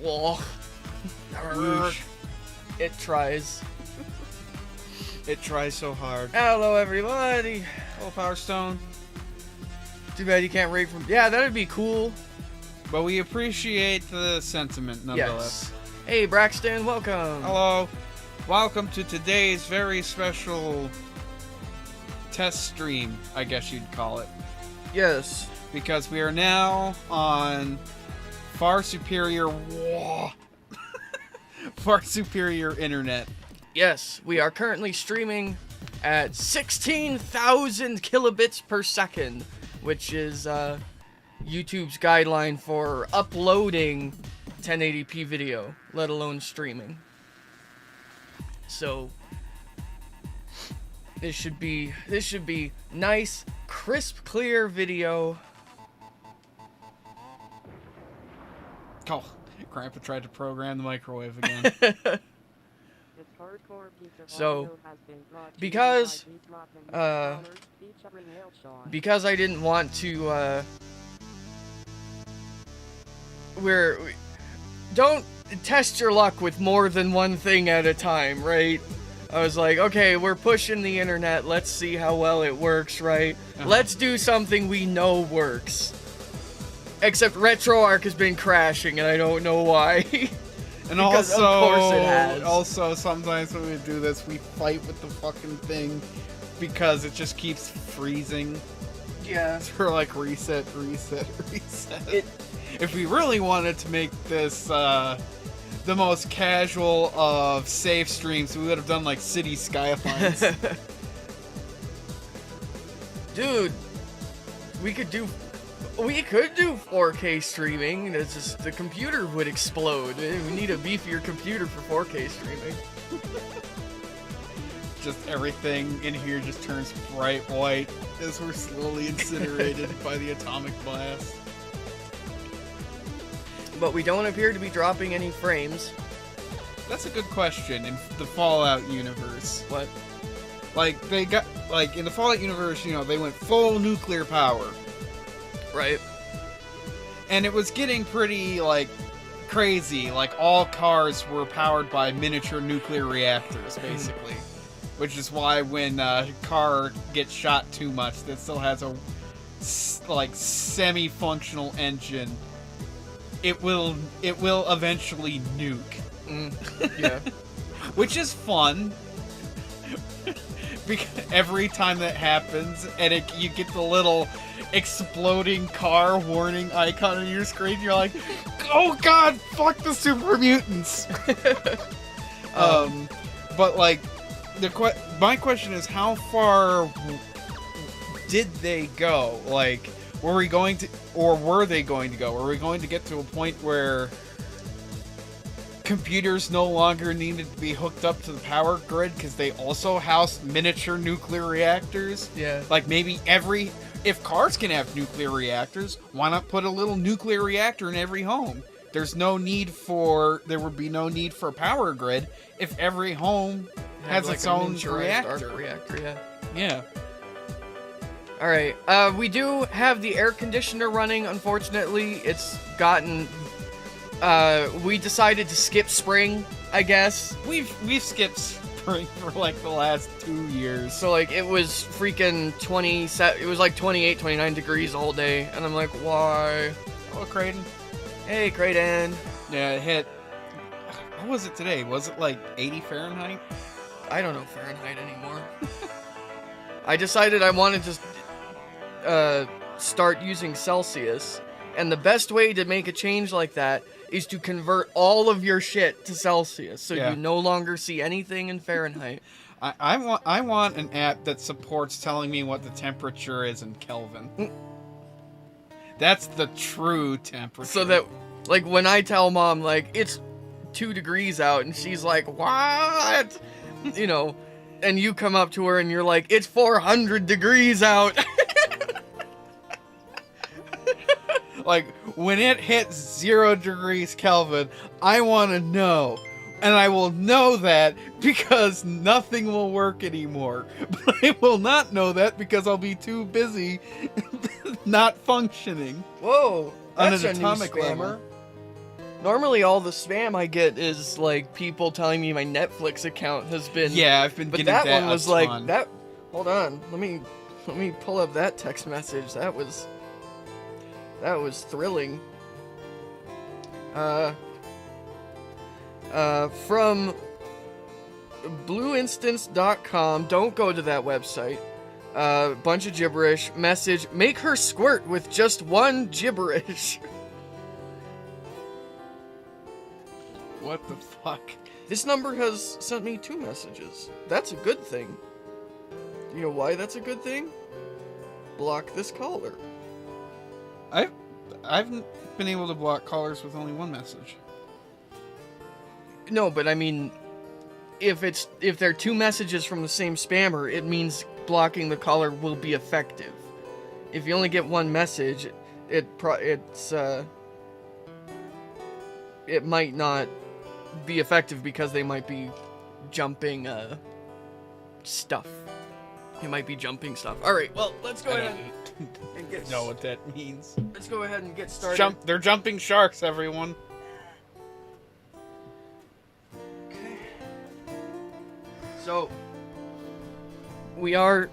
Whoa. It tries. It tries so hard. Hello, everybody. Oh, Power Stone. Too bad you can't rate from... Yeah, that'd be cool. But we appreciate the sentiment, nonetheless. Yes. Hey, Braxton, welcome. Hello. Welcome to today's very special test stream, I guess you'd call it. Yes. Because we are now on far superior... far superior internet. Yes, we are currently streaming at 16,000 kilobits per second, which is YouTube's guideline for uploading 1080p video, let alone streaming. So this should be nice, crisp, clear video. Oh, Grandpa tried to program the microwave again. So, because I didn't want to, don't test your luck with more than one thing at a time, right? I was like, okay, we're pushing the internet, let's see how well it works, right? Let's do something we know works. Except RetroArch has been crashing, and I don't know why. And because also, of course it has. Also, sometimes when we do this, we fight with the fucking thing because it just keeps freezing. Yeah. We're like, reset. If we really wanted to make this the most casual of safe streams, we would have done like City Skylines. Dude, we could do 4K streaming. It's just the computer would explode. We need a beefier computer for 4K streaming. Just everything in here just turns bright white as we're slowly incinerated by the atomic blast. But we don't appear to be dropping any frames. That's a good question in the Fallout universe. What? Like, they got, like, in the Fallout universe, you know, they went full nuclear power. Right. And it was getting pretty, like, crazy. Like, all cars were powered by miniature nuclear reactors, basically. Which is why when a car gets shot too much, that still has a, like, semi-functional engine, it will eventually nuke. Yeah. Which is fun. Because every time that happens, and you get the little exploding car warning icon on your screen, you're like, oh god, fuck the super mutants. But like, my question is, how far did they go? Like, were they going to go? Were we going to get to a point where computers no longer needed to be hooked up to the power grid because they also housed miniature nuclear reactors? Yeah. Like, maybe if cars can have nuclear reactors, why not put a little nuclear reactor in every home? There would be no need for a power grid if every home has like its own reactor. Yeah. Alright, we do have the air conditioner running, unfortunately. It's gotten... we decided to skip spring, I guess. We've skipped spring for like the last 2 years. So like it was freaking 28, 29 degrees all day, and I'm like, why? Oh, Creighton. Hey, Creighton. Yeah, it hit... What was it today? Was it like 80 Fahrenheit? I don't know Fahrenheit anymore. I decided I wanted to start using Celsius, and the best way to make a change like that is to convert all of your shit to Celsius, so you no longer see anything in Fahrenheit. I want an app that supports telling me what the temperature is in Kelvin. That's the true temperature. So that, like, when I tell Mom, like, it's 2 degrees out, and she's like, what? You know, and you come up to her and you're like, it's 400 degrees out. Like, when it hits 0 degrees Kelvin, I want to know. And I will know that because nothing will work anymore. But I will not know that because I'll be too busy not functioning. Whoa, On that's an a atomic new spammer. level. Normally, all the spam I get is like people telling me my Netflix account has been. Yeah, I've been But getting that that one was a like ton. that. Hold on, let me pull up that text message. That was thrilling. From blueinstance.com. Don't go to that website. Bunch of gibberish. Message: make her squirt with just one gibberish. What the fuck? This number has sent me 2 messages. That's a good thing. You know why that's a good thing? Block this caller. I've been able to block callers with only 1 message. No, but I mean, if there are 2 messages from the same spammer, it means blocking the caller will be effective. If you only get 1 message, it might not be effective because they might be jumping stuff. It might be jumping stuff. All right, well, let's go ahead and get. Know what that means? Let's go ahead and get started. They're jumping sharks, everyone. Okay. So we are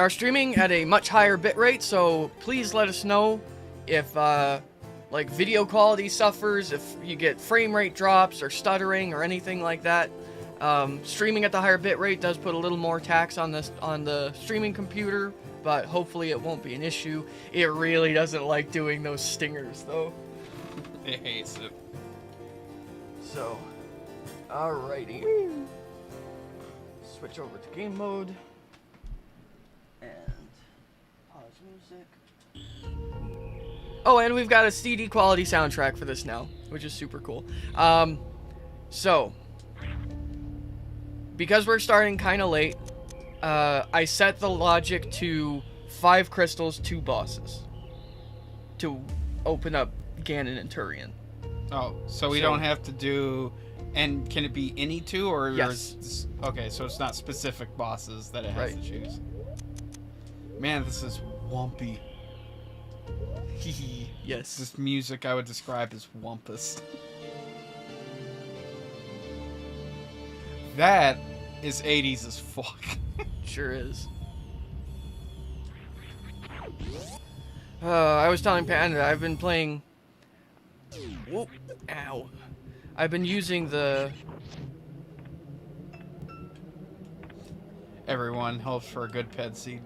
streaming at a much higher bitrate, so please let us know if like video quality suffers, if you get frame rate drops or stuttering or anything like that. Streaming at the higher bitrate does put a little more tax on the streaming computer, but hopefully it won't be an issue. It really doesn't like doing those stingers though. It hates it. So, alrighty. Switch over to game mode. And pause music. Oh, and we've got a CD quality soundtrack for this now, which is super cool. So, because we're starting kind of late, I set the logic to 5 crystals, 2 bosses to open up Ganon and Turian. Oh, so we don't have to do... And can it be any 2, or... Yes. Okay, so it's not specific bosses that it has to choose. Man, this is wumpy. Yes. This music I would describe as wumpus. That is 80s as fuck. Sure is. I was telling Panda, I've been playing... Whoa. Ow. I've been using the... Everyone hopes for a good ped seed.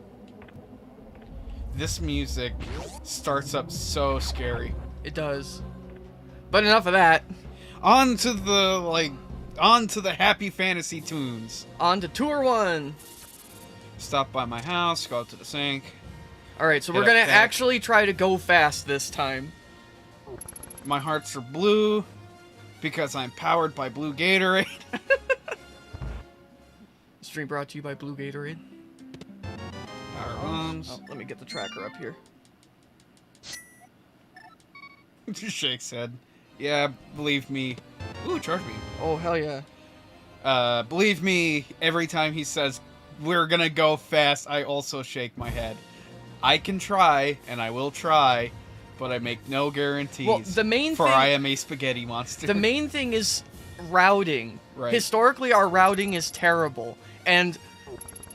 This music starts up so scary. It does. But enough of that. On to the happy fantasy tunes. On to Tour 1. Stop by my house, go out to the sink. Alright, so we're gonna actually try to go fast this time. My hearts are blue because I'm powered by blue Gatorade. Stream brought to you by Blue Gatorade. Power bombs. Oh, let me get the tracker up here. Shake's head. Yeah, believe me. Ooh, charge me. Oh, hell yeah. Believe me, every time he says, we're gonna go fast, I also shake my head. I can try, and I will try, but I make no guarantees. Well, the main for thing... I am a spaghetti monster. The main thing is routing. Right. Historically, our routing is terrible. And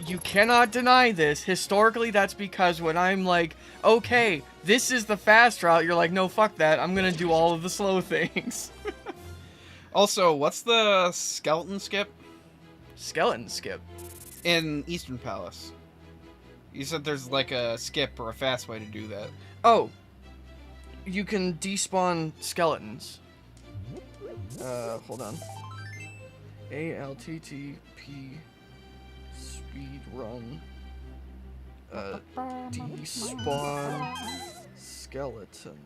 you cannot deny this. Historically, that's because when I'm like, okay, this is the fast route, you're like, no, fuck that. I'm gonna do all of the slow things. Also, what's the skeleton skip? Skeleton skip? In Eastern Palace. You said there's like a skip or a fast way to do that. Oh. You can despawn skeletons. Hold on. ALttP speedrun. Despawn skeletons.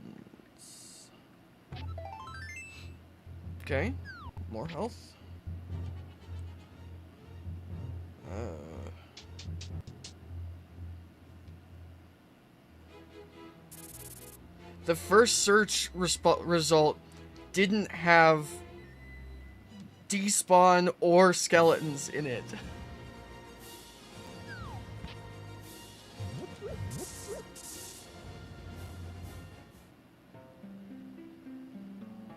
Okay. More health. The first search result didn't have despawn or skeletons in it.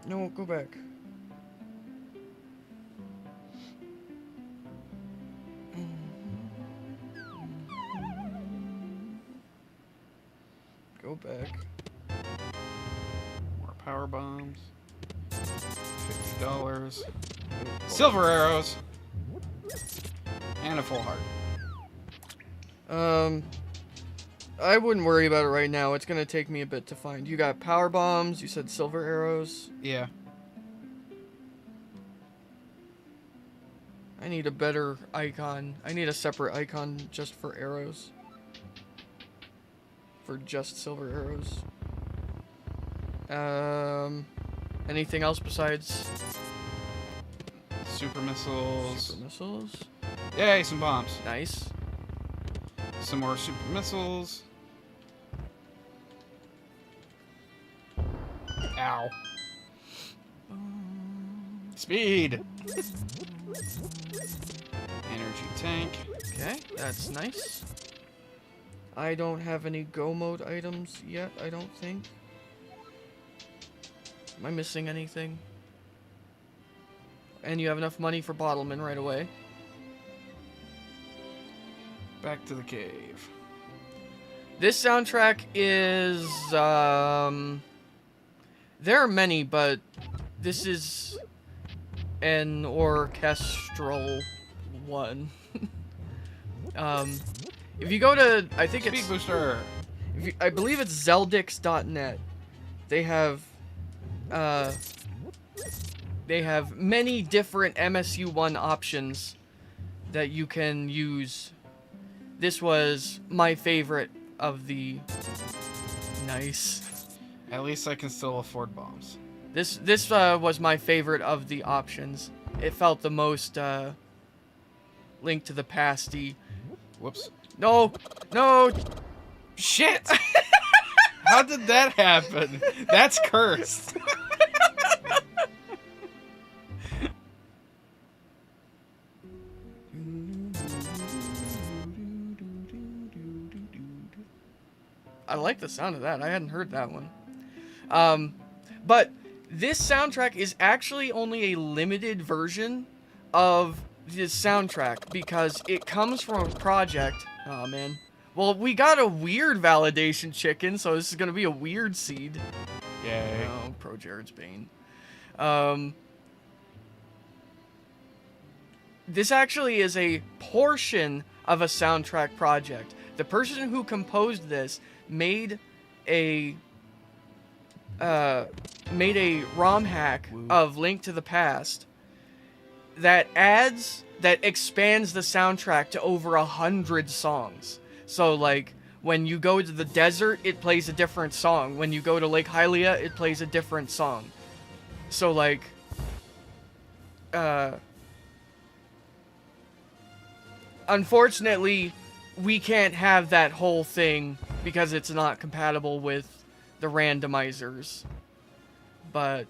No, go back. Go back. More power bombs. $50. Silver arrows. And a full heart. I wouldn't worry about it right now. It's gonna take me a bit to find. You got power bombs. You said silver arrows. Yeah. I need a better icon. I need a separate icon just for arrows. For just silver arrows. Anything else besides Super missiles. super missiles? Yay, some bombs. Nice. Some more super missiles. Ow. Speed. Energy tank. Okay, that's nice. I don't have any go mode items yet, I don't think. Am I missing anything? And you have enough money for Bottleman right away. Back to the cave. This soundtrack is, there are many, but this is an orchestral one. If you go to, I think Speed it's... booster. I believe it's Zeldix.net. They have many different MSU1 options that you can use. This was my favorite of the... Nice. At least I can still afford bombs. This was my favorite of the options. It felt the most Link to the Past-y. Whoops. No! No! Shit! How did that happen? That's cursed. I like the sound of that. I hadn't heard that one. But this soundtrack is actually only a limited version of this soundtrack because it comes from a project. Oh man. Well, we got a weird validation chicken, so this is gonna be a weird seed. Yay. Oh, Pro Jared's Bane. This actually is a portion of a soundtrack project. The person who composed this made a ROM hack of Link to the Past that expands the soundtrack to over 100 songs. So like when you go to the desert, it plays a different song. When you go to Lake Hylia, it plays a different song. So like unfortunately, we can't have that whole thing because it's not compatible with the randomizers. But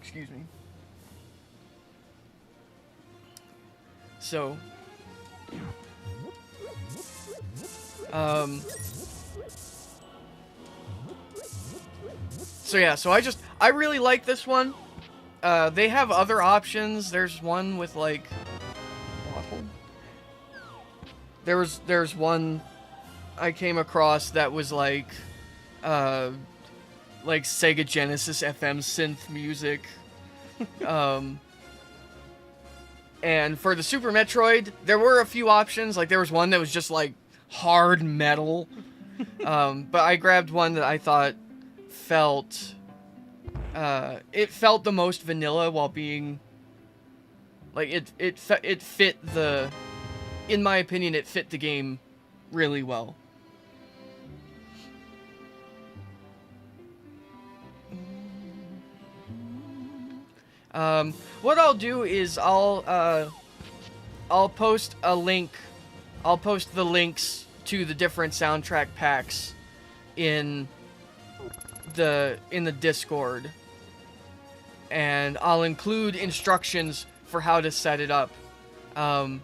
excuse me. So yeah, so I really like this one. They have other options. There's one with like bottle. There's one I came across that was like Sega Genesis FM synth music. And for the Super Metroid, there were a few options. Like there was one that was just like hard metal. But I grabbed one that I thought felt the most vanilla while being like it fit the, in my opinion, it fit the game really well. What I'll do is I'll post a link. I'll post the links to the different soundtrack packs in the Discord, and I'll include instructions for how to set it up,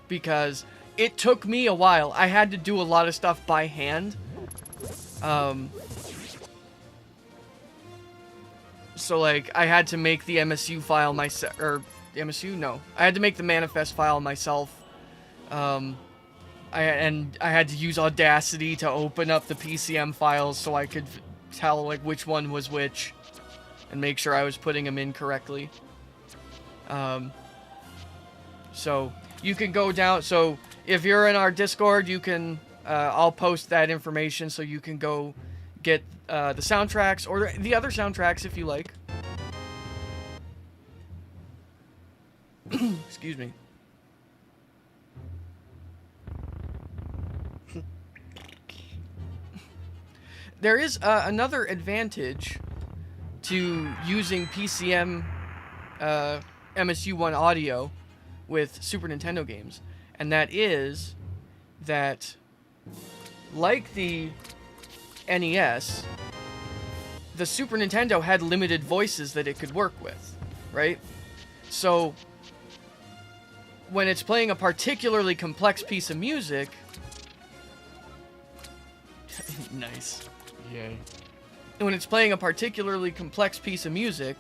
because it took me a while. I had to do a lot of stuff by hand, So like I had to make the MSU file myself, or the MSU? No, I had to make the manifest file myself. I had to use Audacity to open up the PCM files so I could tell like which one was which, and make sure I was putting them in correctly. So you can go down. So if you're in our Discord, you can. I'll post that information so you can go get the soundtracks or the other soundtracks if you like. Excuse me. There is another advantage to using PCM MSU1 audio with Super Nintendo games, and that is that, like the NES, the Super Nintendo had limited voices that it could work with, right? So when it's playing a particularly complex piece of music... Nice. Yay. When it's playing a particularly complex piece of music,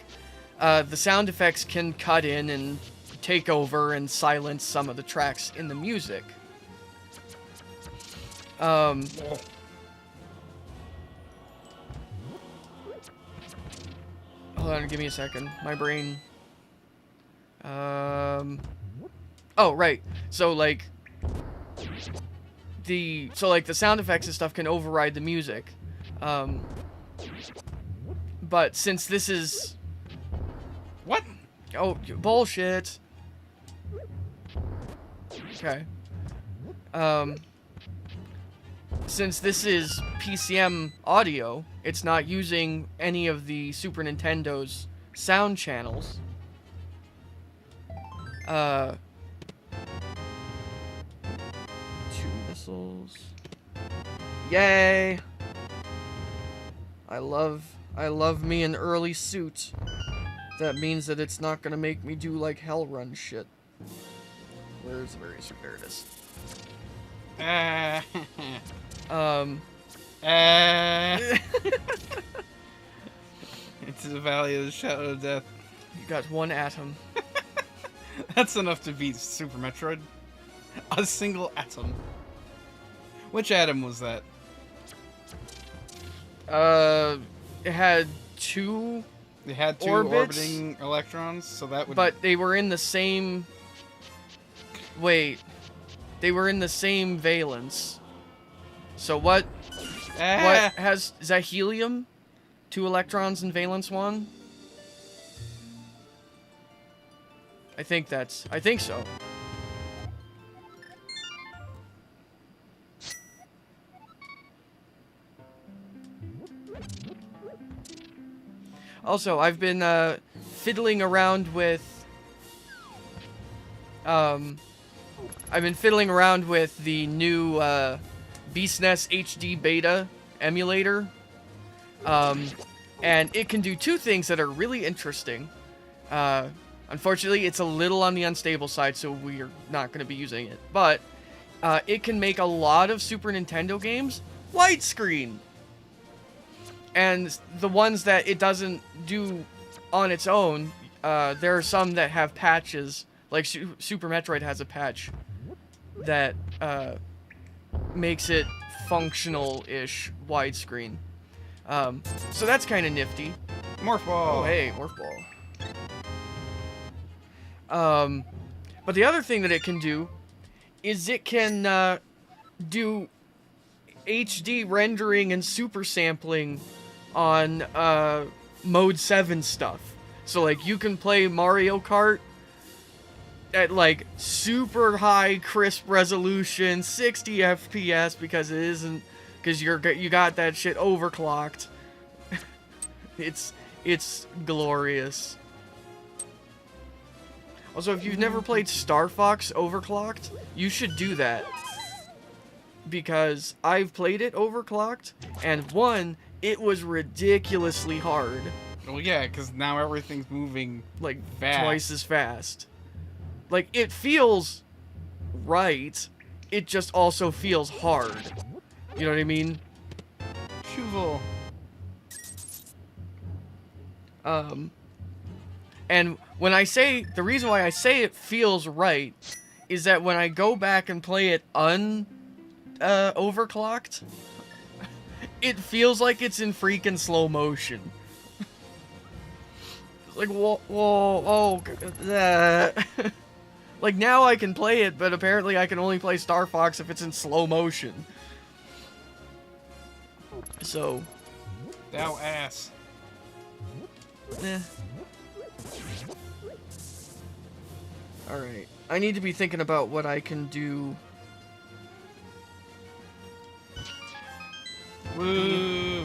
the sound effects can cut in and take over and silence some of the tracks in the music. Hold on, give me a second. My brain... Oh, right. So, like... the sound effects and stuff can override the music. But since this is... What? Oh, bullshit. Okay. Since this is PCM audio, it's not using any of the Super Nintendo's sound channels. 2 missiles. Yay! I love me an early suit. That means that it's not gonna make me do like Hell Run shit. Where's the very suit? There it is. Into the Valley of the Shadow of Death. You got 1 atom. That's enough to beat Super Metroid. A single atom. Which atom was that? It had 2 They had 2 orbiting electrons, so that would... But they were in the same... Wait. They were in the same valence. So what... What has... Is that helium? 2 electrons in valence 1? I think so. Also, I've been fiddling around with the new BSNES HD beta emulator. And it can do 2 things that are really interesting. Unfortunately, it's a little on the unstable side, so we're not going to be using it. But it can make a lot of Super Nintendo games widescreen. And the ones that it doesn't do on its own, there are some that have patches. Like Super Metroid has a patch that makes it functional-ish widescreen. So that's kind of nifty. Morph Ball! Oh, hey, Morph Ball. But the other thing that it can do is it can do HD rendering and super sampling on Mode 7 stuff. So like you can play Mario Kart at like super high crisp resolution, 60 FPS because it isn't, because you got that shit overclocked. It's glorious. Also, if you've never played Star Fox overclocked, you should do that. Because I've played it overclocked, and 1, it was ridiculously hard. Well, yeah, because now everything's moving like fast. Twice as fast. Like, it feels right, it just also feels hard. You know what I mean? Shuvel. And when I say, the reason why I say it feels right is that when I go back and play it overclocked, it feels like it's in freaking slow motion. Like, whoa, oh, like now I can play it, but apparently I can only play Star Fox if it's in slow motion. So. Thou ass. Alright. I need to be thinking about what I can do. Woo!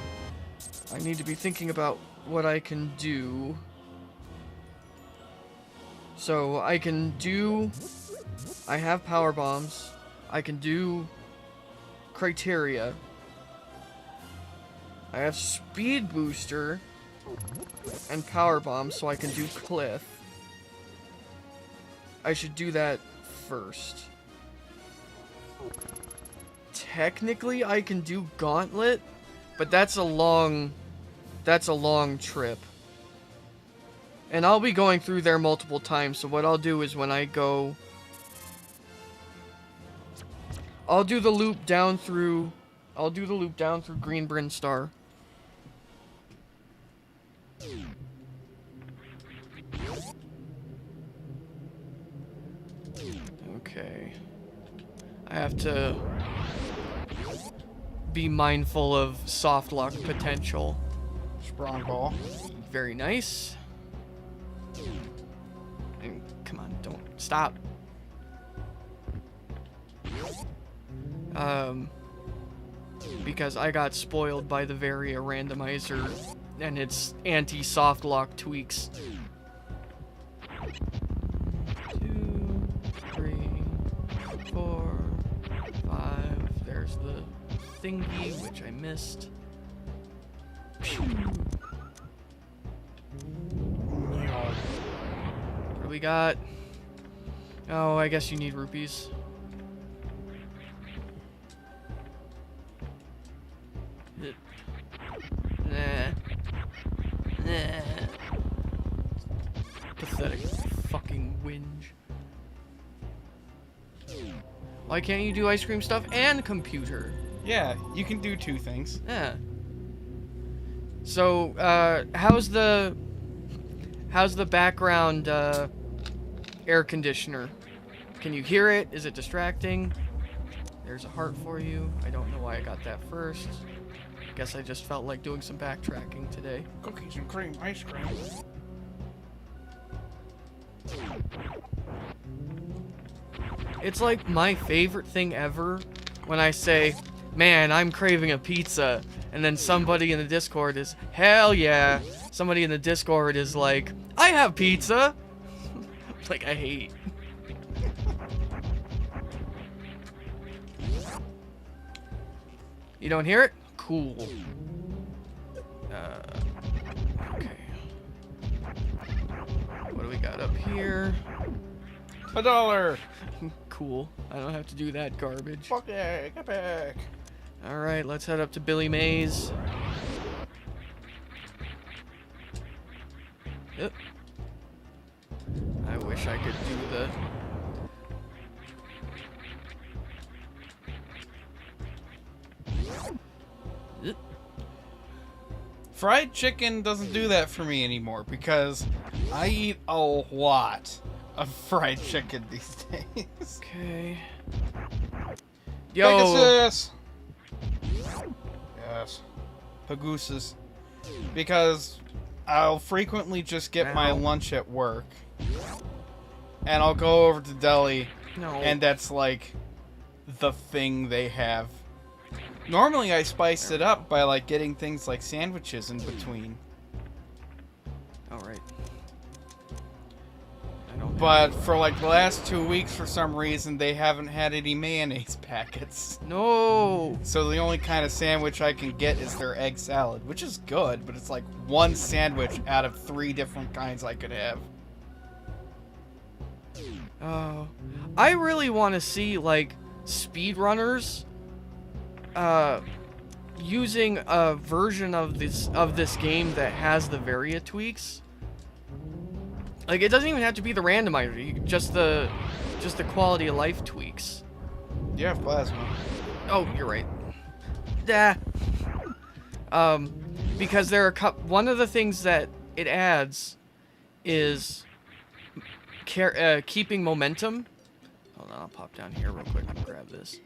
I need to be thinking about what I can do. So, I can do... I have power bombs. I can do... criteria. I have speed booster. And power bomb, so I can do cliff. I should do that first. Technically, I can do gauntlet, but that's a long trip. And I'll be going through there multiple times, so what I'll do is when I go... I'll do the loop down through Green Bryn Star. Okay. I have to be mindful of soft lock potential. Sprung ball. Very nice. And come on, don't stop. Because I got spoiled by the Varia randomizer and its anti-soft lock tweaks. 2, 3, 4, 5. There's the thingy, which I missed. What do we got? Oh, I guess you need rupees. Nah. Pathetic fucking whinge. Why can't you do ice cream stuff and computer? Yeah, you can do two things. Yeah. So, how's the background air conditioner? Can you hear it? Is it distracting? There's a heart for you. I don't know why I got that first. Guess I just felt like doing some backtracking today. Cookies and cream ice cream. It's like my favorite thing ever when I say, man, I'm craving a pizza. And then somebody in the Discord is, hell yeah. Somebody in the Discord is like, I have pizza. Like, I hate. You don't hear it? Cool. Okay. What do we got up here? $1. Cool. I don't have to do that garbage. Fuck yeah, get back. Alright, let's head up to Billy Mays. Yep. I wish I could do the... Fried chicken doesn't do that for me anymore because I eat a lot of fried chicken these days. Okay. Yo! Pegasus! Yes. Pegasus. Because I'll frequently just get my lunch at work. And I'll go over to deli. No. And that's like the thing they have. Normally I spice it up by like getting things like sandwiches in between. Alright. But for like the last 2 weeks, for some reason, they haven't had any mayonnaise packets. No! So the only kind of sandwich I can get is their egg salad, which is good, but it's like one sandwich out of 3 different kinds I could have. Oh. I really want to see, like, speedrunners, using a version of this game that has the Varia tweaks. Like, it doesn't even have to be the randomizer, just the quality of life tweaks. You have plasma. Oh, you're right. Because there are one of the things that it adds is keeping momentum. Hold on, I'll pop down here real quick and grab this.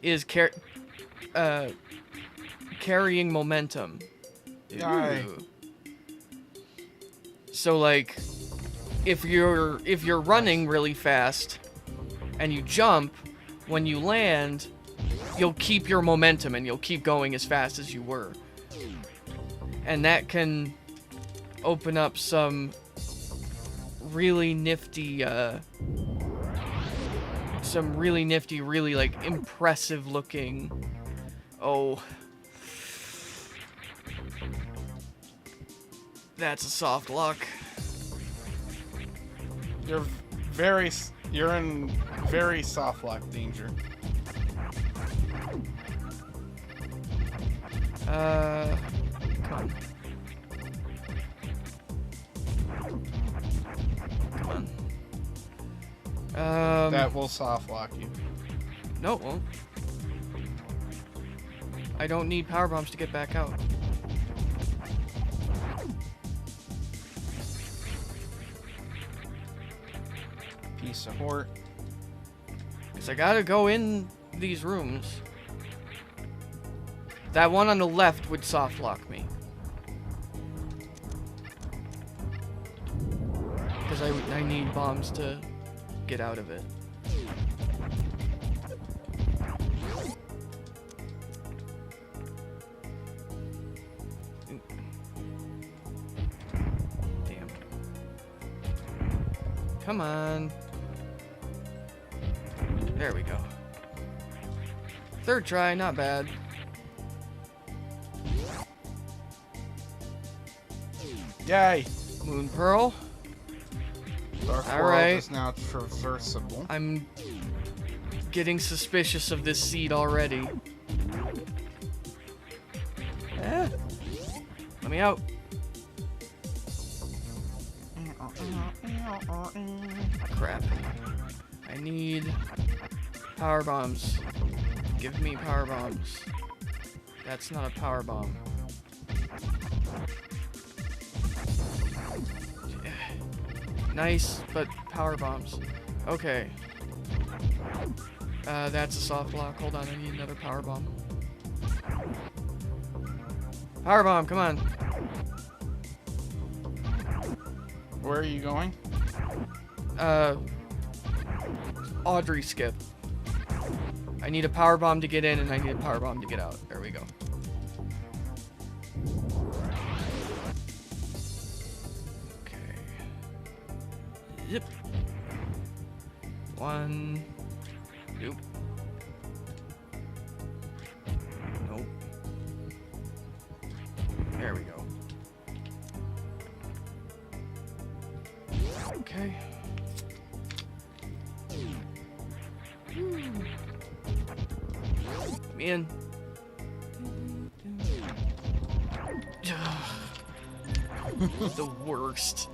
Is carrying momentum. Ooh. So like, if you're running really fast and you jump, when you land, you'll keep your momentum and you'll keep going as fast as you were. And that can open up some really nifty, really like impressive looking. Oh, that's a soft lock. You're in very soft lock danger. Come on. Come on. That will soft lock you. No, it won't. I don't need power bombs to get back out. Piece of hort. Because I gotta go in these rooms. That one on the left would soft lock me. Because I need bombs to get out of it. Damn. Come on. There we go. Third try, not bad. Yay! Moon Pearl. Dark All World right. is now traversable. I'm getting suspicious of this seed already. Let me out. Crap. I need power bombs. Give me power bombs. That's not a power bomb. Nice, but power bombs. Okay. That's a soft lock. Hold on, I need another power bomb. Power bomb, come on. Where are you going? Audrey skip. I need a power bomb to get in, and I need a power bomb to get out. There we go. Okay. Yep. One. Nope. Nope. There we go. Okay. Come in. The worst.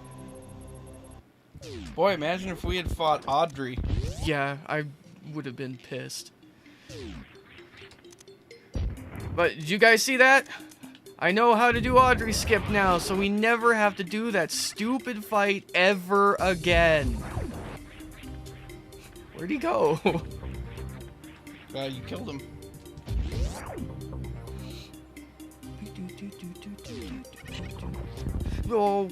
Boy, imagine if we had fought Audrey. Yeah, I would have been pissed. But did you guys see that? I know how to do Audrey skip now, so we never have to do that stupid fight ever again. Where'd he go? You killed him. Oh.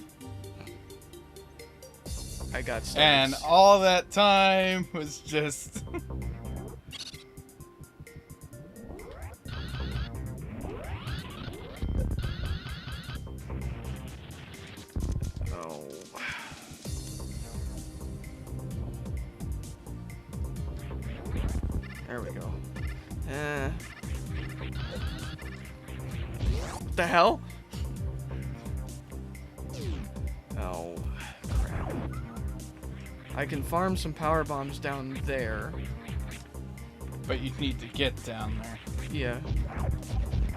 I got stuck. And all that time was just... Oh. There we go. What the hell? Oh, crap. I can farm some power bombs down there. But you need to get down there. Yeah.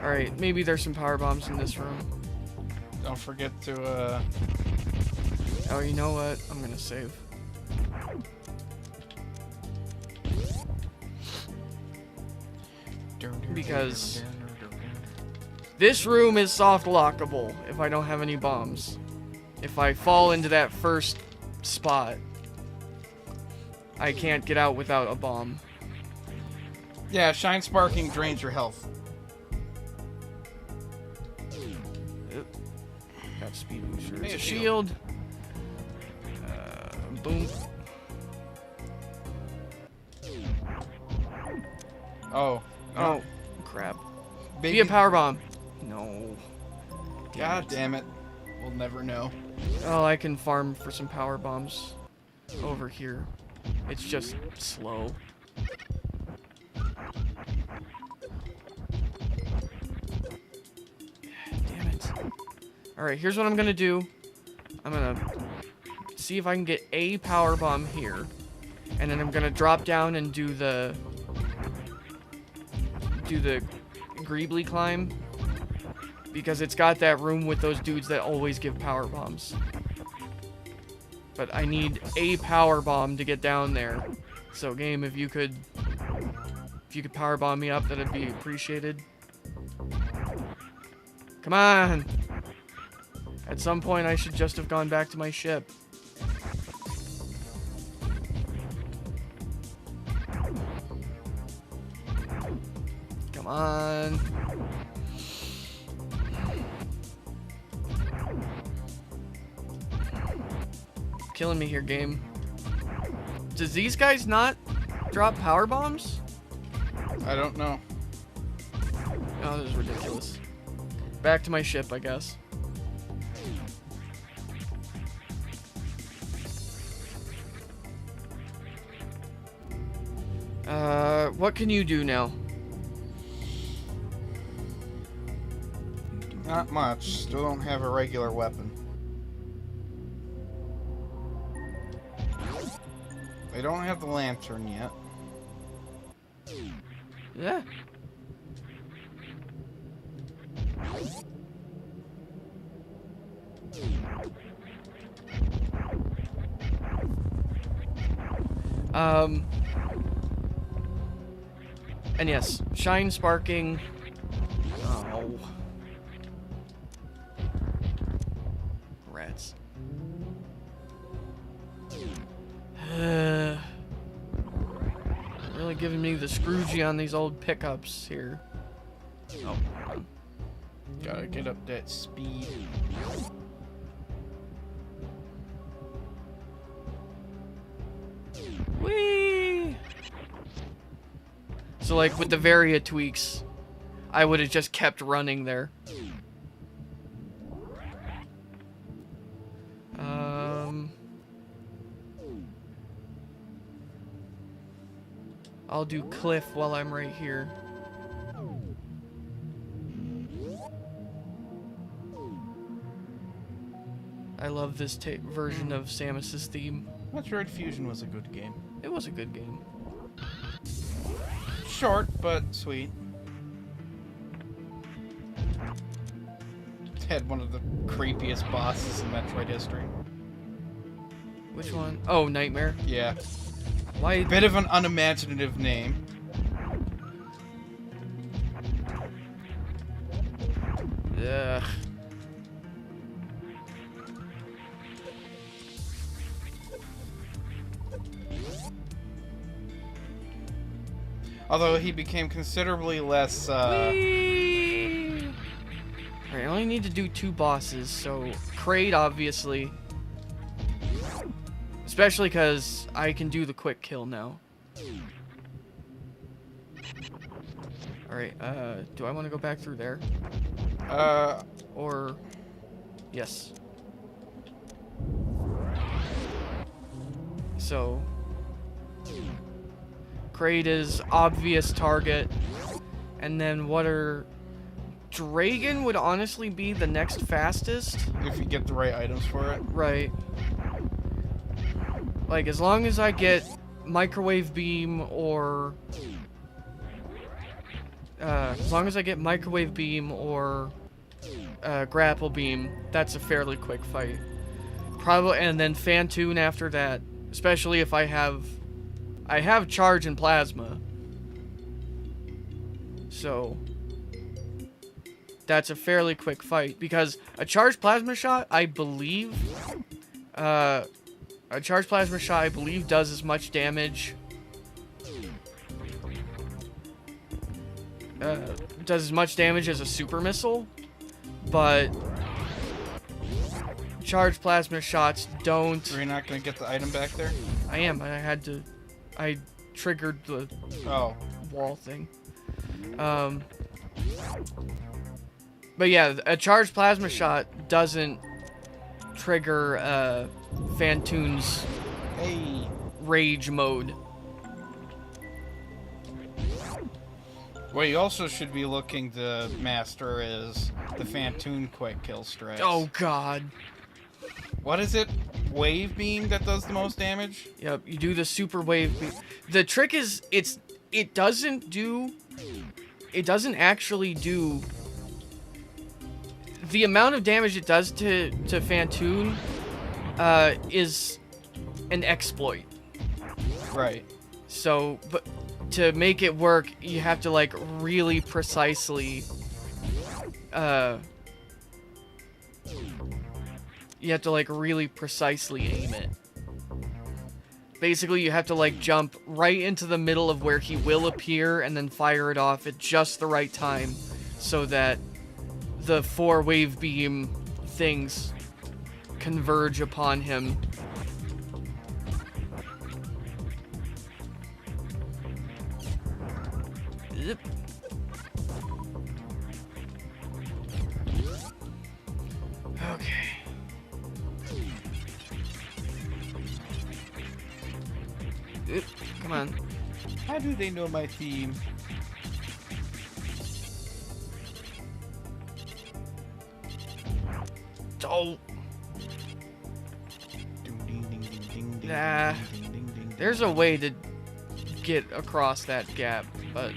Alright, maybe there's some power bombs in this room. Don't forget to, Oh, you know what? I'm gonna save. Because this room is soft lockable if I don't have any bombs. If I fall into that first spot, I can't get out without a bomb. Yeah, Shine Sparking drains your health. Got speed booster. Hey, It's a a shield. Boom. Oh. Oh, crap. Baby. Be a power bomb. No. God damn it. We'll never know. Oh, I can farm for some power bombs over here. It's just slow. Damn it. Alright, here's what I'm gonna do. I'm gonna see if I can get a power bomb here. And then I'm gonna drop down and do the Greebly climb. Because it's got that room with those dudes that always give power bombs. But I need a power bomb to get down there. So game, if you could power bomb me up, that'd be appreciated. Come on! At some point I should just have gone back to my ship. Come on. Killing me here, game. Does these guys not drop power bombs? I don't know. Oh, this is ridiculous. Back to my ship, I guess. What can you do now? Not much. Still don't have a regular weapon. I don't have the lantern yet. Yeah. And yes, Shine Sparking. Oh. Rats. Really giving me the Scroogey on these old pickups here. Oh. Gotta get up that speed. Whee! So like with the Varia tweaks, I would have just kept running there. I'll do Cliff while I'm right here. I love this version of Samus's theme. Metroid Fusion was a good game. It was a good game. Short, but sweet. It had one of the creepiest bosses in Metroid history. Which one? Oh, Nightmare. Yeah. Why? Bit of an unimaginative name. Ugh. Although he became considerably less, Whee! Alright, I only need to do 2 bosses, so Kraid, obviously. Especially because I can do the quick kill now. Alright, do I want to go back through there? Or... Yes. So... Kraid is obvious target. And then what are... Dragon would honestly be the next fastest. if you get the right items for it. Right. Like, as long as I get Microwave Beam or As long as I get Microwave Beam or Grapple Beam, that's a fairly quick fight. Probably, and then Phantoon after that, especially if I have Charge and Plasma. So that's a fairly quick fight because a Charged Plasma Shot, I believe, does as much damage. Does as much damage as a Super Missile, but Charged Plasma Shots don't. Are you not gonna get the item back there? I am. I triggered the wall thing. But yeah, a Charged Plasma Shot doesn't trigger Phantoon's rage mode. What you also should be looking to master is the Phantoon quick kill strikes. Oh god. What is it? Wave beam that does the most damage? Yep, you do the super wave beam. The trick is it doesn't actually do the amount of damage it does to Phantoon is an exploit. Right. So, but to make it work, you have to like really precisely aim it. Basically, you have to like jump right into the middle of where he will appear and then fire it off at just the right time so that the 4 wave beam things converge upon him. Yep. Okay. Oop, come on. How do they know my theme? Oh. Nah. There's a way to get across that gap, but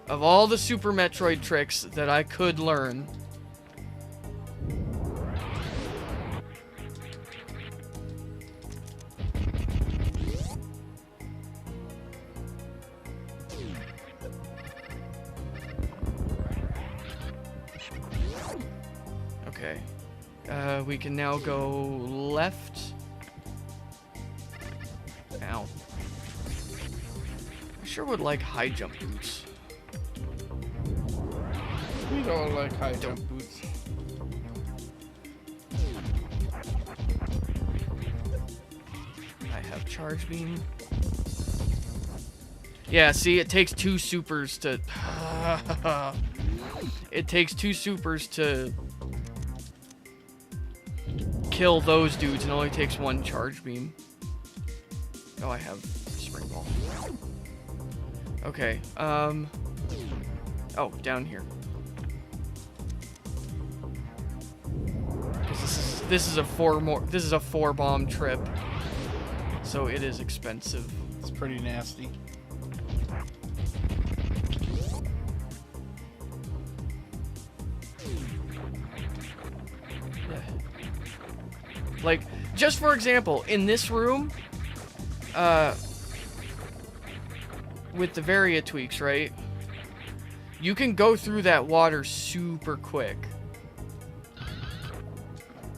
of all the Super Metroid tricks that I could learn, okay, we can now go left. Ow. I sure would like high jump boots. We don't like high jump boots. I have charge beam. Yeah, see, it takes 2 supers to... it takes 2 supers to kill those dudes, and it only takes 1 charge beam. Oh, I have spring ball. Okay, oh, down here. This is a 4 bomb trip, so it is expensive. It's pretty nasty. Like, just for example, in this room, with the Varia tweaks, right? You can go through that water super quick.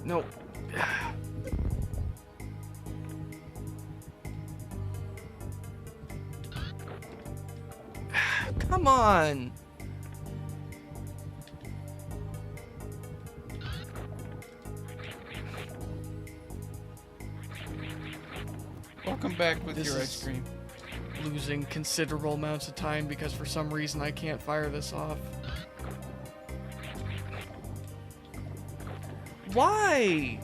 No. Come on. Welcome back with your ice cream. Losing considerable amounts of time because for some reason I can't fire this off. Why?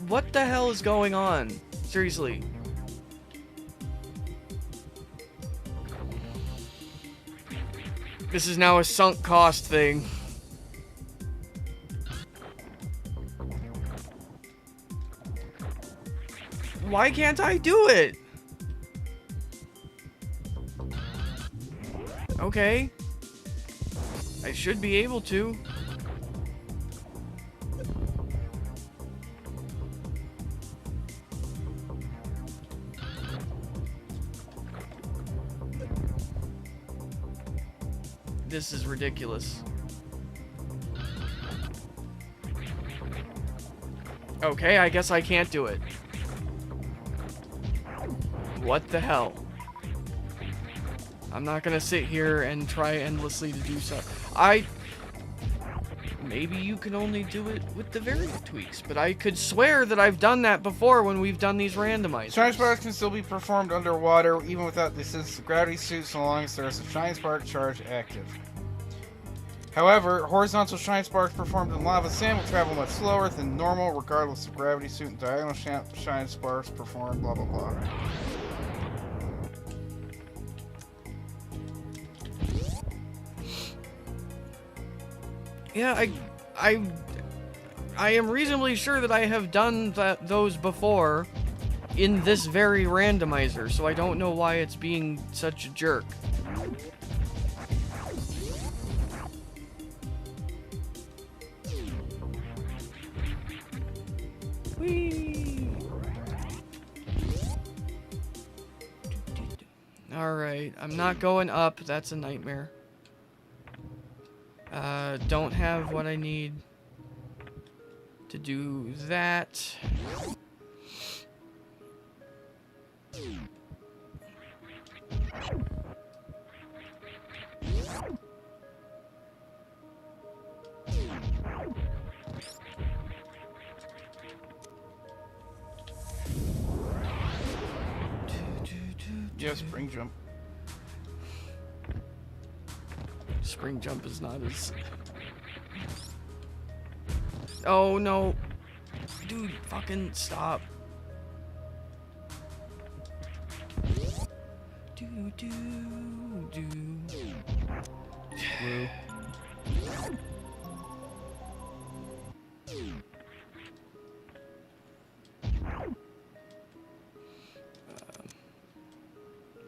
What the hell is going on? Seriously. This is now a sunk cost thing. Why can't I do it? Okay. I should be able to. This is ridiculous. Okay, I guess I can't do it. What the hell? I'm not gonna sit here and try endlessly to do so. Maybe you can only do it with the Varia tweaks, but I could swear that I've done that before when we've done these randomizers. Shine sparks can still be performed underwater, even without the assistance of gravity suit, so long as there is a shine spark charge active. However, horizontal shine sparks performed in lava sand will travel much slower than normal, regardless of gravity suit, and diagonal shine sparks performed blah blah blah. Yeah, I am reasonably sure that I have done those before in this very randomizer, so I don't know why it's being such a jerk. Whee! Alright, I'm not going up, that's a nightmare. Don't have what I need to do that. Yeah, spring jump. Spring jump is not as... Oh no. Dude, fucking stop. Woo.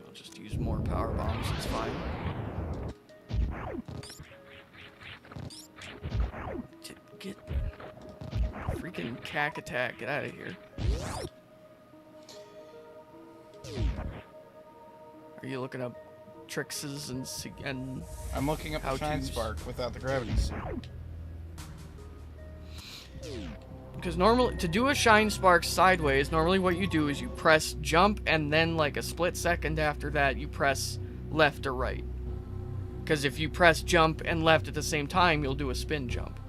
I'll just use more power bombs, it's fine. Get freaking cack attack, get out of here. Are you looking up tricks and I'm looking up the shine spark without the gravity suit. Because normally, to do a shine spark sideways, normally what you do is you press jump and then like a split second after that you press left or right. Because if you press jump and left at the same time, you'll do a spin jump.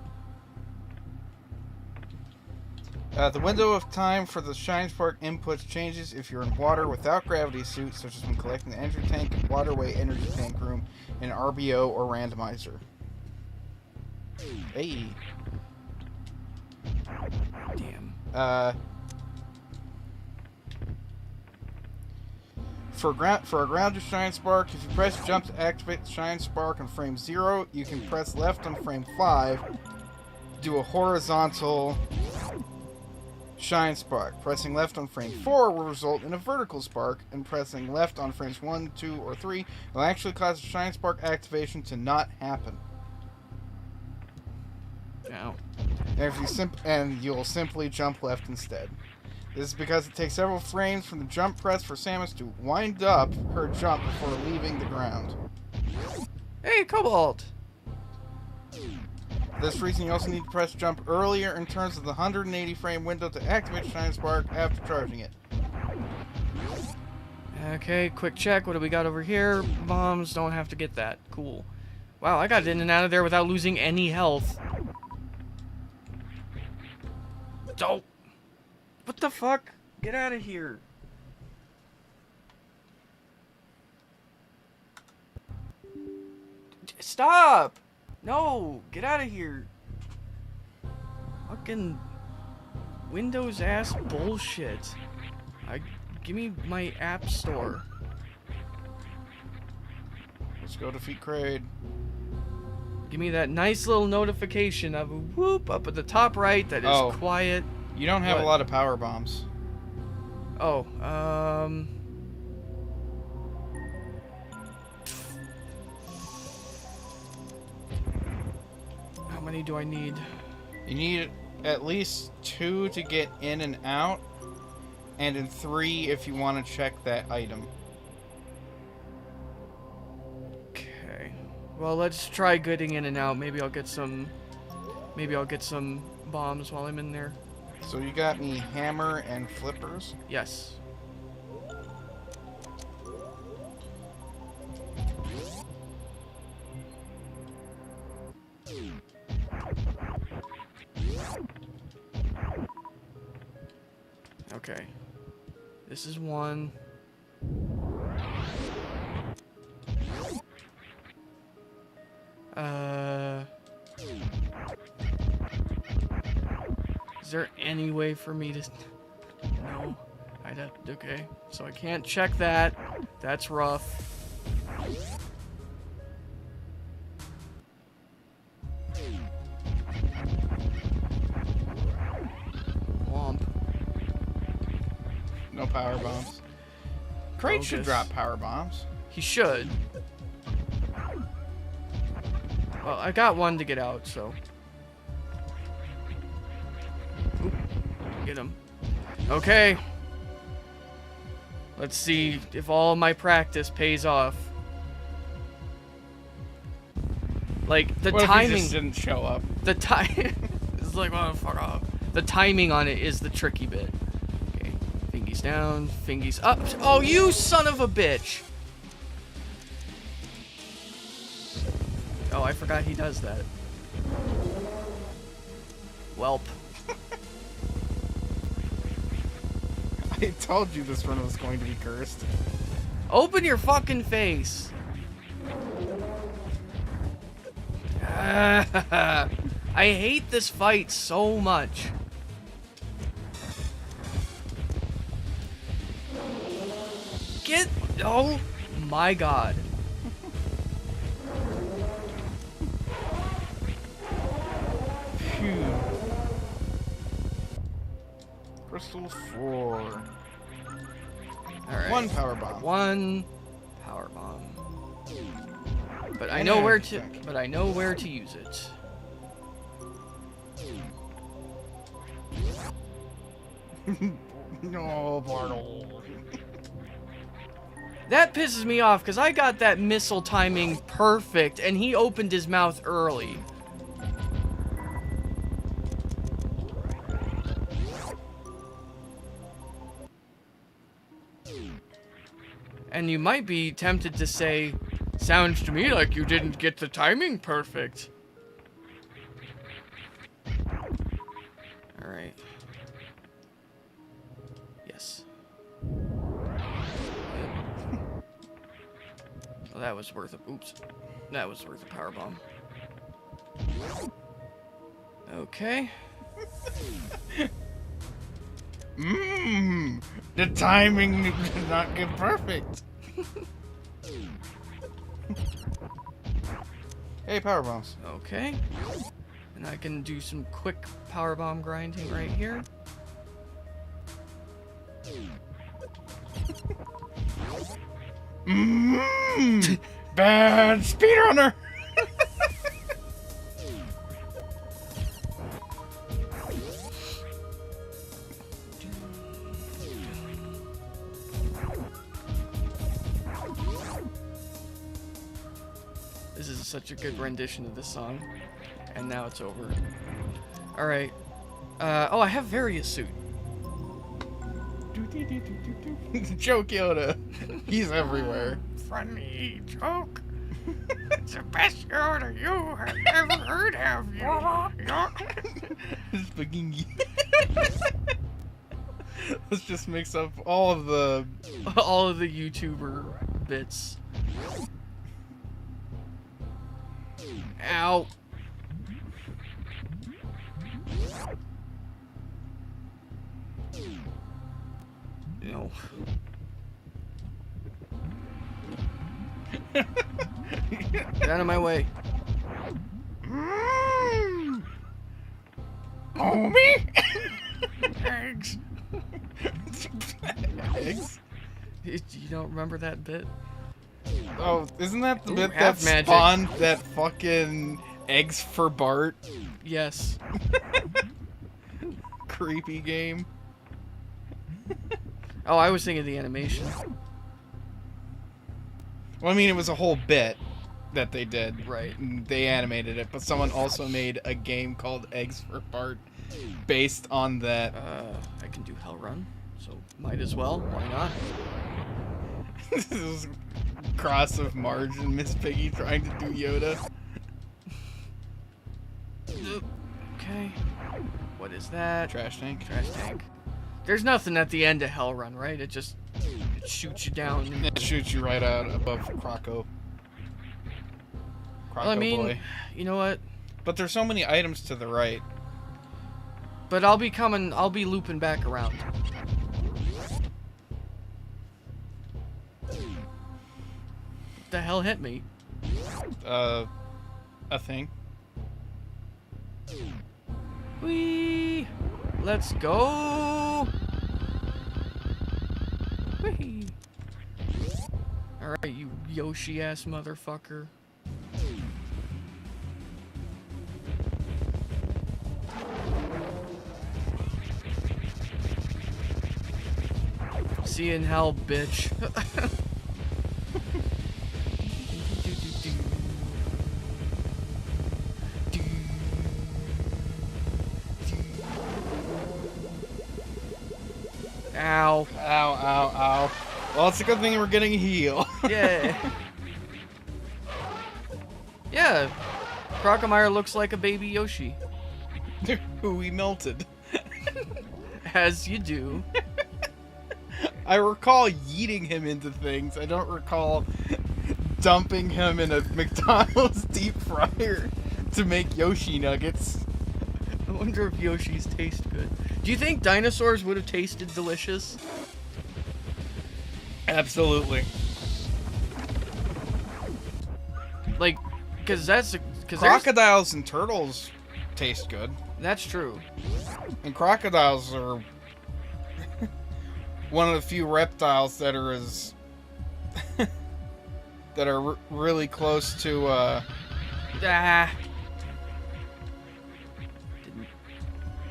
The window of time for the shine spark inputs changes if you're in water without gravity suit, such as when collecting the energy tank, waterway energy tank room, in RBO or randomizer. Hey. Damn. For a grounded shine spark, if you press jump to activate the shine spark on frame 0, you can press left on frame 5, do a horizontal shine spark. Pressing left on frame 4 will result in a vertical spark, and pressing left on frames 1, 2, or 3 will actually cause the shine spark activation to not happen. Ow. And you'll simply jump left instead. This is because it takes several frames from the jump press for Samus to wind up her jump before leaving the ground. Hey, Cobalt! For this reason, you also need to press jump earlier in terms of the 180 frame window to activate Shine Spark after charging it. Okay, quick check. What do we got over here? Bombs, don't have to get that. Cool. Wow, I got in and out of there without losing any health. Don't. What the fuck? Get out of here. Stop! No, get out of here. Fucking Windows ass bullshit. Give me my app store. Let's go defeat Kraid. Give me that nice little notification of a whoop up at the top right that is quiet. You don't have a lot of power bombs. Oh, how many do I need? You need at least 2 to get in and out, and in 3 if you want to check that item. Okay. Well, let's try getting in and out. Maybe I'll get some bombs while I'm in there. So you got me hammer and flippers. Yes. Okay. This is 1. Is there any way for me to... No. Okay. So I can't check that. That's rough. Womp. No power bombs. Crate should Bogus. drop power bombs. He should. Well, I got 1 to get out, so... Oop. Get him. Okay. Let's see if all my practice pays off. Like, the What timing... if he just didn't show up? The time... It's like, oh, fuck off. The timing on it is the tricky bit. Okay. Fingies down, fingies up. Oh, you son of a bitch! Oh, I forgot he does that. Welp. I told you this run was going to be cursed. Open your fucking face! I hate this fight so much. Get... Oh my god. Phew. Crystal 4. Alright. 1 power bomb. 1 power bomb. But I know where to... But I know where to use it. No, Bartle. That pisses me off, because I got that missile timing perfect, and he opened his mouth early. And you might be tempted to say, sounds to me like you didn't get the timing perfect. Alright. Yes. Well, that was worth a... Oops. That was worth a power bomb. Okay. The timing did not get perfect. Hey, power bombs. Okay. And I can do some quick power bomb grinding right here. Bad speedrunner. This is such a good rendition of this song. And now it's over. Alright. Oh, I have Various Suit. Joke Yoda. He's everywhere. Funny joke. It's the best Yoda you have ever heard of. Spaghetti. Let's just mix up all of the YouTuber bits. Ow. No. Get out of my way. Homie. Thanks. Eggs? You don't remember that bit? Oh, isn't that the Ooh, bit that half magic. spawned that fucking eggs for Bart Yes. creepy game? Oh, I was thinking of the animation. Well, I mean, it was a whole bit that they did. Right. And they animated it, but someone also made a game called Eggs for Bart based on that. I can do Hell Run, so might as well. Why not? This is cross of Marge and Miss Piggy trying to do Yoda. Okay. What is that? Trash tank. Trash tank. There's nothing at the end of Hell Run, right? It shoots you down. And... It shoots you right out above Croco. Well, I mean, boy. you know what? But there's so many items to the right. But I'll be looping back around. What the hell hit me? A thing. Whee! Let's go! Whee! Alright, you Yoshi-ass motherfucker. See you in hell, bitch. Ow. Ow, ow, ow. Well, it's a good thing we're getting a heal. Yeah. Yeah. Crocomire looks like a baby Yoshi. Who we melted. As you do. I recall yeeting him into things. I don't recall dumping him in a McDonald's deep fryer to make Yoshi nuggets. I wonder if Yoshis taste good. Do you think dinosaurs would have tasted delicious? Absolutely. Like, because that's... Crocodiles and turtles taste good. That's true. And crocodiles are one of the few reptiles that are as... that are really close to, Didn't...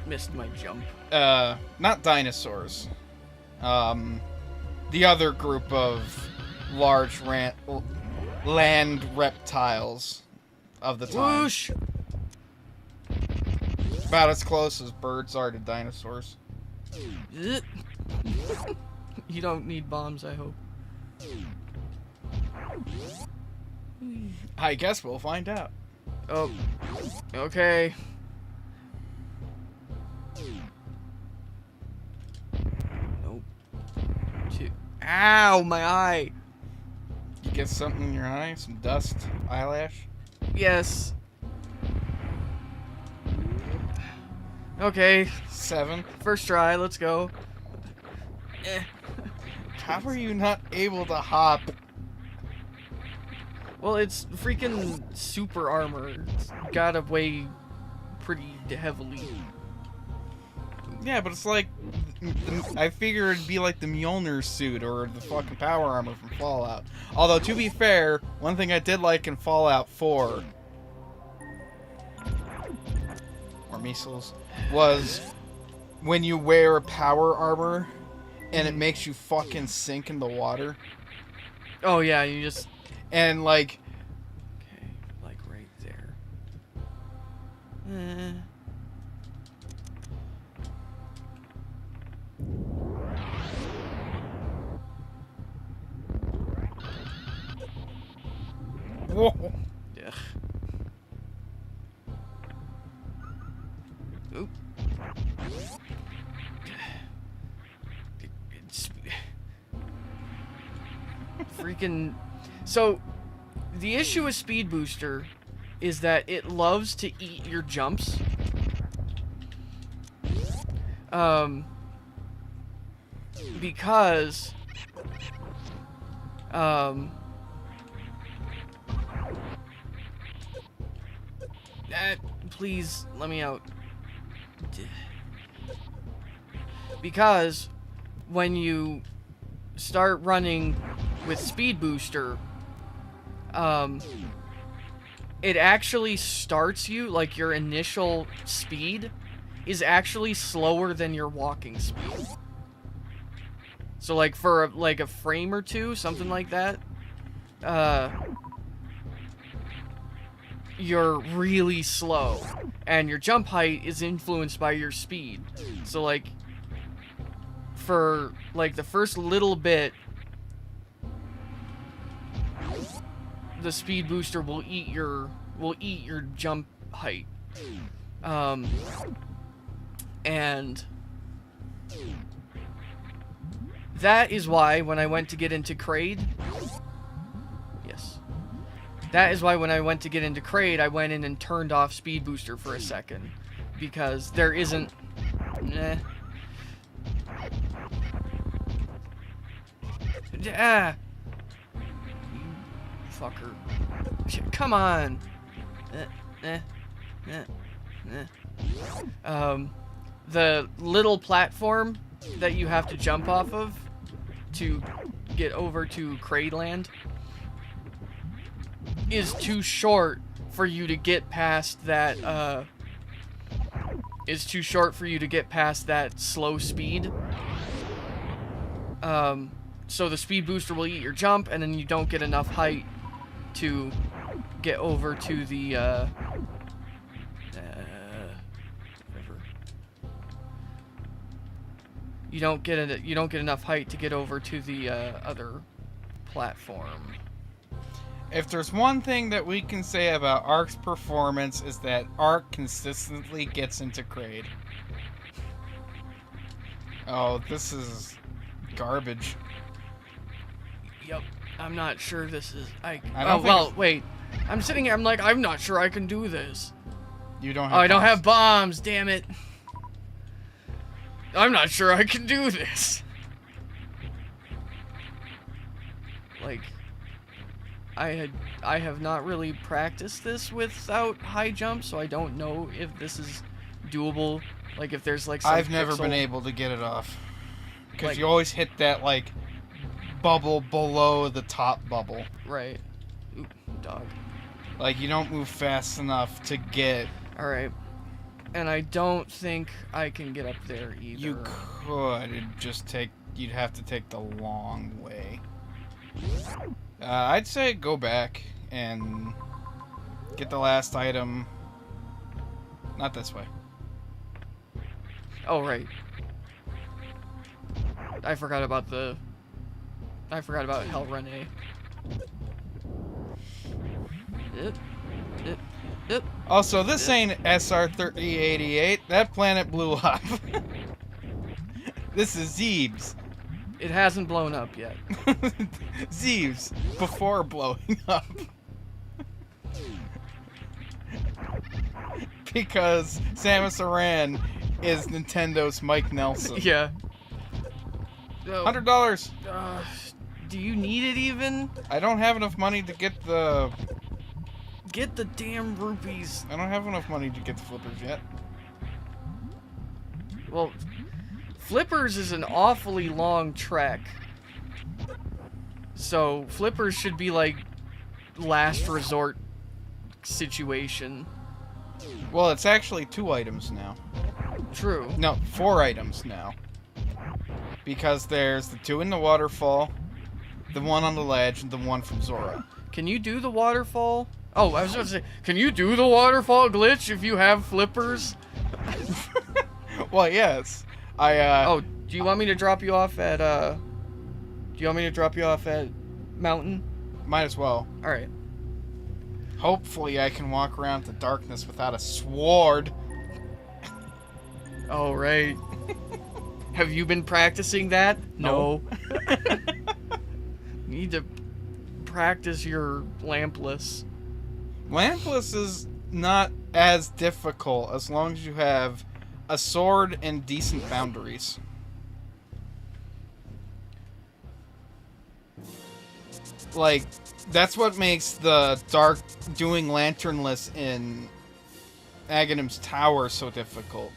Missed my jump. not dinosaurs. The other group of large land reptiles of the time. Whoosh! About as close as birds are to dinosaurs. You don't need bombs, I hope. I guess we'll find out. Oh. Okay. Nope. Ow, my eye. You get something in your eye? Some dust? Eyelash? Yes. Okay. 7. First try, let's go. How are you not able to hop? Well, it's freaking super armor. It's gotta weigh pretty heavily. Yeah, but it's like... I figure it'd be like the Mjolnir suit or the fucking power armor from Fallout. Although, to be fair, one thing I did like in Fallout 4... or missiles... was when you wear power armor and it makes you fucking sink in the water. Oh yeah, you just... And like... Okay, like right there. Whoa. Ugh. Oop. It's freaking... So, the issue with Speed Booster is that it loves to eat your jumps. Because... please, let me out. Because when you start running with Speed Booster, it actually starts you, like your initial speed is actually slower than your walking speed. So like for like a frame or two, something like that, you're really slow, and your jump height is influenced by your speed. So like for like the first little bit, the Speed Booster will eat your jump height, and that is why when I went to get into Kraid, I went in and turned off Speed Booster for a second, because there isn't. Ah, you fucker! Come on. The little platform that you have to jump off of to get over to Kraidland is too short for you to get past that, slow speed. So the Speed Booster will eat your jump, and then you don't get enough height to get over to the, whatever. You don't get enough height to get over to the, other platform. If there's one thing that we can say about Arc's performance, is that Arc consistently gets into Kraid. Oh, this is garbage. Yep. I'm not sure this is... wait. I'm sitting here, I'm like, I'm not sure I can do this. You don't have I don't have bombs, damn it. I'm not sure I can do this. Like... I have not really practiced this without high jump, so I don't know if this is doable. Like if there's like some I've never been able to get it off, because you always hit that like bubble below the top bubble. Right. Ooh, dog. Like you don't move fast enough to get. All right. And I don't think I can get up there either. You could you'd have to take the long way. I'd say go back and get the last item. Not this way. Oh, right. I forgot about Hell Run A. Yep. Also, this ain't SR3088. That planet blew up. This is Zeebs. It hasn't blown up yet. Zeebs, before blowing up. Because Samus Aran is Nintendo's Mike Nelson. Yeah. $100. Do you need it even? I don't have enough money to get the... Get the damn rupees. I don't have enough money to get the flippers yet. Well... Flippers is an awfully long trek. So, flippers should be like last resort situation. Well, it's actually 2 items now. True. No, 4 items now. Because there's the 2 in the waterfall, the 1 on the ledge, and the 1 from Zora. Can you do the waterfall? Oh, I was about to say, can you do the waterfall glitch if you have flippers? Well, yes. Oh, do you want me to drop you off at, Mountain? Might as well. Alright. Hopefully I can walk around the darkness without a sword. Oh, right. Have you been practicing that? No. You need to practice your lampless. Lampless is not as difficult as long as you have a sword and decent boundaries. Like, that's what makes the dark doing lanternless in Aghanim's Tower so difficult.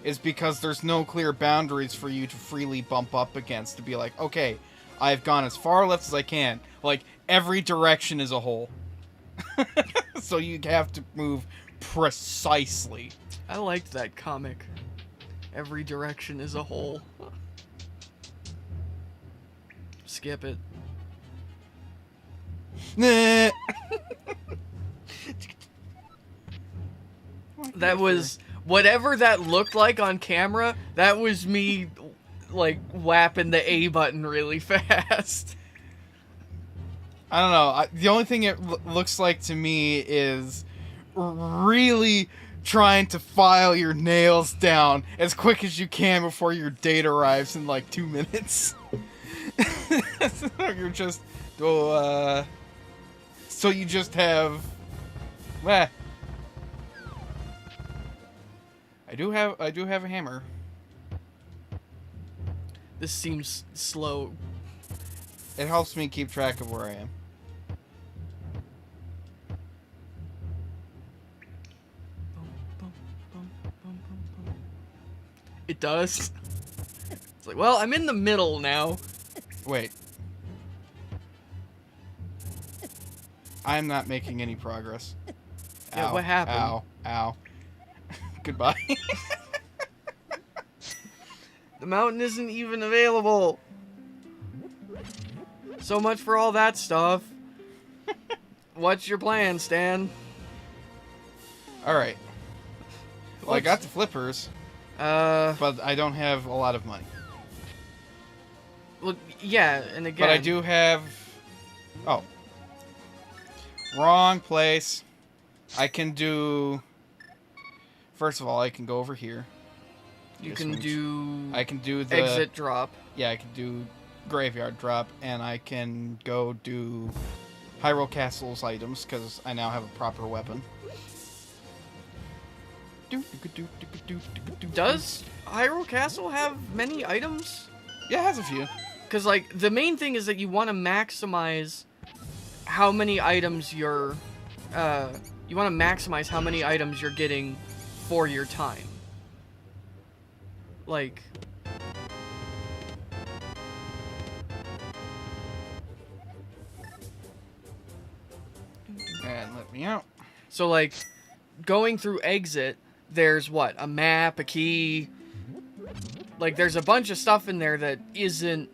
is because there's no clear boundaries for you to freely bump up against to be like, okay, I've gone as far left as I can. Like, every direction is a hole. So you have to move precisely. I liked that comic. Every direction is a hole. Skip it. Nah. That was... Whatever that looked like on camera, that was me, like, whapping the A button really fast. I don't know. The only thing it looks like to me is really trying to file your nails down as quick as you can before your date arrives in like 2 minutes. You're just... so you just have... I do have a hammer. This seems slow. It helps me keep track of where I am. It does. It's like, well, I'm in the middle now. Wait. I'm not making any progress. Yeah, Ow, what happened? Ow, ow. Goodbye. The mountain isn't even available. So much for all that stuff. What's your plan, Stan? Alright. Well, I got the flippers. But I don't have a lot of money. Well, yeah, and again... But I do have... Oh. Wrong place. I can do... First of all, I can go over here. You can do... I can do the... Exit drop. Yeah, I can do graveyard drop, and I can go do Hyrule Castle's items, because I now have a proper weapon. Does Hyrule Castle have many items? Yeah, it has a few. Because, like, the main thing is that you want to maximize how many items you're... you want to maximize how many items you're getting for your time. Like... And let me out. So, like, going through exit, there's, what, a map, a key... Like, there's a bunch of stuff in there that isn't...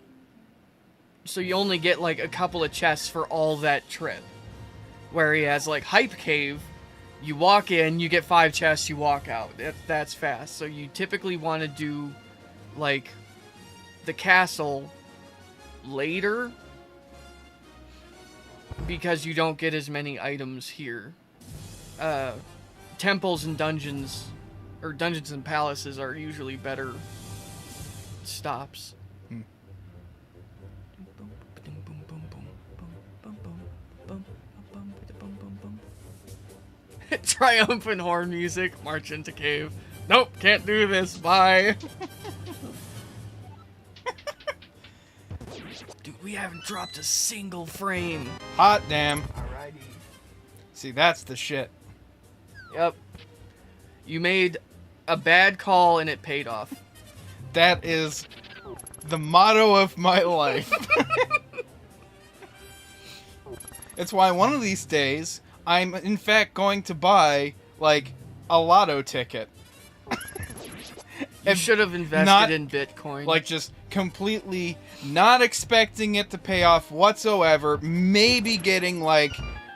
So you only get, like, a couple of chests for all that trip. Whereas, like, Hype Cave, you walk in, you get 5 chests, you walk out. That's fast. So you typically want to do, like, the castle later, because you don't get as many items here. Temples and dungeons, or dungeons and palaces, are usually better stops. Triumphant horn music, march into cave. Nope, can't do this, bye. Dude, we haven't dropped a single frame. Hot damn. Alrighty. See, that's the shit. Yep. You made a bad call and it paid off. That is the motto of my life. It's why one of these days, I'm in fact going to buy, like, a lotto ticket. You should have invested in Bitcoin. Like, just completely not expecting it to pay off whatsoever. Maybe getting, like,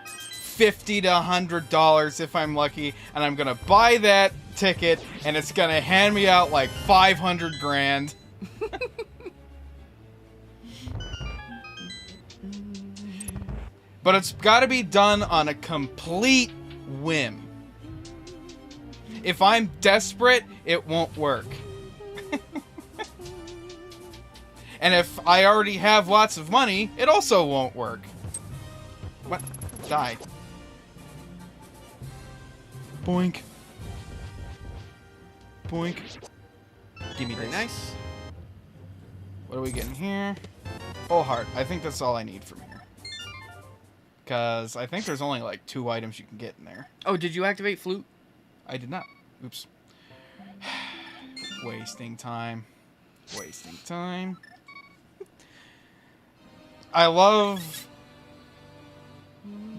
$50 to $100 if I'm lucky. And I'm gonna buy that ticket, and it's gonna hand me out, like, 500 grand. But it's gotta be done on a complete whim. If I'm desperate, it won't work. And if I already have lots of money, it also won't work. What? Die. Boink. Boink. Give me Very this. nice. What are we getting here? Full heart. I think that's all I need from here. Because I think there's only like 2 items you can get in there. Oh, did you activate flute? I did not. Oops. Wasting time. Wasting time. I love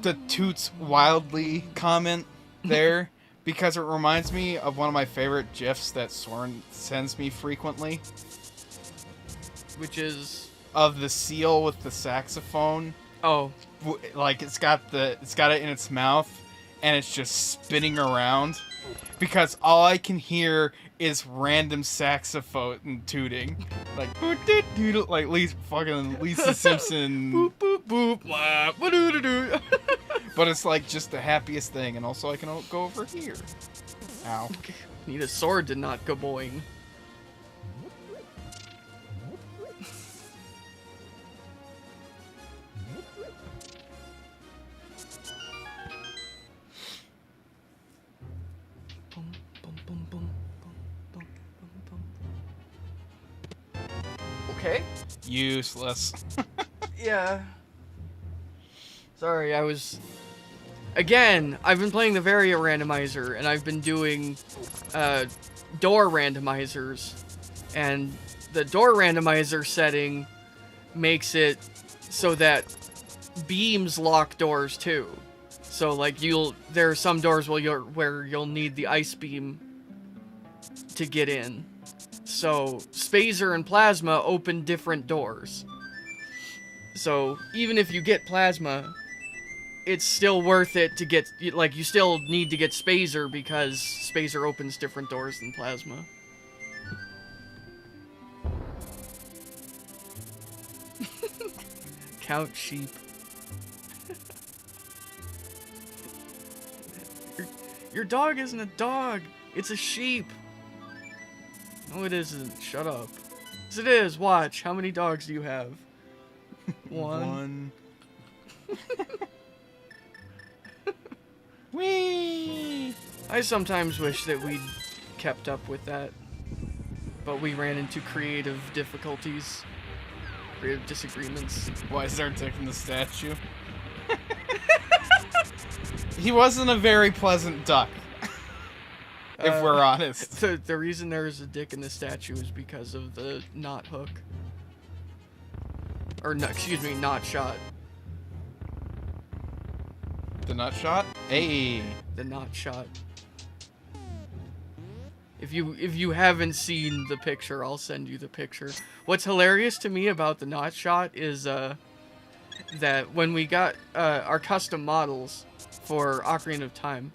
the toots wildly comment there because it reminds me of one of my favorite GIFs that Soren sends me frequently. Which is of the seal with the saxophone. Oh, like it's got it in its mouth and it's just spinning around because all I can hear is random saxophone tooting, like fucking Lisa Simpson. Boop boop boop. Wah, ba-doo-doo-doo. But it's like just the happiest thing, and also I can go over here. Ow. Need a sword to not go boing. Okay. Useless. Yeah. Sorry, I was... Again, I've been playing the Varia randomizer, and I've been doing door randomizers. And the door randomizer setting makes it so that beams lock doors too. So like there are some doors where you'll need the ice beam to get in. So Spazer and Plasma open different doors. So even if you get Plasma, it's still worth it to get, like, you still need to get Spazer because Spazer opens different doors than Plasma. Count sheep. Your dog isn't a dog. It's a sheep. No, it isn't. Shut up. Yes, it is. Watch. How many dogs do you have? One. Whee! I sometimes wish that we'd kept up with that. But we ran into creative difficulties. Creative disagreements. Why start taking the statue? He wasn't a very pleasant duck. If we're honest. The reason there's a dick in the statue is because of the knot hook. Or, no, excuse me, knot shot. The nut shot? Hey. The knot shot. If you haven't seen the picture, I'll send you the picture. What's hilarious to me about the knot shot is that when we got our custom models for Ocarina of Time,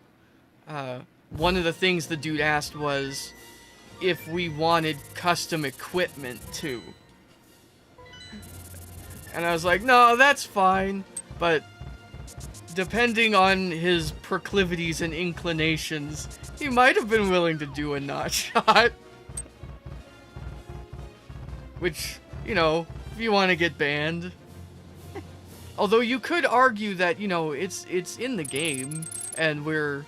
one of the things the dude asked was if we wanted custom equipment too. And I was like, no, that's fine, but depending on his proclivities and inclinations, he might have been willing to do a knot shot. Which, you know, if you want to get banned. Although you could argue that, you know, it's in the game, and we're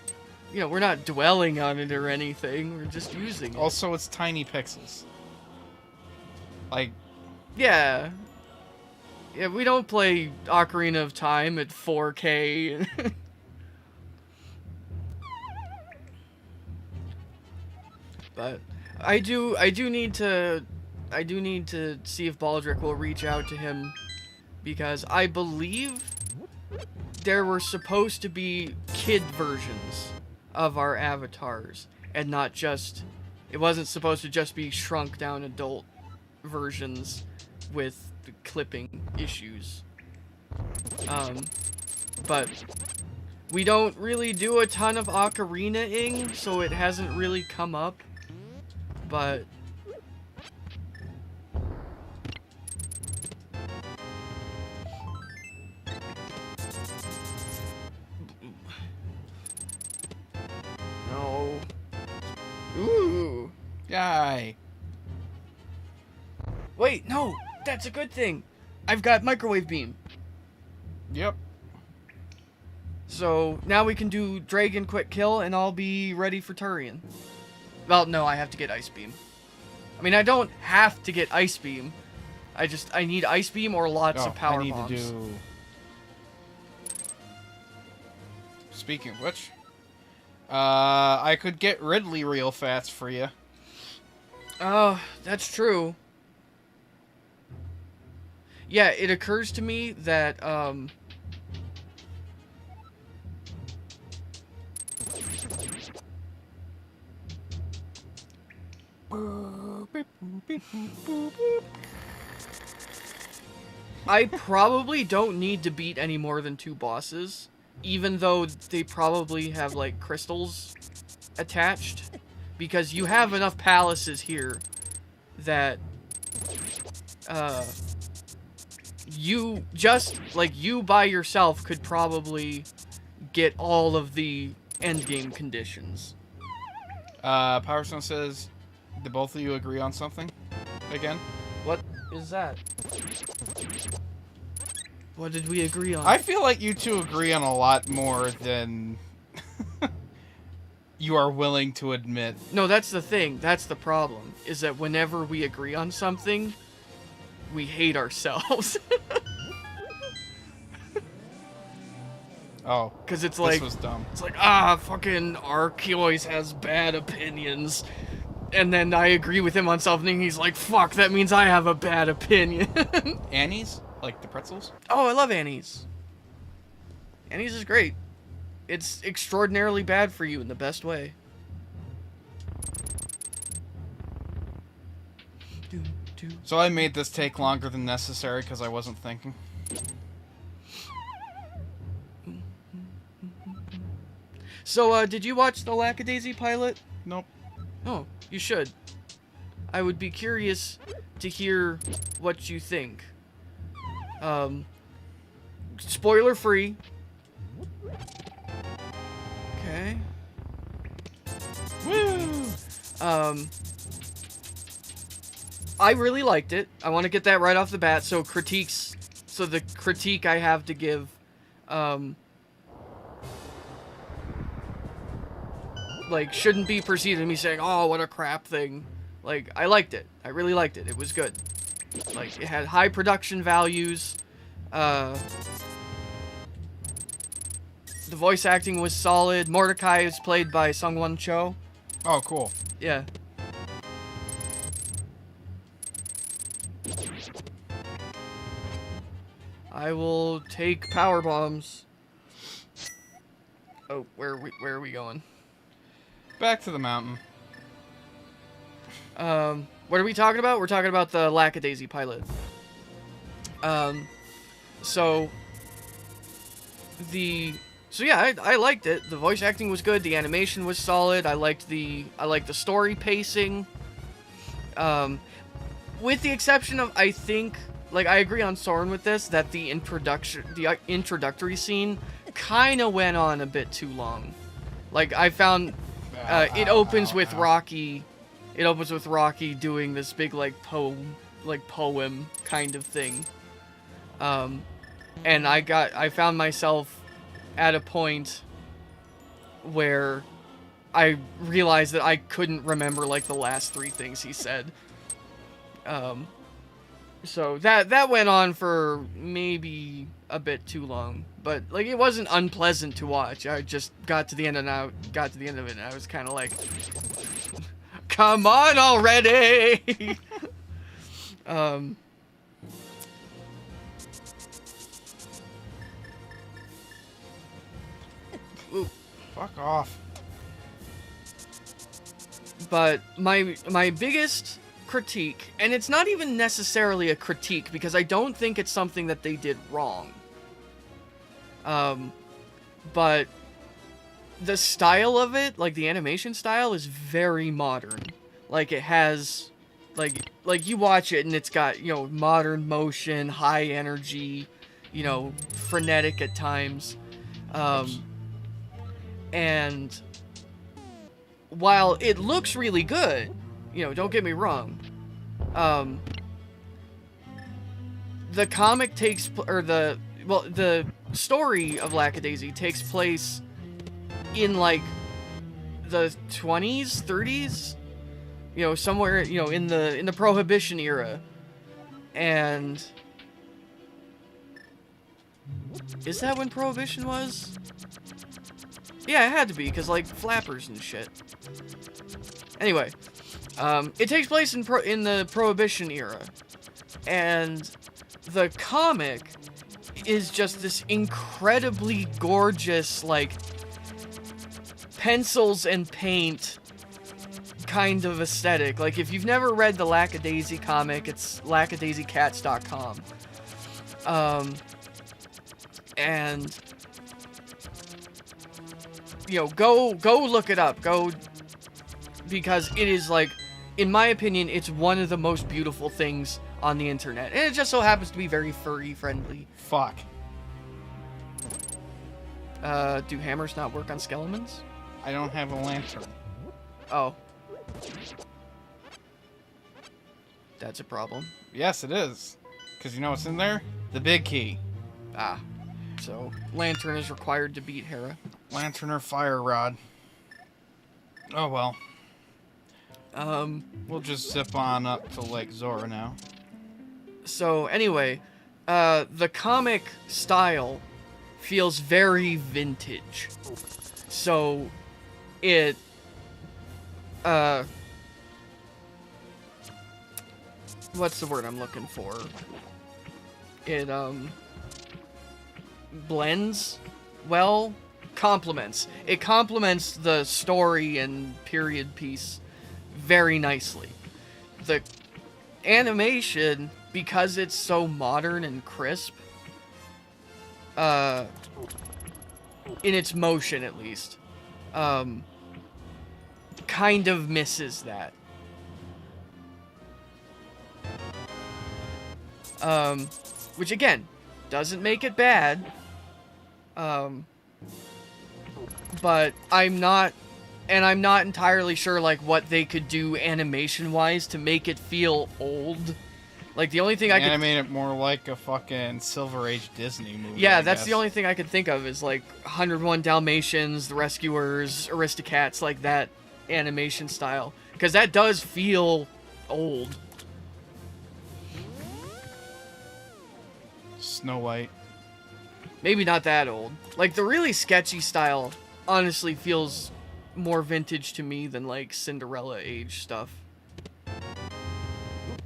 not dwelling on it or anything, we're just using it. Also, it's tiny pixels. Like... Yeah. Yeah, we don't play Ocarina of Time at 4K. But I do need to see if Baldric will reach out to him, because I believe there were supposed to be kid versions of our avatars, and not just, it wasn't supposed to just be shrunk down adult versions with clipping issues. But we don't really do a ton of Ocarina-ing, so it hasn't really come up. But no. Ooh. Yay. Wait, no. That's a good thing. I've got microwave beam. Yep. So now we can do Dragon Quick Kill, and I'll be ready for Turian. Well, no, I have to get Ice Beam. I mean, I don't have to get Ice Beam. I need Ice Beam or lots of power bombs. To do... Speaking of which, I could get Ridley real fast for you. Oh, that's true. Yeah, it occurs to me that, I probably don't need to beat any more than 2 bosses, even though they probably have, like, crystals attached, because you have enough palaces here that, you by yourself could probably get all of the endgame conditions. Powerstone says, did both of you agree on something? Again? What is that? What did we agree on? I feel like you two agree on a lot more than you are willing to admit. No, that's the thing. That's the problem. Is that whenever we agree on something, we hate ourselves. Oh. Because it's like... This was dumb. It's like, fucking Ark, he always has bad opinions. And then I agree with him on something, he's like, fuck, that means I have a bad opinion. Annie's? Like the pretzels? Oh, I love Annie's. Annie's is great. It's extraordinarily bad for you in the best way. So I made this take longer than necessary because I wasn't thinking. So, did you watch the Lackadaisy pilot? Nope. Oh, you should. I would be curious to hear what you think. Spoiler free. Okay. Woo! I really liked it. I want to get that right off the bat. So the critique I have to give, like, shouldn't be perceived as me saying, oh, what a crap thing. Like, I liked it. I really liked it. It was good. Like, it had high production values. The voice acting was solid. Mordecai is played by Sungwon Cho. Oh, cool. Yeah. I will take power bombs. Oh, where are we going? Back to the mountain. What are we talking about? We're talking about the Lackadaisy pilot. So yeah, I liked it. The voice acting was good. The animation was solid. I liked the story pacing. With the exception of, I think, like, I agree on Soren with this, that the introductory scene kind of went on a bit too long. Like, I found it opens with Rocky. It opens with Rocky doing this big, like, poem kind of thing. And I found myself at a point where I realized that I couldn't remember, like, the last 3 things he said. So that went on for maybe a bit too long, but, like, it wasn't unpleasant to watch. I just got to the end of it, and I was kind of like, come on already. Ooh, fuck off. But my biggest critique, and it's not even necessarily a critique because I don't think it's something that they did wrong. But the style of it, like the animation style, is very modern. Like, it has, like you watch it and it's got, you know, modern motion, high energy, you know, frenetic at times. And while it looks really good, you know, don't get me wrong, the comic the story of Lackadaisy takes place in, like, the 20s, 30s, you know, somewhere, you know, in the Prohibition era. And is that when Prohibition was? Yeah, it had to be, because, like, flappers and shit. Anyway, It takes place in the Prohibition era, and the comic is just this incredibly gorgeous, like, pencils and paint kind of aesthetic. Like, if you've never read the Lackadaisy comic, it's lackadaisycats.com. And, you know, go look it up. Because it is, like, in my opinion, it's one of the most beautiful things on the internet. And it just so happens to be very furry friendly. Fuck. Do hammers not work on skeletons? I don't have a lantern. Oh. That's a problem. Yes, it is. Because you know what's in there? The big key. Ah. So, lantern is required to beat Hera. Lantern or fire rod. Oh well. We'll just zip on up to Lake Zora now. So, anyway, the comic style feels very vintage. So, it, what's the word I'm looking for? It, blends well, complements. It complements the story and period piece very nicely. The animation, because it's so modern and crisp, in its motion at least, kind of misses that. Which again, doesn't make it bad. But I'm not entirely sure, like, what they could do animation-wise to make it feel old. Like, the only thing I could... Animate it more like a fucking Silver Age Disney movie. Yeah, that's the only thing I could think of is, like, 101 Dalmatians, The Rescuers, Aristocats, like that animation style. Because that does feel old. Snow White. Maybe not that old. Like, the really sketchy style honestly feels more vintage to me than, like, Cinderella age stuff.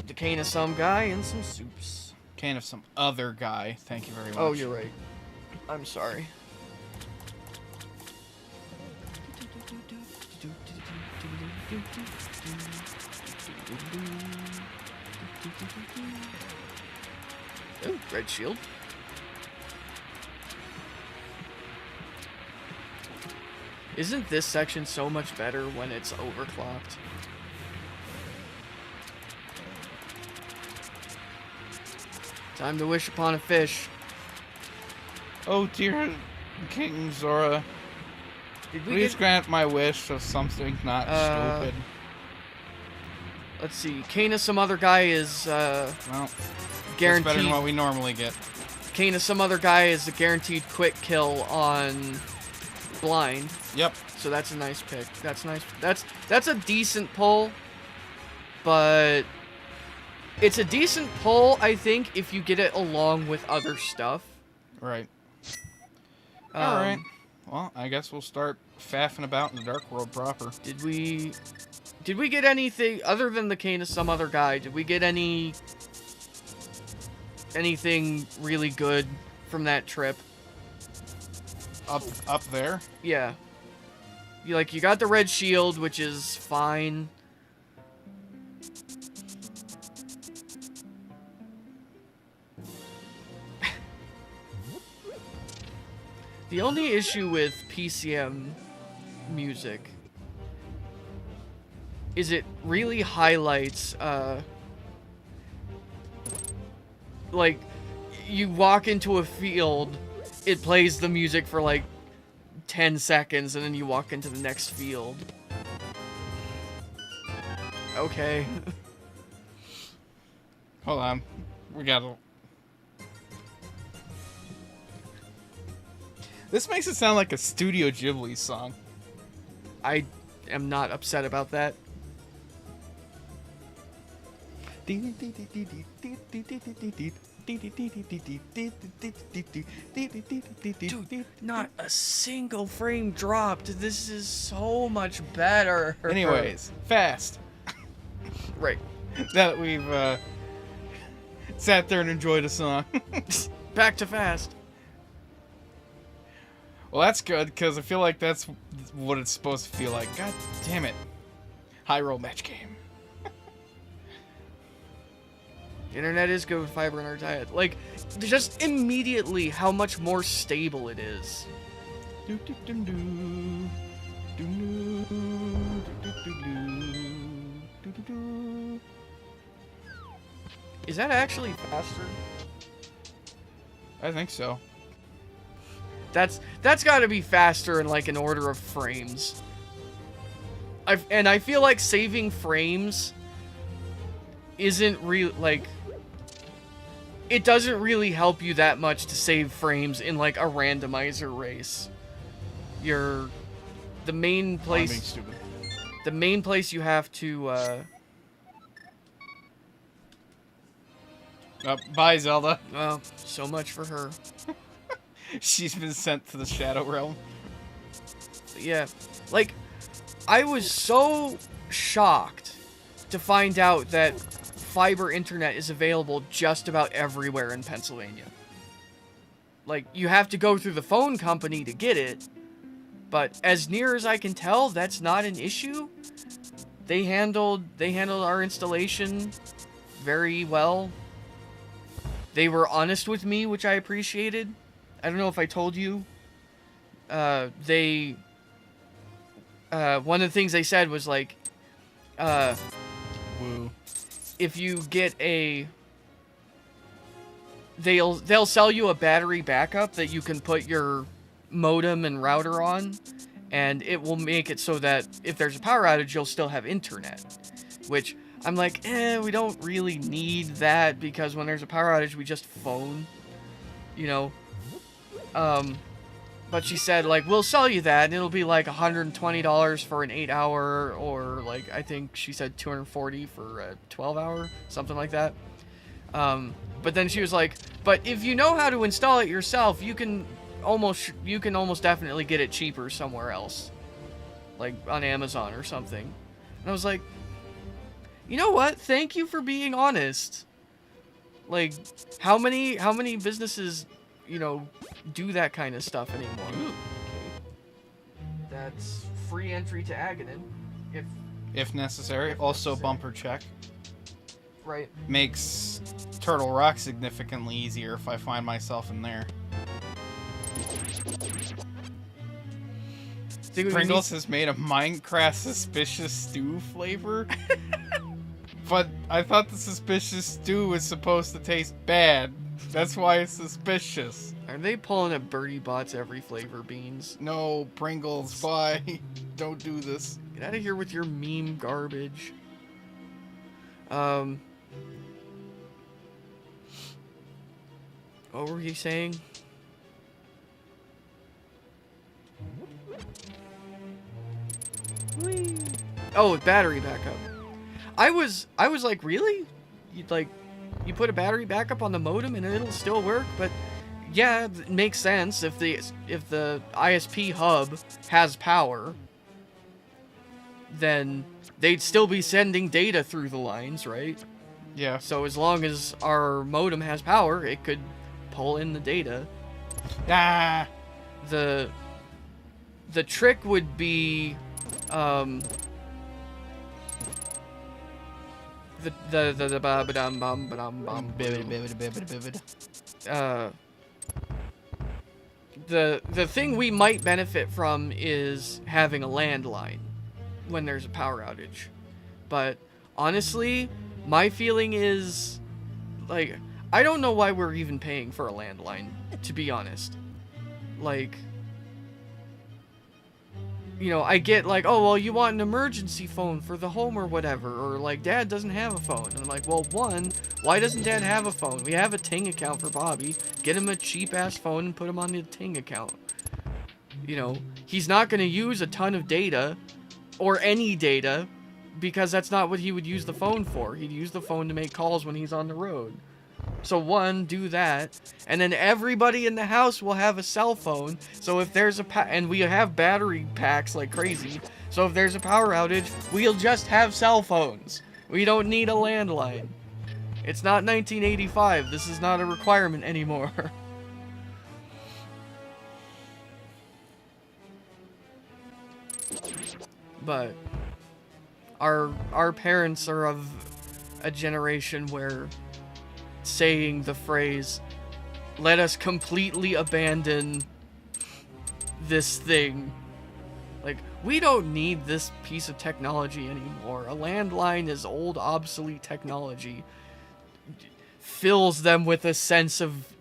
The cane of some guy and some soups. Cane of some other guy. Thank you very much. Oh, you're right. I'm sorry. Oh, red shield. Isn't this section so much better when it's overclocked? Time to wish upon a fish. Oh dear King Zora, Did we please grant my wish of something not stupid. Let's see. Kane of some other guy is Well, guaranteed. better than what we normally get. Kane of some other guy is a guaranteed quick kill on blind. Yep. So that's a nice pick. That's nice. That's a decent pull, but it's a decent pull, I think, if you get it along with other stuff. Right. All right. Well, I guess we'll start faffing about in the Dark World proper. Did we get anything other than the cane of some other guy? Did we get anything really good from that trip? Up there? Yeah. You got the red shield, which is fine. The only issue with PCM music is it really highlights, like, you walk into a field, it plays the music for like 10 seconds, and then you walk into the next field. Okay. Hold on. We gotta... This makes it sound like a Studio Ghibli song. I am not upset about that. Dude, not a single frame dropped. This is so much better. Anyways, fast. Right. That we've sat there and enjoyed a song. Back to fast. Well, that's good, because I feel like that's what it's supposed to feel like. God damn it. High roll match game. The internet is good with fiber and RTI. Like, just immediately how much more stable it is. Is that actually faster? I think so. That's got to be faster in like an order of frames. I feel like saving frames isn't real, like, it doesn't really help you that much to save frames in like a randomizer race. The main place. I'm being stupid. The main place you have to. Bye, Zelda. Well, so much for her. She's been sent to the Shadow Realm. Yeah, like, I was so shocked to find out that fiber internet is available just about everywhere in Pennsylvania. Like, you have to go through the phone company to get it, but as near as I can tell, that's not an issue. They handled our installation very well. They were honest with me, which I appreciated. I don't know if I told you. One of the things they said was like, Woo. if you get they'll sell you a battery backup that you can put your modem and router on, and it will make it so that if there's a power outage, you'll still have internet. Which I'm like, we don't really need that, because when there's a power outage, we just phone, you know. But she said, like, we'll sell you that, and it'll be like $120 for an 8-hour, or like, I think she said $240 for a 12-hour, something like that. But then she was like, but if you know how to install it yourself, you can almost definitely get it cheaper somewhere else, like on Amazon or something. And I was like, you know what? Thank you for being honest. Like, how many businesses, you know, do that kind of stuff anymore? Ooh, okay. That's free entry to Aganon, if necessary. Also, bumper check. Right. Makes Turtle Rock significantly easier if I find myself in there. Pringles has made a Minecraft suspicious stew flavor. But I thought the suspicious stew was supposed to taste bad. That's why it's suspicious. Are they pulling at Birdie Bot's every flavor beans? No, Pringles, bye. Don't do this. Get out of here with your meme garbage. What were you saying? Whee. Oh, battery backup. I was like, really? You put a battery backup on the modem and it'll still work? But yeah, it makes sense if the ISP hub has power, then they'd still be sending data through the lines, right? Yeah. So as long as our modem has power, it could pull in the data. Ah. The trick would be the thing we might benefit from is having a landline when there's a power outage. But honestly, my feeling is, like, I don't know why we're even paying for a landline, to be honest. Like, you know, I get like, oh, well, you want an emergency phone for the home or whatever, or like, Dad doesn't have a phone. And I'm like, well, one, why doesn't Dad have a phone? We have a Ting account for Bobby. Get him a cheap-ass phone and put him on the Ting account. You know, he's not going to use a ton of data, or any data, because that's not what he would use the phone for. He'd use the phone to make calls when he's on the road. So one, do that, and then everybody in the house will have a cell phone. So if there's and we have battery packs like crazy. So if there's a power outage, we'll just have cell phones. We don't need a landline. It's not 1985. This is not a requirement anymore. But our parents are of a generation where saying the phrase, "Let us completely abandon this thing." Like, we don't need this piece of technology anymore. A landline is old, obsolete technology. Fills them with a sense of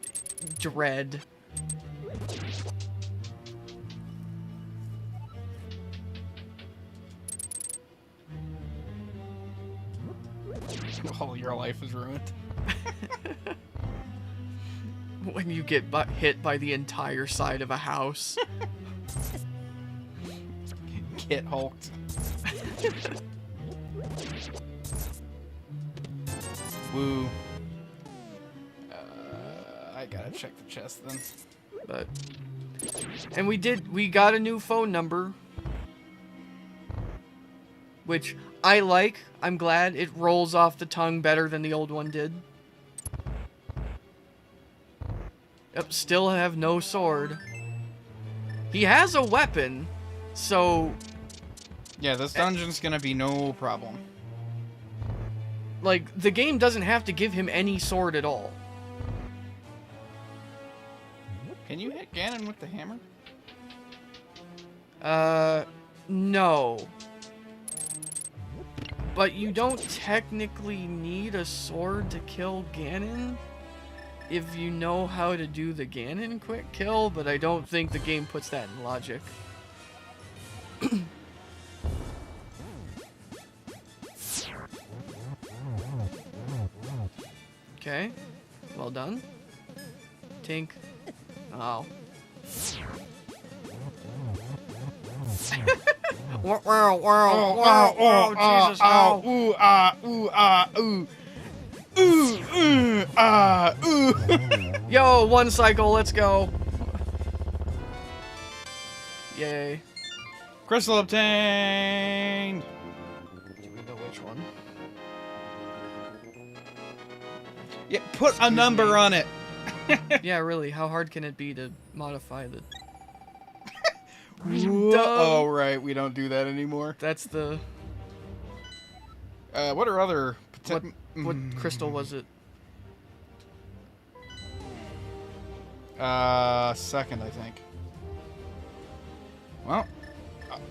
dread. Oh, your life is ruined. When you get hit by the entire side of a house. Get hulked. Woo. I gotta check the chest then. But, and we got a new phone number, which I like. I'm glad it rolls off the tongue better than the old one did. Yep, still have no sword. He has a weapon, so... Yeah, this dungeon's gonna be no problem. Like, the game doesn't have to give him any sword at all. Can you hit Ganon with the hammer? No. But you don't technically need a sword to kill Ganon if you know how to do the Ganon quick kill, but I don't think the game puts that in logic. Okay. Well done. Tink. Oh. Jesus, no. Ooh, ah, ooh, ah, ooh. Ooh. Yo, one cycle, let's go. Yay. Crystal obtained. Do we know which one? Yeah, put a number on it. Yeah, really, how hard can it be to modify the... Oh, right, we don't do that anymore. That's the... What are other... What crystal was it? Second, I think. Well,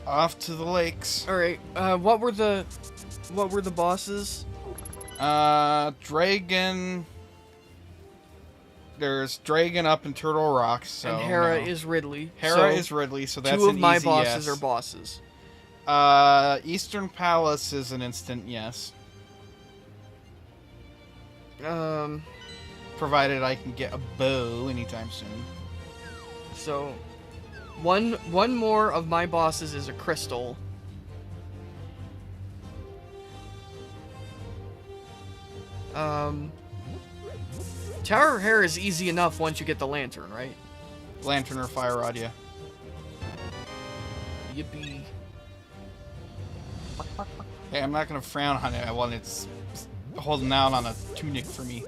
off to the lakes. Alright, what were the bosses? Dragon... There's Dragon up in Turtle Rock, so... And Hera is Ridley. Hera is Ridley, so that's an easy yes. Two of my bosses are bosses. Eastern Palace is an instant yes. Provided I can get a bow anytime soon. So, one more of my bosses is a crystal. Tower of Hera is easy enough once you get the lantern, right? Lantern or Fire Rod, yeah. Yippee. Hey, I'm not gonna frown on it when it's holding out on a tunic for me.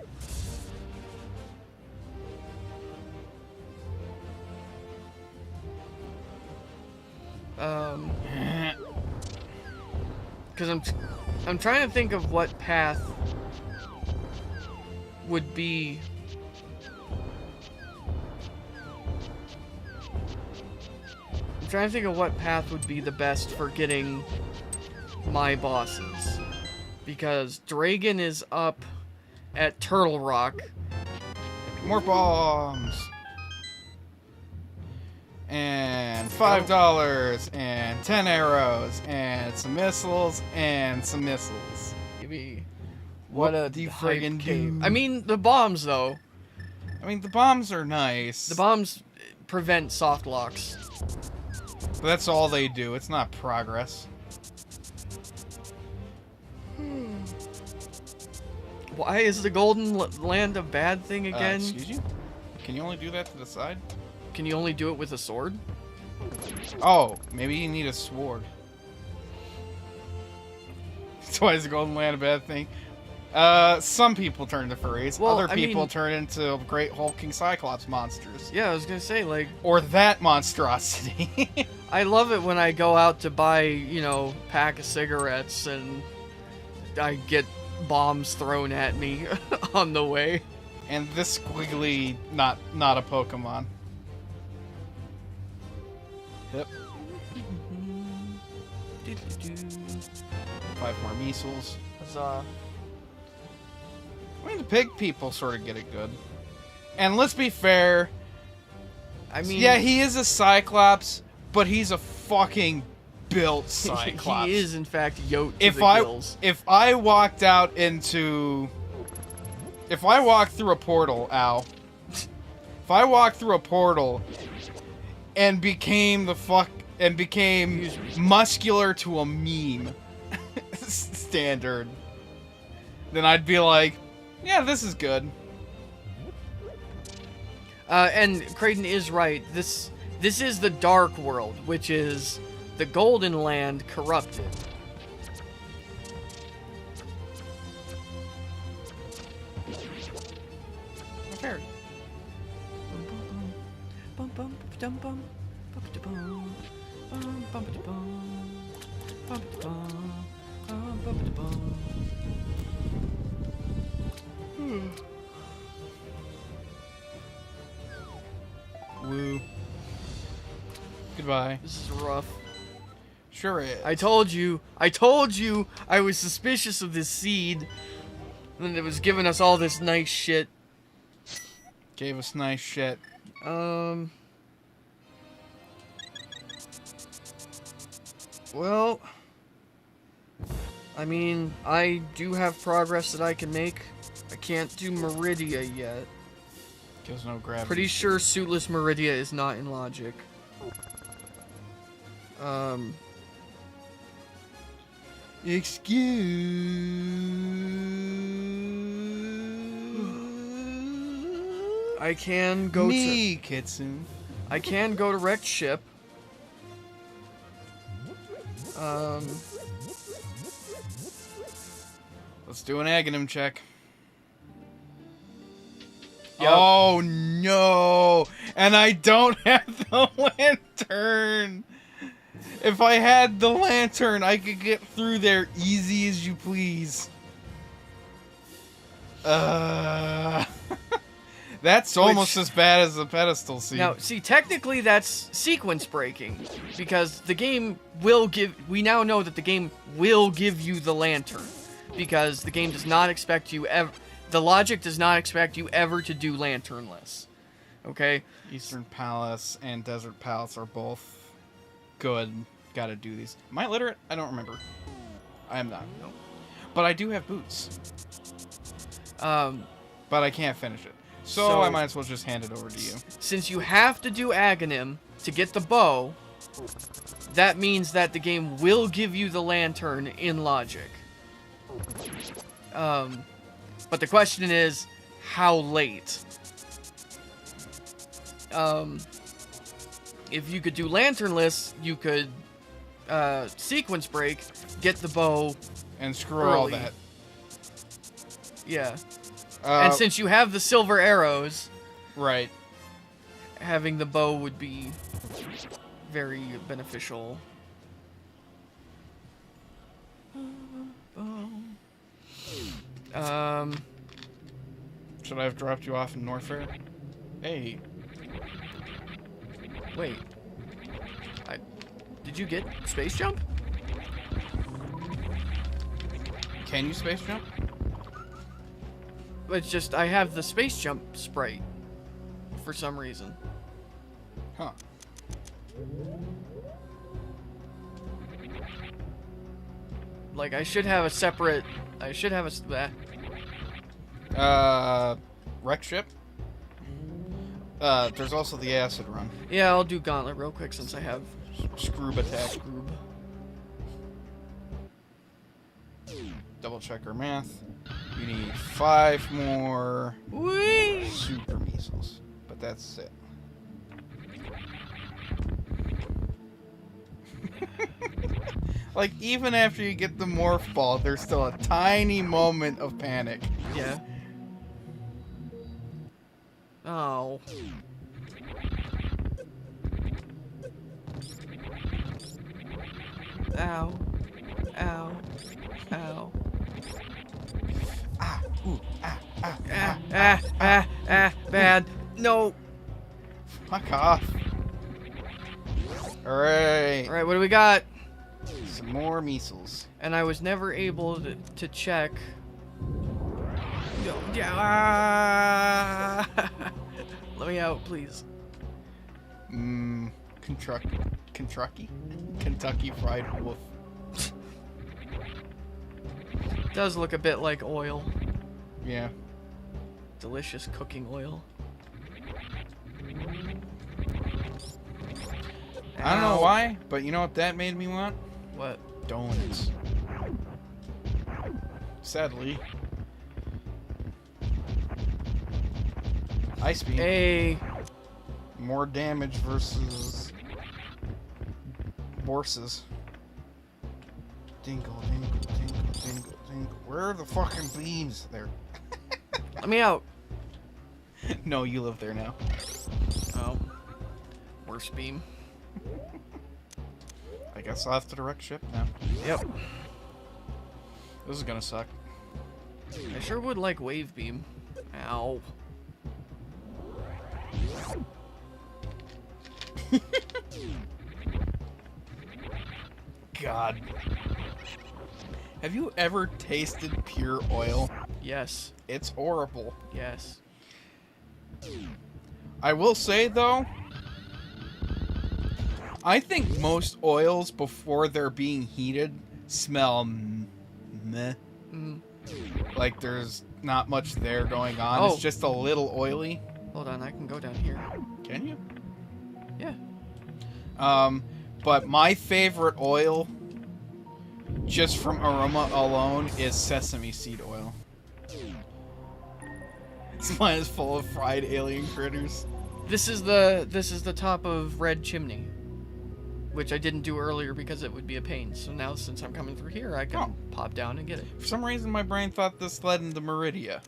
Because I'm trying to think of what path would be... I'm trying to think of what path would be the best for getting my bosses. Because Dragon is up at Turtle Rock. More bombs! And $5, and 10 arrows, and some missiles, and some missiles. Give me... What a friggin' cave. I mean, the bombs, though. I mean, the bombs are nice. The bombs prevent soft locks. But that's all they do. It's not progress. Why is the Golden Land a bad thing again? Excuse you? Can you only do that to the side? Can you only do it with a sword? Oh, maybe you need a sword. That's why is the Golden Land a bad thing? Some people turn into furries. Well, Other I people mean- turn into great hulking Cyclops monsters. Yeah, I was gonna say, like, Or that monstrosity. I love it when I go out to buy, you know, pack of cigarettes and I get bombs thrown at me on the way. And this squiggly, not a Pokemon. Yep. 5 more measles. Huzzah. I mean, the pig people sort of get it good. And let's be fair. I mean, Yeah, he is a Cyclops, but he's a fucking built Cyclops. he is, in fact, yoked to the gills. If I walked out into... If I walked through a portal, ow. If I walked through a portal and became muscular to a meme standard, then I'd be like, yeah, this is good. And Creighton is right. This is the Dark World, which is the Golden Land corrupted. Fair. Woo. Goodbye. This is rough. Sure is. I told you I was suspicious of this seed. And it was giving us all this nice shit. Gave us nice shit. Well, I mean, I do have progress that I can make. I can't do Meridia yet. Gives no gravity. Pretty sure suitless Meridia is not in logic. I can go me, Kitsune. I can go to wrecked ship. Let's do an Aghanim check. Yep. Oh no! And I don't have the lantern! If I had the lantern, I could get through there easy as you please. That's almost as bad as the pedestal seed. Now, see, technically that's sequence breaking, because the game will we now know that the game will give you the lantern, because the game does not expect you the logic does not expect you ever to do lanternless. Okay? Eastern Palace and Desert Palace are both good. Gotta do these. Am I illiterate? I don't remember. I am not. No. But I do have boots. But I can't finish it. So I might as well just hand it over to you. Since you have to do Aghanim to get the bow, that means that the game will give you the lantern in logic. But the question is, how late? If you could do lanternless, you could sequence break, get the bow, and screw all early. that. Yeah. And since you have the silver arrows, right, having the bow would be very beneficial. Should I have dropped you off in Norfair? Hey. Wait. Did you get space jump? Can you space jump? It's just I have the space jump sprite for some reason. Huh. Like I should have a separate. I should have a. Wreck ship? There's also the acid run. Yeah, I'll do gauntlet real quick since I have Scroob attack. Scroob. Double check our math. You need 5 more Whee! super measles. But that's it. Like, even after you get the morph ball, there's still a tiny moment of panic. Yeah. Oh. Ow. Ow. Ow. Bad. No. Fuck off. Alright. Alright, what do we got? Some more measles. And I was never able to check. No. Yeah. Let me out, please. Kentucky Fried Wolf. Does look a bit like oil. Yeah. Delicious cooking oil. I don't know why, but you know what that made me want? What? Donuts. Sadly. Ice beam. Hey. More damage versus horses. Dingle, dingle, dingle, dingle, dingle. Where are the fucking beams? There. Let me out. No, you live there now. Oh. Worst beam. I guess I'll have to direct ship now. Yep. This is gonna suck. I sure would like wave beam. Ow. God. Have you ever tasted pure oil? Yes. It's horrible. Yes. I will say, though, I think most oils, before they're being heated, smell meh. Mm. Like there's not much there going on. Oh. It's just a little oily. Hold on, I can go down here. Can you? Yeah. But my favorite oil, just from aroma alone, is sesame seed oil. Mine is full of fried alien critters. This is the top of Red Chimney, which I didn't do earlier because it would be a pain. So now, since I'm coming through here, I can pop down and get it. For some reason, my brain thought this led into Meridia.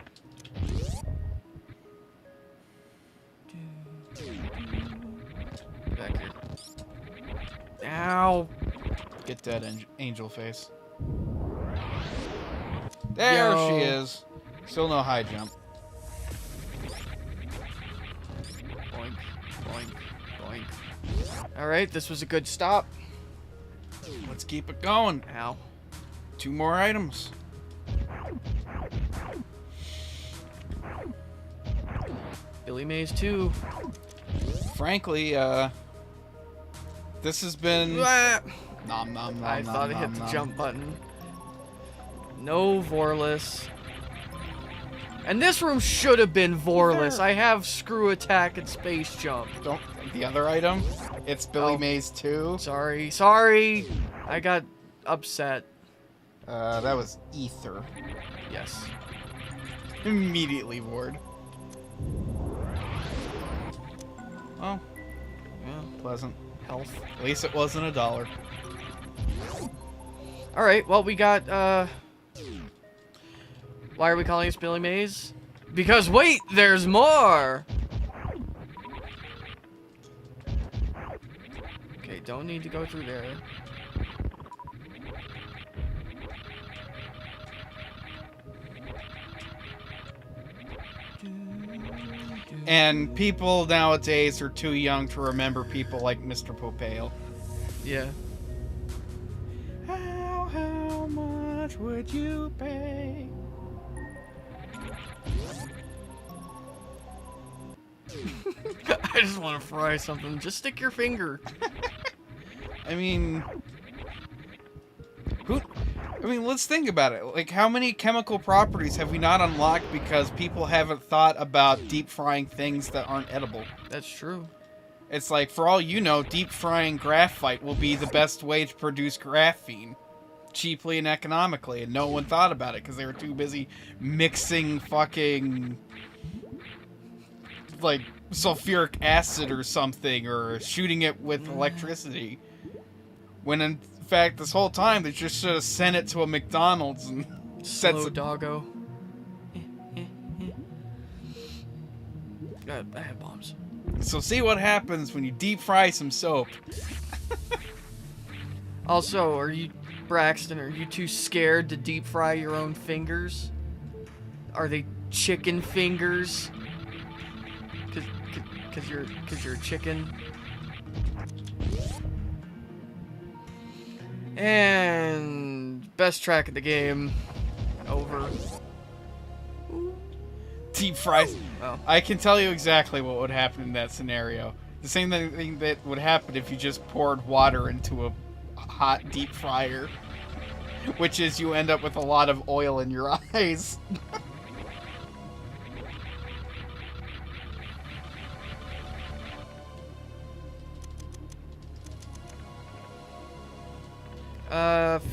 Get back here. Ow! Get that angel face. There she is. Still no high jump. Boink, boink, boink. Alright, this was a good stop. Let's keep it going. Ow. 2 more items. Billy Mays 2. Frankly, this has been... Ah! Nom nom nom I nom, thought I nom, hit the nom. jump button. No Vorless. And this room should have been Vorless. I have Screw Attack and Space Jump. Don't... The other item? It's Billy Oh. Mays 2. Sorry. I got upset. That was Ether. Yes. Immediately bored. Oh, Yeah. pleasant. Health. At least it wasn't $1. Alright, well, we got, why are we calling this Billy Mays? Because, wait, there's more! Okay, don't need to go through there. And people nowadays are too young to remember people like Mr. Popale. Yeah. How much would you pay? I just want to fry something. Just stick your finger. I mean, let's think about it. Like, how many chemical properties have we not unlocked because people haven't thought about deep frying things that aren't edible? That's true. It's like, for all you know, deep frying graphite will be the best way to produce graphene. Cheaply and economically, and no one thought about it because they were too busy mixing fucking, like, sulfuric acid or something, or shooting it with electricity. When in fact, this whole time, they just should have sent it to a McDonald's and said Slow some... doggo. I have bombs. So see what happens when you deep fry some soap. Also, Braxton, are you too scared to deep fry your own fingers? Are they chicken fingers? Cause you're a chicken. And best track of the game. Over. Deep fry. Oh. I can tell you exactly what would happen in that scenario. The same thing that would happen if you just poured water into a hot deep fryer. Which is you end up with a lot of oil in your eyes.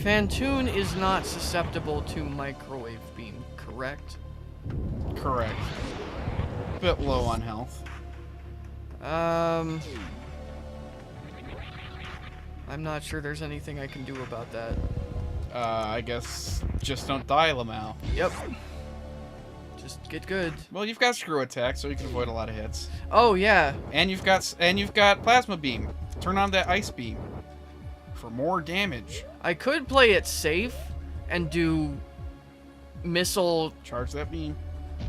Phantoon is not susceptible to microwave beam, correct? Correct. A bit low on health. I'm not sure there's anything I can do about that. I guess just don't die, Lamau. Yep. Just get good. Well, you've got screw attack, so you can avoid a lot of hits. Oh yeah. And you've got plasma beam. Turn on that ice beam for more damage. I could play it safe and do missile. Charge that beam.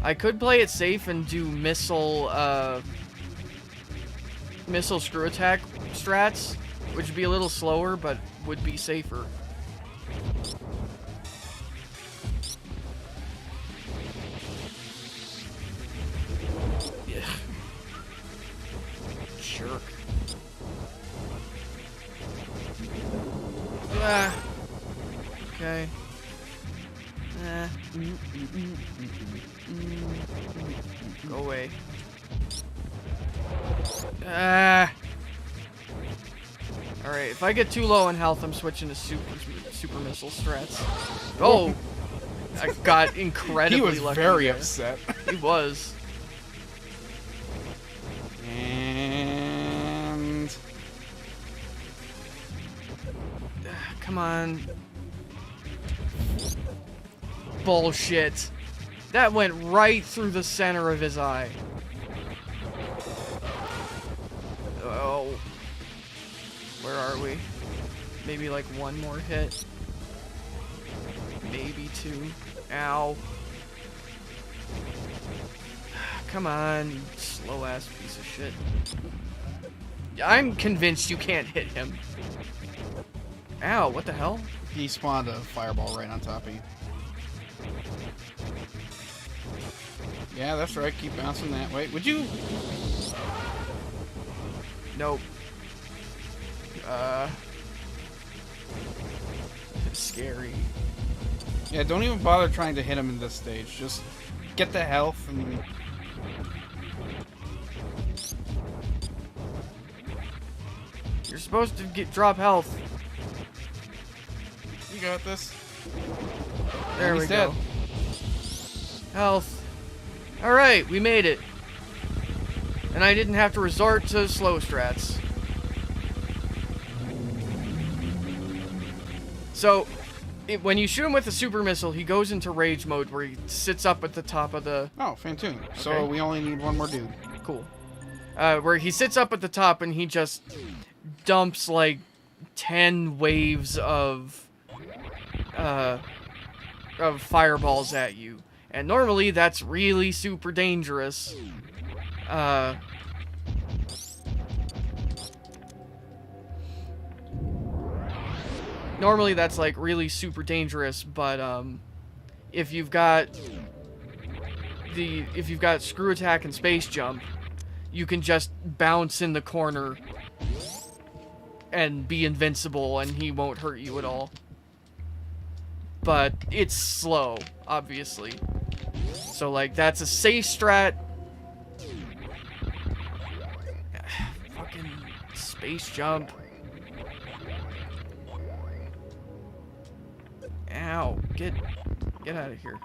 I could play it safe and do missile screw attack strats, which would be a little slower, but would be safer. Yeah. Jerk. Ah. Okay. Go away. Ah. Alright, if I get too low on health, I'm switching to super missile strats. Oh! I got incredibly lucky. He was very there. upset. He was. And... Come on. Bullshit. That went right through the center of his eye. Oh. Where are we? Maybe like one more hit. Maybe two. Ow. Come on, you slow ass piece of shit. I'm convinced you can't hit him. Ow, what the hell? He spawned a fireball right on top of you. Yeah, that's right. Keep bouncing that way. Would you? Nope. Scary. Yeah, don't even bother trying to hit him in this stage. Just get the health and... You're supposed to drop health. You got this. There we He's go. dead. Health. Alright, we made it. And I didn't have to resort to slow strats. So, when you shoot him with a super missile, he goes into rage mode where he sits up at the top of the... Oh, Phantoon. Okay. So we only need one more dude. Cool. Where he sits up at the top and he just dumps like 10 waves of fireballs at you. And normally that's really super dangerous. Normally that's like really super dangerous, but if you've got screw attack and space jump, you can just bounce in the corner and be invincible and he won't hurt you at all. But it's slow, obviously. So like that's a safe strat. Fucking space jump. Ow, get out of here.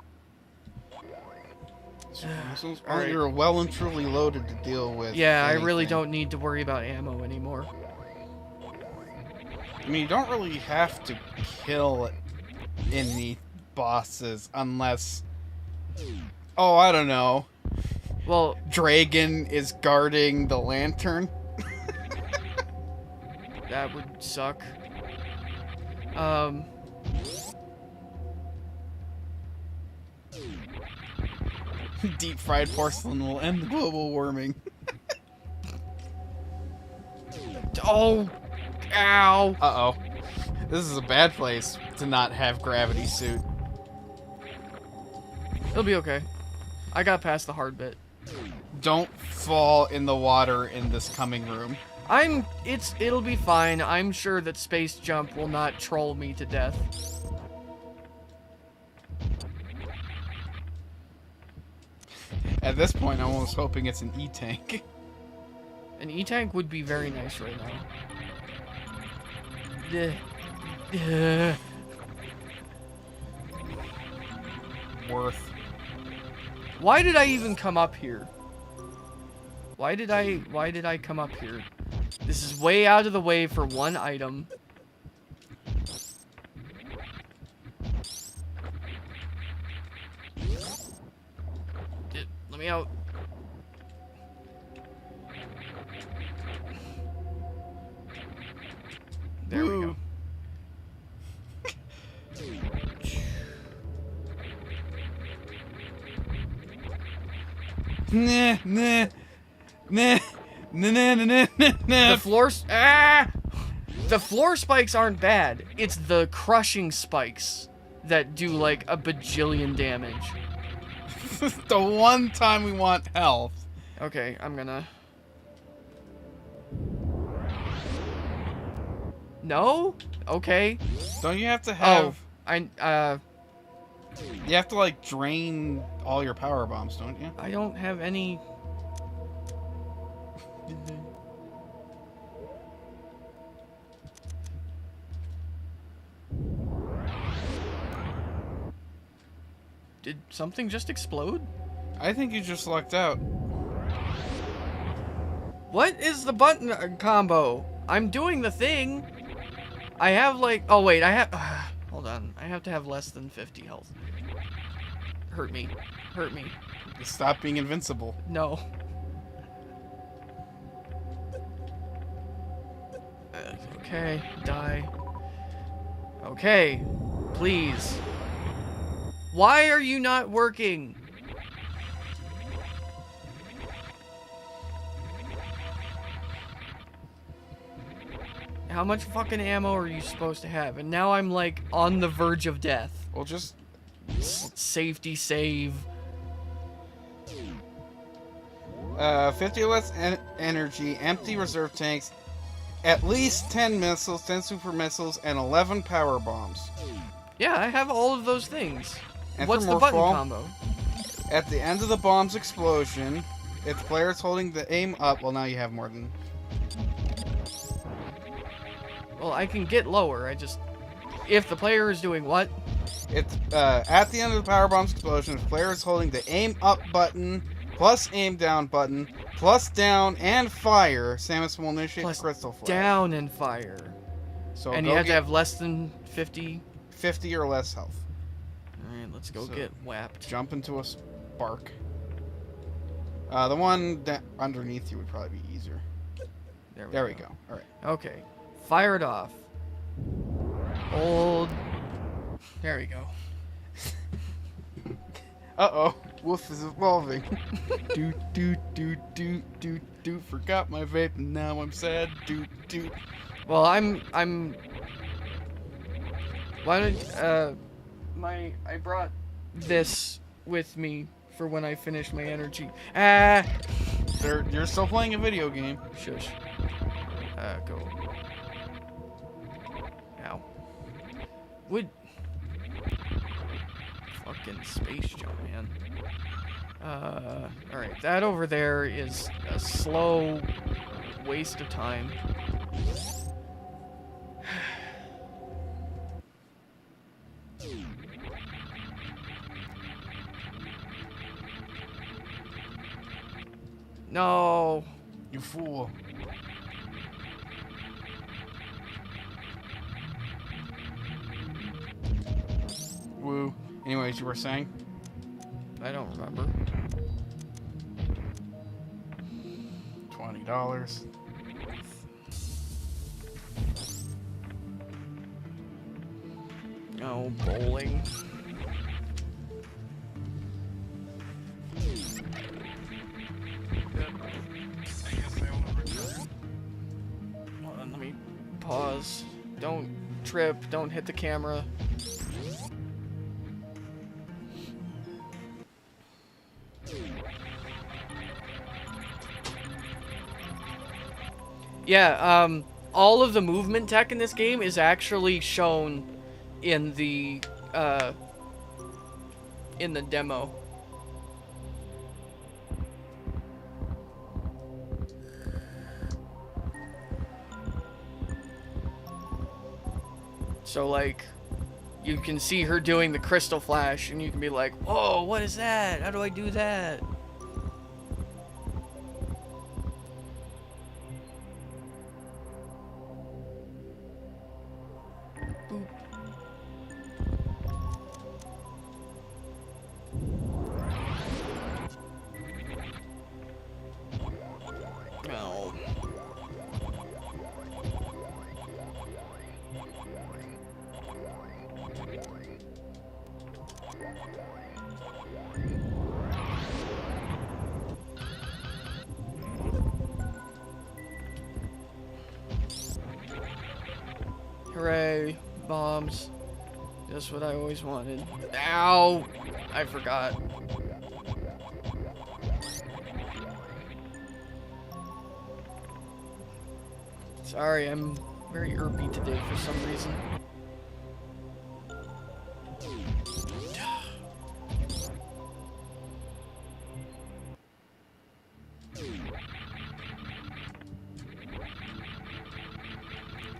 Missiles? All right. You're well and truly loaded to deal with. Yeah, I really anything. don't need to worry about ammo anymore. I mean, you don't really have to kill any bosses unless... Oh, I don't know. Well, Dragon is guarding the lantern. that would suck. Deep fried porcelain will end the global warming. Oh, ow. Uh-oh. This is a bad place to not have gravity suit. It'll be okay. I got past the hard bit. Don't fall in the water in this coming room. It'll be fine. I'm sure that Space Jump will not troll me to death. At this point, I'm almost hoping it's an E-tank. An E-tank would be very nice right now. Worth. Why did I even come up here? Why did I come up here? This is way out of the way for one item. Let me out. There we go. Nah, nah, nah, nah, nah, nah, nah, nah. The floor spikes aren't bad. It's the crushing spikes that do like a bajillion damage. The one time we want health. Okay, I'm gonna... No? Okay. Don't you have to have... Oh, You have to, like, drain all your power bombs, don't you? I don't have any... Did something just explode? I think you just lucked out. What is the button combo? I'm doing the thing. I have like... Oh, wait. I have... hold on. I have to have less than 50 health. Hurt me. Hurt me. Stop being invincible. No. Okay. Die. Okay. Please. Why are you not working? How much fucking ammo are you supposed to have? And now I'm like on the verge of death. Well, just... Safety save. 50 less energy, empty reserve tanks, at least 10 missiles, 10 super missiles, and 11 power bombs. Yeah, I have all of those things. And What's for the button Morphball, combo? At the end of the bomb's explosion, if the player is holding the aim up, well, now you have more than... Well, I can get lower. I just... If the player is doing what? It's at the end of the power bomb's explosion, if the player is holding the aim up button, plus aim down button, plus down and fire, Samus will initiate Plus the crystal flash. down and fire. So And you have to have less than 50? 50 or less health. Alright, let's go So, get whapped. Jump into a spark. The one underneath you would probably be easier. There we go. Alright. Okay. Fire it off. Hold. There we go. Uh-oh. Wolf is evolving. Doot, doot, doot, doot, doot, doot. Forgot my vape and now I'm sad. Doot, doot. Well, I'm... Why don't... I brought this with me for when I finish my energy. Ah! You're still playing a video game. Shush. Go. Ow. Would... Fucking space jump, man. Alright, that over there is a slow waste of time. No. You fool. Woo. Anyways, you were saying? I don't remember. $20. Oh, bowling. Hold on, let me pause. Don't trip, don't hit the camera. Yeah, all of the movement tech in this game is actually shown in the demo. So, like, you can see her doing the crystal flash, and you can be like, whoa, what is that? How do I do that? Boop. Oh. Hooray, bombs. Just what I always wanted. Ow! I forgot. Sorry, I'm very irpy today for some reason.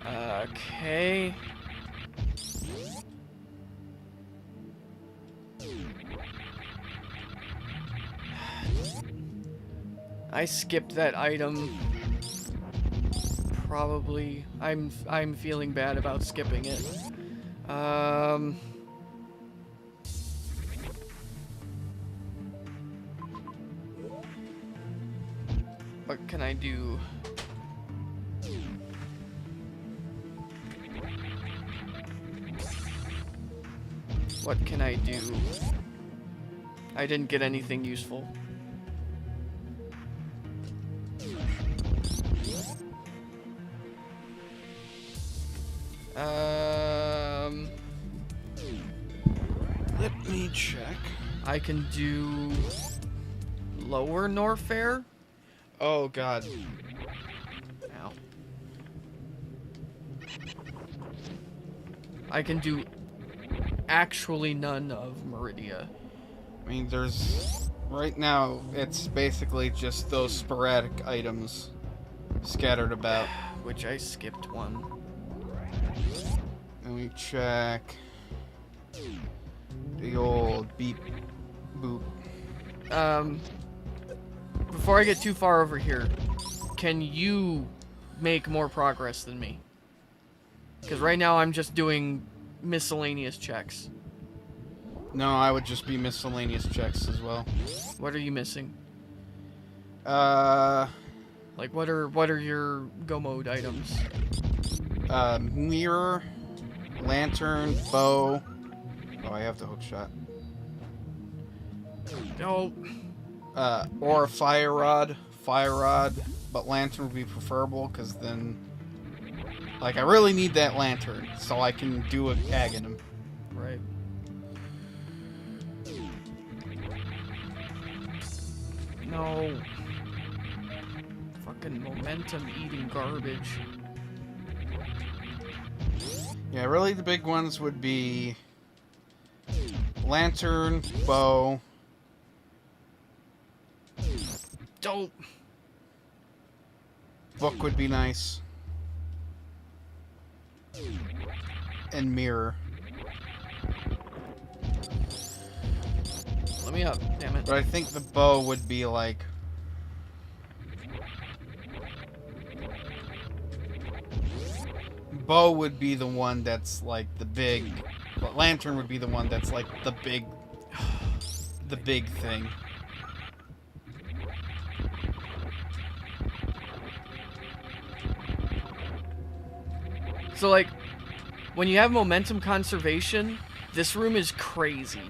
Okay. I skipped that item. Probably. I'm feeling bad about skipping it. What can I do? What can I do? I didn't get anything useful. Let me check. I can do lower Norfair. Oh god. Ow. I can do actually none of Meridia. I mean, there's... Right now, it's basically just those sporadic items scattered about. Which I skipped one. Let me check. The old beep boop. Before I get too far over here, can you make more progress than me? Because right now I'm just doing miscellaneous checks. No, I would just be miscellaneous checks as well. What are you missing? Uh, Like, what are your go mode items? Mirror, lantern, bow. Oh, I have the hook shot. Oh, Or a fire rod, but lantern would be preferable because then, like, I really need that lantern so I can do a Aghanim. right. No. Fucking momentum eating garbage. Yeah, really the big ones would be lantern, bow. Dope. Book would be nice. And mirror. Let me up, damn it. But I think the bow would be like... Bow would be the one that's like the big But lantern would be the one that's like the big thing. So, like, when you have momentum conservation, this room is crazy.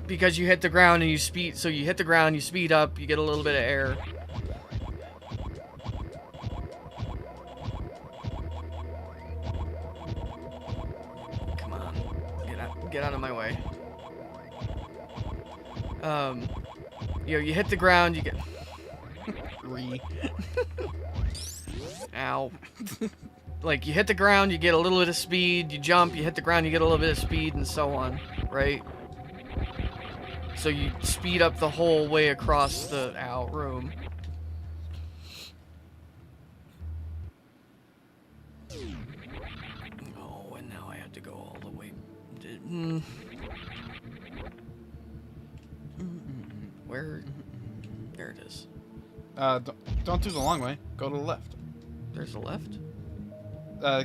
Because you hit the ground and you speed, so you hit the ground, you speed up, you get a little bit of air. Come on, get out of my way. You know, you hit the ground, you get... Ow. Like, you hit the ground, you get a little bit of speed, you jump, you hit the ground, you get a little bit of speed, and so on, right? So you speed up the whole way across the room. Oh, and now I have to go all the way. Where? There it is. Don't do the long way. Go to the left. There's a left?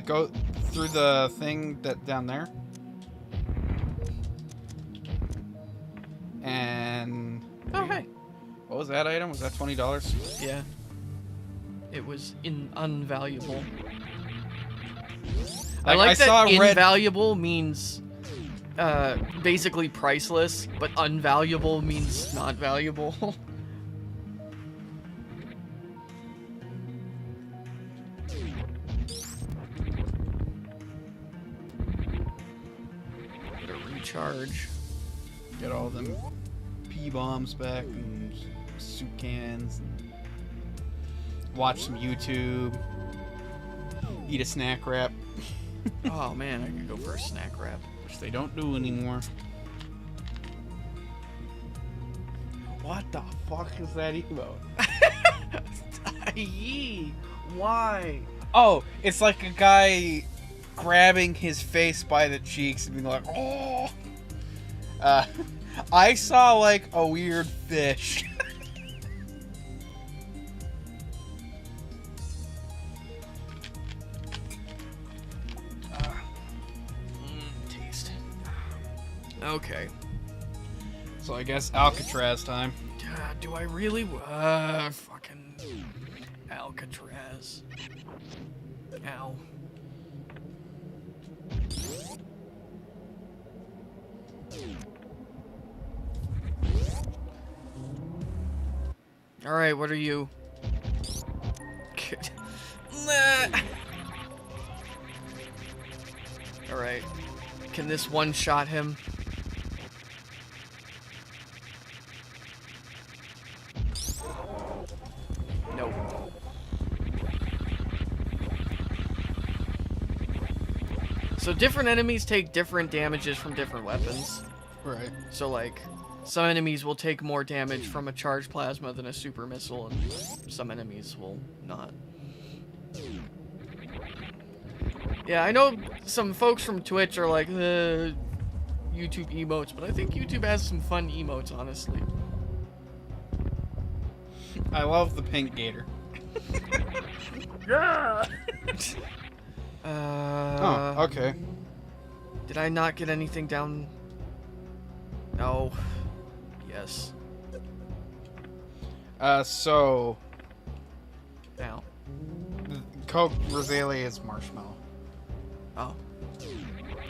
Go through the thing that down there. And... Oh, hey. What was that item? Was that $20? Yeah. It was unvaluable. I like that invaluable means basically priceless, but unvaluable means not valuable. Get a recharge. Get all them P-bombs back and soup cans. And watch some YouTube. Eat a snack wrap. Oh man, I could go for a snack wrap. Which they don't do anymore. What the fuck is that emote? Yee! Why? Oh, it's like a guy grabbing his face by the cheeks and being like, oh! I saw like a weird fish. Taste. Okay. So I guess Alcatraz time. Do I really? Fucking Alcatraz. Ow. Alright, what are you? Alright. Can this one-shot him? Nope. So different enemies take different damages from different weapons. Right. So like, some enemies will take more damage from a charged plasma than a super missile, and some enemies will not. Yeah, I know some folks from Twitch are like, YouTube emotes, but I think YouTube has some fun emotes, honestly. I love the pink gator. Yeah! Oh, okay. Did I not get anything down? No. Yes. So... Ow. Coke Rosalia is marshmallow. Oh.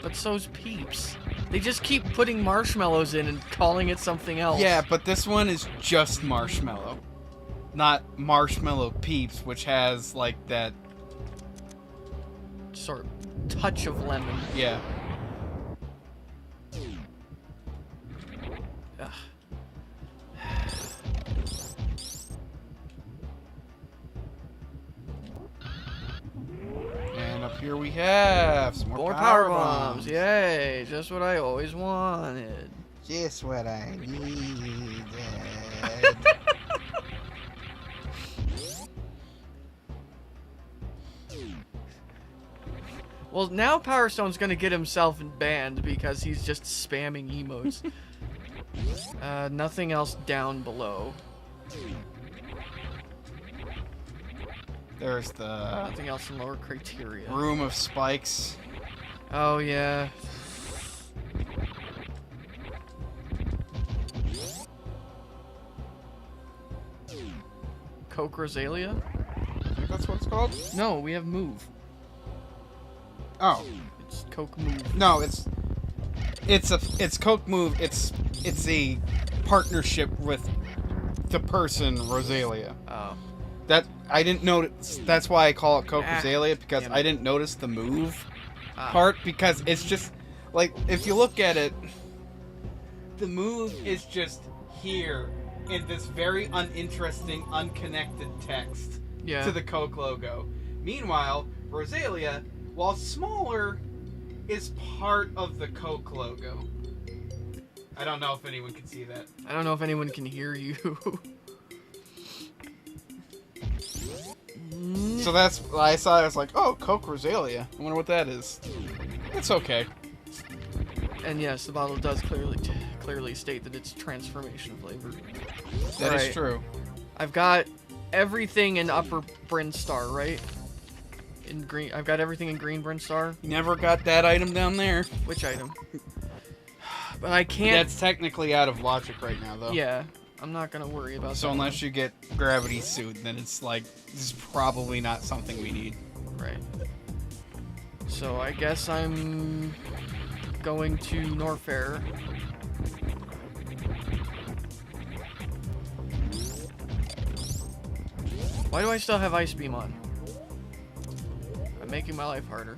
But so's Peeps. They just keep putting marshmallows in and calling it something else. Yeah, but this one is just marshmallow. Not marshmallow Peeps, which has, like, that... sort of touch of lemon. Yeah. Ugh. And up here we have some more Power bombs. Yay, just what I always wanted. Just what I needed. Well, now Power Stone's gonna get himself banned because he's just spamming emotes. Nothing else down below. There's the Nothing else in lower criteria. room of spikes. Oh, yeah. Coke Rosalia? I think that's what it's called? No, we have Move. Oh. It's Coke Move. No, it's Coke Move. It's a partnership with the person Rosalia. Oh. That I didn't notice. That's why I call it Coke Rosalia, because damn I it. didn't notice the move part, because it's just like, if you look at it, the move is just here in this very uninteresting, unconnected text to the Coke logo. Meanwhile, Rosalia, while smaller, is part of the Coke logo. I don't know if anyone can see that. I don't know if anyone can hear you. So that's what I saw. I was like, oh, Coke Rosalia. I wonder what that is. It's okay. And yes, the bottle does clearly state that it's transformation flavor. That is true. I've got everything in Upper Bryn Star, right? In green, I've got everything in Green Bryn Star. You never got that item down there. Which item? But I can't. That's technically out of logic right now, though. Yeah, I'm not gonna worry about that. So unless you get Gravity Suit, then it's like, this is probably not something we need. Right. So I guess I'm going to Norfair. Why do I still have Ice Beam on? I'm making my life harder.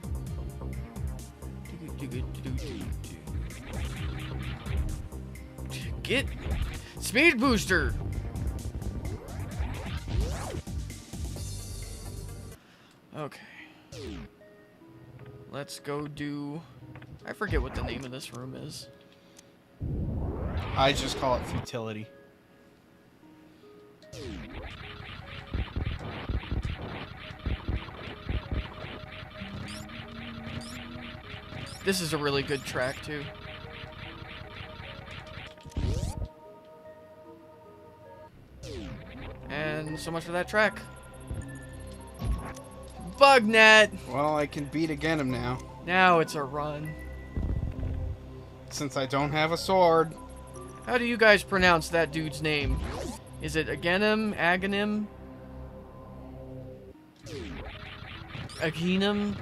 Get Speed Booster! Okay. Let's go do... I forget what the name of this room is. I just call it Futility. This is a really good track, too. And so much for that track. Bugnet! Well, I can beat Aganim now. Now it's a run. Since I don't have a sword. How do you guys pronounce that dude's name? Is it Aganim? Aganim? Aginum?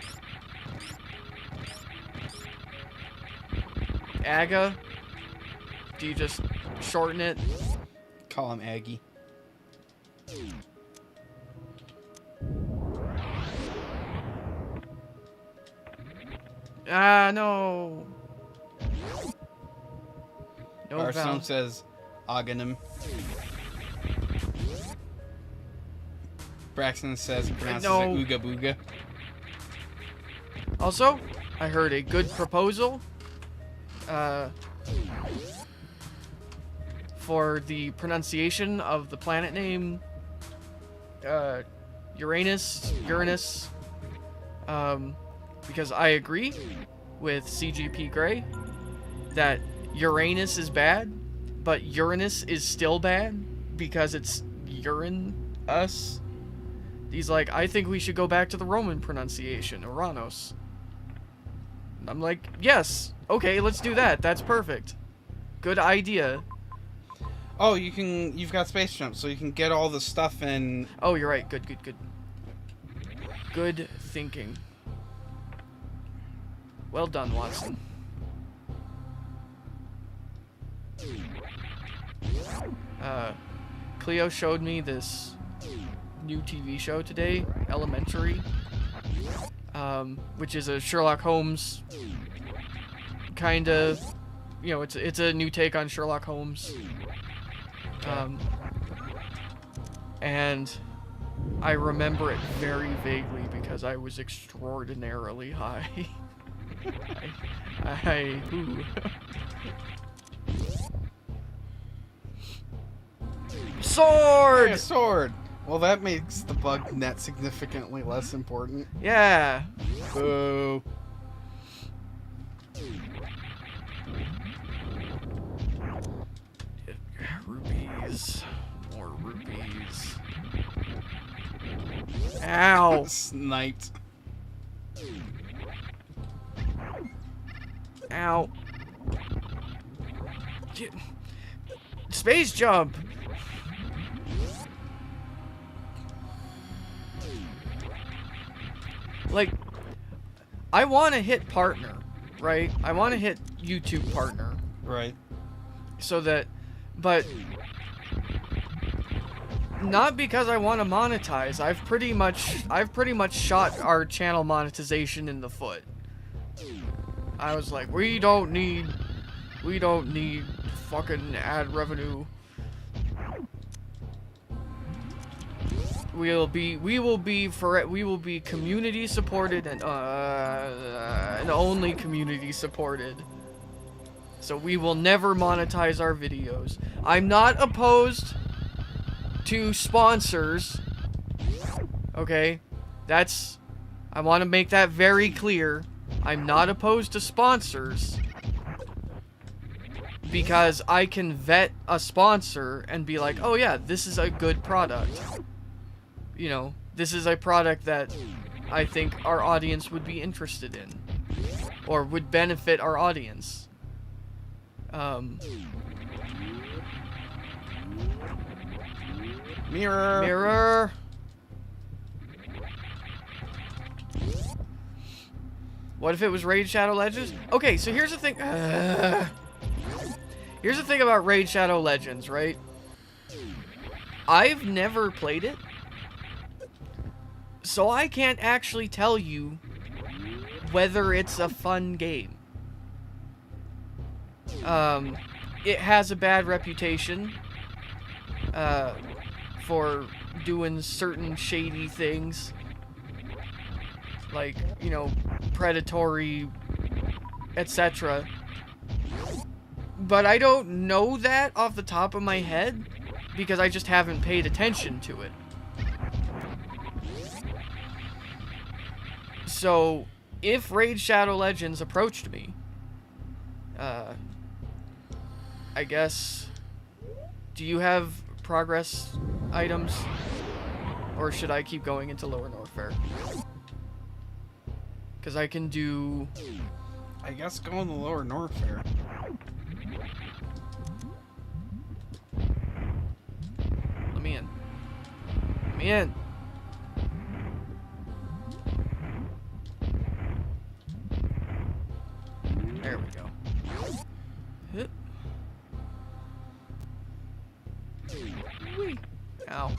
Aga? Do you just shorten it? Call him Aggie. Ah, no. No Our Val. song says Aganim. Braxton says pronounces it Ooga Booga. Also, I heard a good proposal for the pronunciation of the planet name Uranus, because I agree with CGP Grey that Uranus is bad, but Uranus is still bad because it's Uranus. He's like, I think we should go back to the Roman pronunciation, Uranus. I'm like, yes, okay, let's do that. That's perfect. Good idea. Oh, you've got space jump, so you can get all the stuff in. Oh, you're right. Good. Good thinking. Well done, Watson. Cleo showed me this new TV show today, Elementary, which is a Sherlock Holmes kind of, you know, it's a new take on Sherlock Holmes. And I remember it very vaguely because I was extraordinarily high. Ooh. Sword! Yeah, sword! Well, that makes the bug net significantly less important. Yeah. Boo. Rupees. More rupees. Ow! Sniped. Ow. Space jump. Like, I want to hit partner, right? I want to hit YouTube partner. Right. So that, but not because I want to monetize. I've pretty much shot our channel monetization in the foot. I was like, we don't need fucking ad revenue. We will be community supported and only community supported. So we will never monetize our videos. I'm not opposed to sponsors. Okay? I want to make that very clear. I'm not opposed to sponsors. Because I can vet a sponsor and be like, oh yeah, this is a good product. You know, this is a product that I think our audience would be interested in. Or would benefit our audience. Mirror. Mirror. What if it was Raid Shadow Legends? Okay, so here's the thing. Here's the thing about Raid Shadow Legends, right? I've never played it. So I can't actually tell you whether it's a fun game. It has a bad reputation for doing certain shady things. Like, you know, predatory, etc. But I don't know that off the top of my head because I just haven't paid attention to it. So, if Raid Shadow Legends approached me, I guess, do you have progress items? Or should I keep going into Lower North Fair? Because I can do... I guess go in the Lower North Fair. Let me in. Let me in. There we go. Hit. Whee. Ow.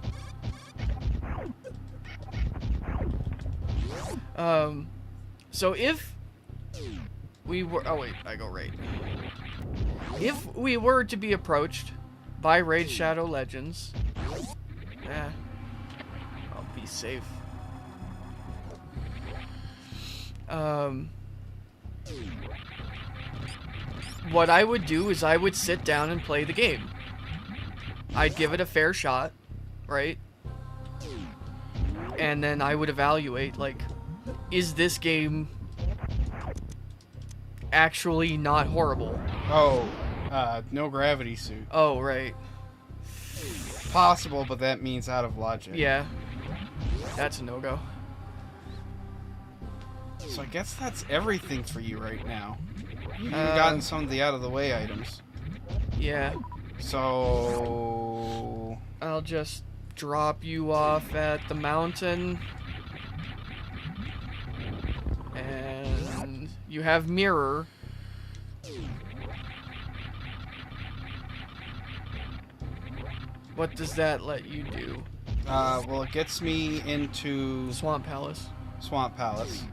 So if we were... Oh, wait. I go right. If we were to be approached by Raid Shadow Legends... I'll be safe. What I would do is I would sit down and play the game. I'd give it a fair shot, right? And then I would evaluate, like, is this game actually not horrible? Oh, no gravity suit. Oh, right. Possible, but that means out of logic. Yeah. That's a no-go. So I guess that's everything for you right now. You've even gotten some of the out-of-the-way items. Yeah. So... I'll just drop you off at the mountain. And you have mirror. What does that let you do? Well, it gets me into Swamp Palace. Swamp Palace,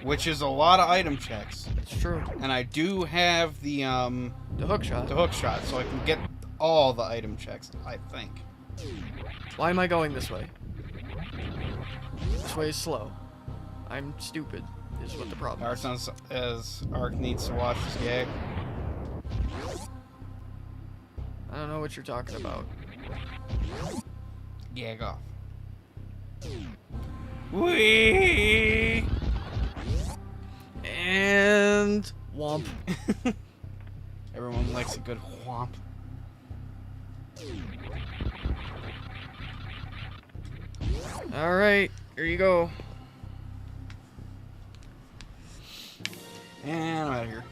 which is a lot of item checks. That's true. And I do have the hook shot. The hook shot, so I can get all the item checks, I think. Why am I going this way? This way is slow. I'm stupid, is what the problem Ark is. sounds as Ark needs to watch this gag. I don't know what you're talking about. Gag off. Whee! And womp. Everyone likes a good whomp. Alright, here you go. And I'm out of here.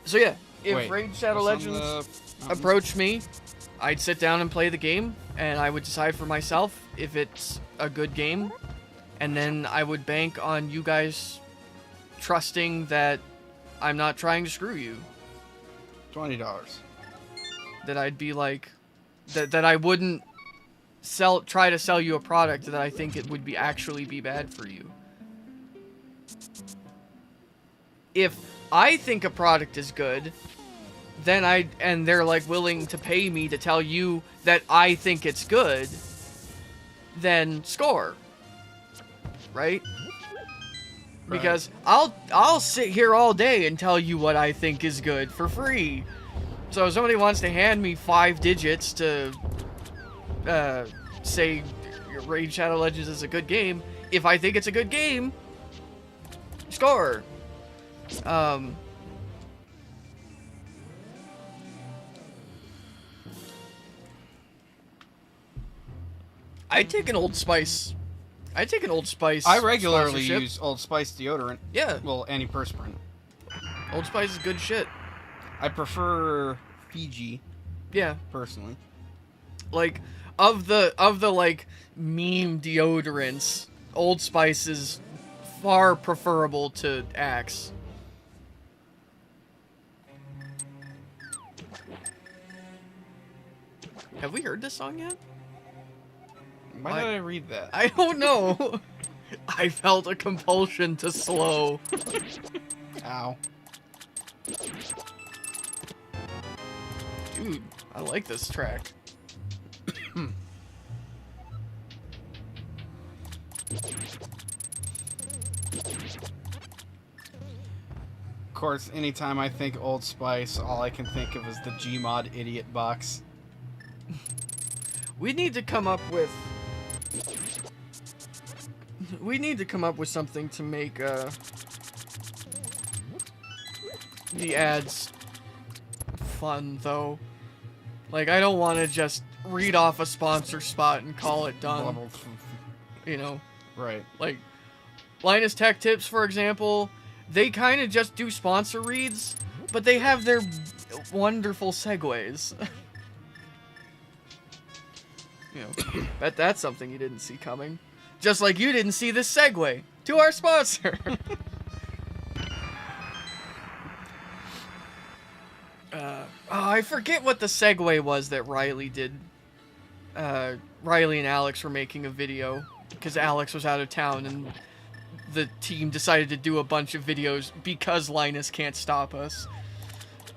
So yeah, if Wait, Raid Shadow what's on Legends the- approached me, I'd sit down and play the game, and I would decide for myself if it's a good game, and then I would bank on you guys trusting that I'm not trying to screw you. $20. That I'd be like, that I wouldn't try to sell you a product that I think it would be actually be bad for you. If I think a product is good, then and they're like willing to pay me to tell you that I think it's good, then score. Right? Because I'll sit here all day and tell you what I think is good for free. So if somebody wants to hand me 5 digits to say Raid Shadow Legends is a good game, if I think it's a good game, score. I'd take an Old Spice. I regularly sponsorship. use Old Spice deodorant. Yeah, Well, antiperspirant. Old Spice is good shit. I prefer Fiji, Yeah, personally. like of the like meme deodorants, Old Spice is far preferable to Axe. Have we heard this song yet? Why did I read that? I don't know. I felt a compulsion to slow. Ow. Dude, I like this track. Of course, anytime I think Old Spice, all I can think of is the Gmod idiot box. We need to come up with something to make the ads fun, though. Like, I don't want to just read off a sponsor spot and call it done. You know, Right. like Linus Tech Tips, for example, they kind of just do sponsor reads, but they have their wonderful segues. You know, bet that's something you didn't see coming. Just like you didn't see this segue to our sponsor. I forget what the segue was that Riley did. Riley and Alex were making a video because Alex was out of town and the team decided to do a bunch of videos because Linus can't stop us.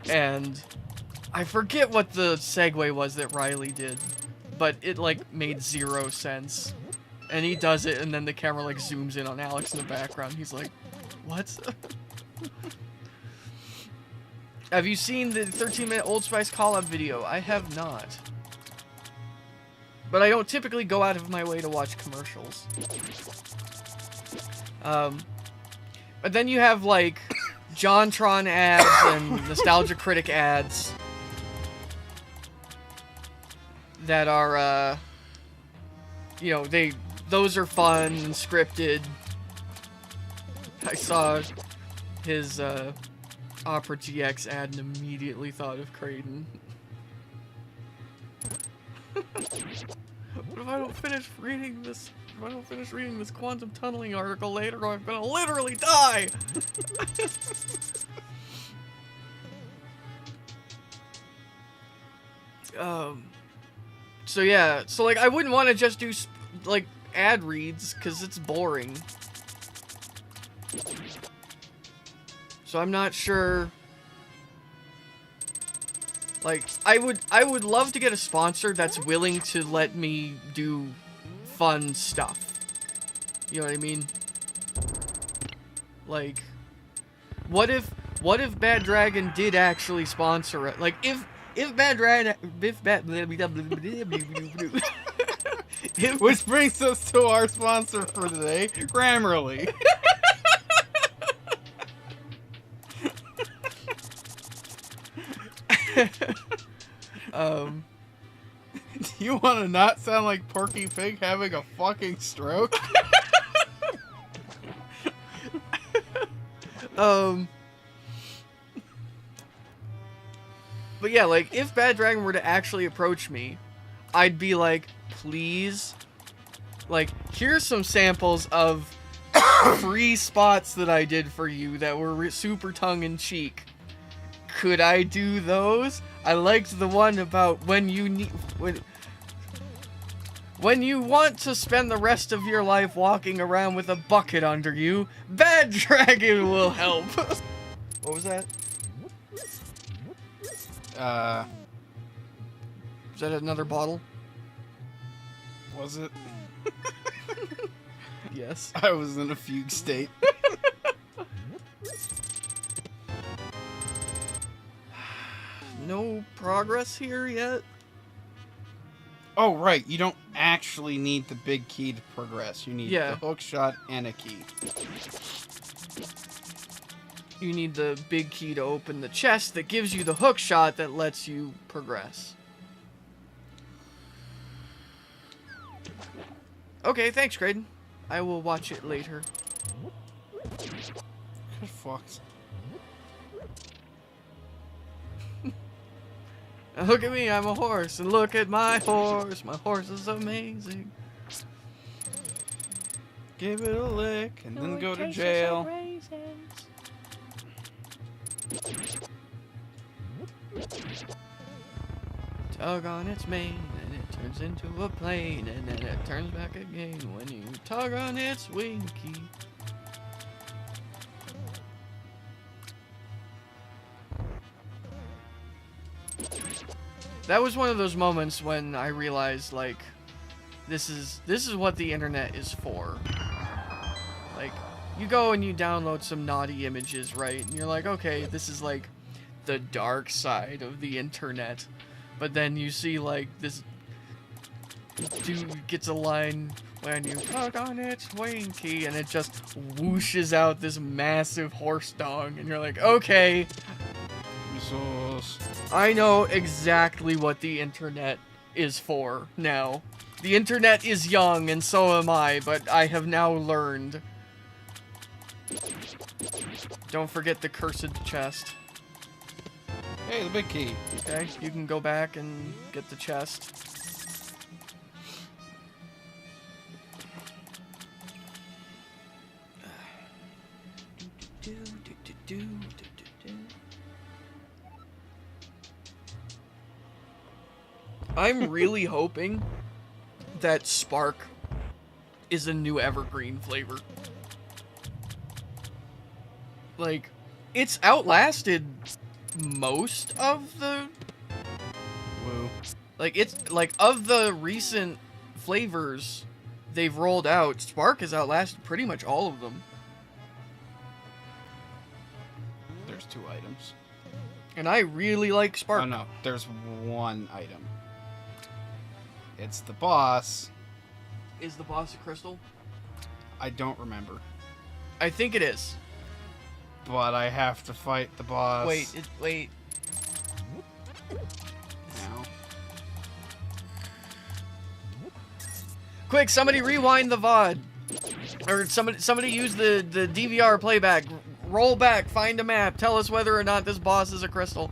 And I forget what the segue was that Riley did, but it like made 0 sense. And he does it, and then the camera like zooms in on Alex in the background. He's like, "What?" Have you seen the 13-minute Old Spice call-up video? I have not. But I don't typically go out of my way to watch commercials. But then you have like JonTron ads and Nostalgia Critic ads that are, you know, those are fun and scripted. I saw his Opera GX ad and immediately thought of Kraden. What if I don't finish reading this? If I don't finish reading this quantum tunneling article later, I'm gonna literally die. So yeah, so like I wouldn't want to just do like ad reads because it's boring. So I'm not sure. Like I would love to get a sponsor that's willing to let me do fun stuff. You know what I mean? Like what if Bad Dragon did actually sponsor it? Like if Bad Dragon Which brings us to our sponsor for today, Grammarly. Do you want to not sound like Porky Pig having a fucking stroke? But yeah, like, if Bad Dragon were to actually approach me, I'd be like, please, like, here's some samples of free spots that I did for you that were super tongue-in-cheek. Could I do those? I liked the one about when you when you want to spend the rest of your life walking around with a bucket under you, Bad Dragon will help. What was that? Is that another bottle? Was it? Yes. I was in a fugue state. No progress here yet? Oh, right. You don't actually need the big key to progress. You need the hook shot and a key. You need the big key to open the chest that gives you the hook shot that lets you progress. Okay, thanks, Graydon. I will watch it later. Good fucks. Look at me, I'm a horse, and look at my horse. My horse is amazing. Give it a lick, and then go to jail. Tug on its mane, and it turns into a plane, and then it turns back again when you tug on its winky. That was one of those moments when I realized, like, this is what the internet is for. Like, you go and you download some naughty images, right? And you're like, okay, this is like the dark side of the internet. But then you see, like, this dude gets a line when you tug on its winky, and it just whooshes out this massive horse dong, and you're like, okay, I know exactly what the internet is for now. The internet is young, and so am I, but I have now learned. Don't forget the cursed chest. Hey, the big key. Okay, you can go back and get the chest. I'm really hoping that Spark is a new evergreen flavor. Like, it's outlasted most of the... Woo. Like, it's, like, of the recent flavors they've rolled out, Spark has outlasted pretty much all of them. There's 2 items. And I really like Spark. Oh, no. There's 1 item. It's the boss. Is the boss a crystal? I don't remember. I think it is. But I have to fight the boss. Wait. Now. Quick, somebody rewind the VOD. Or somebody use the DVR playback. Roll back, find a map, tell us whether or not this boss is a crystal.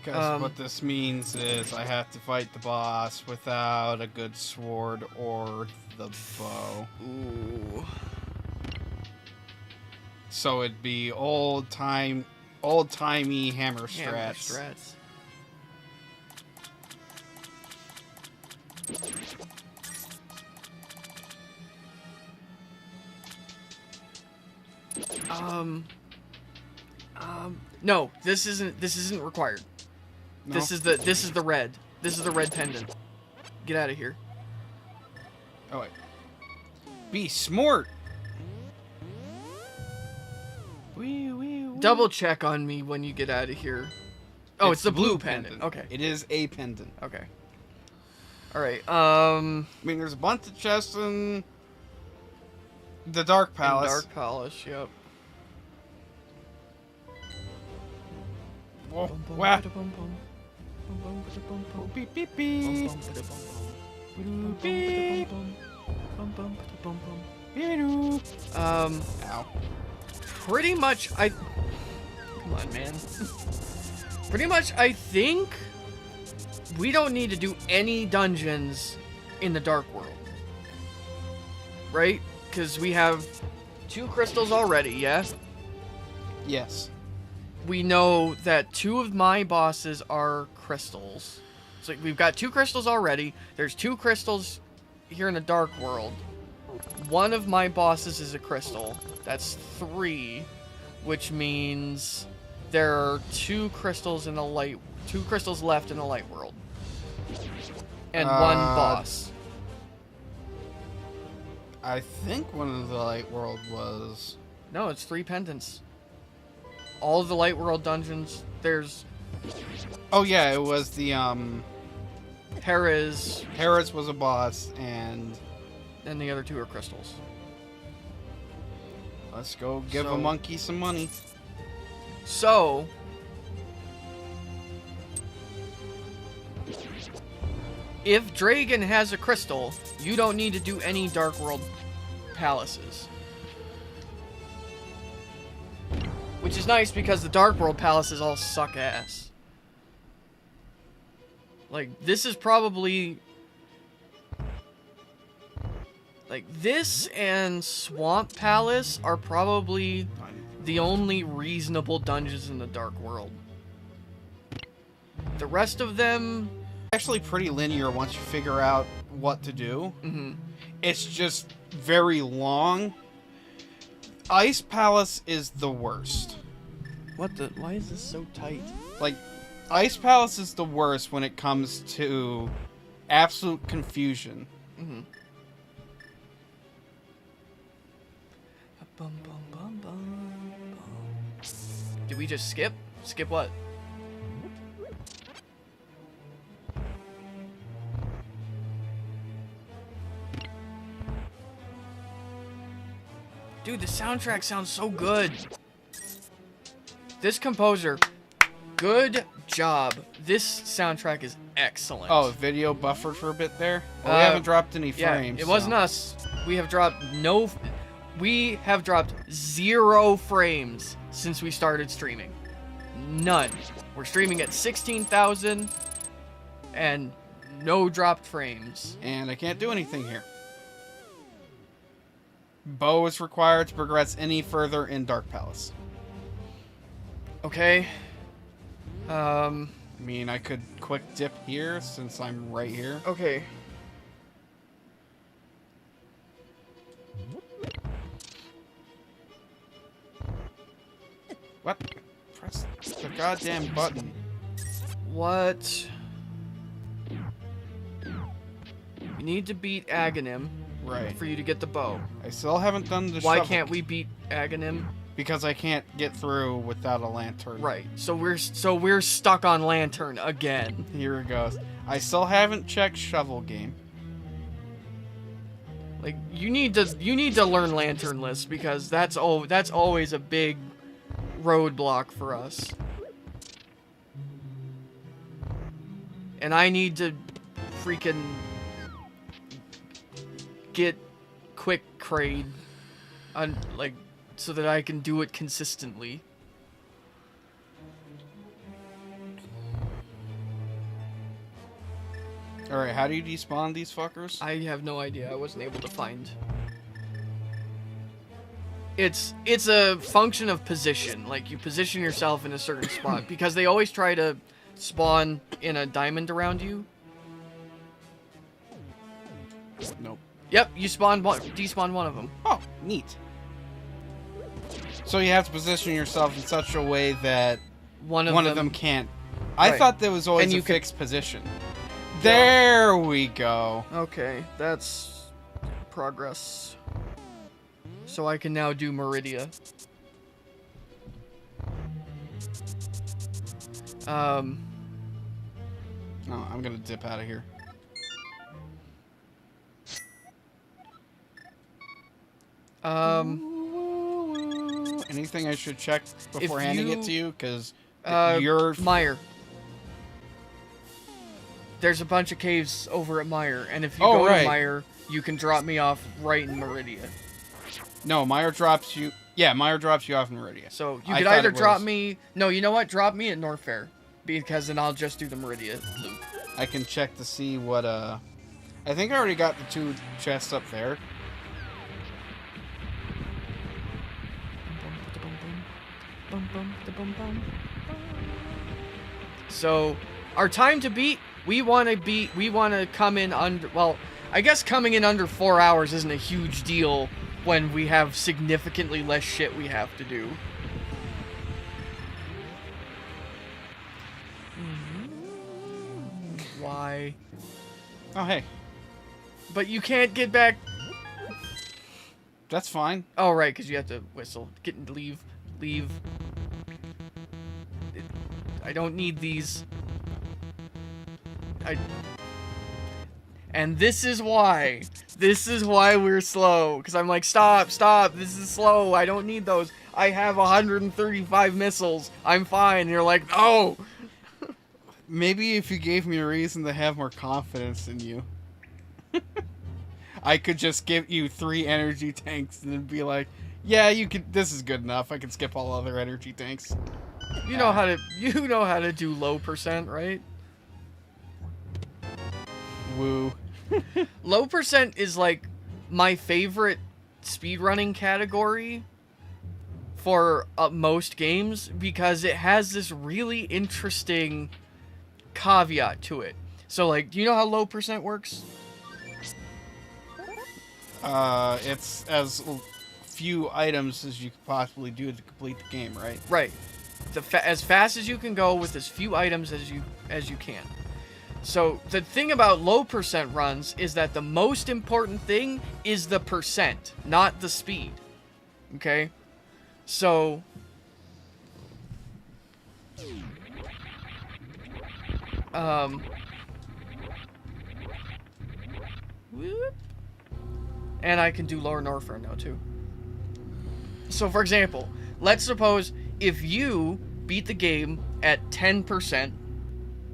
Because what this means is I have to fight the boss without a good sword or the bow. Ooh. So it'd be old-timey hammer strats. No, this isn't required. No? This is the red. This is the red pendant. Get out of here. Oh wait. Be smart. Double check on me when you get out of here. Oh, it's the blue pendant. Okay. It is a pendant. Okay. All right. I mean, there's a bunch of chests in the Dark Palace. Dark Palace. Yep. Whoa. Wah. Beep beep beep. Beep. Ow. Pretty much, come on, man. Pretty much, I think we don't need to do any dungeons in the Dark World. Right? Because we have 2 crystals already, yeah? Yes. We know that 2 of my bosses are crystals. So we've got 2 crystals already. There's 2 crystals here in the Dark World. 1 of my bosses is a crystal. That's 3, which means there are 2 crystals in the light, 2 crystals left in the light world, and 1 boss. I think one of the light world was. No, it's 3 pendants. All of the light world dungeons. There's. Oh yeah, it was the Hera's was a boss, and the other 2 are crystals. Let's go give a monkey some money. So, if Dragon has a crystal, you don't need to do any Dark World palaces. Which is nice because the Dark World palaces all suck ass. Like, this is probably... Like, this and Swamp Palace are probably the only reasonable dungeons in the Dark World. The rest of them... Actually pretty linear once you figure out what to do. Mm-hmm. It's just very long. Ice Palace is the worst. What the... Why is this so tight? Like, Ice Palace is the worst when it comes to absolute confusion. Mm-hmm. Bum, bum, bum, bum, bum. Did we just skip? Skip what? Dude, the soundtrack sounds so good. This composer, good job. This soundtrack is excellent. Oh, video buffered for a bit there? Well, we haven't dropped any frames. Yeah, it wasn't us. We have dropped We have dropped 0 frames since we started streaming. None. We're streaming at 16,000 and no dropped frames. And I can't do anything here. Bow is required to progress any further in Dark Palace. Okay. I mean, I could quick dip here since I'm right here. Okay. What? Press the goddamn button. What? You need to beat Aghanim. Right. For you to get the bow. I still haven't done the Why shovel. can't we beat Aghanim? Because I can't get through without a lantern. Right. So we're stuck on lantern again. Here it goes. I still haven't checked shovel game. Like, you need to learn lantern list because that's always a big roadblock for us. And I need to freaking get quick crade on, like, so that I can do it consistently. Alright, how do you despawn these fuckers? I have no idea. I wasn't able to find. It's a function of position. Like, you position yourself in a certain spot because they always try to spawn in a diamond around you. Nope. Yep, you despawn one of them. Oh, neat. So you have to position yourself in such a way that one of them can't. I thought there was always a fixed position. There we go. Okay, that's progress. So I can now do Meridia. No, I'm gonna dip out of here. Anything I should check before handing it to you? Because you're... Mire. There's a bunch of caves over at Mire, and if you go to Mire, you can drop me off right in Meridia. No, Meyer drops you. Yeah, Meyer drops you off in Meridia. So you I could thought either it drop was- me. No, you know what? Drop me at North Fair, because then I'll just do the Meridia loop. I can check to see what. I think I already got the 2 chests up there. So our time to beat, we want to come in under, well, I guess coming in under 4 hours isn't a huge deal when we have significantly less shit we have to do. Why? Oh, hey. But you can't get back. That's fine. Oh, right, because you have to whistle. Leave. I don't need these. And this is why. This is why we're slow. Because I'm like, stop. This is slow. I don't need those. I have 135 missiles. I'm fine. And you're like, no. Maybe if you gave me a reason to have more confidence in you. I could just give you 3 energy tanks and then be like, yeah, you could. This is good enough. I can skip all other energy tanks. You know how to do low percent, right? Woo. Low percent is like my favorite speedrunning category for most games because it has this really interesting caveat to it. So, like, do you know how low percent works? It's as few items as you could possibly do to complete the game, right? Right. As fast as you can go with as few items as you can. So the thing about low percent runs is that the most important thing is the percent, not the speed. Okay? So whoop. And I can do lower Norfair now too. So for example, let's suppose if you beat the game at 10%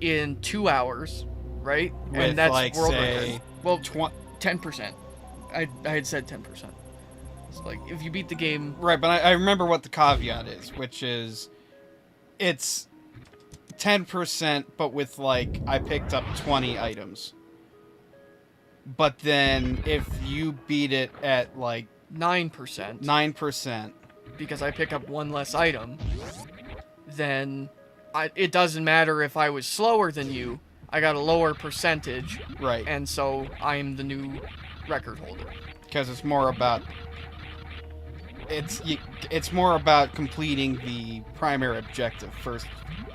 in 2 hours, right? With, and that's like, world say, record. Well, 10%. I had said 10%. It's like if you beat the game, Right, but I remember what the caveat is, which is it's 10%, but with, like, I picked up 20 items. But then if you beat it at, like, 9%, because I pick up one less item, then it doesn't matter if I was slower than you. I got a lower percentage, right, and so I'm the new record holder. because it's more about it's more about completing the primary objective first,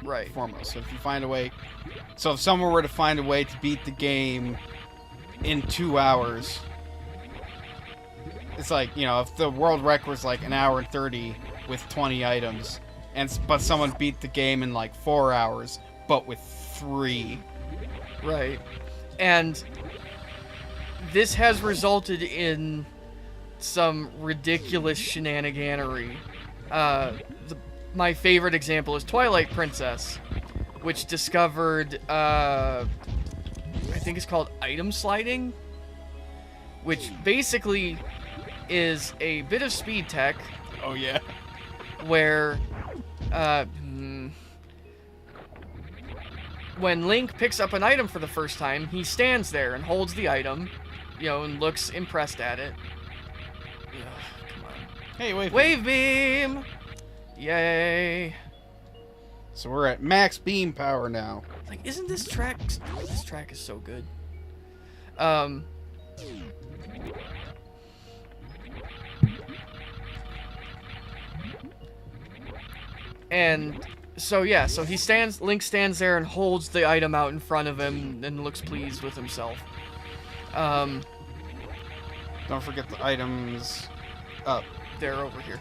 Right. foremost. So if you find a way, so if someone were to find a way to beat the game in 2 hours, it's like, you know, if the world record was like 1 hour and 30 with 20 items, but someone beat the game in like 4 hours, but with 3. Right. And this has resulted in some ridiculous shenaniganery. My favorite example is Twilight Princess, which discovered, I think it's called item sliding, which basically is a bit of speed tech Oh yeah. where when Link picks up an item for the first time, he stands there and holds the item, you know, and looks impressed at it. Ugh, come on. Hey, wait. Wave beam! Yay! So we're at max beam power now. Like, isn't this track... This track is so good. And so yeah, so Link stands there and holds the item out in front of him and looks pleased with himself. Don't forget the items up. They're over here.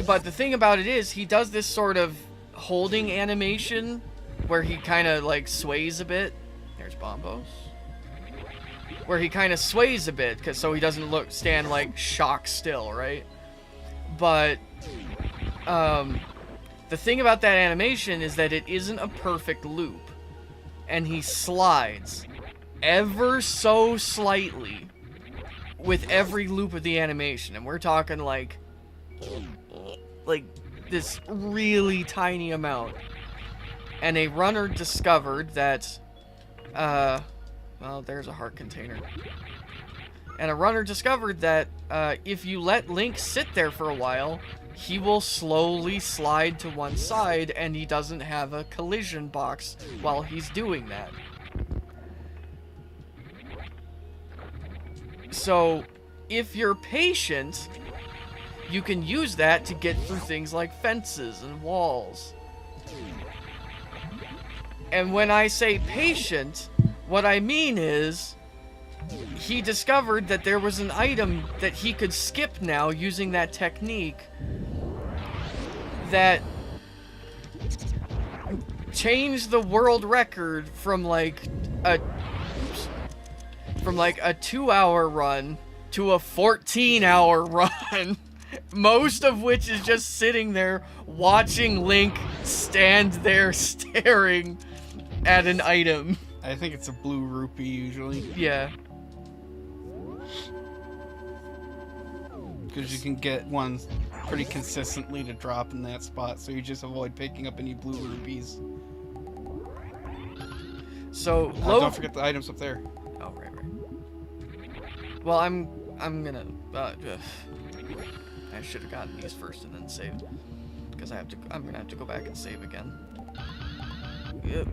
But the thing about it is, he does this sort of holding animation where he kind of like sways a bit. There's Bombos. Where he kind of sways a bit, so he doesn't stand like shock still, right? But The thing about that animation is that it isn't a perfect loop. And he slides ever so slightly with every loop of the animation. And we're talking like this really tiny amount. And a runner discovered that, well, there's a heart container. And a runner discovered that if you let Link sit there for a while, he will slowly slide to one side and he doesn't have a collision box while he's doing that. So, if you're patient, you can use that to get through things like fences and walls. And when I say patient, what I mean is he discovered that there was an item that he could skip now using that technique that changed the world record from like a 2-hour run to a 14-hour run. Most of which is just sitting there watching Link stand there staring at an item. I think it's a blue rupee usually. Yeah. Because you can get one pretty consistently to drop in that spot, so you just avoid picking up any blue rupees. So don't forget the items up there. Oh, right. Well, I'm gonna I should have gotten these first and then saved, because I'm gonna have to go back and save again. Yep.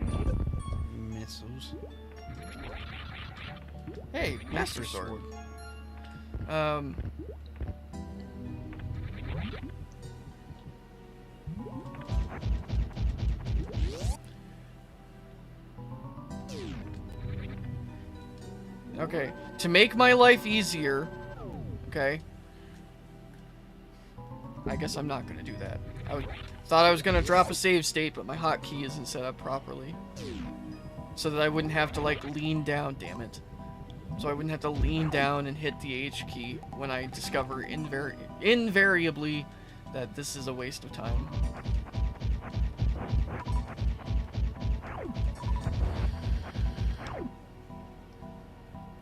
Missiles. Hey, Master Sword. Okay, to make my life easier, okay, I guess I'm not gonna do that. Thought I was gonna drop a save state, but my hotkey isn't set up properly. So that I wouldn't have to, like, lean down, damn it. So I wouldn't have to lean down and hit the H key when I discover invariably that this is a waste of time.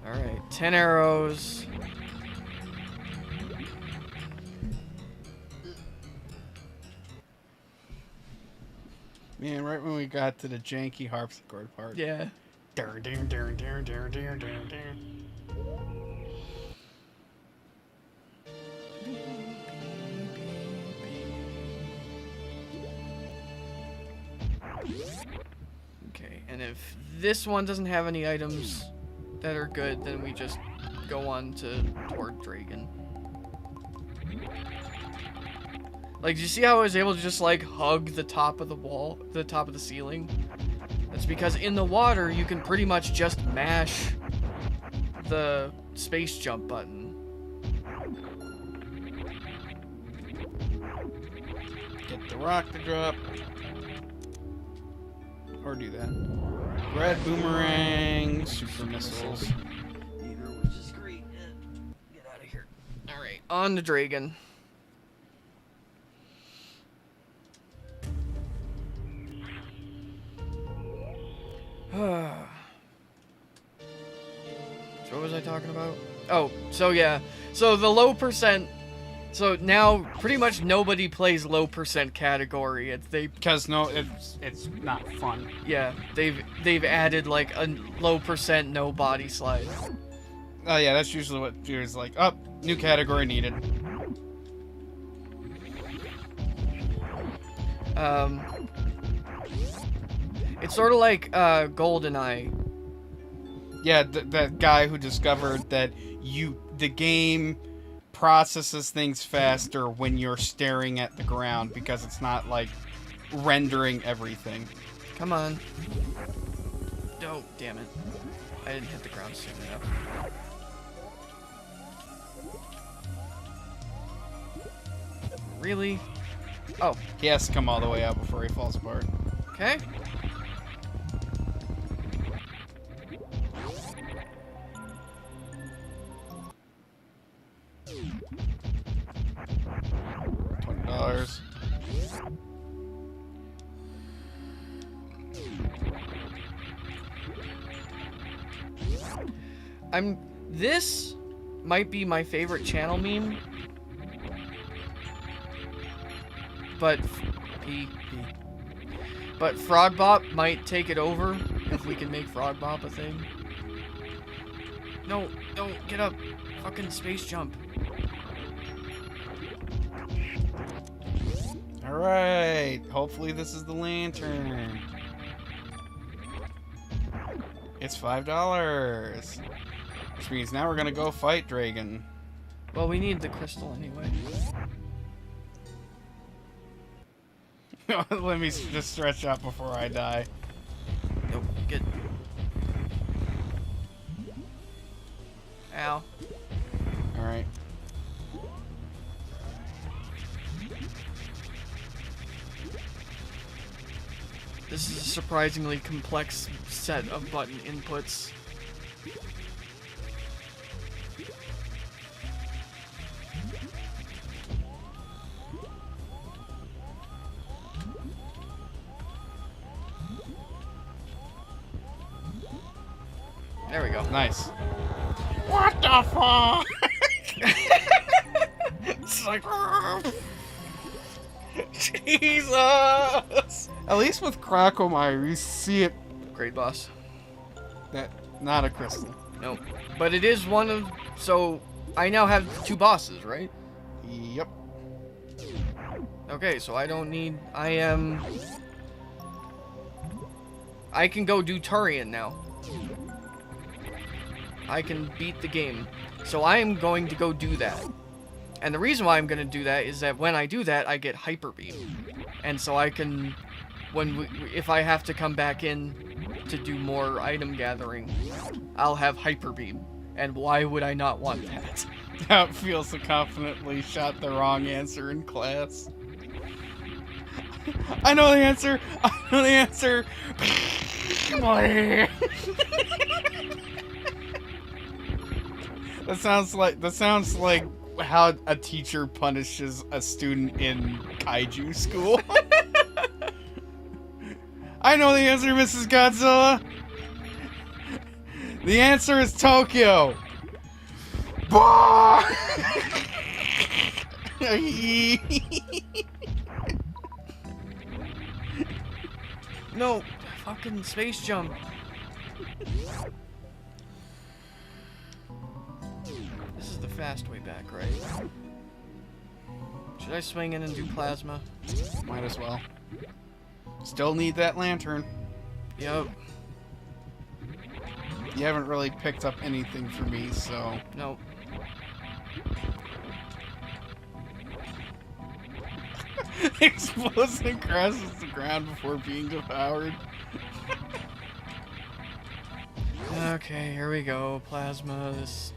Alright, 10 arrows. Man, right when we got to the janky harpsichord part. Yeah. Okay, and if this one doesn't have any items that are good, then we just go on toward Dragon. Like, do you see how I was able to just, like, hug the top of the wall, the top of the ceiling? That's because in the water, you can pretty much just mash the space jump button. Get the rock to drop. Or do that. Red boomerang, super missiles. Either which is great. Get out of here. Alright, on to Dragon. So what was I talking about? Oh, so yeah. So the low percent. So now pretty much nobody plays low percent category. Because it's not fun. Yeah, they've added like a low percent no body slide. Oh yeah, that's usually what is like. Oh, new category needed. It's sort of like GoldenEye. Yeah, that guy who discovered that the game processes things faster when you're staring at the ground because it's not like rendering everything. Come on. Oh, damn it. I didn't hit the ground soon enough. Really? Oh. He has to come all the way out before he falls apart. Okay. $20. This might be my favorite channel meme. But But Frog Bop might take it over if we can make Frog Bop a thing. No, get up. Fucking space jump. Alright, hopefully this is the lantern. It's $5. Which means now we're gonna go fight Dragon. Well, we need the crystal anyway. Let me just stretch out before I die. Nope, get... Ow. Alright. This is a surprisingly complex set of button inputs. There we go. Nice. What the fuck? It's like... Jesus! At least with Crocomire, you see it. Great boss. That not a crystal. Nope. But it is one of... So, I now have 2 bosses, right? Yep. Okay, so I don't need... I can go do Turian now. I can beat the game. So I am going to go do that. And the reason why I'm going to do that is that when I do that, I get Hyper Beam. And so I can... if I have to come back in to do more item gathering, I'll have Hyper Beam. And why would I not want that? That feels so confidently shot the wrong answer in class. I know the answer! I know the answer! That sounds like how a teacher punishes a student in kaiju school. I know the answer, Mrs. Godzilla. The answer is Tokyo. Bah! No, fucking space jump. This is the fast way back, right? Should I swing in and do plasma? Might as well. Still need that lantern. Yep. You haven't really picked up anything for me, so... Nope. Explodes and crashes the ground before being devoured. Okay, here we go. Plasma, this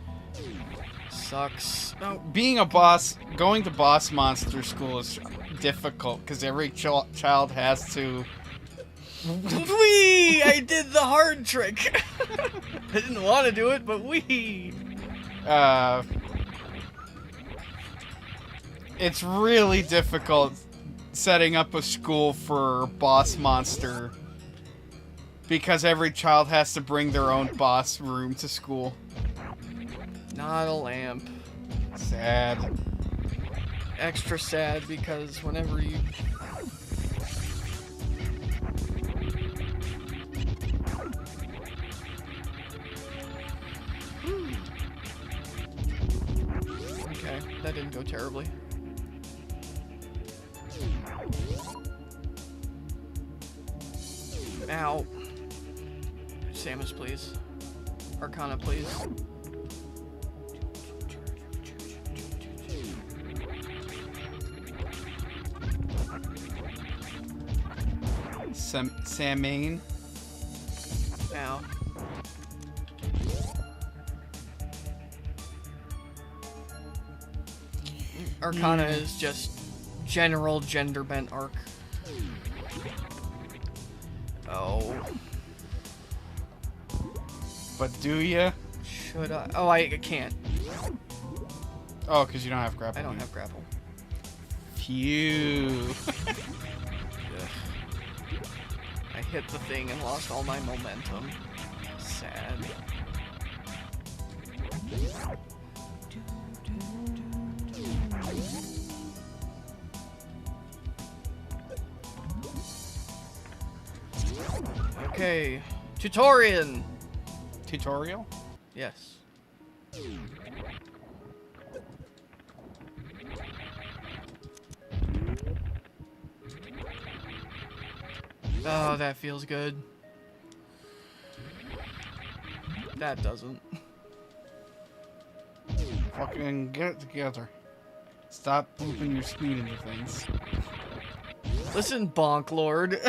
sucks. No, being a boss, going to boss monster school is difficult because every child has to... Whee! I did the hard trick. I didn't want to do it, but whee! It's really difficult setting up a school for boss monster because every child has to bring their own boss room to school. Not a lamp. Sad. Extra sad because whenever you... Okay, that didn't go terribly. Ow. Samus, please. Arcana, please. Samane. Ow. Arcana is just general gender bent arc. Oh. But do ya? Should I? Oh, I can't. Oh, because you don't have grapple. I don't have grapple. Phew. I hit the thing and lost all my momentum. Sad. Okay, tutorial. Tutorial? Yes. Oh, that feels good. That doesn't. Fucking get it together. Stop pooping your snoot into things. Listen, Bonk Lord.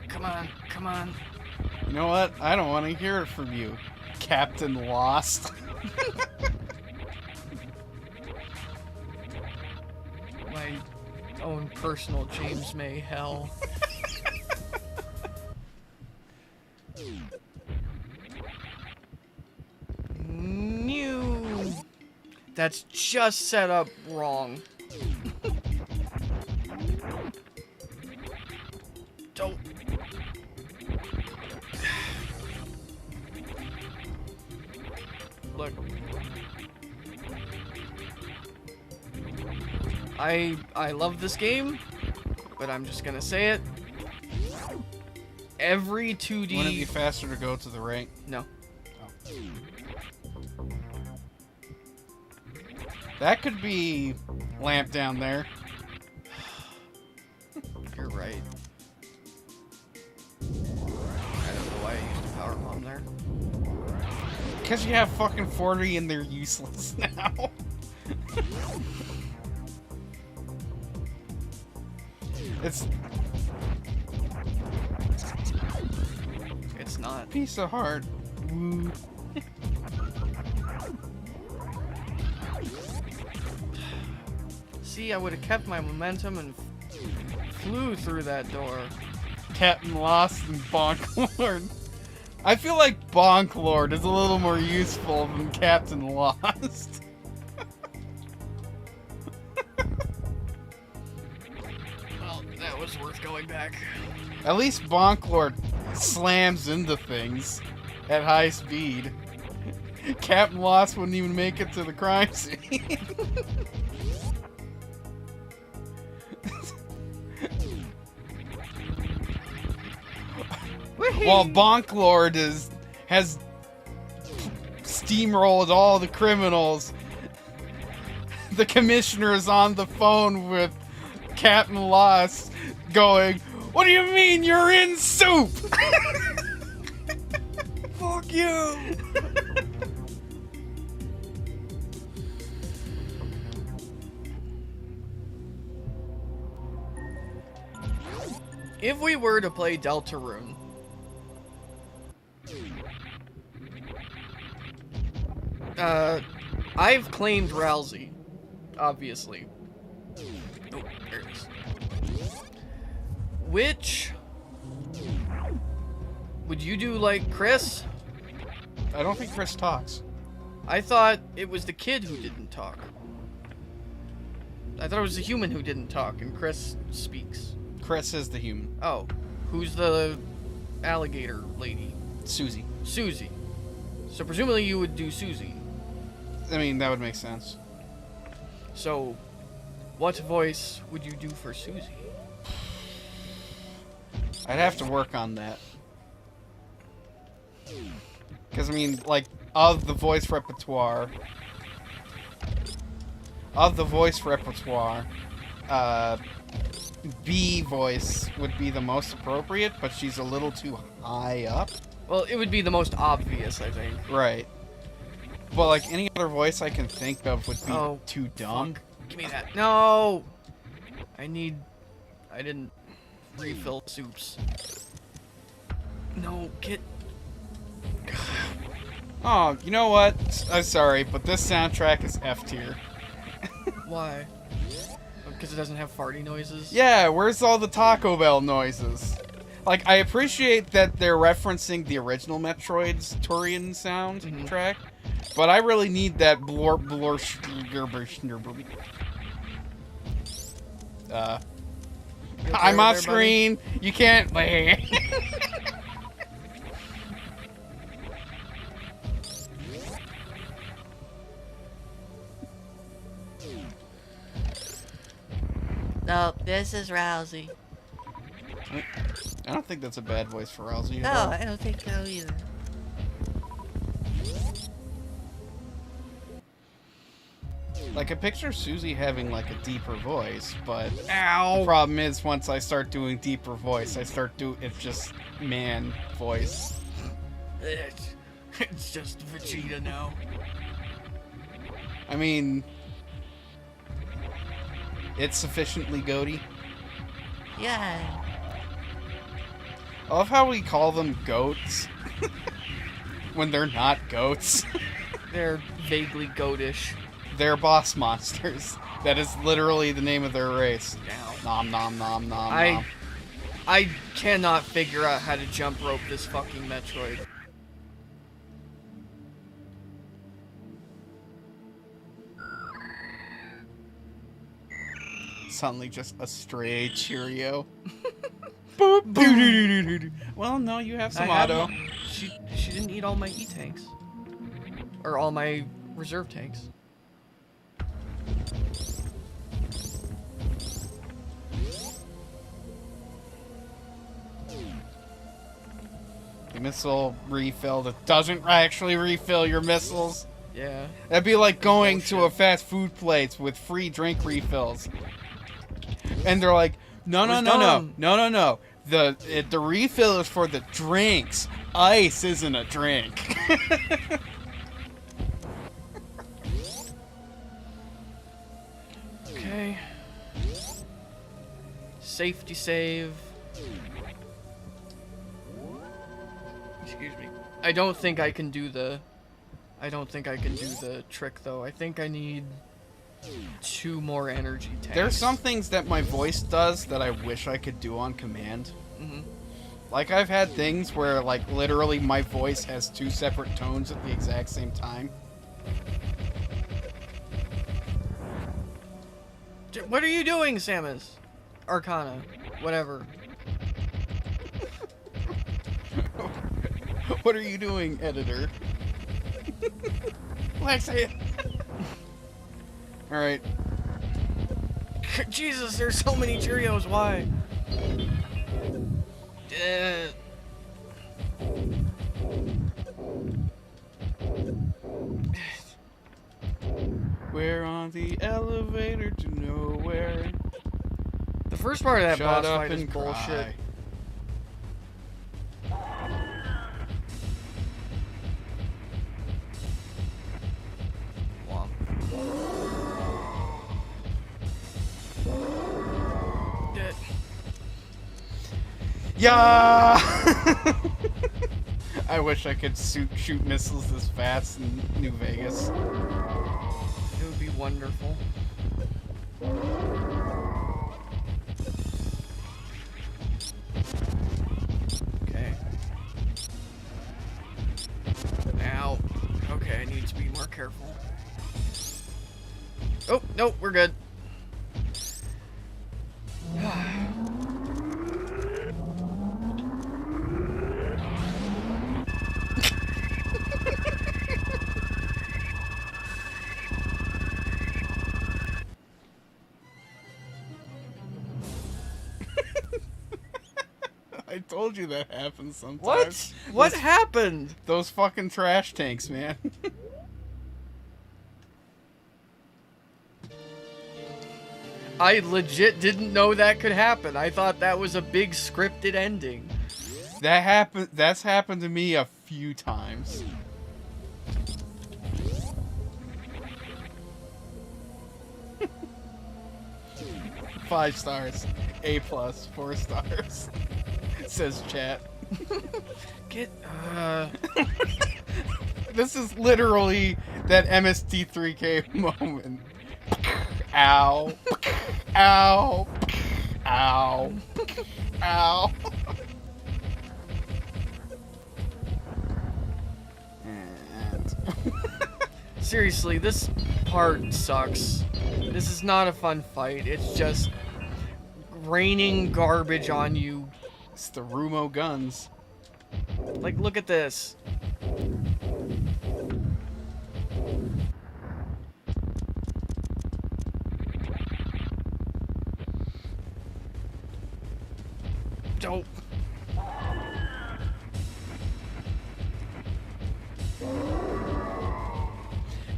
Come on, come on. You know what? I don't want to hear it from you, Captain Lost. My own personal James May hell. New. That's just set up wrong. Don't. Look. I love this game, but I'm just gonna say it. Every 2D. Wouldn't it be faster to go to the right? No. Oh. That could be lamp down there. You're right. I don't know why I used a power bomb there. Because you have fucking 40 and they're useless now. It's not. Piece of heart. Woo. See, I would have kept my momentum and flew through that door. Captain Lost and Bonk Lord. I feel like Bonk Lord is a little more useful than Captain Lost. Well, that was worth going back. At least Bonk Lord slams into things at high speed. Captain Lost wouldn't even make it to the crime scene. While Bonk Lord has steamrolled all the criminals, the commissioner is on the phone with Captain Lost going, "What do you mean you're in soup?" Fuck you! If we were to play Deltarune, I've claimed Rousey, obviously. Oh, there it is. Which would you do like Chris? I don't think Chris talks. I thought it was the kid who didn't talk. I thought it was the human who didn't talk, and Chris speaks. Chris is the human. Oh, who's the alligator lady? Susie. Susie. So presumably you would do Susie. I mean, that would make sense. So, what voice would you do for Susie? I'd have to work on that. Because, I mean, like, of the voice repertoire, B voice would be the most appropriate, but she's a little too high up. Well, it would be the most obvious, I think. Right. But, like, any other voice I can think of would be too dumb. Fuck. Give me that. No! I didn't refill soups. No, get... Oh, you know what? I'm sorry, but this soundtrack is F tier. Why? Because it doesn't have farty noises? Yeah, where's all the Taco Bell noises? Like, I appreciate that they're referencing the original Metroid's Turian sound track, But I really need that blorp. I'm off screen. You can't. No, this is Rousey. I don't think that's a bad voice for Rousey. No, I don't think so either. Like, I picture Susie having, like, a deeper voice, but Ow! the problem is, once I start doing deeper voice, it's just man voice. It's just Vegeta now. I mean, it's sufficiently goaty. Yeah. I love how we call them goats when they're not goats. They're vaguely goatish. They're boss monsters. That is literally the name of their race. Nom nom nom nom nom. I cannot figure out how to jump rope this fucking Metroid. Suddenly just a stray Cheerio. Boop, boop. Well, no, you have some auto. She didn't eat all my E-tanks. Or all my reserve tanks. The missile refill that doesn't actually refill your missiles. Yeah. That'd be like going to a fast food place with free drink refills. And they're like, no. The refill is for the drinks. Ice isn't a drink. Okay. Safety save. Excuse me. I don't think I can do the trick though. I think I need 2 more energy tanks. There's some things that my voice does that I wish I could do on command. Mm-hmm. Like, I've had things where, like, literally my voice has 2 separate tones at the exact same time. What are you doing, Samus? Arcana. Whatever. What are you doing, editor? Lexi! Alright. Jesus, there's so many Cheerios, why? We're on the elevator to nowhere. The first part of that Shut boss up fight is and bullshit. cry. Yeah! I wish I could shoot missiles this fast in New Vegas. It would be wonderful. Okay. Now. Okay, I need to be more careful. Oh, no, we're good. I told you that happens sometimes. What happened? Those fucking trash tanks, man. I legit didn't know that could happen. I thought that was a big scripted ending. That's happened to me a few times. Five stars. A+, 4 stars. Says chat. This is literally that MST3K moment. Ow. Ow. Ow. Ow. And Seriously, this part sucks. This is not a fun fight. It's just raining garbage on you. It's the Rumo guns. Like, look at this. Dope.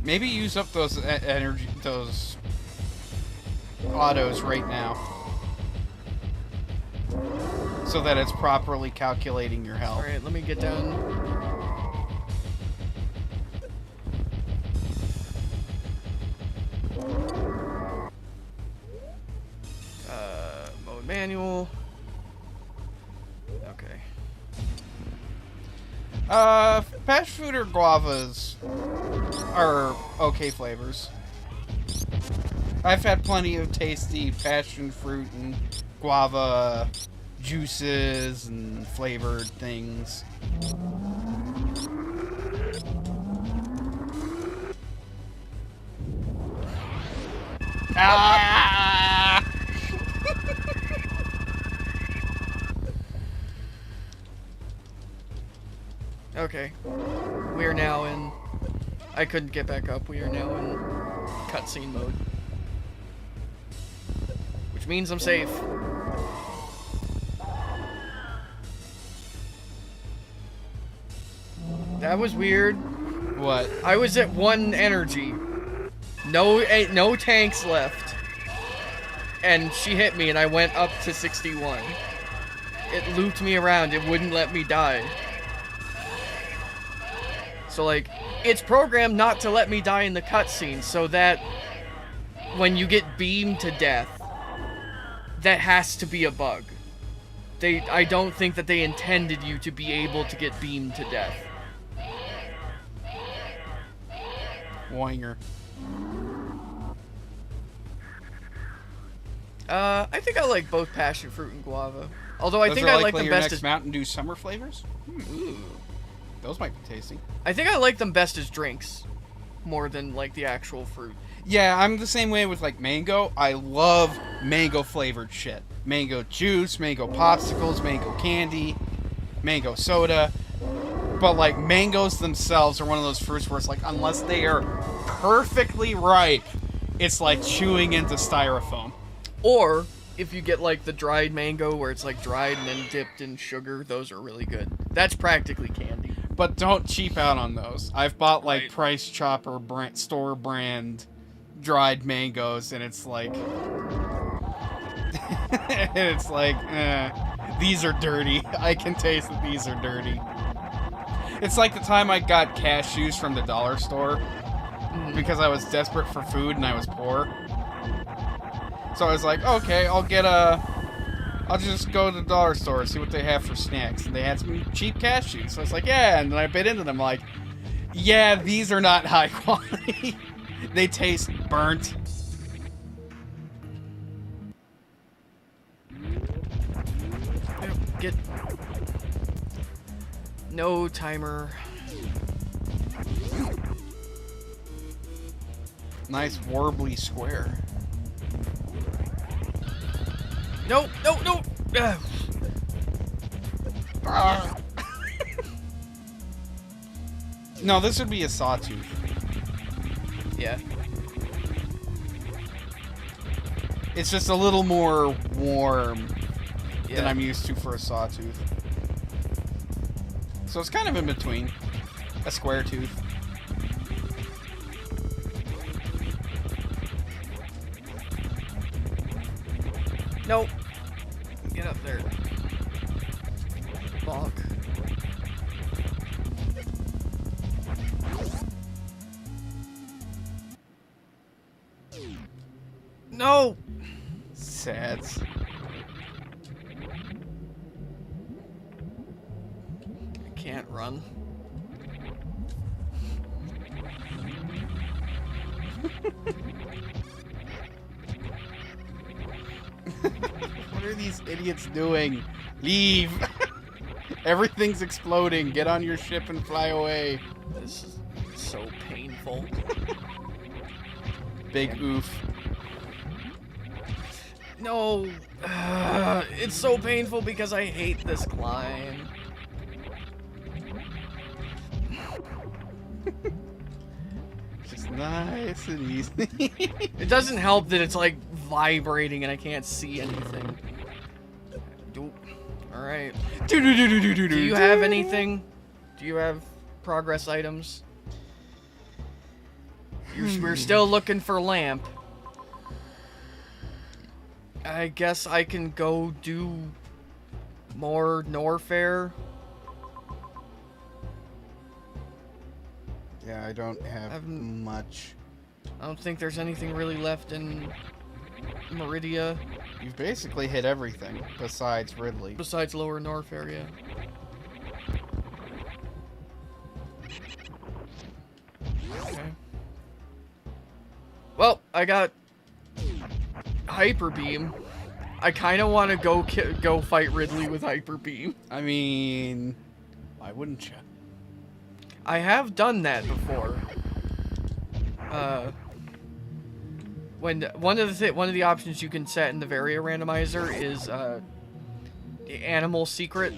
Maybe use up those energy, those autos right now, so that it's properly calculating your health. All right, let me get down. Mode manual. Okay. Passion fruit or guavas are okay flavors. I've had plenty of tasty passion fruit and guava juices and flavored things. Ah! Okay. We are now in... I couldn't get back up. We are now in cutscene mode. Which means I'm safe. That was weird. What? I was at 1 energy. No tanks left. And she hit me and I went up to 61. It looped me around. It wouldn't let me die. So, like, it's programmed not to let me die in the cutscene, so that when you get beamed to death, that has to be a bug. I don't think that they intended you to be able to get beamed to death. Wanger. I think I like both passion fruit and guava. Although I Those think are I like like them your best next as... Mountain Dew summer flavors? Ooh. Those might be tasty. I think I like them best as drinks, more than, like, the actual fruit. Yeah, I'm the same way with, like, mango. I love mango-flavored shit. Mango juice, mango popsicles, mango candy, mango soda. But, like, mangoes themselves are one of those fruits where it's like, unless they are perfectly ripe, it's like chewing into styrofoam. Or, if you get, like, the dried mango, where it's, like, dried and then dipped in sugar, those are really good. That's practically candy. But don't cheap out on those. I've bought, like, Right. Price Chopper store brand dried mangoes, and it's like... and it's like, these are dirty. I can taste that these are dirty. It's like the time I got cashews from the dollar store because I was desperate for food and I was poor. So I was like, okay, I'll just go to the dollar store and see what they have for snacks. And they had some cheap cashews. So I was like, yeah. And then I bit into them like, yeah, these are not high quality. They taste burnt. Get... No timer. Nice warbly square. No. Ugh. No, this would be a sawtooth. Yeah. It's just a little more warm than Yeah. I'm used to for a sawtooth. So it's kind of in between. A square tooth. Nope. Get up there. Bonk. No! Sads. I can't run. What are these idiots doing? Leave! Everything's exploding. Get on your ship and fly away. This so painful. Big oof. No, it's so painful because I hate this climb. Just nice and easy. It doesn't help that it's like vibrating and I can't see anything. Alright. Do you have anything? Do you have progress items? We're still looking for lamp. I guess I can go do more Norfair. Yeah, I don't have much. I don't think there's anything really left in Meridia. You've basically hit everything besides Ridley. Besides Lower Norfair, yeah. Okay. Well, I got Hyper Beam. I kind of want to go fight Ridley with Hyper Beam. I mean, why wouldn't you? I have done that before. When one of the options you can set in the Varia randomizer is the animal secret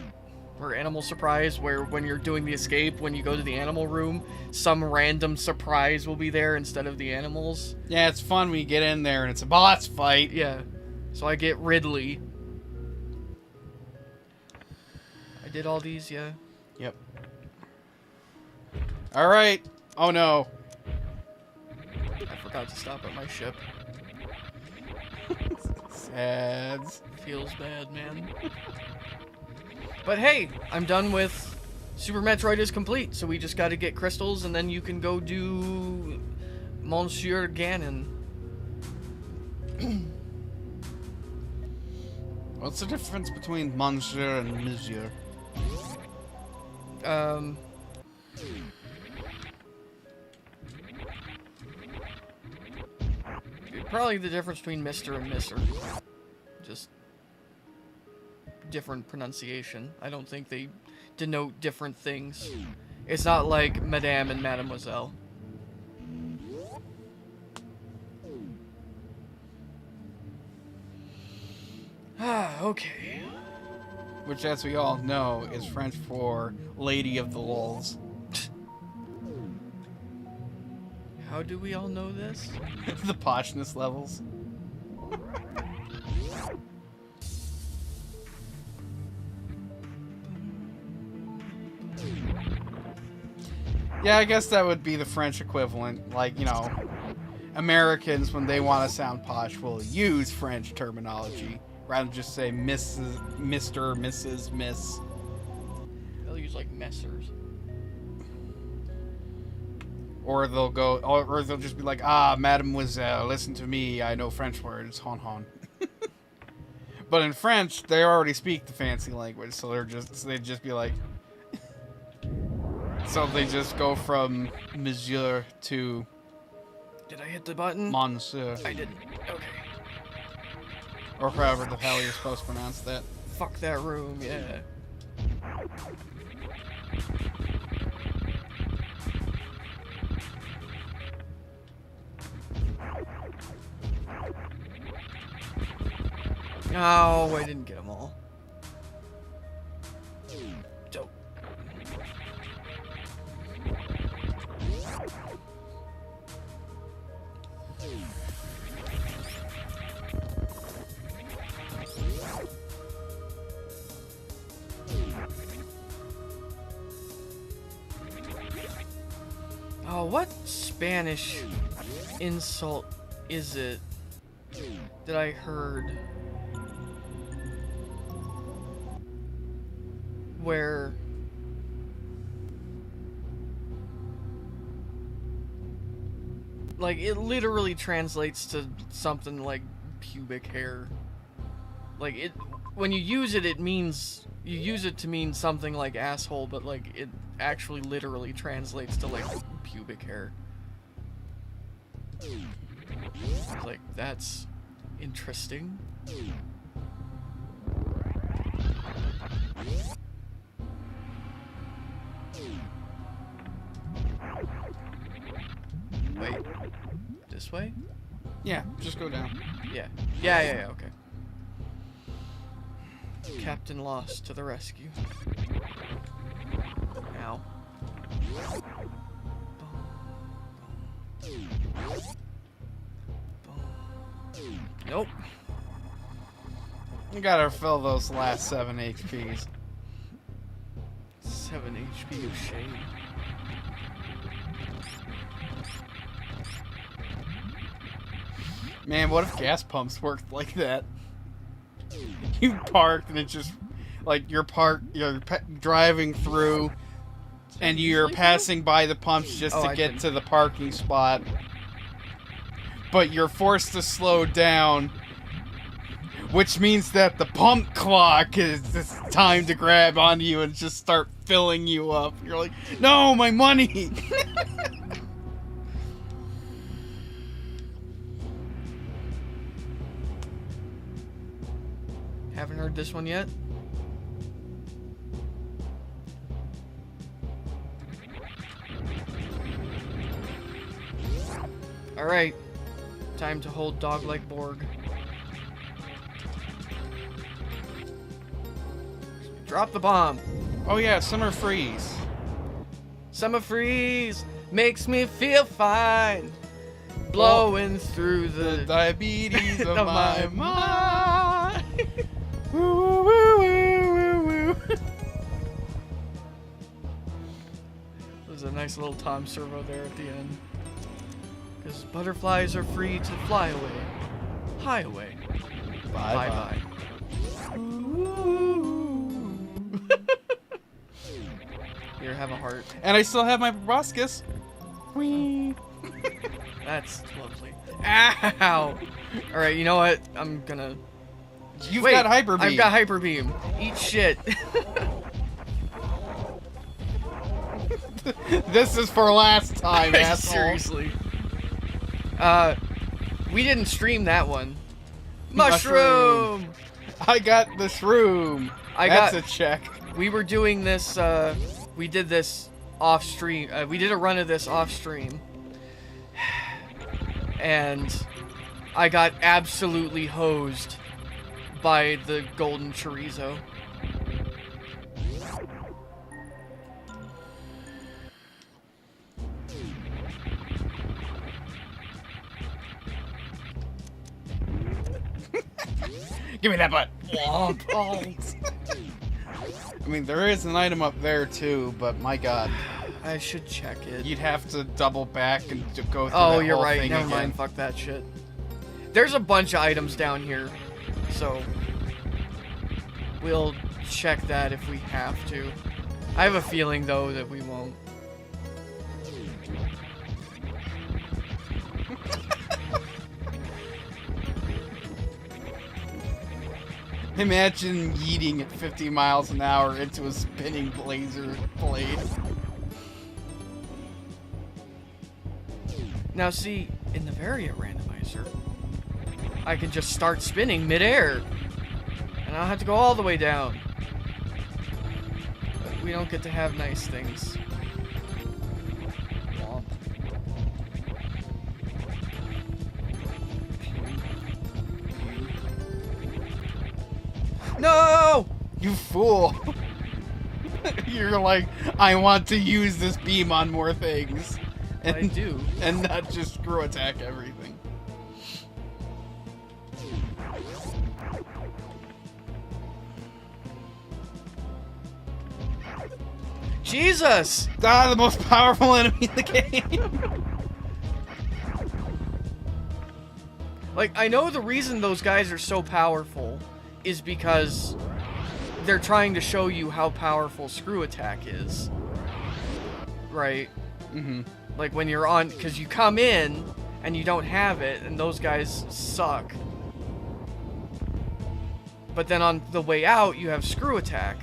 or animal surprise, where when you're doing the escape, when you go to the animal room, some random surprise will be there instead of the animals. Yeah, it's fun when you get in there and it's a boss fight. Yeah. So I get Ridley. I did all these, yeah. Yep. Alright. Oh no. I forgot to stop at my ship. Sads. Feels bad, man. But hey, I'm done with Super Metroid is complete, so we just gotta get crystals and then you can go do Monsieur Ganon. What's the difference between Monsieur and Monsieur? Probably the difference between Mr. and Misser. Just different pronunciation. I don't think they denote different things. It's not like Madame and Mademoiselle. Ah, okay. Which, as we all know, is French for Lady of the Lulz. How do we all know this? The poshness levels. Yeah, I guess that would be the French equivalent. Like, you know, Americans, when they want to sound posh, will use French terminology rather than just say Mrs., Mr., Mrs., Miss. They'll use like messers. Or they'll go, or they'll just be like, ah, mademoiselle, listen to me, I know French words, hon hon. But in French, they already speak the fancy language, so they'd just be like, so they just go from monsieur to Did I hit the button? monsieur. I didn't. Okay. Or however the hell you're supposed to pronounce that. Fuck that room, yeah. Oh, I didn't get them all. Dope. Oh, what Spanish insult is it that I heard where like it literally translates to something like pubic hair? Like it, when you use it, it means you use it to mean something like asshole, but like it actually literally translates to like pubic hair. Like, that's interesting. way? Yeah, just go down. Yeah. Yeah, okay. Captain Lost to the rescue. Ow. Nope. You gotta fill those last 7 HPs. 7 HP of shame. Man, what if gas pumps worked like that? You parked and it's just like you're driving through and you're passing by the pumps just to get to the parking spot. But you're forced to slow down, which means that the pump clock is it's time to grab onto you and just start filling you up. You're like, no, my money! Haven't heard this one yet. Alright. Time to hold dog like Borg. Drop the bomb. Oh yeah, Summer Freeze. Summer freeze makes me feel fine. Blowing through the diabetes of of my my mind. Woo, woo, woo, woo, woo. There's a nice little Tom Servo there at the end. Because butterflies are free to fly away. High away. Bye bye. Here, have a heart. And I still have my proboscis. Whee. That's lovely. Ow! Alright, you know what? I'm gonna... You've Wait, got Hyper Beam. I've got Hyper Beam. Eat shit. This is for last time, asshole. Seriously. We didn't stream that one. Mushroom! I got the shroom. That's a check. We were doing this, we did this off stream. We did a run of this off stream. And I got absolutely hosed by the golden chorizo. Give me that butt. Womp. Oh. I mean, there is an item up there too, but my god. I should check it. You'd have to double back and to go through Oh, that you're whole right. thing Never again. mind. Fuck that shit. There's a bunch of items down here, so we'll check that if we have to. I have a feeling though that we won't. Imagine yeeting at 50 miles an hour into a spinning laser blade. Now see, in the Varia randomizer, I can just start spinning midair, and I don't have to go all the way down. But we don't get to have nice things. Womp. No! You fool! You're like, I want to use this beam on more things. And, I do. And not just screw attack everything. Jesus! Ah, the most powerful enemy in the game! Like, I know the reason those guys are so powerful is because they're trying to show you how powerful screw attack is. Right? Mm-hmm. Like when you're on, because you come in and you don't have it, and those guys suck. But then on the way out, you have screw attack.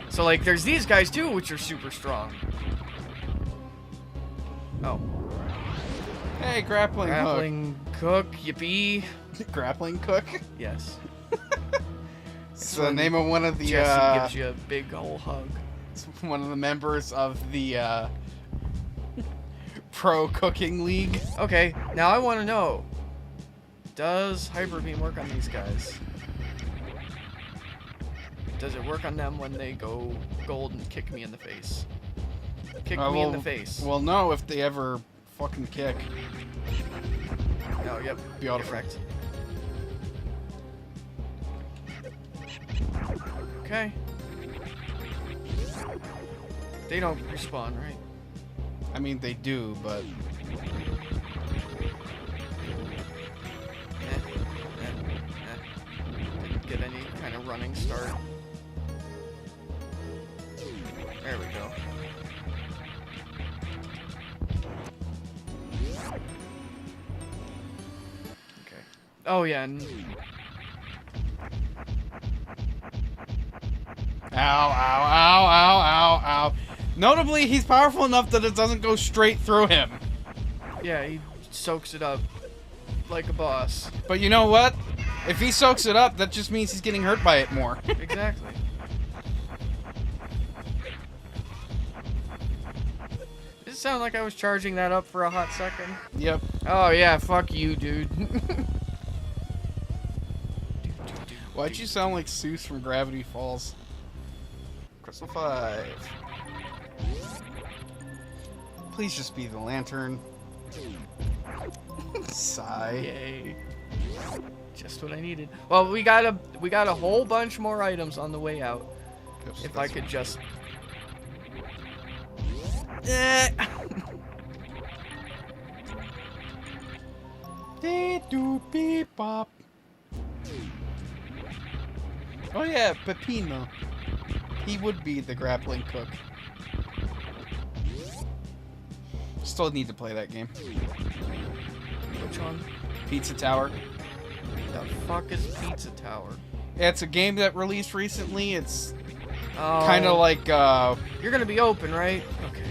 So like, there's these guys too, which are super strong. Oh. Hey, grappling hook. Grappling cook, yippee. Grappling cook? Yes. It's the name of one of the, Jesse gives you a big ol' hug. it's one of the members of the, pro cooking league. Okay, now I want to know. Does Hyper Beam work on these guys? Does it work on them when they go gold and kick me in the face? Kick me in the face. Well, no, if they ever fucking kick. Oh, yep. Beautiful. Correct. Okay. They don't respawn, right? I mean, they do, but... Didn't get any kind of running start. There we go. Okay. Oh yeah. Ow, ow, ow, ow, ow, ow. Notably, he's powerful enough that it doesn't go straight through him. Yeah, he soaks it up like a boss. But you know what? If he soaks it up, that just means he's getting hurt by it more. Exactly. Does it sound like I was charging that up for a hot second? Yep. Oh yeah, fuck you, dude. Why'd you sound like Seuss from Gravity Falls? Crystal 5. Please just be the lantern. Sigh. Yay. Just what I needed. Well, we got a whole bunch more items on the way out. If I could just... Beep bop. Oh yeah, Pepino. He would be the grappling cook. Still need to play that game. Which one? Pizza Tower. The fuck is Pizza Tower? Yeah, it's a game that released recently. It's Oh, kind of like, you're gonna be open, right? Okay.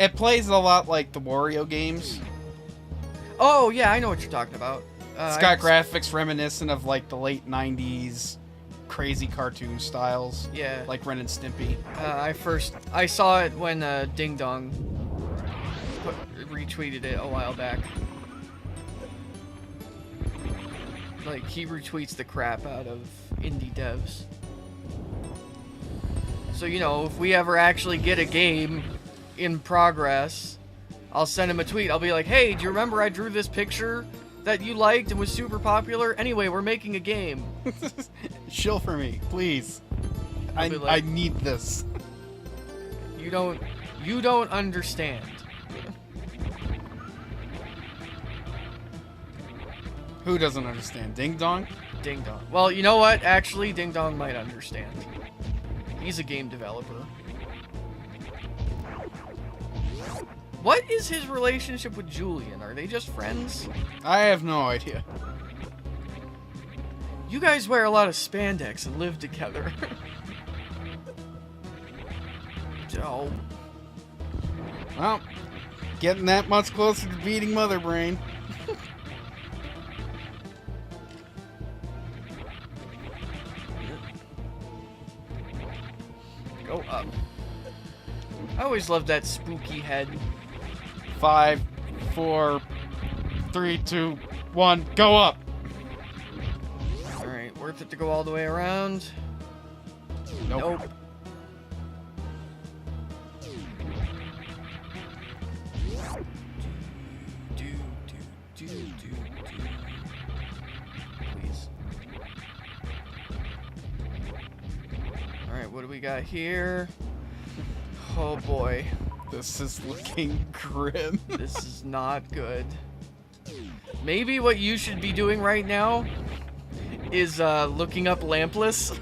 it plays a lot like the Wario games. Oh yeah, I know what you're talking about. It's got graphics reminiscent of like the late 90s crazy cartoon styles. Yeah. Like Ren and Stimpy. I saw it when Ding Dong retweeted it a while back. Like, he retweets the crap out of indie devs. So, you know, if we ever actually get a game in progress, I'll send him a tweet. I'll be like, hey, do you remember I drew this picture that you liked and was super popular? Anyway, we're making a game. Shill for me, please. I like, need this. You don't understand. Who doesn't understand? Ding Dong? Ding Dong. Well, you know what? Actually, Ding Dong might understand. He's a game developer. What is his relationship with Julian? Are they just friends? I have no idea. You guys wear a lot of spandex and live together. Oh. Well, getting that much closer to beating Mother Brain. Go up. I always loved that spooky head. 5, 4, 3, 2, 1, go up. Alright, worth it to go all the way around? Nope. Please. Alright, what do we got here? Oh boy. This is looking grim. This is not good. Maybe what you should be doing right now is looking up Lampless.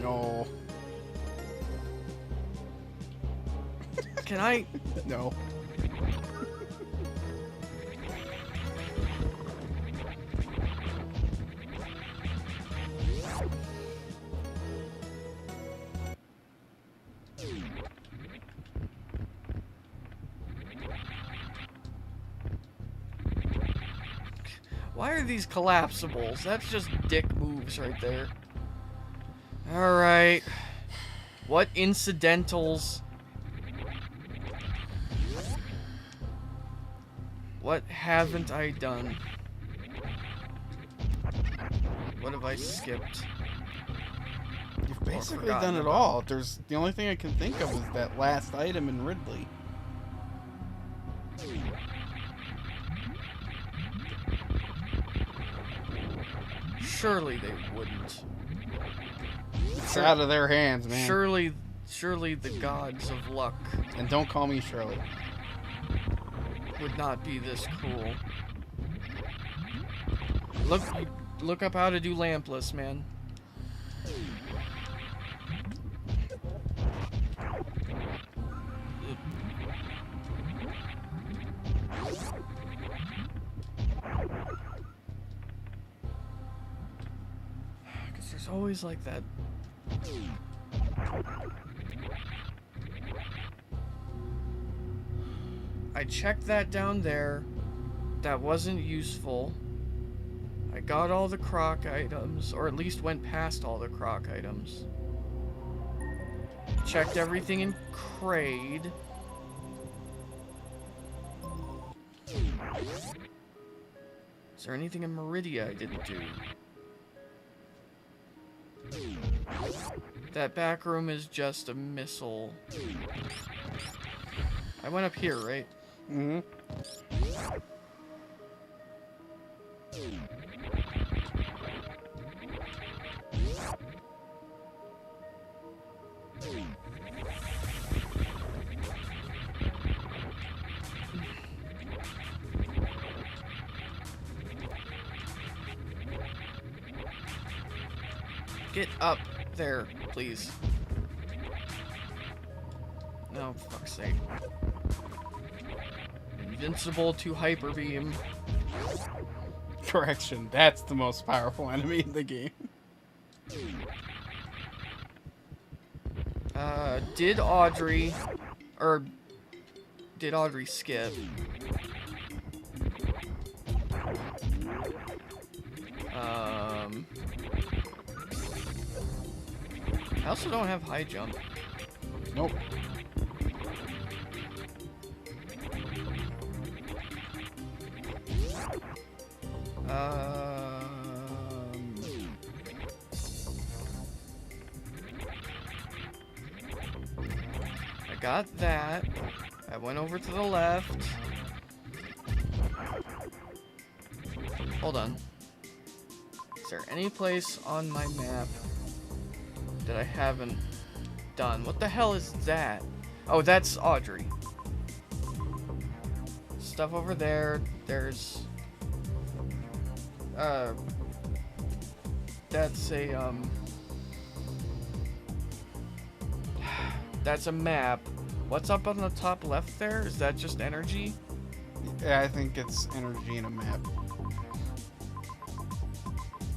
No. Can I? No. Why are these collapsibles? That's just dick moves right there. Alright. What incidentals? What haven't I done? What have I skipped? You've basically forgotten done it about? all. There's the only thing I can think of is that last item in Ridley. Surely they wouldn't. It's out of their hands, man. Surely the gods of luck And don't call me Shirley. would not be this cruel. Look up how to do lampless, man. Because there's always like that. I checked that down there. That wasn't useful. I got all the croc items, or at least went past all the croc items. Checked everything in Kraid. Is there anything in Meridia I didn't do? That back room is just a missile. I went up here, right? Mm-hmm. Get up there, please. No, for fuck's sake. Invincible to hyper beam. Correction, that's the most powerful enemy in the game. Did Audrey skip? I also don't have high jump. Nope. I got that. I went over to the left. Hold on. Is there any place on my map that I haven't done? What the hell is that? Oh, that's Audrey. Stuff over there. There's that's a that's a map. What's up on the top left there? Is that just energy? Yeah, I think it's energy in a map.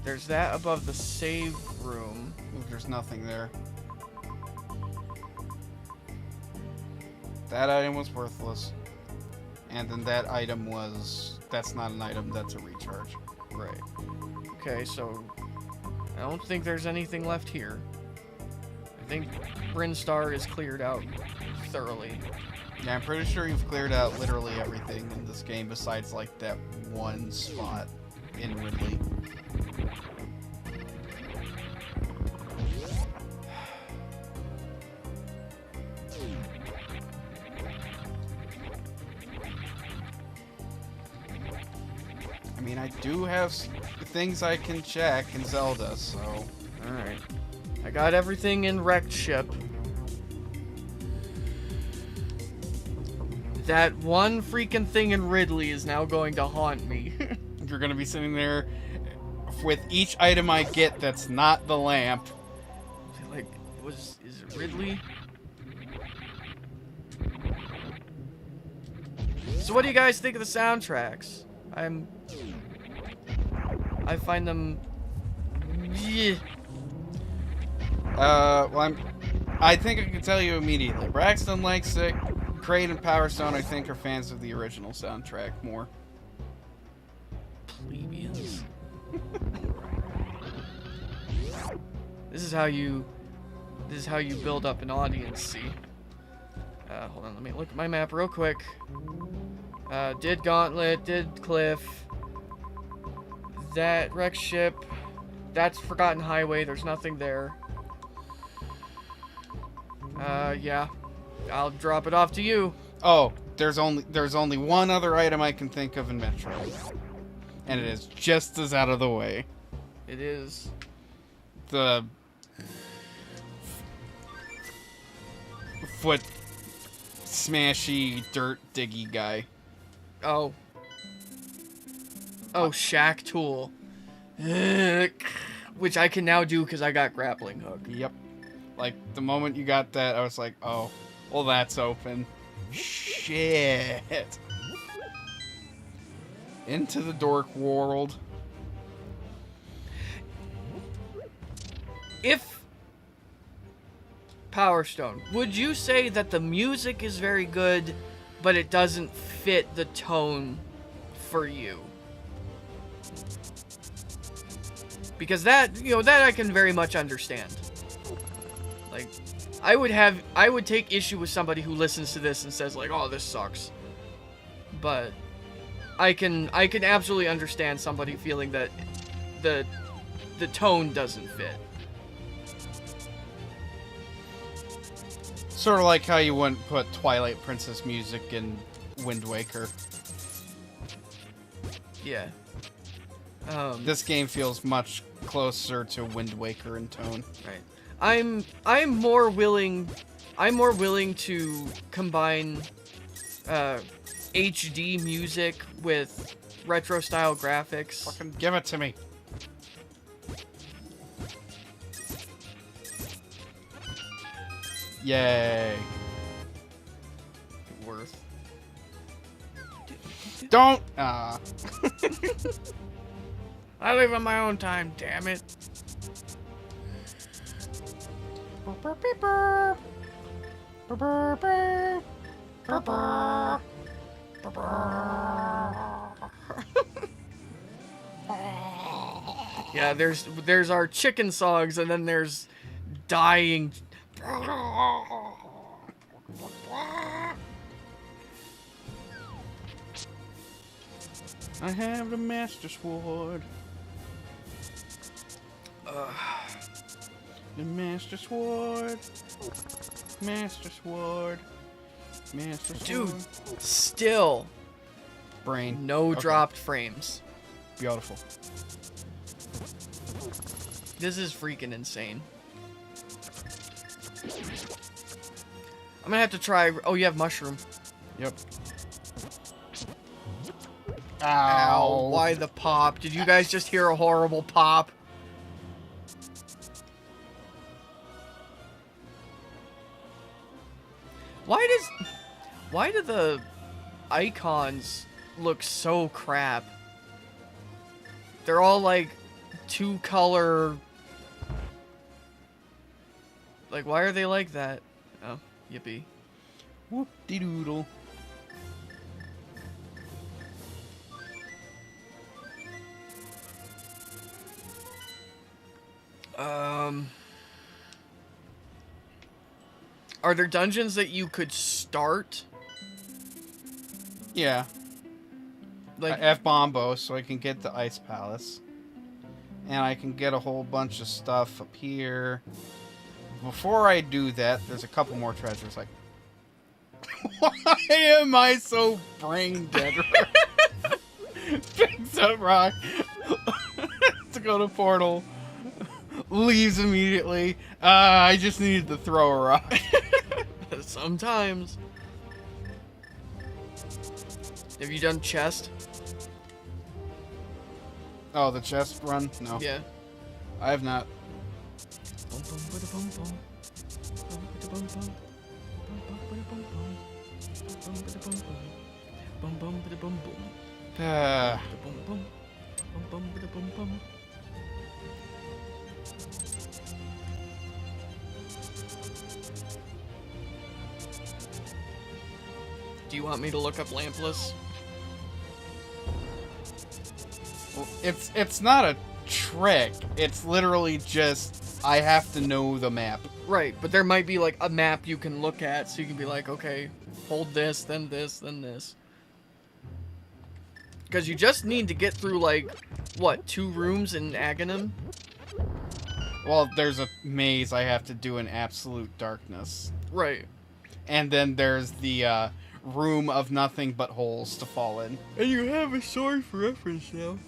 There's that above the save room. There's nothing there. That item was worthless. And then that item was... That's not an item, that's a recharge. Right. Okay, so I don't think there's anything left here. I think Brinstar is cleared out thoroughly. Yeah, I'm pretty sure you've cleared out literally everything in this game besides like that one spot in Ridley. I mean, I do have things I can check in Zelda, so... Alright. I got everything in Wrecked Ship. That one freaking thing in Ridley is now going to haunt me. You're gonna be sitting there with each item I get that's not the lamp. Like, is it Ridley? So what do you guys think of the soundtracks? I find them... Yeah. Well, I think I can tell you immediately. Braxton likes it. Kraid and Power Stone, I think, are fans of the original soundtrack more. Plebeians. This is how you build up an audience, see? Hold on, let me look at my map real quick. Did Gauntlet, did Cliff. That wrecked ship. That's Forgotten Highway, there's nothing there. Yeah. I'll drop it off to you. Oh, there's only one other item I can think of in Metroid. And it is just as out of the way. It is. The foot smashy dirt diggy guy. Oh. Oh, Shack Tool. Which I can now do because I got Grappling Hook. Yep. Like, the moment you got that, I was like, oh, well, that's open. Shit. Into the dork world. If Power Stone, would you say that the music is very good, but it doesn't fit the tone for you? Because that, you know, that I can very much understand. Like, I would take issue with somebody who listens to this and says like, "Oh, this sucks." But I can absolutely understand somebody feeling that the tone doesn't fit. Sort of like how you wouldn't put Twilight Princess music in Wind Waker. Yeah. This game feels much closer to Wind Waker in tone. Right. I'm more willing to combine HD music with retro style graphics. Fucking give it to me. Yay. Worth. Don't! I live on my own time, damn it. Yeah, there's our chicken songs, and then there's dying. I have the Master Sword. The Master Sword. Master Sword. Master Sword. Dude, still Brain. no Okay. dropped frames. Beautiful. This is freaking insane. I'm gonna have to try. Oh, you have mushroom. Yep. Ow! Why the pop? Did you guys just hear a horrible pop? Why do the icons look so crap? They're all like two color. Like, why are they like that? Oh, yippee. Whoop-de-doodle. Are there dungeons that you could start? Yeah. Like, F Bombo, so I can get the Ice Palace. And I can get a whole bunch of stuff up here. Before I do that, there's a couple more treasures. Like, why am I so brain dead? Picks up rock to go to portal. Leaves immediately. I just needed to throw a rock. sometimes. Have you done chest? Oh, the chest run? No. Yeah. I have not. Do you want me to look up Lampless? Well, it's not a trick. It's literally just I have to know the map. Right, but there might be like a map you can look at, so you can be like, okay, hold this, then this, then this. Because you just need to get through like, what, 2 rooms in Aghanim? Well, there's a maze I have to do in absolute darkness. Right. And then there's the room of nothing but holes to fall in. And you have a sword for reference now.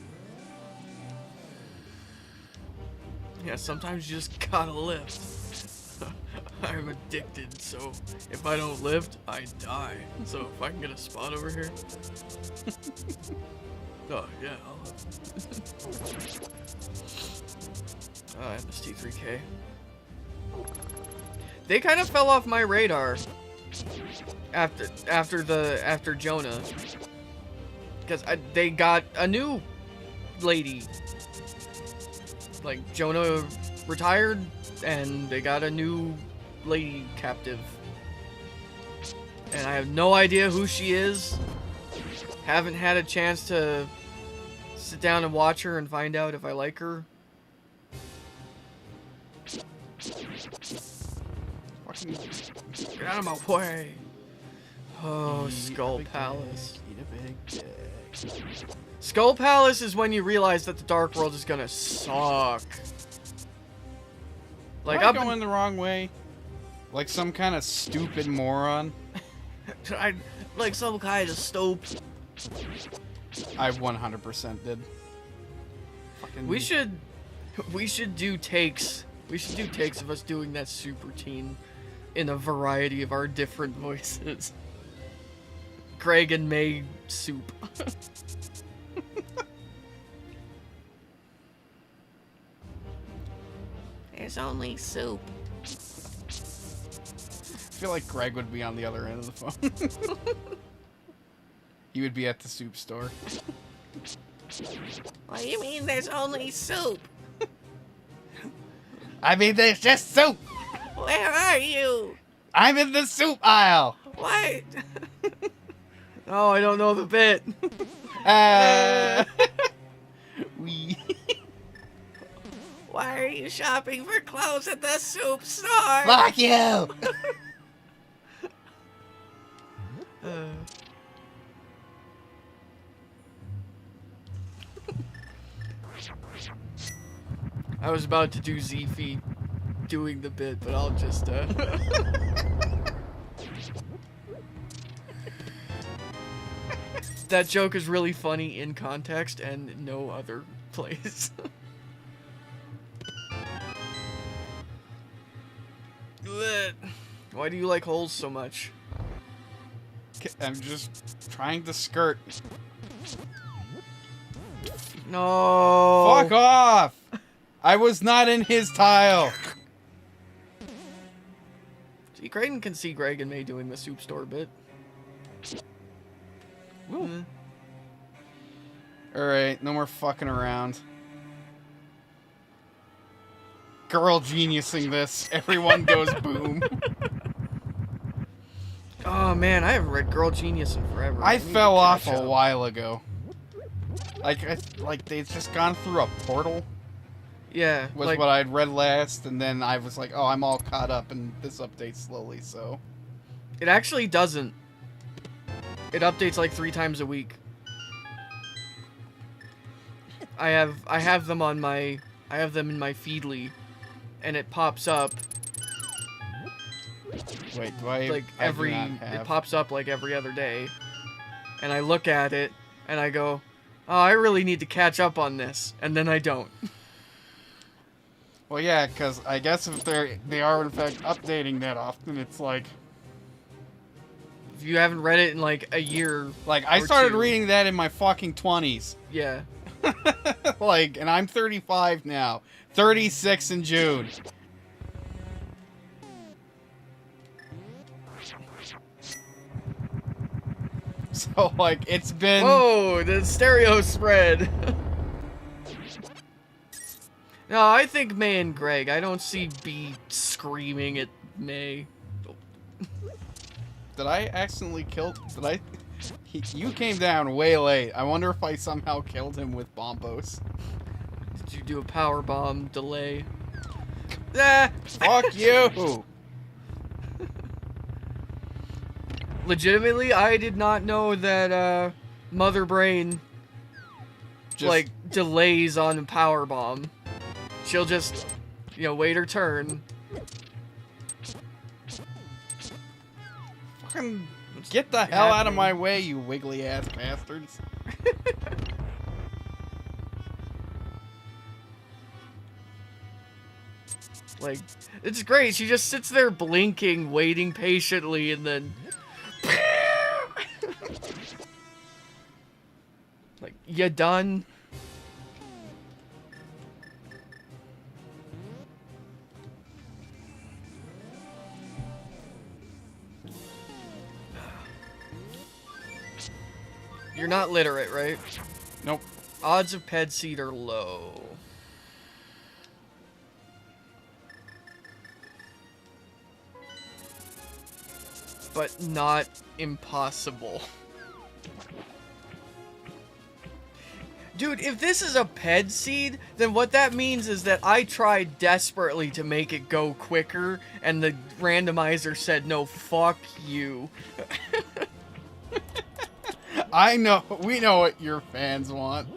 Yeah, sometimes you just gotta lift. I'm addicted, so if I don't lift, I die. So if I can get a spot over here. Oh, yeah, I'll MST3K. They kind of fell off my radar after Jonah. Because they got a new lady. Like, Jonah retired, and they got a new lady captive. And I have no idea who she is. Haven't had a chance to sit down and watch her and find out if I like her. Get out of my way. Oh, Skull Palace. Skull Palace is when you realize that the Dark World is gonna suck. Like, Am I going the wrong way? Like some kind of stupid moron? like some kind of stope. I 100% did. Fucking... We should do takes. We should do takes of us doing that soup routine in a variety of our different voices. Greg and May soup. There's only soup. I feel like Greg would be on the other end of the phone. He would be at the soup store. What do you mean there's only soup? I mean, there's just soup! Where are you? I'm in the soup aisle! What? Oh, I don't know the bit. We. Why are you shopping for clothes at the soup store? Fuck you! I was about to do Zephy doing the bit, but I'll just That joke is really funny in context and no other place. Why do you like holes so much? I'm just trying to skirt. No. Fuck off! I was not in his tile. See, Creighton can see Greg and May doing the soup store bit. Alright, no more fucking around. Girl geniusing this. Everyone goes boom. Oh man, I haven't read Girl Genius in forever. I need to fell off catch a up. while ago. Like they've just gone through a portal. Yeah, Was like, what I'd read last, and then I was like, oh, I'm all caught up, and this updates slowly, so. it actually doesn't. It updates like 3 times a week. I have them on my in my Feedly, and it pops up Wait, do I? like I do every not it have. pops up like every other day, and I look at it and I go, oh, I really need to catch up on this, and then I don't. Well, yeah, because I guess if they are in fact updating that often, it's like If you haven't read it in like a year, I or started 2, reading that in my fucking 20s. Yeah. Like, and I'm 35 now. 36 in June. So, like, it's been... Whoa, the stereo spread. No, I think May and Greg. I don't see B screaming at May. Did I accidentally kill... Did I... You came down way late. I wonder if I somehow killed him with bombos. Did you do a power bomb delay? Fuck you. Legitimately, I did not know that Mother Brain like delays on a power bomb. She'll just, wait her turn. Fucking get the hell out of my way, you wiggly ass bastards. Like, it's great. She just sits there blinking, waiting patiently, and then like, you done? You're not literate, right? Nope. Odds of ped seed are low. But not impossible. Dude, if this is a ped seed, then what that means is that I tried desperately to make it go quicker, and the randomizer said, no, fuck you. I know, we know what your fans want.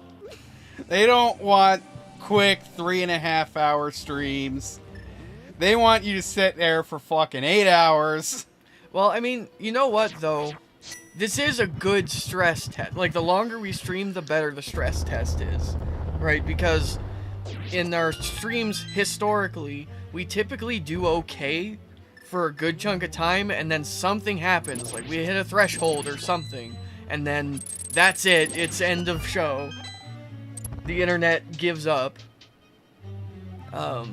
They don't want quick 3.5 hour streams. They want you to sit there for fucking 8 hours. Well, I mean, you know what, though? This is a good stress test. Like, the longer we stream, the better the stress test is. Right? Because in our streams, historically, we typically do okay for a good chunk of time, and then something happens. Like, we hit a threshold or something, and then that's it. It's end of show. The internet gives up. But,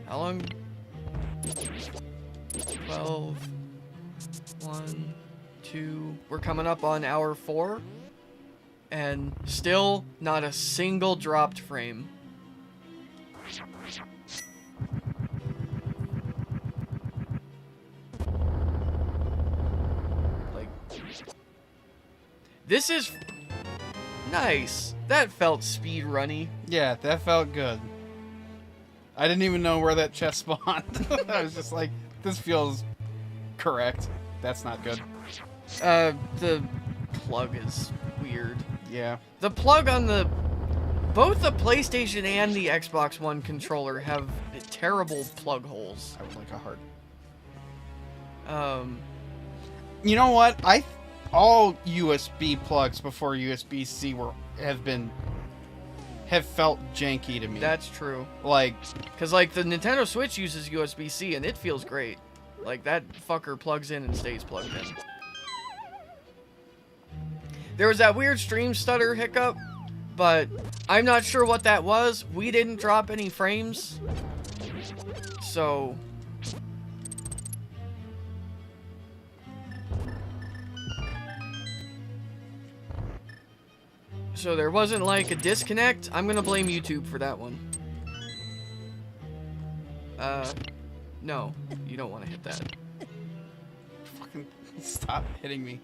how long? 12... 1, 2... We're coming up on hour 4. And still not a single dropped frame. Like... This is... nice. That felt speedrunny. Yeah, that felt good. I didn't even know where that chest spawned. I was just like, this feels correct. That's not good. The plug is weird. Yeah. The plug on both the PlayStation and the Xbox One controller have terrible plug holes. I would like a heart. You know what? All USB plugs before USB-C have felt janky to me. That's true. Like, because like the Nintendo Switch uses USB-C and it feels great. Like that fucker plugs in and stays plugged in. There was that weird stream stutter hiccup, but I'm not sure what that was. We didn't drop any frames. So there wasn't like a disconnect. I'm gonna blame YouTube for that one. No, you don't want to hit that. Fucking stop hitting me.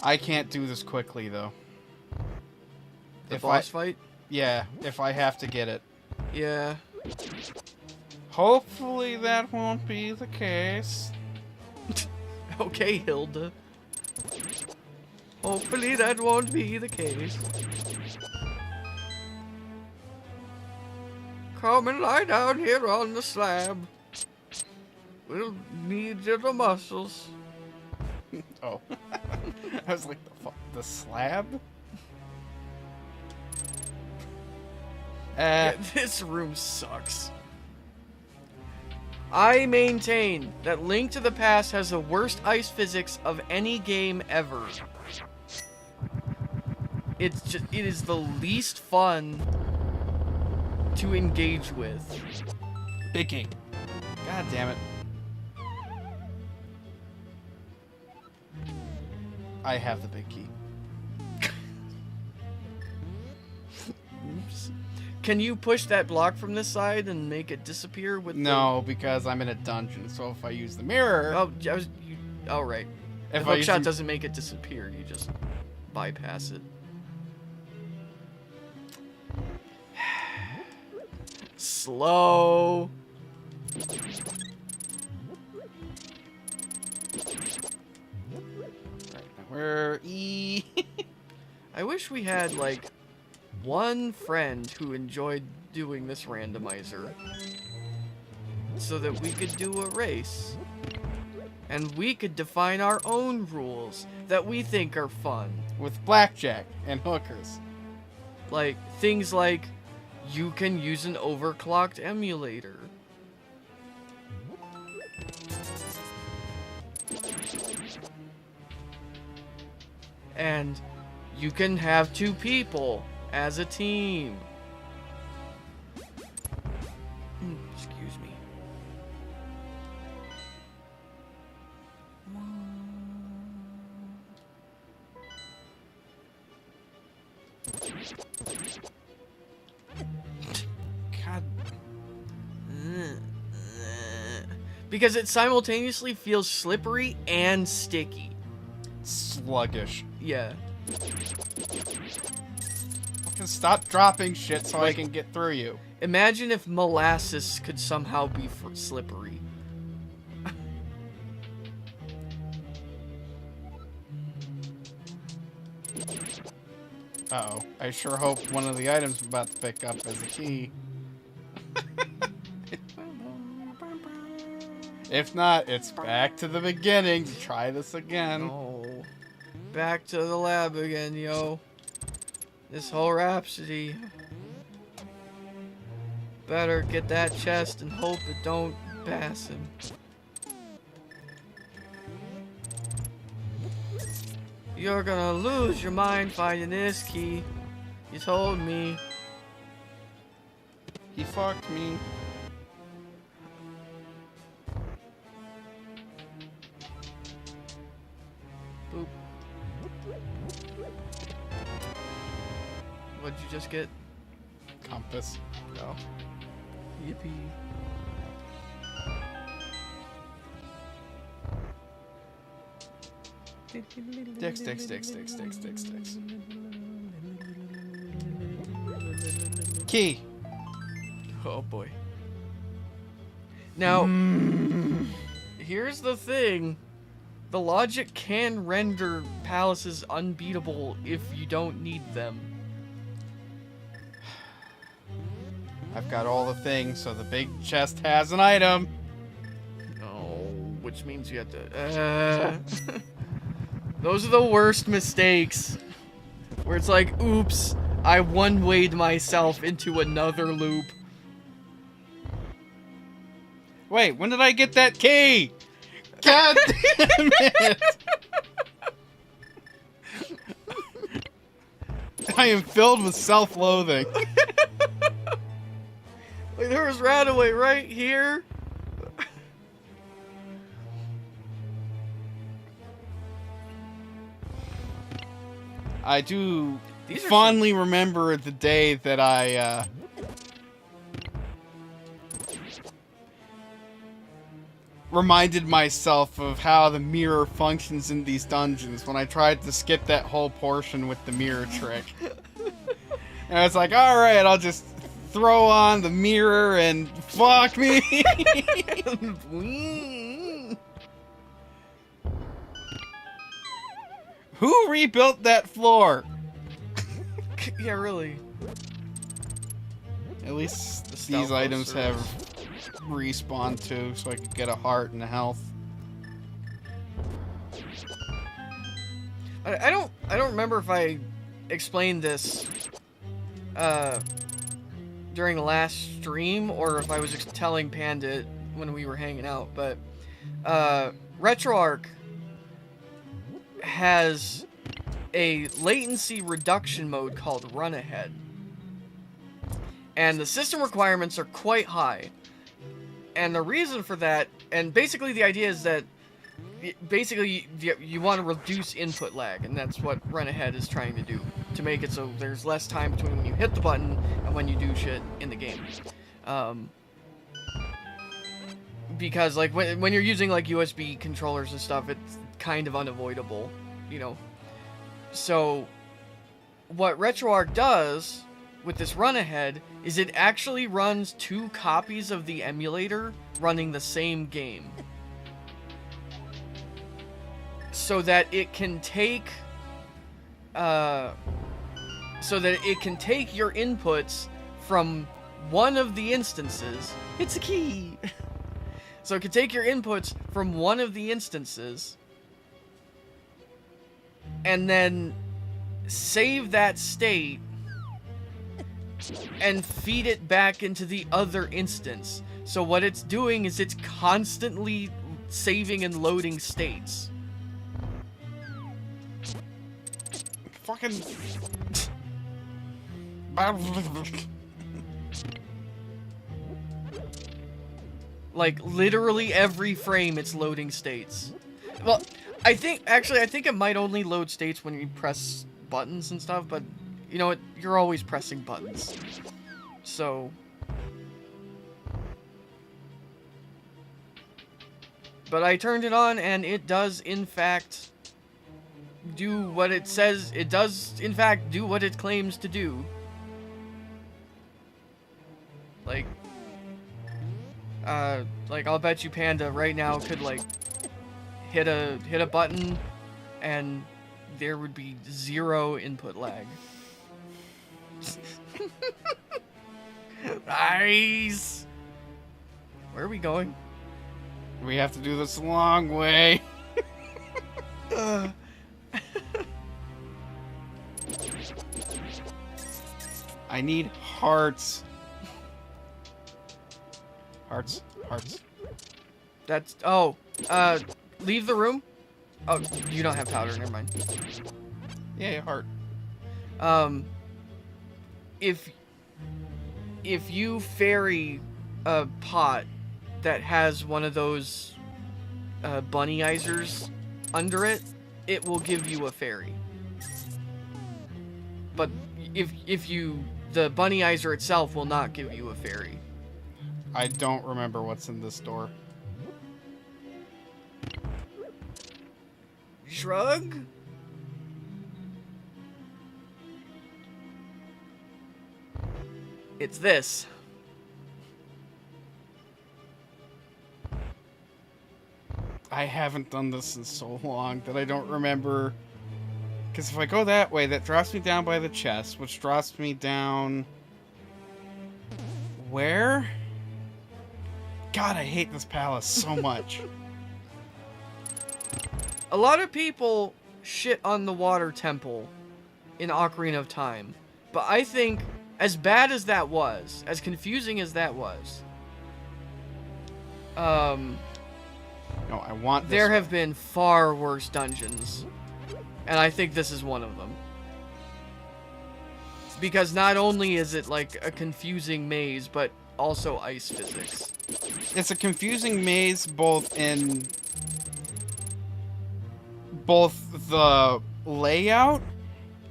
I can't do this quickly though. The boss fight? Yeah, if I have to get it. Yeah. Hopefully that won't be the case. Okay, Hilda. Hopefully that won't be the case. Come and lie down here on the slab. We'll need your muscles. Oh. I was like, the slab? Yeah, this room sucks. I maintain that Link to the Past has the worst ice physics of any game ever. It is the least fun to engage with. Big King. God damn it. I have the big key. Oops. Can you push that block from this side and make it disappear with No, because I'm in a dungeon, so if I use the mirror... Oh, oh, right. The hookshot doesn't make it disappear. You just bypass it. Slow. Where E? I wish we had like one friend who enjoyed doing this randomizer, so that we could do a race, and we could define our own rules that we think are fun. With blackjack and hookers. Like things like you can use an overclocked emulator. And you can have 2 people as a team. Excuse me. God. Because it simultaneously feels slippery and sticky. Sluggish. Yeah. Fucking stop dropping shit so I can get through you. Imagine if molasses could somehow be slippery. Uh-oh. I sure hope one of the items I'm about to pick up is a key. If not, it's back to the beginning to try this again. Oh. Back to the lab again, yo. This whole Rhapsody. Better get that chest and hope it don't pass him. You're gonna lose your mind finding this key. You told me. He fucked me. Boop. What'd you just get? Compass. No. Yippee. Sticks. Key. Oh boy. Now, here's the thing. The logic can render palaces unbeatable if you don't need them. I've got all the things, so the big chest has an item. Oh, which means you have to... Those are the worst mistakes. Where it's like, oops, I one-wayed myself into another loop. Wait, when did I get that key? God damn it! I am filled with self-loathing. Like, there was Radaway right here. I do fondly remember the day that I reminded myself of how the mirror functions in these dungeons when I tried to skip that whole portion with the mirror trick. And I was like, alright, I'll just throw on the mirror and fuck me. Who rebuilt that floor? Yeah, really. At least these items have respawn too, so I could get a heart and a health. I don't remember if I explained this during the last stream or if I was telling Panda when we were hanging out, but RetroArch has a latency reduction mode called Run Ahead. And the system requirements are quite high. And the reason for that, and basically the idea is that basically you want to reduce input lag, and that's what Run Ahead is trying to do, to make it so there's less time between when you hit the button and when you do shit in the game. Because like when you're using like USB controllers and stuff, kind of unavoidable, you know. So what RetroArch does with this run ahead is it actually runs 2 copies of the emulator running the same game. So that it can take your inputs from one of the instances. It's a key. So it can take your inputs from one of the instances and then save that state and feed it back into the other instance. So what it's doing is it's constantly saving and loading states. Fucking... Like, literally every frame it's loading states. Well, I think it might only load states when you press buttons and stuff, but you know what? You're always pressing buttons. So... But I turned it on, and it does, in fact, do what it says. It does, in fact, do what it claims to do. Like, I'll bet you Panda right now could, like, hit a button, and there would be 0 input lag. Nice! Where are we going? We have to do this a long way. I need hearts. Hearts. That's... Oh. Leave the room? Oh, you don't have powder. Never mind. Yeah, heart. If you ferry a pot that has one of those bunnyizers under it, it will give you a fairy. But the bunnyizer itself will not give you a fairy. I don't remember what's in this door. Shrug? It's this. I haven't done this in so long that I don't remember. Because if I go that way, that drops me down by the chest, which drops me down... Where? God, I hate this palace so much. A lot of people shit on the water temple in Ocarina of Time. But I think, as bad as that was, as confusing as that was, no, I want this there one. have been far worse dungeons. And I think this is one of them. Because not only is it like a confusing maze, but also ice physics. It's a confusing maze both in both the layout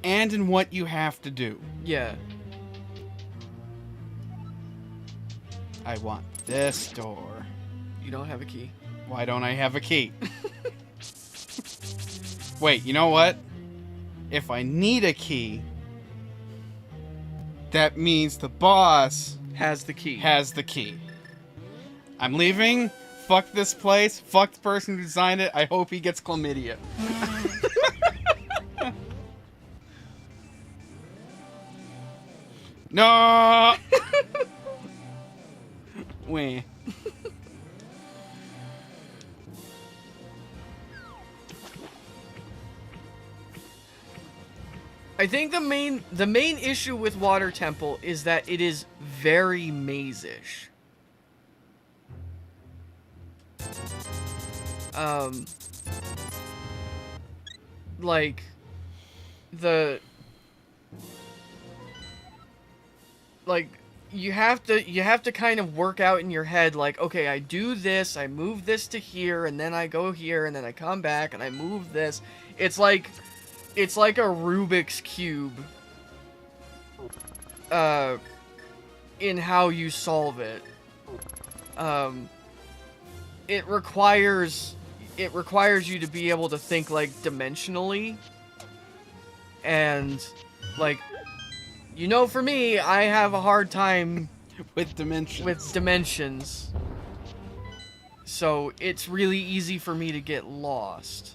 and in what you have to do. Yeah. I want this door. You don't have a key. Why don't I have a key? Wait, you know what? If I need a key, that means the boss Has the key. has the key. I'm leaving. Fuck this place. Fuck the person who designed it. I hope he gets chlamydia. No! Wait. I think the main issue with Water Temple is that it is very maze-ish. Like you have to kind of work out in your head, like, okay, I do this, I move this to here, and then I go here, and then I come back and I move this. It's like a Rubik's Cube in how you solve it. It requires it requires you to be able to think like dimensionally, and like, you know, for me, I have a hard time with dimensions. With dimensions. So it's really easy for me to get lost.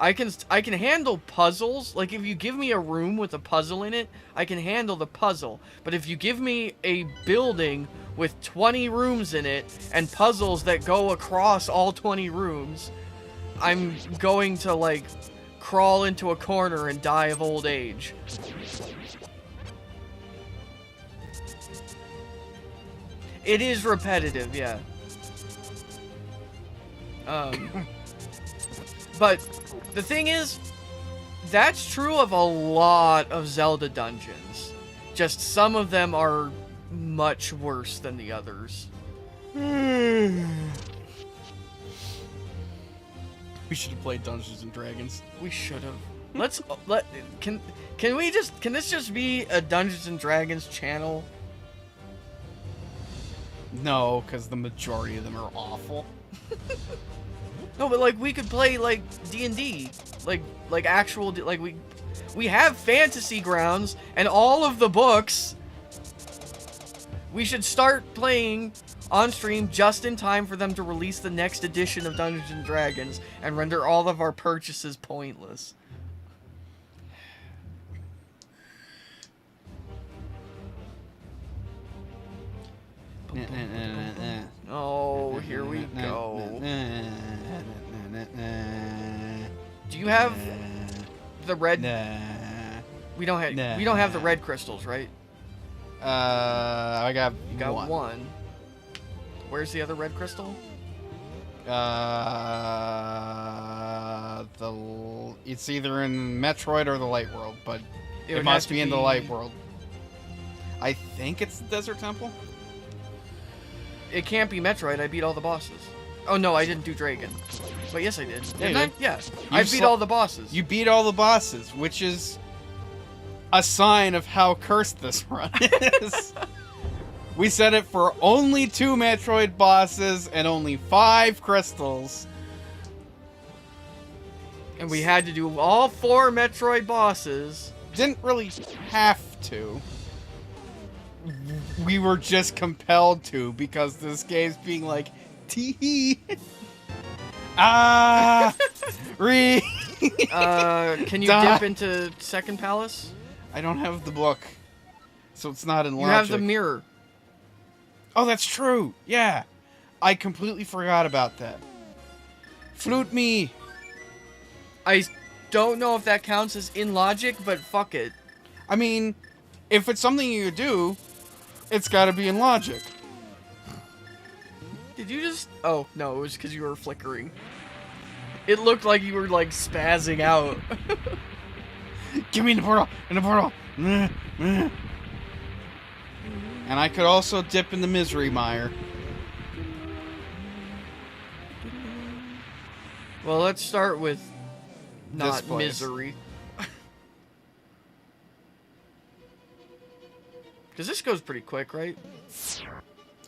I can handle puzzles. Like, if you give me a room with a puzzle in it, I can handle the puzzle. But if you give me a building with 20 rooms in it and puzzles that go across all 20 rooms, I'm going to, like, crawl into a corner and die of old age. It is repetitive, yeah. But the thing is, that's true of a lot of Zelda dungeons. Just some of them are much worse than the others. We should have played Dungeons and Dragons. We should have. Can this just be a Dungeons and Dragons channel? No, because the majority of them are awful. No, but like we could play like D&D, like actual like we have Fantasy Grounds and all of the books. We should start playing on stream just in time for them to release the next edition of Dungeons and Dragons and render all of our purchases pointless. Oh, here we go. Do you have the red? We don't have the red crystals, right? I got You got one. Where's the other red crystal? It's either in Metroid or the Light World, but it must must be in the Light World. I think it's the Desert Temple. It can't be Metroid. I beat all the bosses. Oh no, I didn't do Dragon. But yes, I did. Didn't I? Yeah. I beat all the bosses. You beat all the bosses, which is a sign of how cursed this run is. We set it for only 2 Metroid bosses and only 5 crystals. And we had to do all 4 Metroid bosses. Didn't really have to. We were just compelled to because this game's being like, tee. Can you dip into Second Palace? I don't have the book, so it's not in logic. You have the mirror. Oh, that's true. Yeah. I completely forgot about that. Flute me. I don't know if that counts as in logic, but fuck it. I mean, if it's something you do, it's gotta be in logic. Did you just... Oh, no, it was because you were flickering. It looked like you were, like, spazzing out. Give me the portal! In the portal! And I could also dip in the misery mire. Well, let's start with not This place. misery. Because this goes pretty quick, right?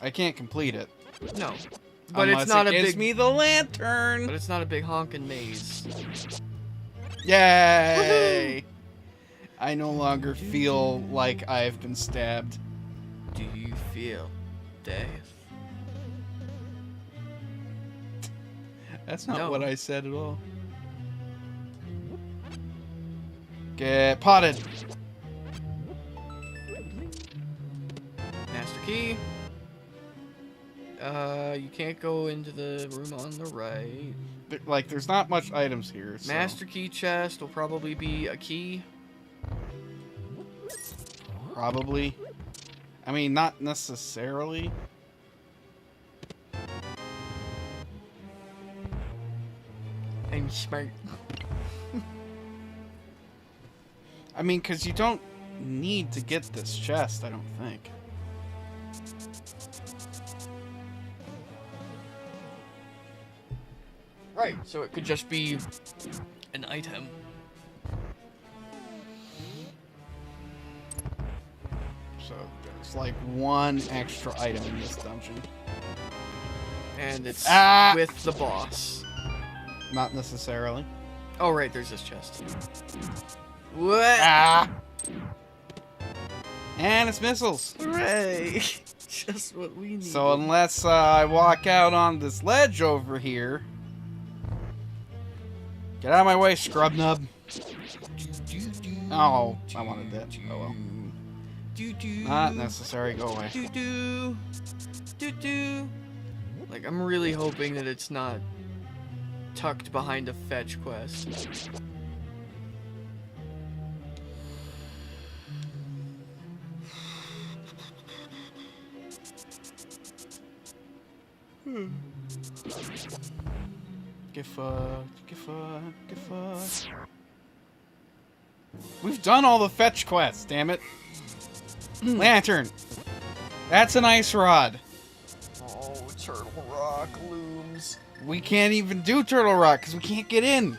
I can't complete it. No. But Unless it's not it a gives big... me the lantern! But it's not a big honkin' maze. Yay! I no longer feel like I've been stabbed. Do you feel death? That's not No. what I said at all. Get potted! Master key. You can't go into the room on the right. Like, there's not much items here, so. Master key chest will probably be a key. Probably. I mean, not necessarily. I'm smart. I mean, because you don't need to get this chest, I don't think. Right, so it could just be an item. So there's like 1 extra item in this dungeon. And it's Ah! with the boss. Not necessarily. Oh, right, there's this chest. What? Ah! And it's missiles. Hooray! Just what we need. So unless I walk out on this ledge over here... Get out of my way, scrub nub. Oh, I wanted that. Oh well. Not necessary, go away. Like, I'm really hoping that it's not tucked behind a fetch quest. Get fucked, get fucked, get fucked. We've done all the fetch quests, damn it. Lantern. That's an ice rod. Oh, Turtle Rock looms. We can't even do Turtle Rock because we can't get in.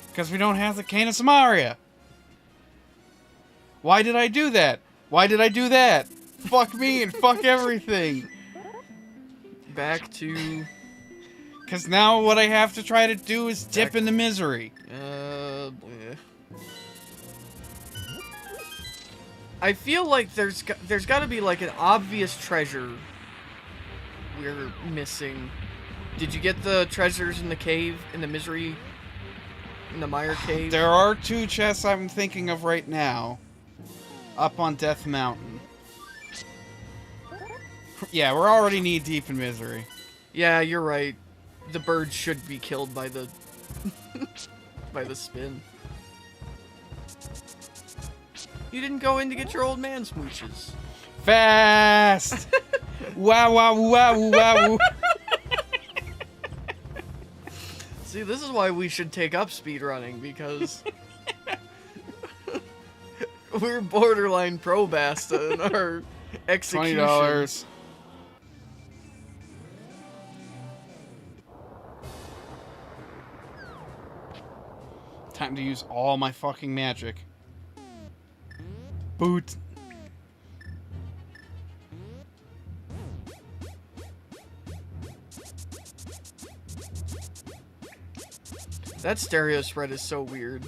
Because we don't have the Cane of Samaria. Why did I do that? Why did I do that? Fuck me and fuck everything. Back to... Because now what I have to try to do is dip into misery. Bleh. I feel like there's got to be like an obvious treasure we're missing. Did you get the treasures in the cave, in the misery, in the mire cave? There are 2 chests I'm thinking of right now. Up on Death Mountain. Yeah, we're already knee deep in misery. Yeah, you're right. The bird should be killed by the by the spin. You didn't go in to get your old man smooches. Fast! Wow, wow, wow, wow. See, this is why we should take up speedrunning, because we're borderline pro Basta in our execution. $20. Time to use all my fucking magic. Boot. That stereo spread is so weird.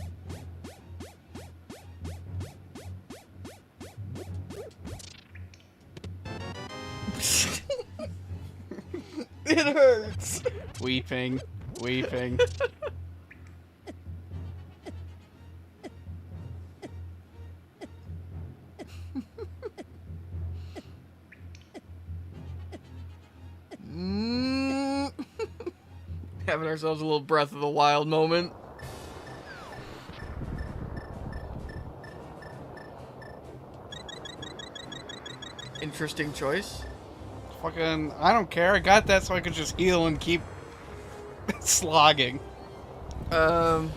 It hurts. Weeping. Weeping. Having ourselves a little Breath of the Wild moment. Interesting choice. Fucking, I don't care. I got that so I could just heal and keep slogging. Oh,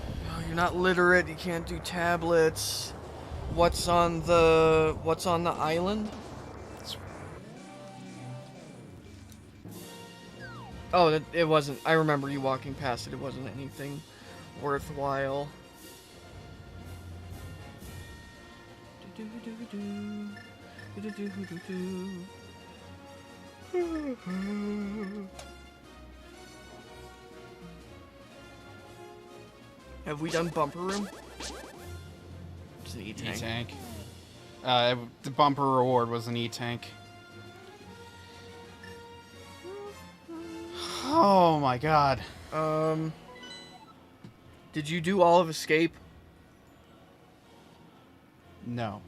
you're not literate. You can't do tablets. What's on the island? Oh, it wasn't. I remember you walking past it. It wasn't anything worthwhile. Have we done Bumper Room? It's an E-Tank. E-Tank. The bumper reward was an E-Tank. Oh my god. Did you do all of Escape? No.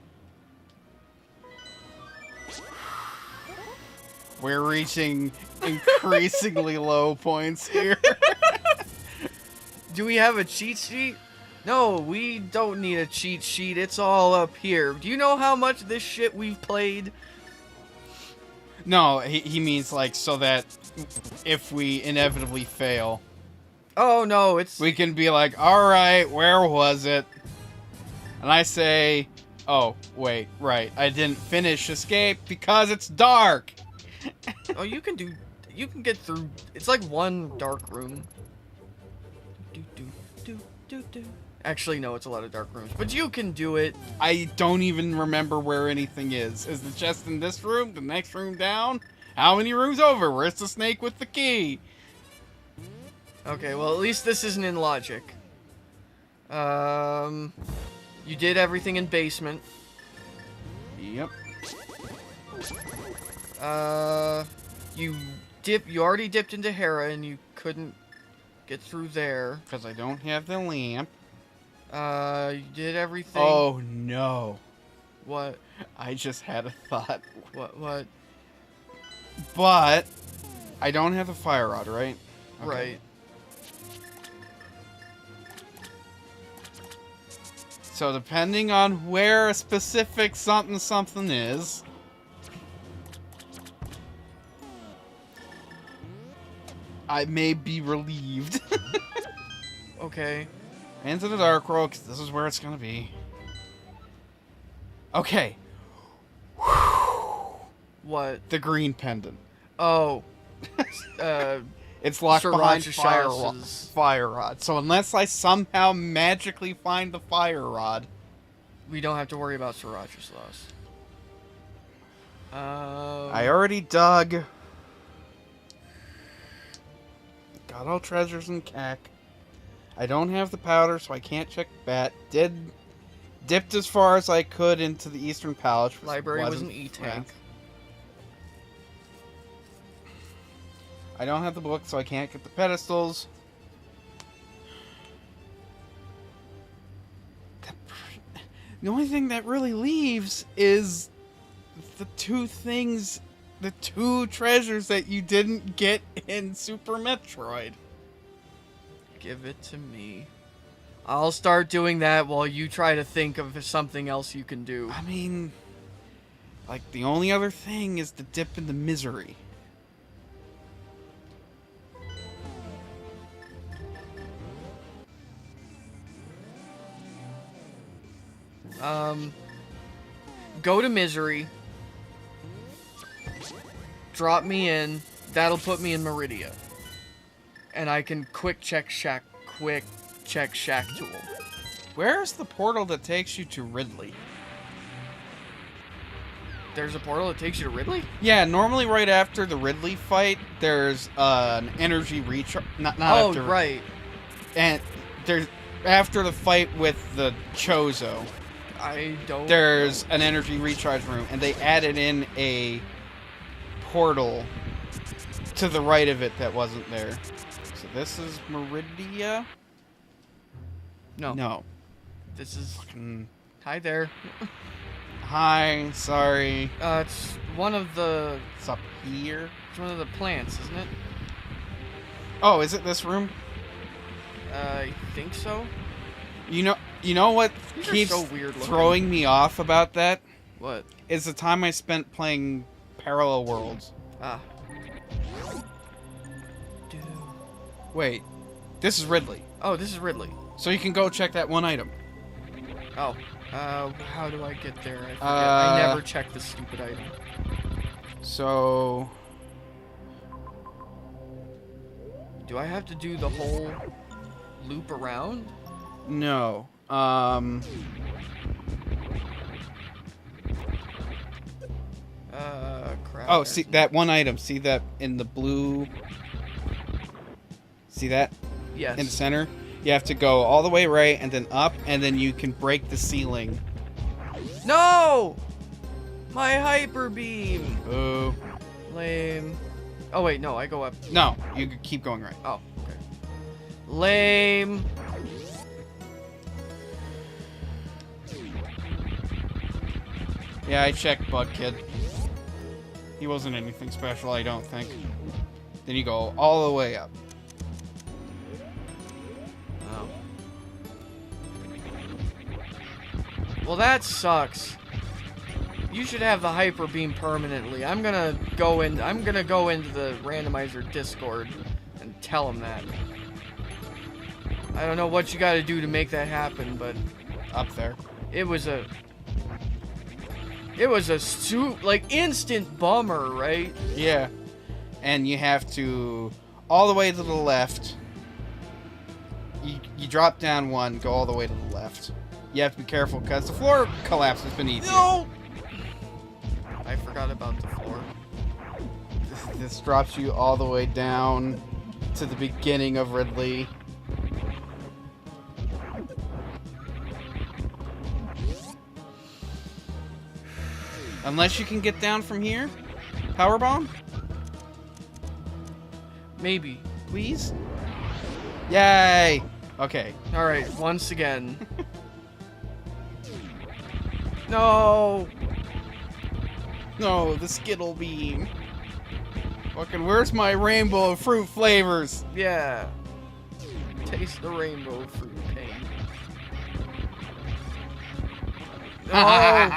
We're reaching increasingly low points here. Do we have a cheat sheet? No, we don't need a cheat sheet. It's all up here. Do you know how much this shit we've played? No, he means like so that if we inevitably fail, oh no, we can be like, alright, where was it? And I say, oh, wait, right, I didn't finish Escape because it's dark. Oh, you can get through. It's like one dark room. Actually, no, it's a lot of dark rooms, but you can do it. I don't even remember where anything is. Is the chest in this room? The next room down? How many rooms over? Where's the snake with the key? Okay, well, at least this isn't in logic. You did everything in basement. Yep. You already dipped into Hera and you couldn't get through there. Because I don't have the lamp. You did everything. Oh, no. What? I just had a thought. What? But I don't have the fire rod, right? Okay. Right. So depending on where a specific something is, I may be relieved. Okay. Into the dark world, 'cause this is where it's gonna be. Okay. What? The green pendant. Oh. It's locked behind Sriracha fire rod. So unless I somehow magically find the fire rod, we don't have to worry about Sriracha sauce. I already dug. Got all treasures in CAC. I don't have the powder, so I can't check that. Dipped as far as I could into the Eastern Palace. Library was an E-tank. I don't have the book, so I can't get the pedestals. The only thing that really leaves is the two treasures that you didn't get in Super Metroid. Give it to me. I'll start doing that while you try to think of something else you can do. I mean, like, the only other thing is the dip into misery. Go to misery. Drop me in. That'll put me in Meridia. And I can quick check Shack Tool. Where's the portal that takes you to Ridley? There's a portal that takes you to Ridley? Yeah, normally right after the Ridley fight, there's an energy recharge. Not oh, after, right. And there's after the fight with the Chozo. I don't. There's an energy recharge room, and they added in a portal to the right of it that wasn't there. So this is Meridia? No. No. This is. Fucking... Hi there. Hi, sorry. It's one of the. It's up here. It's one of the plants, isn't it? Oh, is it this room? I think so. You know what These are keeps so weird looking. throwing me off about that? What? Is the time I spent playing Parallel Worlds. Ah. Wait, this is Ridley. Oh, this is Ridley. So you can go check that one item. Oh. How do I get there? I forget. I never check the stupid item. So... Do I have to do the whole loop around? No. Crap. Oh, see that one item. See that in the blue? See that? Yes. In the center? You have to go all the way right and then up, and then you can break the ceiling. No! My hyper beam. Ooh. Lame. Oh wait, no, I go up. No, you can keep going right. Oh, okay. Lame. Yeah, I checked Bug Kid. He wasn't anything special, I don't think. Then you go all the way up. Oh. Well, that sucks. You should have the hyper beam permanently. I'm gonna go into the randomizer Discord and tell him that. I don't know what you gotta do to make that happen, but Up there. it was a instant bummer, right? Yeah. And you have to all the way to the left. You drop down one, go all the way to the left. You have to be careful because the floor collapses beneath you. No! I forgot about the floor. This drops you all the way down to the beginning of Ridley. Unless you can get down from here? Powerbomb? Maybe. Please? Yay! Okay. Alright, once again. No! No, the Skittle Beam. Fucking, where's my rainbow of fruit flavors? Yeah. Taste the rainbow fruit pain. No!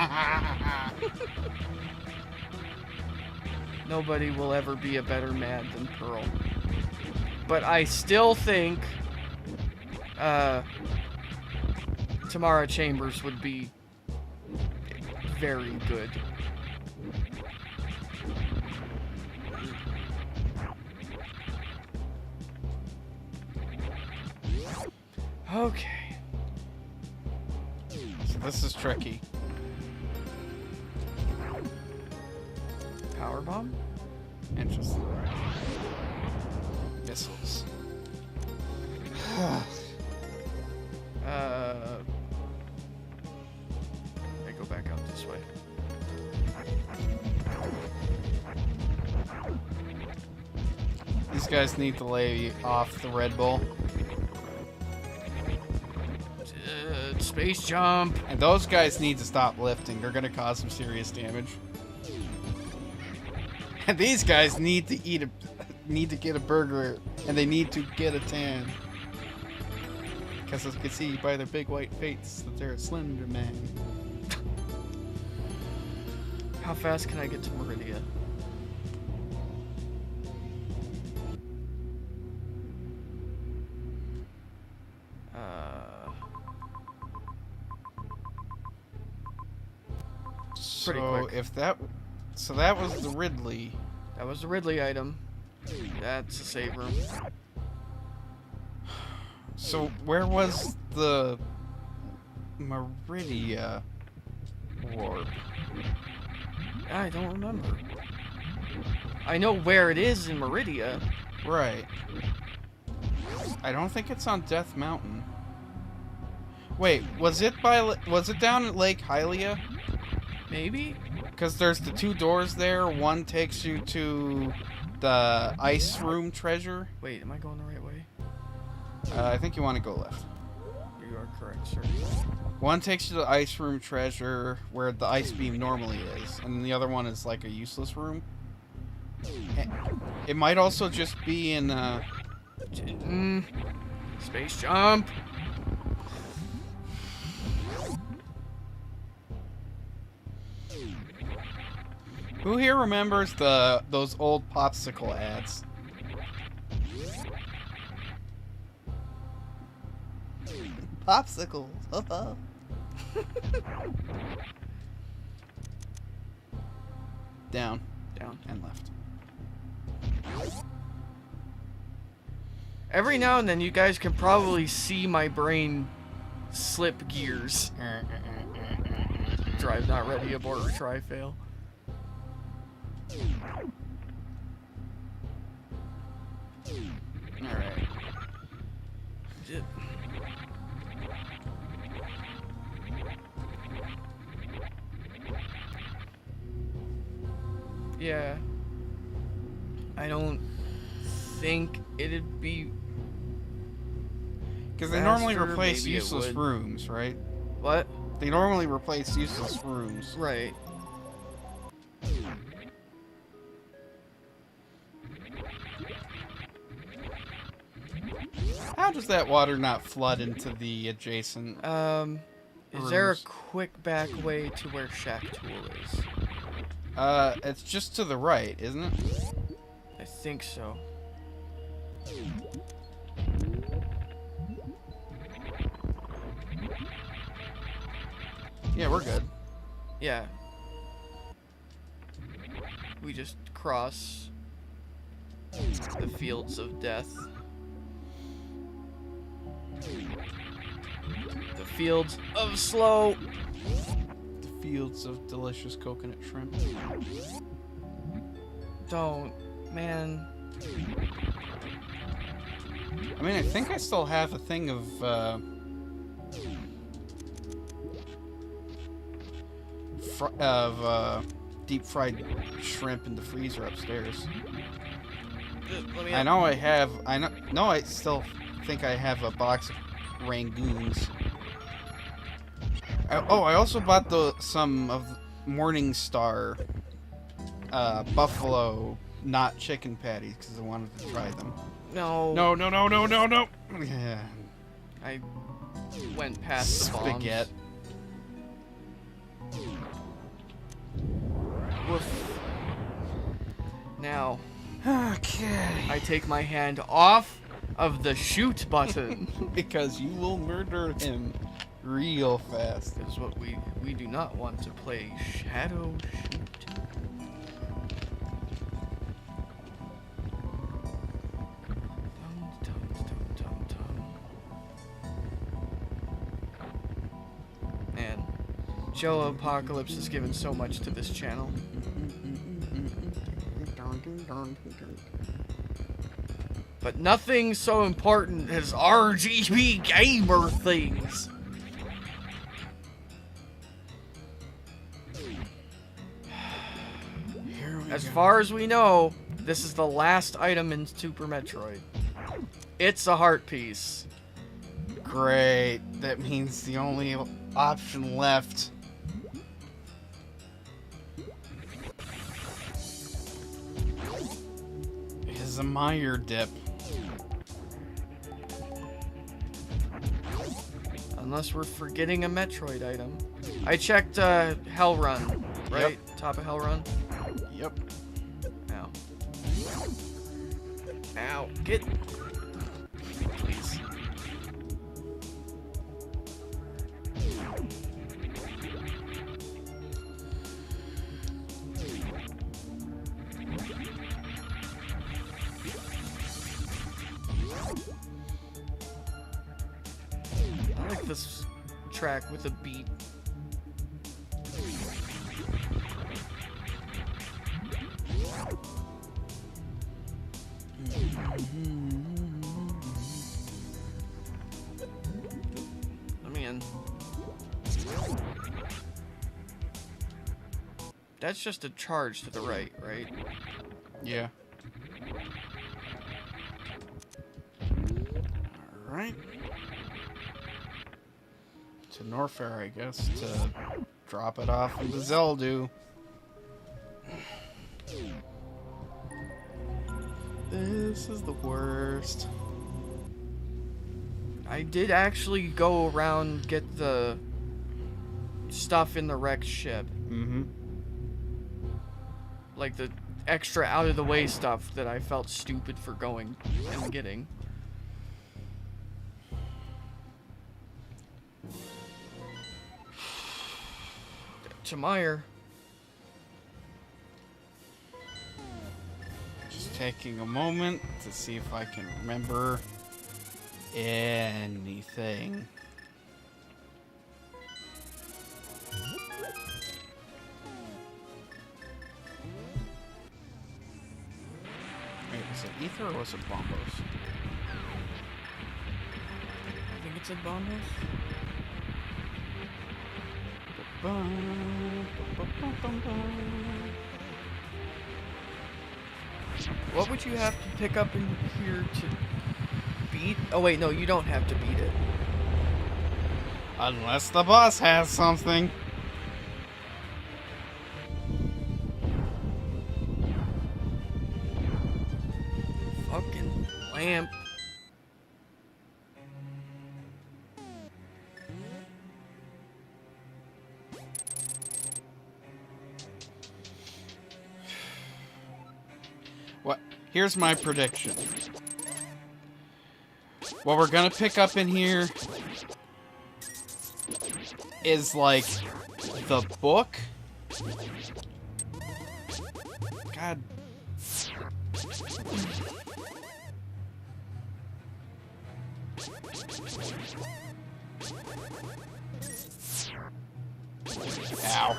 Nobody will ever be a better mad than Pearl. But I still think Tamara Chambers would be very good. Okay. So this is tricky. Powerbomb? Interesting. Missiles. I go back out this way. These guys need to lay off the Red Bull. Space jump. And those guys need to stop lifting. They're going to cause some serious damage. And these guys need to get a burger, and they need to get a tan. Because as you can see by their big white faces that they're a Slender Man. How fast can I get to Meridia? Pretty quick. If that, so that was the Ridley. That was the Ridley item. That's a save room. So where was the Meridia warp? I don't remember. I know where it is in Meridia. Right. I don't think it's on Death Mountain. Wait, was it down at Lake Hylia? Maybe? Because there's the two doors there. One takes you to the ice room treasure. Wait, am I going the right way? I think you want to go left. You are correct, sir. One takes you to the ice room treasure where the ice beam normally is, and the other one is like a useless room. It might also just be in Space jump. Who here remembers those old popsicle ads? Popsicles. Down. Down. And left. Every now and then you guys can probably see my brain slip gears. Drive not ready, abort, retry, fail. Alright. Yeah. I don't think it'd be... Because they normally faster, replace maybe it useless would. rooms, right? What? They normally replace useless rooms. Right. How does that water not flood into the adjacent... Is there a rooms? quick back way to where Shack Tool is? It's just to the right, isn't it? I think so. Yeah, we're good. Yeah. We just cross the fields of death. The fields of slow. The fields of delicious coconut shrimp. Don't, man. I mean, I think I still have a thing of deep fried shrimp in the freezer upstairs. Let me I know I have. I still think I have a box of Rangoons. I also bought some of Morningstar buffalo not chicken patties because I wanted to try them. No. No. Yeah. I went past the bombs. Spaghetti. Woof. Now, Okay. I take my hand off of the shoot button. Because you will murder him real fast. Because what we do not want to play Shadow Shoot. Man, Joe Apocalypse has given so much to this channel. But nothing so important as RGB gamer things. As far as we know, this is the last item in Super Metroid. It's a heart piece. Great. That means the only option left is a Meyer dip. Unless we're forgetting a Metroid item. I checked Hell Run, right? Yep. Top of Hell Run? Yep. Ow. Ow. Get... Please. I like this track with a beat. Let me in. That's just a charge to the right, right? Yeah. Alright. To Norfair, I guess, to drop it off into Zelda. This is the worst. I did actually go around, get the stuff in the wrecked ship. Mm-hmm. Like the extra out of the way stuff that I felt stupid for going and getting. To Meyer. Just taking a moment to see if I can remember anything. Wait, was it Ether or was it Bombos? I think it's a bonus. What would you have to pick up in here to beat? Oh wait, no, you don't have to beat it. Unless the boss has something. Fucking lamp. What? Here's my prediction. What we're gonna pick up in here is like the book. God. Ow.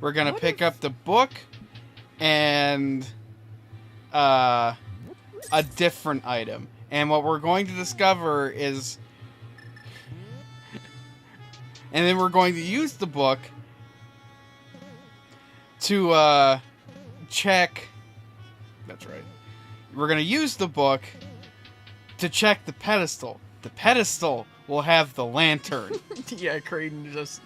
We're gonna pick up the book and a different item. And what we're going to discover is... And then we're going to use the book to check... That's right. We're going to use the book to check the pedestal. The pedestal will have the lantern. Yeah, Creighton just...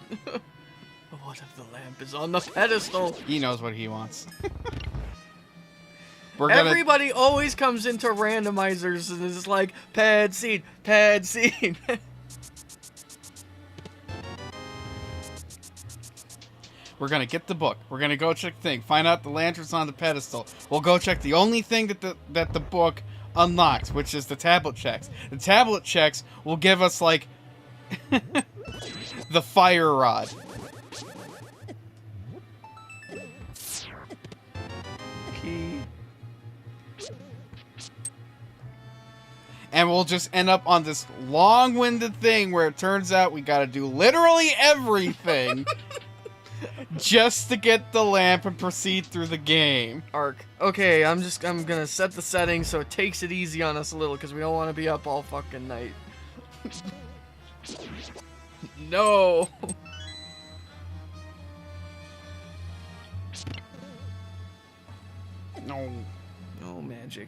What if the lamp is on the pedestal? He knows what he wants. Everybody always comes into randomizers and is like, pad seed, pad seed. We're gonna get the book. We're gonna go check the thing. Find out the lantern's on the pedestal. We'll go check the only thing that the book unlocks, which is the tablet checks. The tablet checks will give us, like, the fire rod. Key. And we'll just end up on this long-winded thing where it turns out we gotta do literally everything just to get the lamp and proceed through the game. Arc. Okay, I'm gonna set the settings so it takes it easy on us a little, because we don't want to be up all fucking night. No! No. No magic.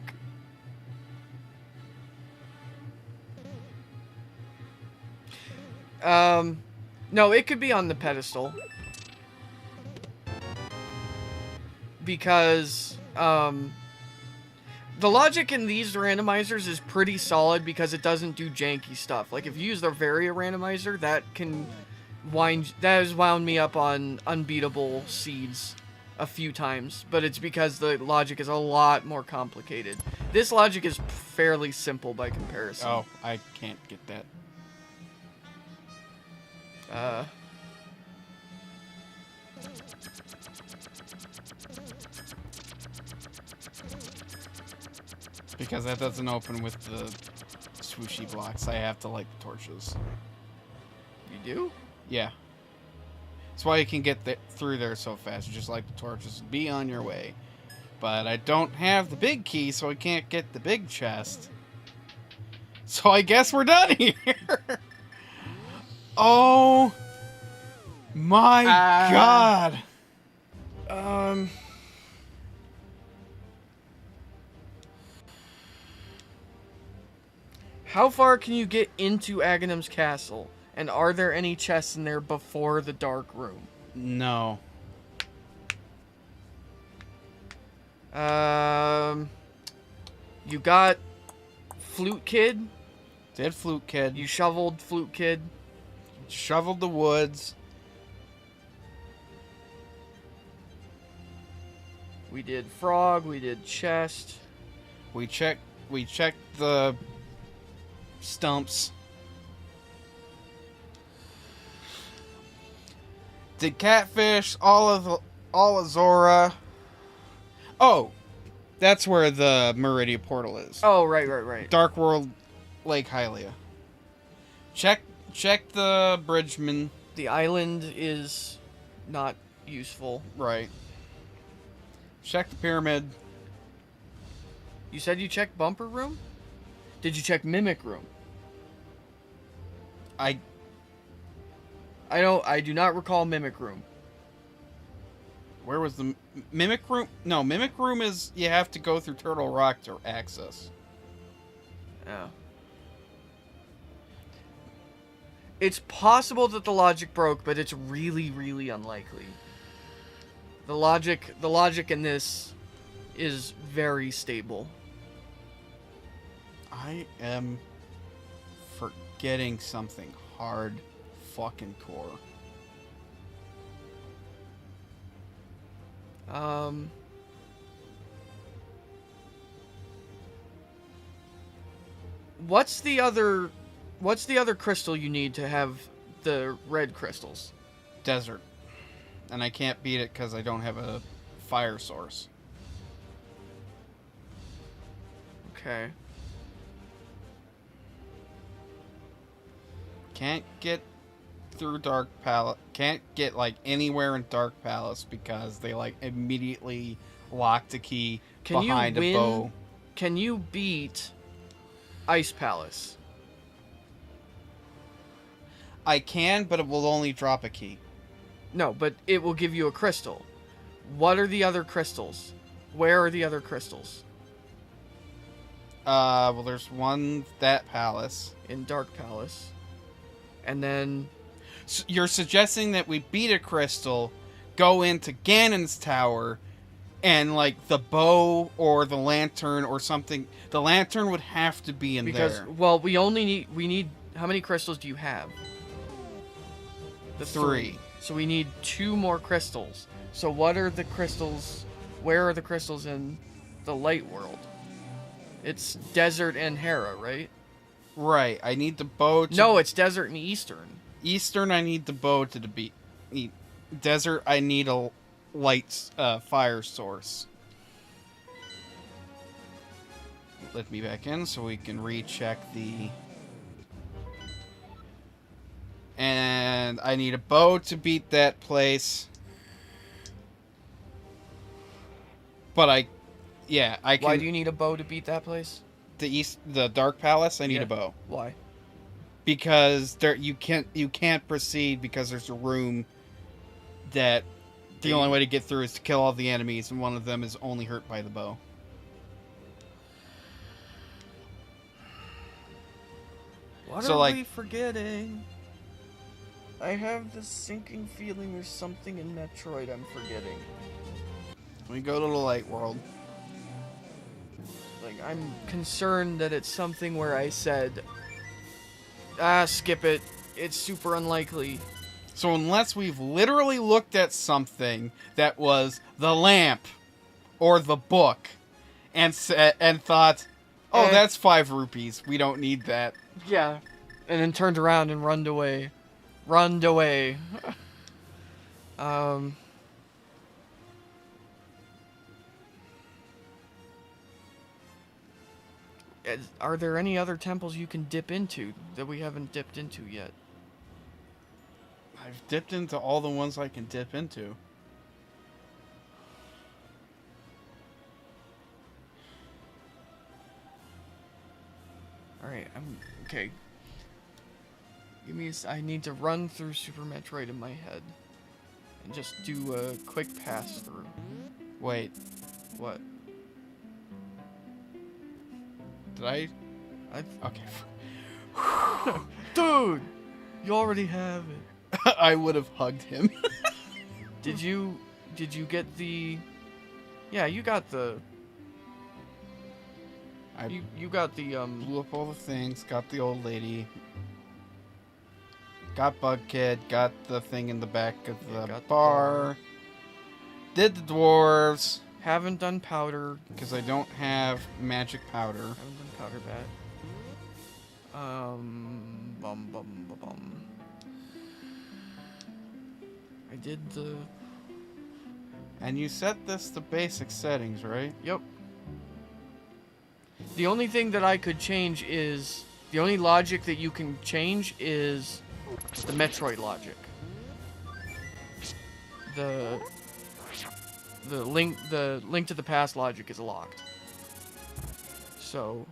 No, it could be on the pedestal. Because, the logic in these randomizers is pretty solid because it doesn't do janky stuff. Like, if you use the Varia randomizer, that has wound me up on unbeatable seeds a few times, but it's because the logic is a lot more complicated. This logic is fairly simple by comparison. Oh, I can't get that. Because that doesn't open with the swooshy blocks. I have to light the torches. You do? Yeah. That's why you can get through there so fast. You just light the torches and be on your way. But I don't have the big key, so I can't get the big chest. So I guess we're done here. Oh my god. How far can you get into Aghanim's castle? And are there any chests in there before the dark room? No. You got Flute Kid. Did Flute Kid. You shoveled Flute Kid. Shoveled the woods. We did Frog. We did Chest. We checked the stumps. Did Catfish, all of Zora. Oh, that's where the Meridia portal is. Oh, right. Dark World, Lake Hylia. Check the Bridgeman. The island is not useful. Right. Check the pyramid. You said you checked Bumper Room? Did you check Mimic Room? I do not recall Mimic Room. Where was the Mimic Room? No, Mimic Room is you have to go through Turtle Rock to access. Oh. It's possible that the logic broke, but it's really, really unlikely. The logic in this is very stable. I am forgetting something hard fucking core. What's the other crystal you need to have the red crystals? Desert. And I can't beat it because I don't have a fire source. Okay. Can't get through Dark Palace. Can't get, like, anywhere in Dark Palace because they, like, immediately lock the key behind a bow. can you beat Ice Palace? I can, but it will only drop a key. No, but it will give you a crystal. What are the other crystals? Where are the other crystals? Well, there's one, that palace. In Dark Palace. And then... So you're suggesting that we beat a crystal, go into Ganon's tower, and, like, the bow or the lantern or something... The lantern would have to be in there. Well, we need... How many crystals do you have? The 3. So we need 2 more crystals. So what are the crystals... Where are the crystals in the light world? It's Desert and Hera, right? Right, I need the bow to... No, it's Desert and Eastern. Eastern, I need the bow to beat. Desert, I need a light fire source. Let me back in so we can recheck the... And I need a bow to beat that place. But I can... Why do you need a bow to beat that place? The Dark Palace, I need a bow. Why? Because you can't proceed because there's a room that the only way to get through is to kill all the enemies, and one of them is only hurt by the bow. What So, are like- we forgetting? I have this sinking feeling there's something in Metroid I'm forgetting. We go to the light world. Like, I'm concerned that it's something where I said, skip it. It's super unlikely. So unless we've literally looked at something that was the lamp or the book and thought, oh, that's 5 rupees. We don't need that. Yeah. And then turned around and runned away. Runned away. Are there any other temples you can dip into that we haven't dipped into yet? I've dipped into all the ones I can dip into. Alright, okay. Give me I need to run through Super Metroid in my head. And just do a quick pass through. Wait, What? did I? Okay. Dude! You already have it. I would have hugged him. Did you get the... Yeah, you got the... You got the, blew up all the things, got the old lady, got Bug Kid, got the thing in the back of the bar, did the dwarves. Haven't done powder. Because I don't have magic powder. Haven't done powder bat. I did the... And you set this to basic settings, right? Yep. The only thing that I could change is... The only logic that you can change is the Metroid logic. The link to the past logic is locked. So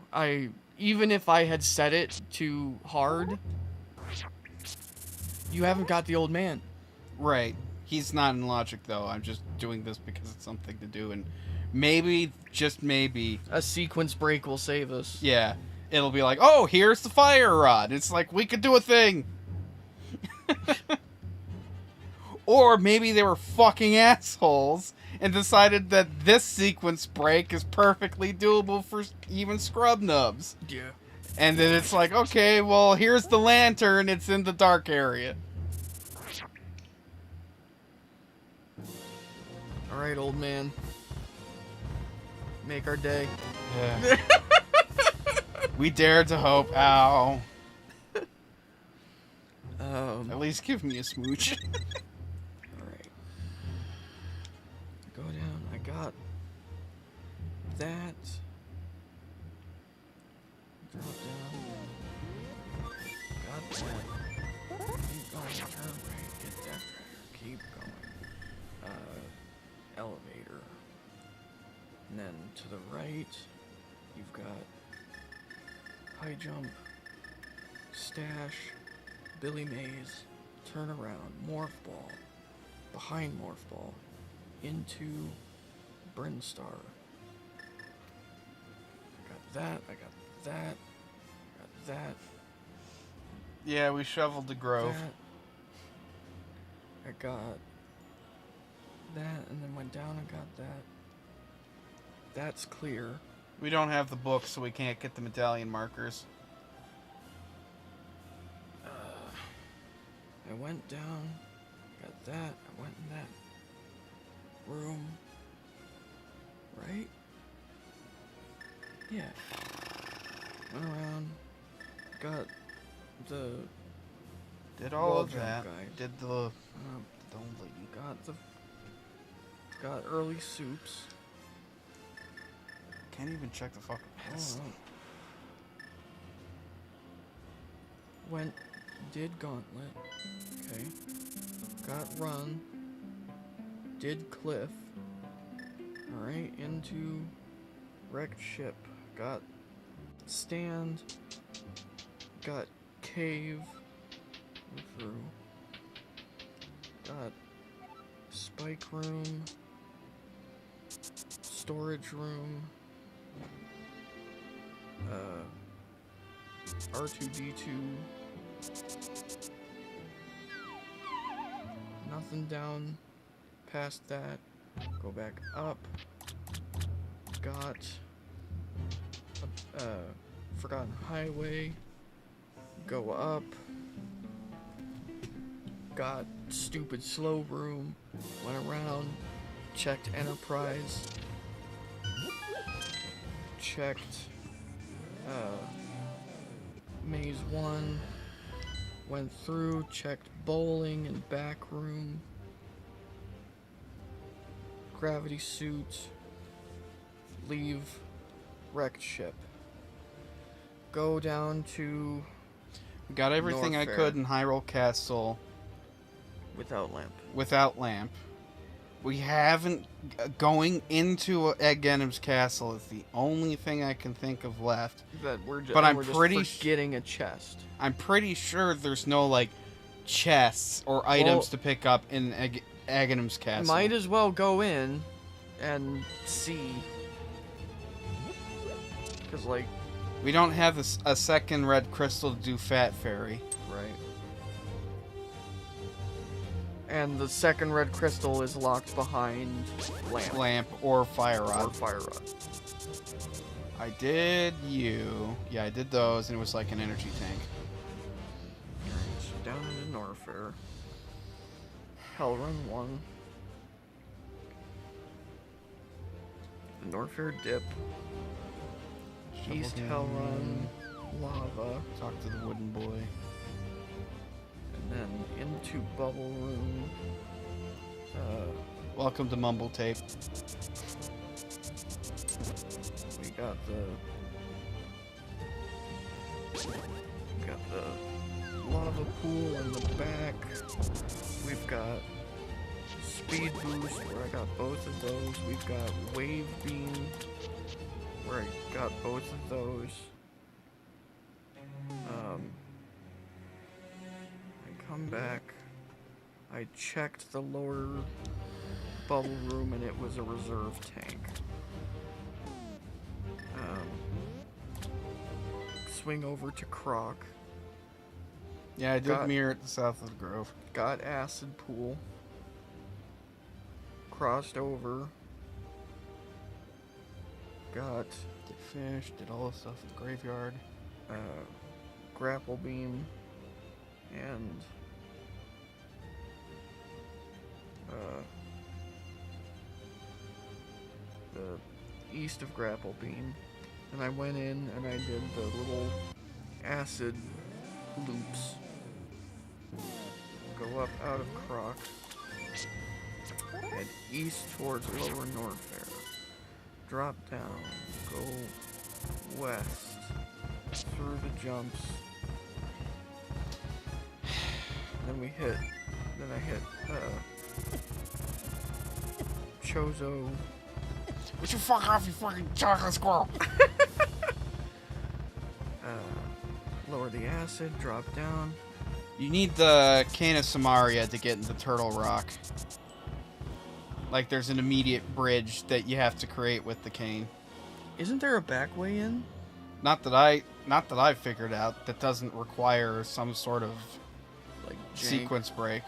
even if I had set it to hard, you haven't got the old man. Right. He's not in logic though. I'm just doing this because it's something to do, and maybe, just maybe, A sequence break will save us. yeah, it'll be like, oh, here's the fire rod. It's like, we could do a thing. Or maybe they were fucking assholes and decided that this sequence break is perfectly doable for even scrub nubs. Yeah. And then it's like, okay, well, here's the lantern. It's in the dark area. Alright, old man. Make our day. Yeah. We dared to hope. Ow. At least give me a smooch. Alright. Go down. I got that. Drop down. Got that. Keep going. Turn right. Get that treasure. Keep going. Elevator. And then to the right. You've got high jump, stash, Billy Mays, turn around, morph ball, behind morph ball, into Brinstar. I got that, I got that, got that. Yeah, we shoveled the grove. That. I got that, and then went down and got that. That's clear. We don't have the book, so we can't get the medallion markers. I went down, got that, I went in that room, right? Yeah. Went around, got the Did all wall of jump that. guys. Did the got early soups. Can't even check the fucking list. Did gauntlet. Okay. Got run. Did cliff. Alright, into wrecked ship. Got stand. Got cave. Went through. Got spike room. Storage room. R2D2. Nothing down past that. Go back up. Got Forgotten Highway. Go up. Got stupid slow room. Went around. Checked Enterprise. Checked Maze 1. Went through, checked bowling and back room. Gravity suit. Leave wrecked ship. Go down to We got everything I Norfair. could in Hyrule Castle without lamp. without lamp. We haven't... Going into Aghanim's Castle is the only thing I can think of left. That we're But I'm we're just pretty forgetting a chest. I'm pretty sure there's no, like, chests or items to pick up in Aghanim's Castle. Might as well go in and see. Because, like... We don't have a second red crystal to do Fat Fairy. Right. And the second red crystal is locked behind lamp. Or Fire Or Rod. fire rod. I did you. Yeah, I did those, and it was like an energy tank. Alright, so down into Norfair. Hellrun 1. The Norfair dip. East Hellrun. Lava. Talk to the wooden boy. And then into Bubble Room. Welcome to Mumble Tape. We got the lava pool in the back. We've got speed boost where I got both of those. We've got wave beam where I got both of those. I come back. I checked the lower bubble room and it was a reserve tank. Swing over to Croc. Yeah, I did mirror at the south of the grove. Got acid pool. Crossed over. Got Did fish, did all the stuff in the graveyard. grapple beam and the east of grapple beam. And I went in and I did the little acid loops. Go up out of Croc. Head east towards Lower Norfair. Drop down. Go west. Through the jumps. Then we hit. Then I hit Chozo. Would you fuck off, you fucking chocolate squirrel? Lower the acid, drop down. You need the Cane of Samaria to get into Turtle Rock. Like, there's an immediate bridge that you have to create with the cane. Isn't there a back way in? Not that I figured out. That doesn't require some sort of Like jank. sequence break.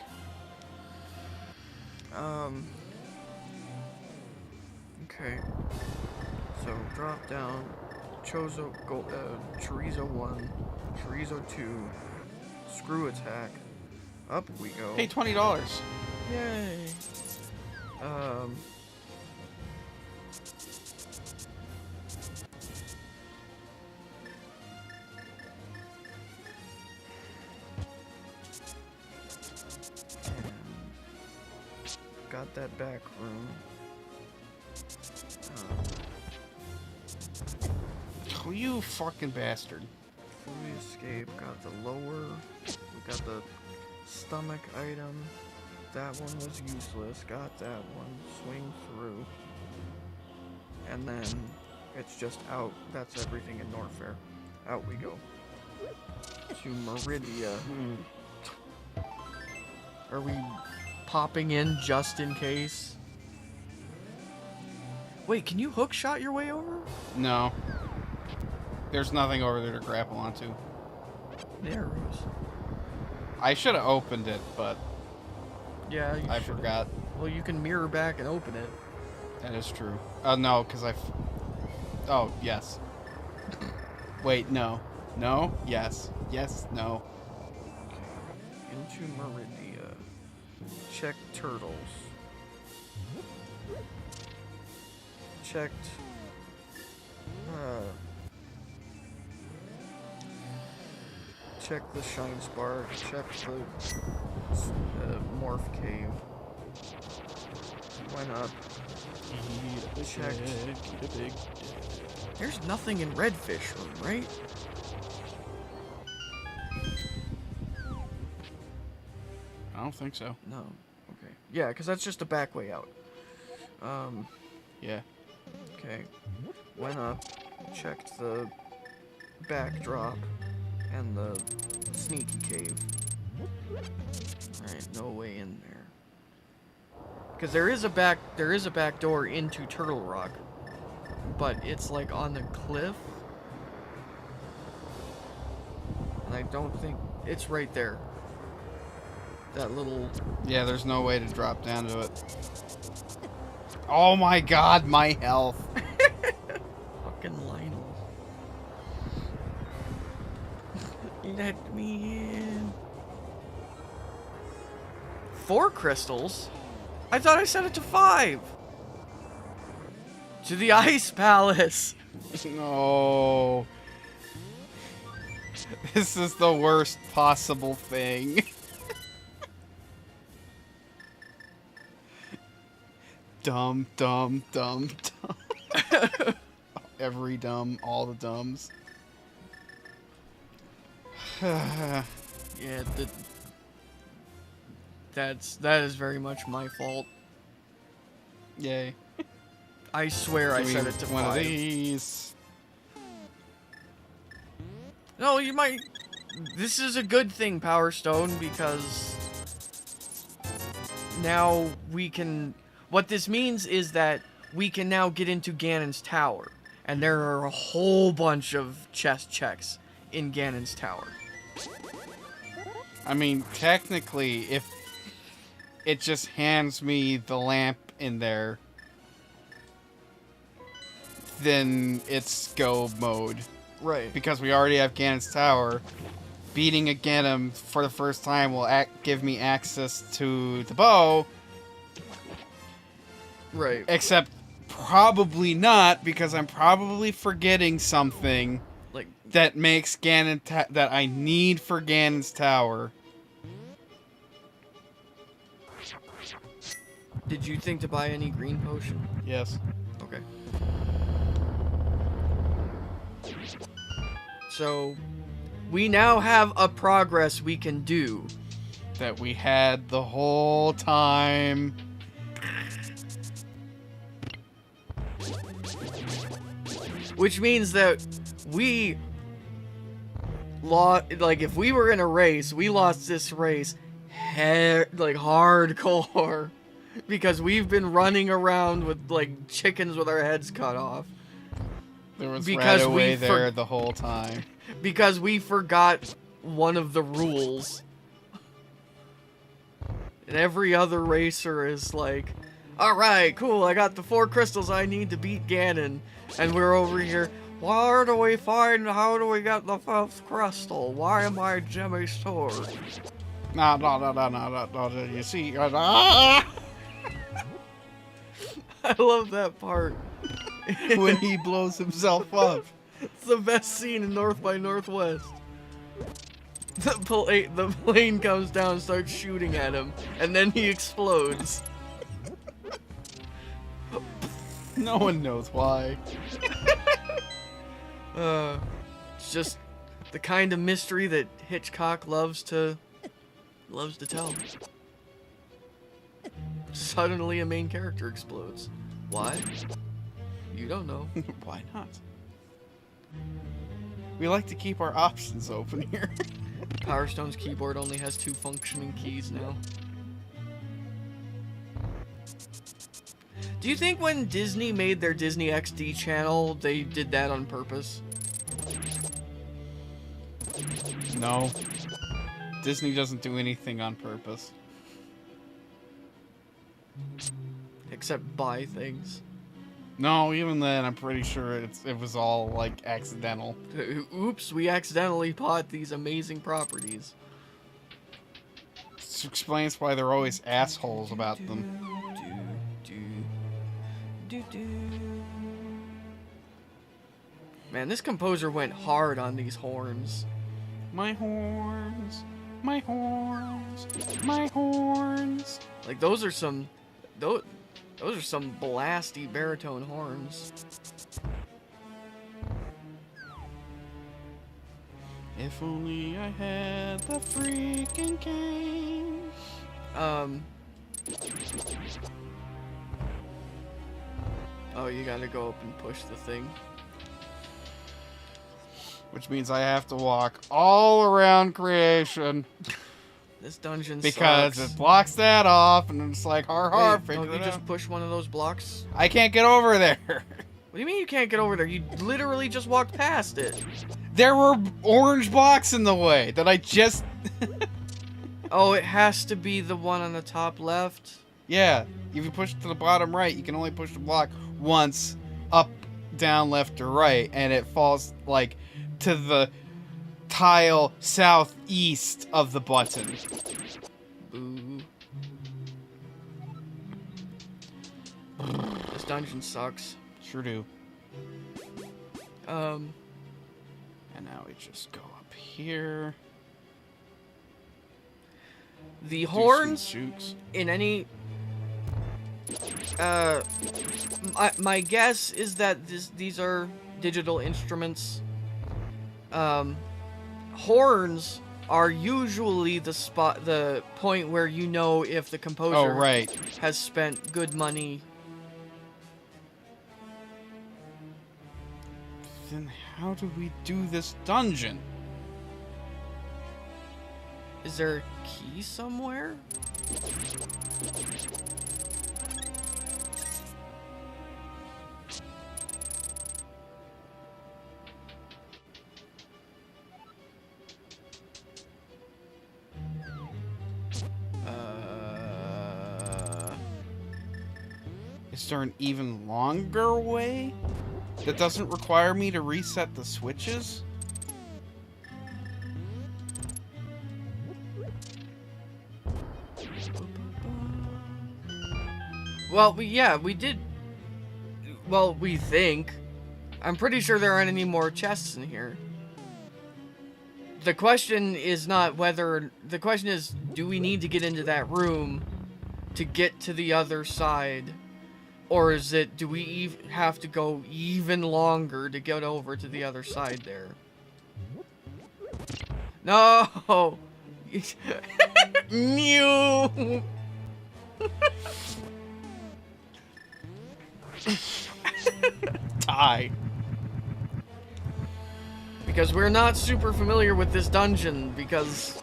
Okay. So drop down. Chorizo 1, Chorizo 2, screw attack. Up we go. Hey, $20. Yay. Got that back room. Oh, you fucking bastard. Fully escape. Got the lower. We got the stomach item. That one was useless. Got that one. Swing through. And then it's just out. That's everything in Norfair. Out we go. To Meridia. Are we popping in just in case? Wait, can you hook shot your way over? No. There's nothing over there to grapple onto. Arrows. I should have opened it, but Yeah, you I should've. forgot. Well, you can mirror back and open it. That is true. No, because Oh, yes. Wait, no. No? Yes. Yes, no. Into Meridia. Check turtles. Checked. Check the Shine Spark. Check the Morph Cave. Went up. Checked. There's nothing in Redfish Room, right? I don't think so. No. Okay. Yeah, because that's just a back way out. Yeah. Okay. Went up. Checked the backdrop and the sneaky cave. Alright, no way in there. Because there is a back door into Turtle Rock, but it's like on the cliff. And I don't think it's right there. That little. Yeah, there's no way to drop down to it. Oh my god, my health. Fucking Lionel. Let me in. 4 crystals? I thought I set it to 5. To the Ice Palace. No. This is the worst possible thing. Dumb, dumb, dumb, dumb. Every dumb, all the dumbs. Yeah, that is very much my fault. Yay. I swear I set it to 5. One of these. No, you might. This is a good thing, Power Stone, because now we can. What this means is that we can now get into Ganon's Tower, and there are a whole bunch of chest checks in Ganon's Tower. I mean, technically, if it just hands me the lamp in there, then it's go mode. Right. Because we already have Ganon's Tower. Beating a Ganon for the first time will give me access to the bow. Right. Except probably not, because I'm probably forgetting something Like, that makes Ganon that I need for Ganon's Tower. did you think to buy any green potion? Yes. Okay. So, we now have a progress we can do. That we had the whole time. Which means that we like if we were in a race, we lost this race like hardcore because we've been running around with like chickens with our heads cut off. There was Because right away we there the whole time. Because we forgot one of the rules. And every other racer is like, alright, cool, I got the 4 crystals I need to beat Ganon. And we're over here, where do we find, how do we get the 5th crystal? Why am I Jimmy Stewart? No, you see, I love that part. when he blows himself up. It's the best scene in North by Northwest. The plane comes down and starts shooting at him, and then he explodes. No one knows why. It's just the kind of mystery that Hitchcock loves to tell. Suddenly a main character explodes. Why? You don't know. Why not? We like to keep our options open here. Power Stone's keyboard only has 2 functioning keys now. Do you think when Disney made their Disney XD channel, they did that on purpose? No. Disney doesn't do anything on purpose. Except buy things. No, even then, I'm pretty sure it was all, like, accidental. Oops, we accidentally bought these amazing properties. This explains why they're always assholes about them. Man, this composer went hard on these horns. My horns, my horns, my horns. Like, those are some blasty baritone horns. If only I had the freaking game. Oh, you gotta go up and push the thing. Which means I have to walk all around creation. This dungeon because sucks. it blocks that off, and it's like, har, Wait, figure don't it you out. just push one of those blocks? I can't get over there. What do you mean you can't get over there? You literally just walked past it. There were orange blocks in the way that I just... Oh, it has to be the one on the top left? Yeah, if you push to the bottom right, you can only push the block once, up, down, left, or right, and it falls, like, to the tile southeast of the button. Boo. This dungeon sucks. Sure do. And now we just go up here. the horns Jukes. in any... my guess is that these are digital instruments. Horns are usually the point where you know if the composer has spent good money. Then how do we do this dungeon? Is there a key somewhere? Is there an even longer way that doesn't require me to reset the switches? Well, we did. Well, we think. I'm pretty sure there aren't any more chests in here. The question is not whether... The question is, do we need to get into that room to get to the other side? Or is it, do we have to go even longer to get over to the other side there? No! Mew! Die. Because we're not super familiar with this dungeon, because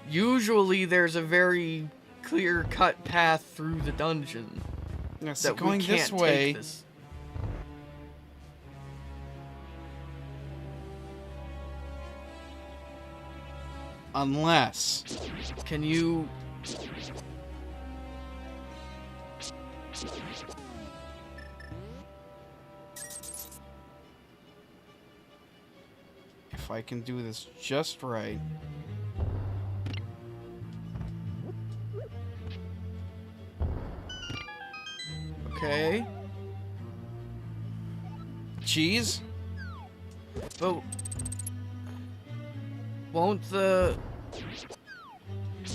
usually there's a very clear-cut path through the dungeon. Yeah, so That going we can't this way, take this. unless... Can you... If I can do this just right... Okay. Cheese? But... Won't the...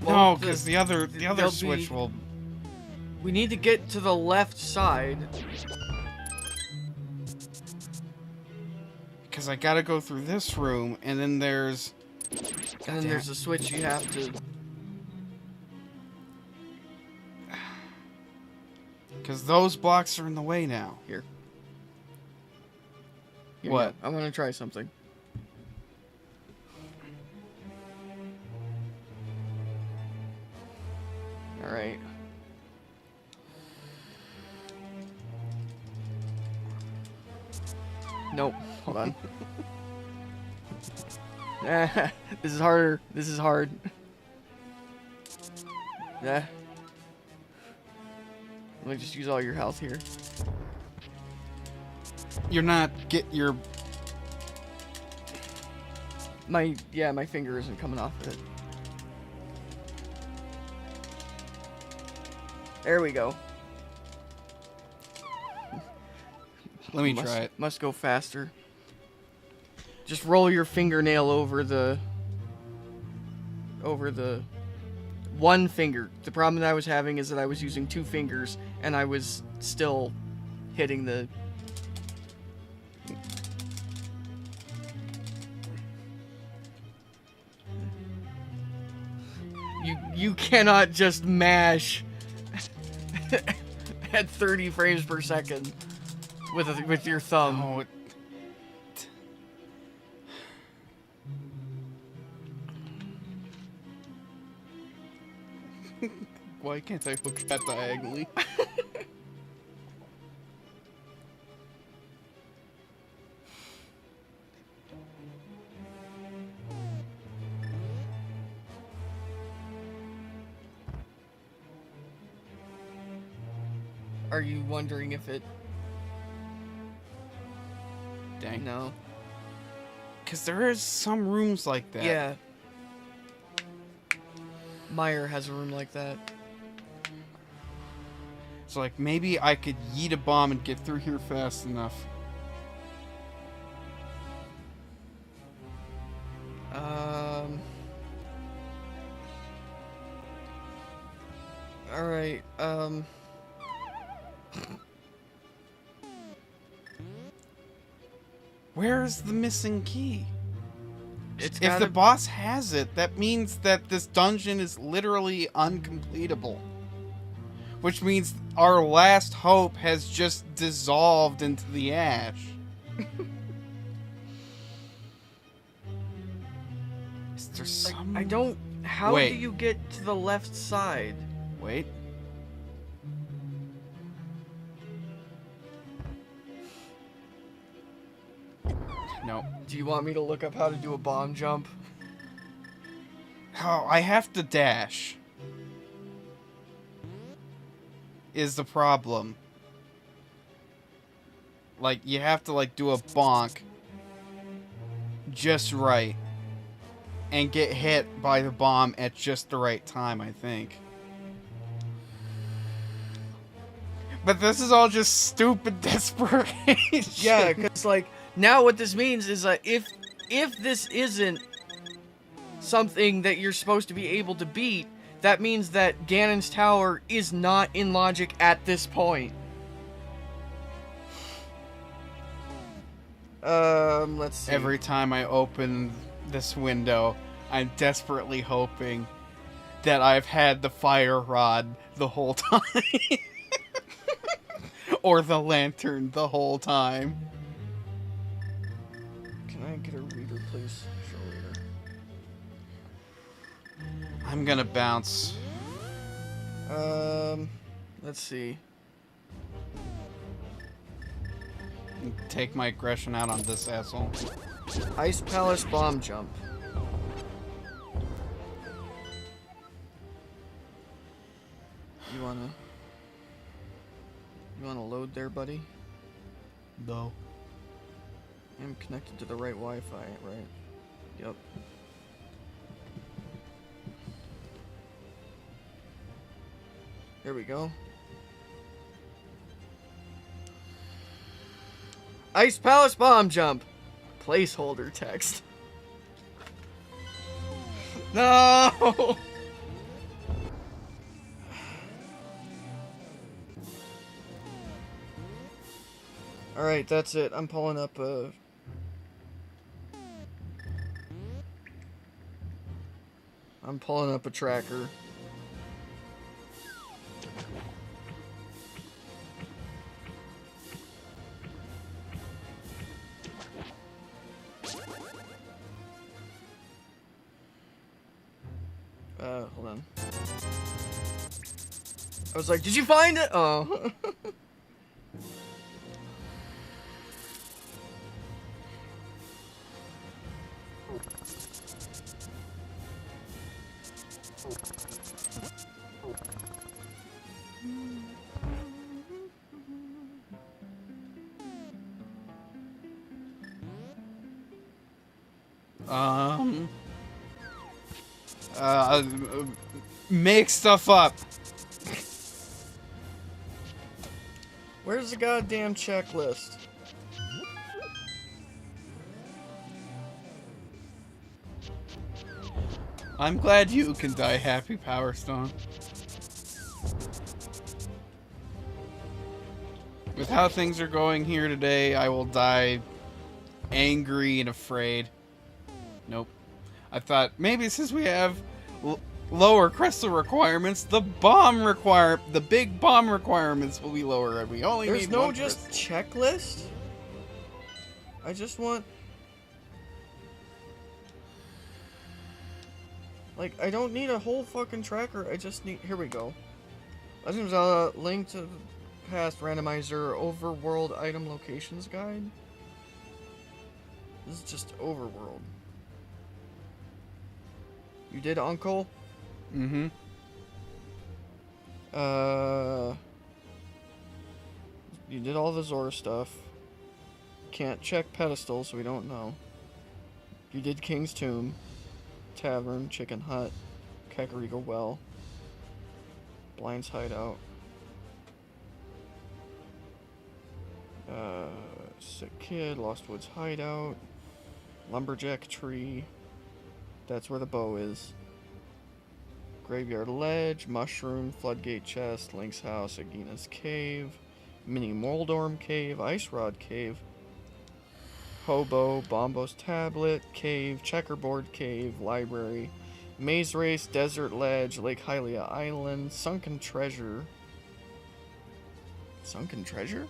No, won't because the other there'll switch be- will... We need to get to the left side. Because I gotta go through this room, and then there's... And then there's a switch you have to... Because those blocks are in the way now. Here you What? go. I'm gonna try something. Alright. Nope. Hold on. This is harder. This is hard. Yeah. Let me just use all your health here. You're not... your... My finger isn't coming off of it. There we go. Let me try it. Must go faster. Just roll your fingernail over the one finger. The problem that I was having is that I was using two fingers and I was still hitting the... You cannot just mash at 30 frames per second with your thumb. Oh, why can't I look at diagonally? Are you wondering if it... Dang. No. Because there is some rooms like that. Yeah. Meyer has a room like that. So, like, maybe I could yeet a bomb and get through here fast enough. Alright, Where's the missing key? it's If gotta... the boss has it, that means that this dungeon is literally uncompletable. Which means our last hope has just dissolved into the ash. Is there some... I don't... How Wait. do you get to the left side? Wait. No. Do you want me to look up how to do a bomb jump? Oh, I have to dash. Is the problem. Like, you have to, like, do a bonk just right. And get hit by the bomb at just the right time, I think. But this is all just stupid desperation. Yeah, because, like, now what this means is that if this isn't something that you're supposed to be able to beat, that means that Ganon's Tower is not in logic at this point. Let's see. Every time I open this window, I'm desperately hoping that I've had the fire rod the whole time. Or the lantern the whole time. Can Can I get a reader, please? Show reader. I'm gonna bounce. Let's see. Take my aggression out on this asshole. Ice Palace bomb jump. You wanna load there, buddy? No. I'm connected to the right Wi-Fi, right? Yep. There we go. Ice Palace bomb jump. Placeholder text. No! Alright, that's it. I'm pulling up a tracker. Hold on. I was like, did you find it? Oh. Make stuff up. Where's the goddamn checklist? I'm glad you can die happy, Power Stone. With how things are going here today, I will die angry and afraid. Nope. I thought maybe since we have lower crystal requirements, the big bomb requirements will be lower, and we only There's need no one just crystal. checklist? I just want... Like, I don't need a whole fucking tracker, I just need... Here we go. Legend of Zelda, link to past randomizer overworld item locations guide. This is just overworld. You did, Uncle? Mm-hmm. You did all the Zora stuff. Can't check pedestal, so we don't know. You did King's Tomb, Tavern, Chicken Hut, Kakariko Well, Blind's Hideout, Sick Kid, Lost Woods Hideout, Lumberjack Tree, that's where the bow is, Graveyard Ledge, Mushroom, Floodgate Chest, Link's House, Agina's Cave, Mini Moldorm Cave, Ice Rod Cave, Hobo, Bombo's Tablet, Cave, Checkerboard Cave, Library, Maze Race, Desert Ledge, Lake Hylia Island, Sunken Treasure. Sunken Treasure?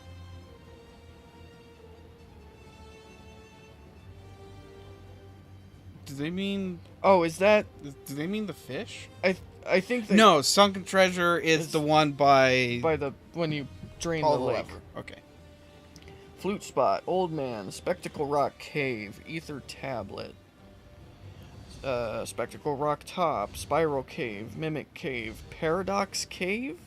Do they mean... Oh, is that... Do they mean the fish? I think that... No, Sunken Treasure is the one by... By the... When you drain the lake. Okay. Flute Spot, Old Man, Spectacle Rock Cave, Ether Tablet, Spectacle Rock Top, Spiral Cave, Mimic Cave, Paradox Cave?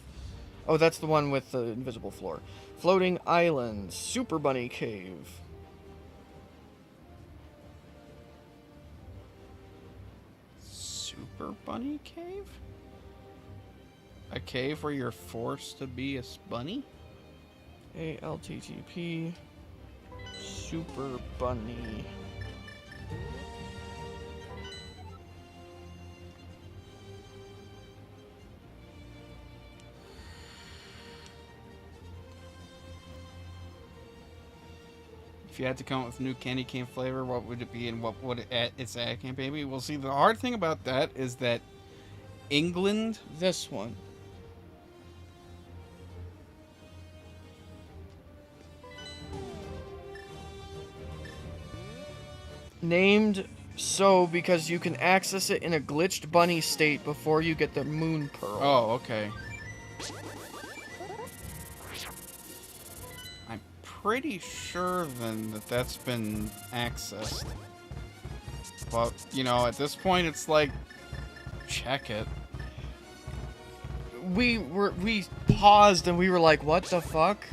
Oh, that's the one with the invisible floor. Floating Island, Super Bunny Cave. Super Bunny Cave? A cave where you're forced to be a bunny? ALttP Super Bunny. If you had to come up with a new candy cane flavor, what would it be and what would its ad campaign be? Well, see, the hard thing about that is that England... This one. Named so because you can access it in a glitched bunny state before you get the moon pearl. Oh, okay. I'm pretty sure then that that's been accessed. But, you know, at this point it's like, check it. We paused and we were like, what the fuck?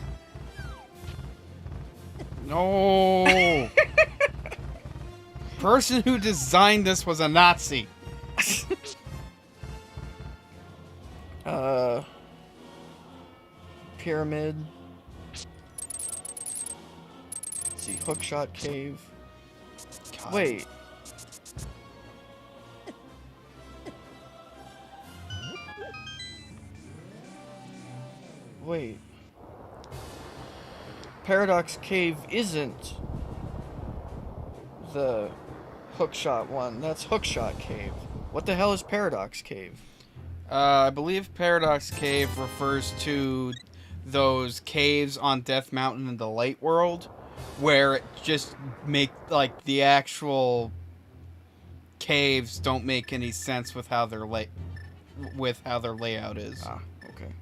No! Person who designed this was a Nazi. Pyramid. Let's see, Hookshot Cave. God. Wait. Wait. Paradox Cave isn't the Hookshot one. That's Hookshot Cave. What the hell is Paradox Cave? I believe Paradox Cave refers to those caves on Death Mountain in the Light World, where it just like the actual caves don't make any sense with how their layout is. Ah, okay.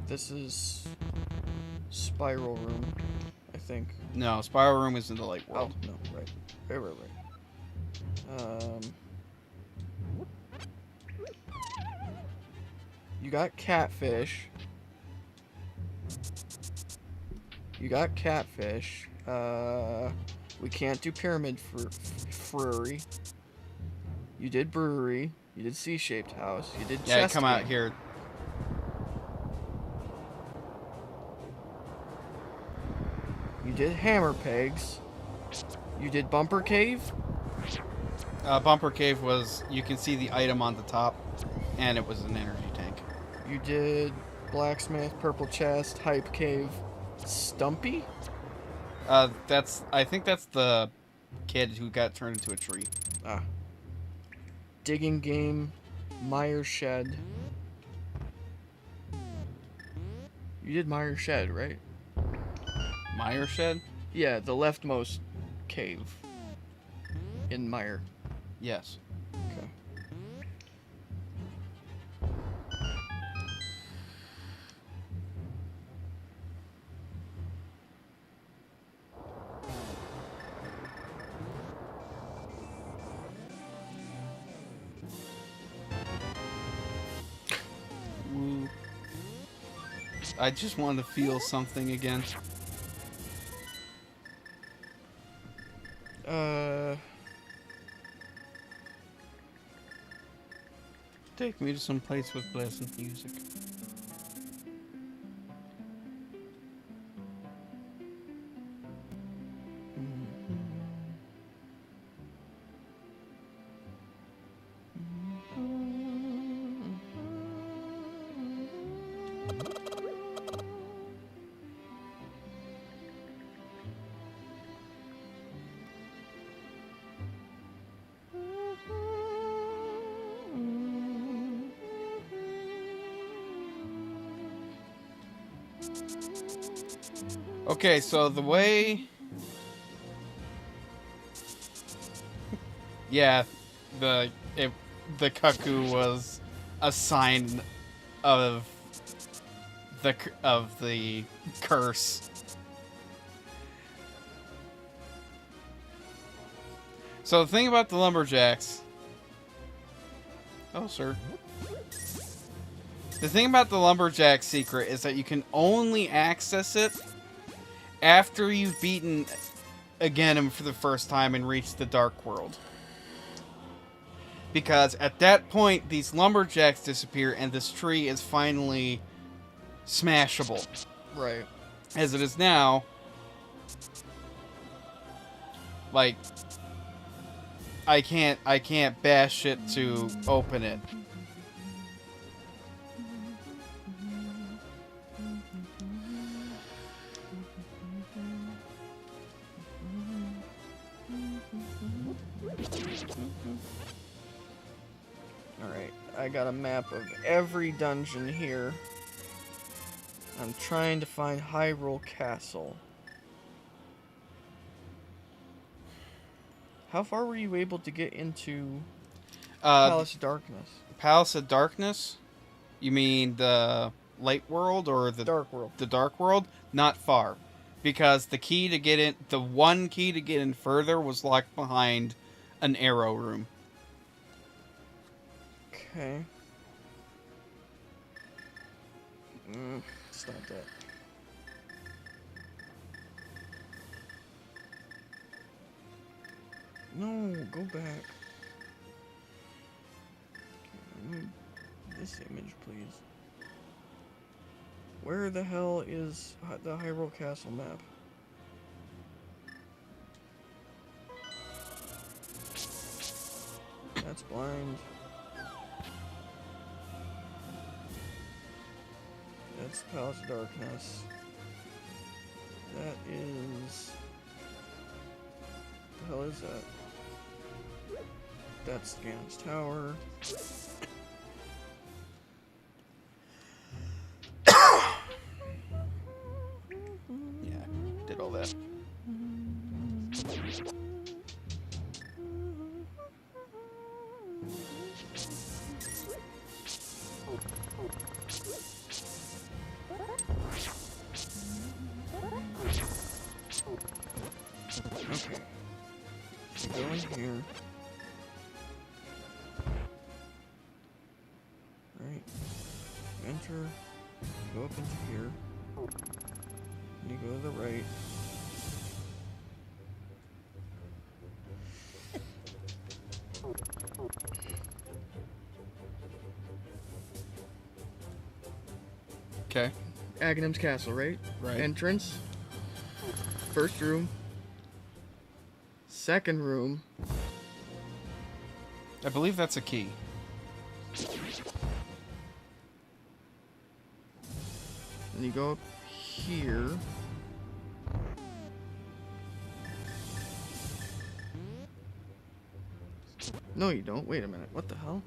This is Spiral Room, I think. No, Spiral Room is in the Light World. Oh, no, right. Right. You got catfish. We can't do pyramid brewery. You did brewery. You did C-shaped house. You did Yeah, chest come out game. here. You did hammer pegs. You did bumper cave. Bumper Cave was, you can see the item on the top, and it was an energy tank. You did blacksmith, purple chest, hype cave, Stumpy. I think that's the kid who got turned into a tree. Ah. Digging game, Mire shed. You did Mire shed, right? Mire Shed? Yeah, the leftmost cave in Mire. Yes. Okay. Woo. I just wanted to feel something again. Take me to some place with pleasant music. Okay, so the way... yeah, the cuckoo was a sign of the curse. So the thing about the lumberjacks... Oh, sir. The thing about the lumberjack secret is that you can only access it after you've beaten Ganem for the first time and reached the Dark World. Because at that point, these lumberjacks disappear and this tree is finally smashable. Right. As it is now, like, I can't bash it to open it. Alright, I got a map of every dungeon here. I'm trying to find Hyrule Castle. How far were you able to get into Palace Palace of Darkness? Palace of Darkness? You mean the light world or the Dark World. The dark world? Not far. Because the key to get in, the one key to get in further was locked behind an arrow room. Okay. Stop that. No, go back. Okay, remove this image, please. Where the hell is the Hyrule Castle map? That's blind. That's Palace of Darkness. That is... What the hell is that? That's Ganon's Tower. Yeah, did all that. Okay. So go in here. Right. Enter. Go up into here. And you go to the right. Okay. Aghanim's Castle, right? Right. Entrance. First room. Second room. I believe that's a key. And you go up here. No, you don't. Wait a minute. What the hell?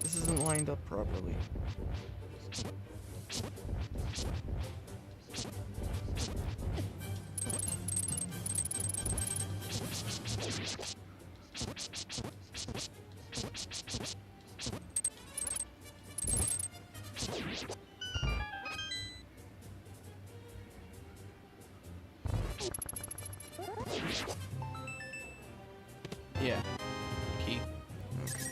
This isn't lined up properly. Yeah. Key. Okay.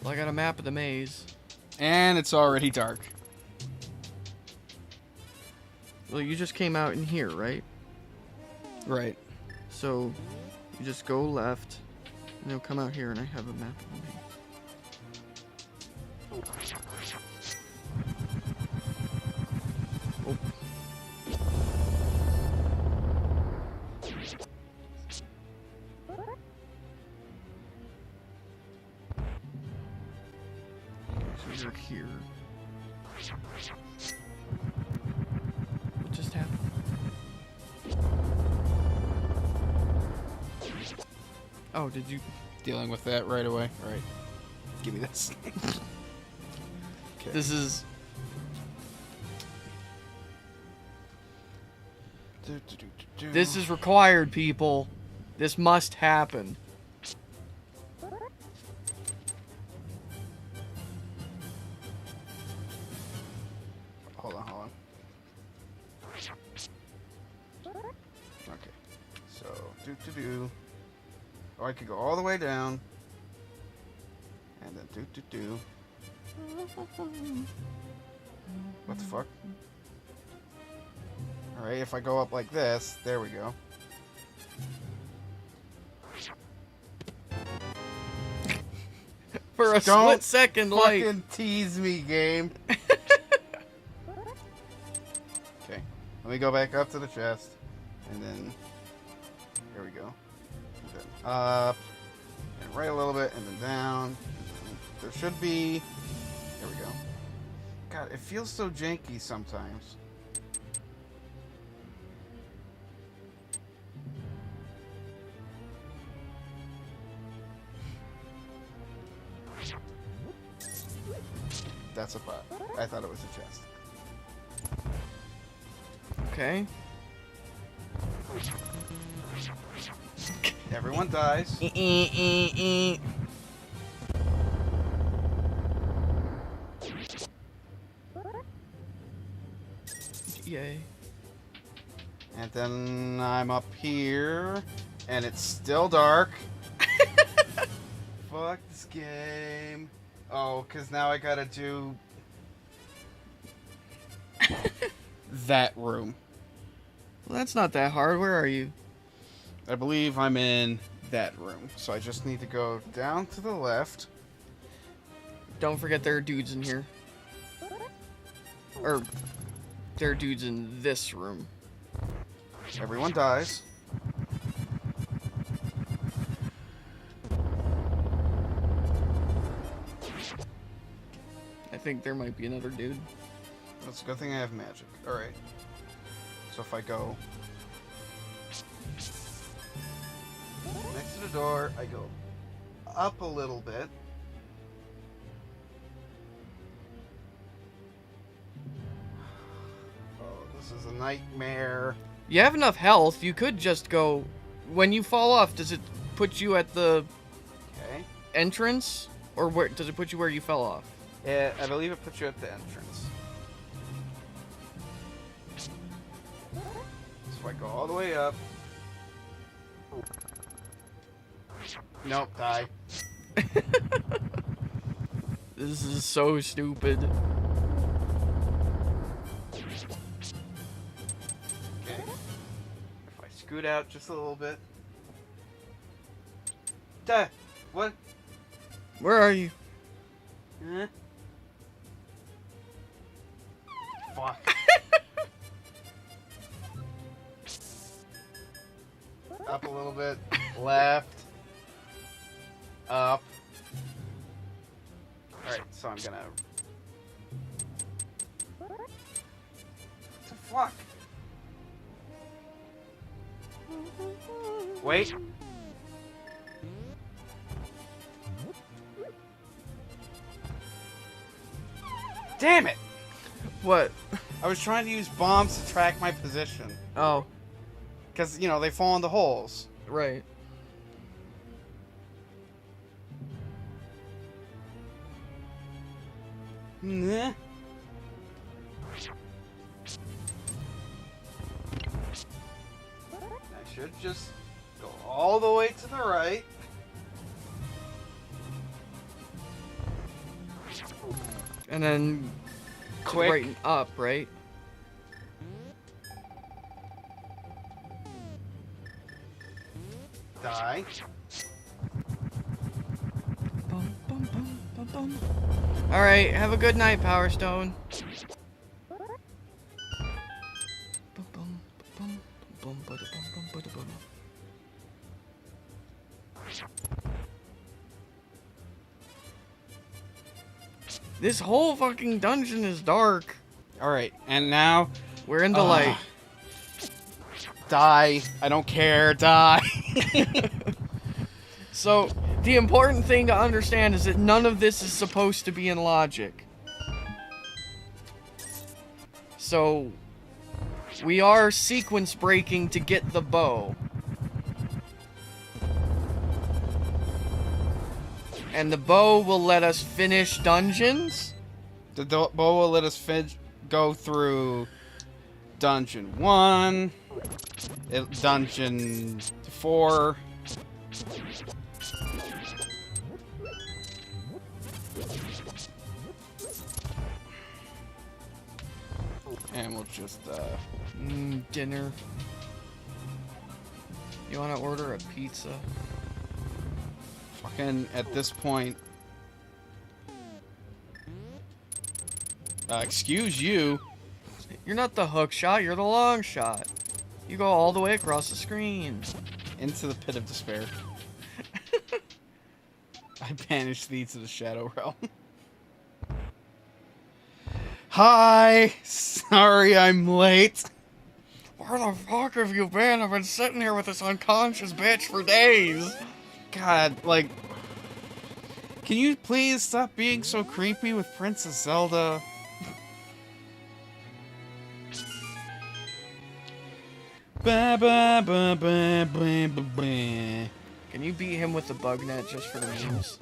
Well, I got a map of the maze. And it's already dark. Well, you just came out in here, right? Right. So, you just go left, and you'll come out here, and I have a map of the maze. Oh. So you're here. What just happened? Oh, did you? Dealing with that right away. All right. Give me this. Okay. This is. This is required, people. This must happen. Hold on. Okay. So, Oh, I could go all the way down. And then What the fuck? Alright, if I go up like this, there we go. For a Don't split second, like. Fucking tease me, game. Okay, let me go back up to the chest, and then here we go. And then up, and right a little bit, and then down. And then there should be. There we go. God, it feels so janky sometimes. That's a pot. I thought it was a chest. Okay. Everyone dies. Yay. And then I'm up here, and it's still dark. Fuck this game. Oh, because now I gotta do that room. Well, that's not that hard. Where are you? I believe I'm in that room. So I just need to go down to the left. Don't forget there are dudes in here. Or, there are dudes in this room. Everyone dies. I think there might be another dude. That's a good thing I have magic. Alright. So if I go next to the door, I go up a little bit. Oh, this is a nightmare. You have enough health. You could just go... When you fall off, does it put you at the Okay. entrance? Or where does it put you where you fell off? Yeah, I believe it puts you at the entrance. So I go all the way up. Nope, die. This is so stupid. Okay. If I scoot out just a little bit. Duh! What? Where are you? Huh? Fuck. Up a little bit. Left. Up. Alright, so I'm gonna... What the fuck? Wait. Damn it! What? I was trying to use bombs to track my position. Oh, Because, you know, they fall into holes. right. Nah. I should just go all the way to the right. And then Quick. right and up, right? Die. Bum, bum, bum, bum, bum. All right, have a good night, Power Stone. Bum, bum, bum, bum, bada, bum, bum, bada, bum. This whole fucking dungeon is dark. Alright, and now... We're in the light. Die. I don't care. Die. So, the important thing to understand is that none of this is supposed to be in logic. So, we are sequence breaking to get the bow. And the bow will let us finish dungeons? The bow will let us go through Dungeon 1, Dungeon 4, and we'll just, Dinner. You wanna order a pizza? fucking, at this point... excuse you. You're not the hook shot, you're the long shot. You go all the way across the screen. Into the pit of despair. I banish thee to the Shadow Realm. Hi! Sorry I'm late. Where the fuck have you been? I've been sitting here with this unconscious bitch for days. God, like... Can you please stop being so creepy with Princess Zelda? Ba, ba, ba, ba, ba, ba, ba. Can you beat him with the bug net just for the memes?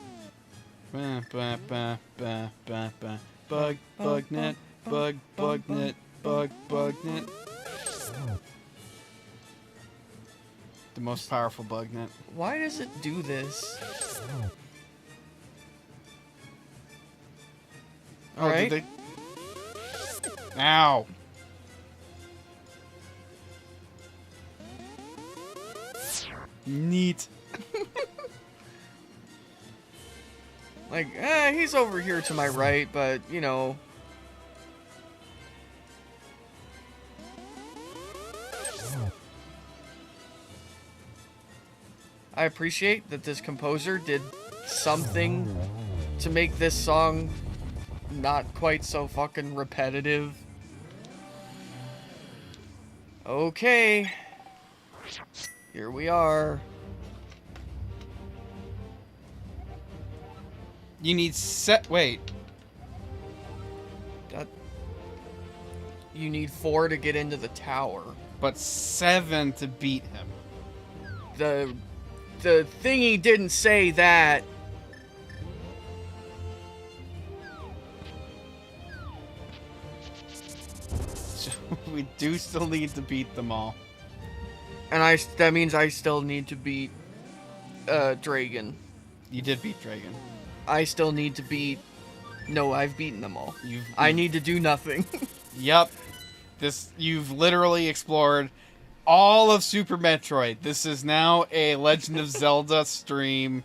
Ba, ba, ba, ba, ba, ba. Bug, bug net, bug, bug net, bug, bug net. The most powerful bug net. Why does it do this? Oh, Alright. did they? Ow. Neat. Like, he's over here to my right, but, you know. I appreciate that this composer did something to make this song not quite so fucking repetitive. Okay. Here we are. You need wait. You need 4 to get into the tower. But 7 to beat him. The thingy didn't say that. So we do still need to beat them all. And that means I still need to beat Dragon. You did beat Dragon. I still need to beat... No, I've beaten them all. You've I need to do nothing. Yep. You've literally explored all of Super Metroid. This is now a Legend of Zelda stream.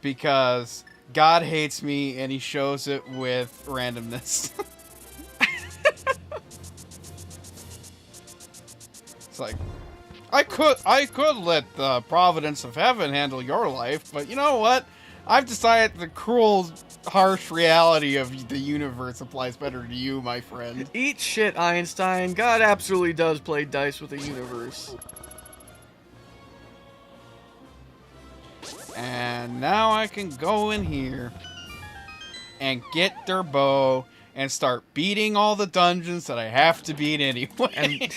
Because God hates me and he shows it with randomness. It's like, I could let the providence of heaven handle your life, but you know what? I've decided the cruel, harsh reality of the universe applies better to you, my friend. Eat shit, Einstein. God absolutely does play dice with the universe. And now I can go in here and get their bow and start beating all the dungeons that I have to beat anyway.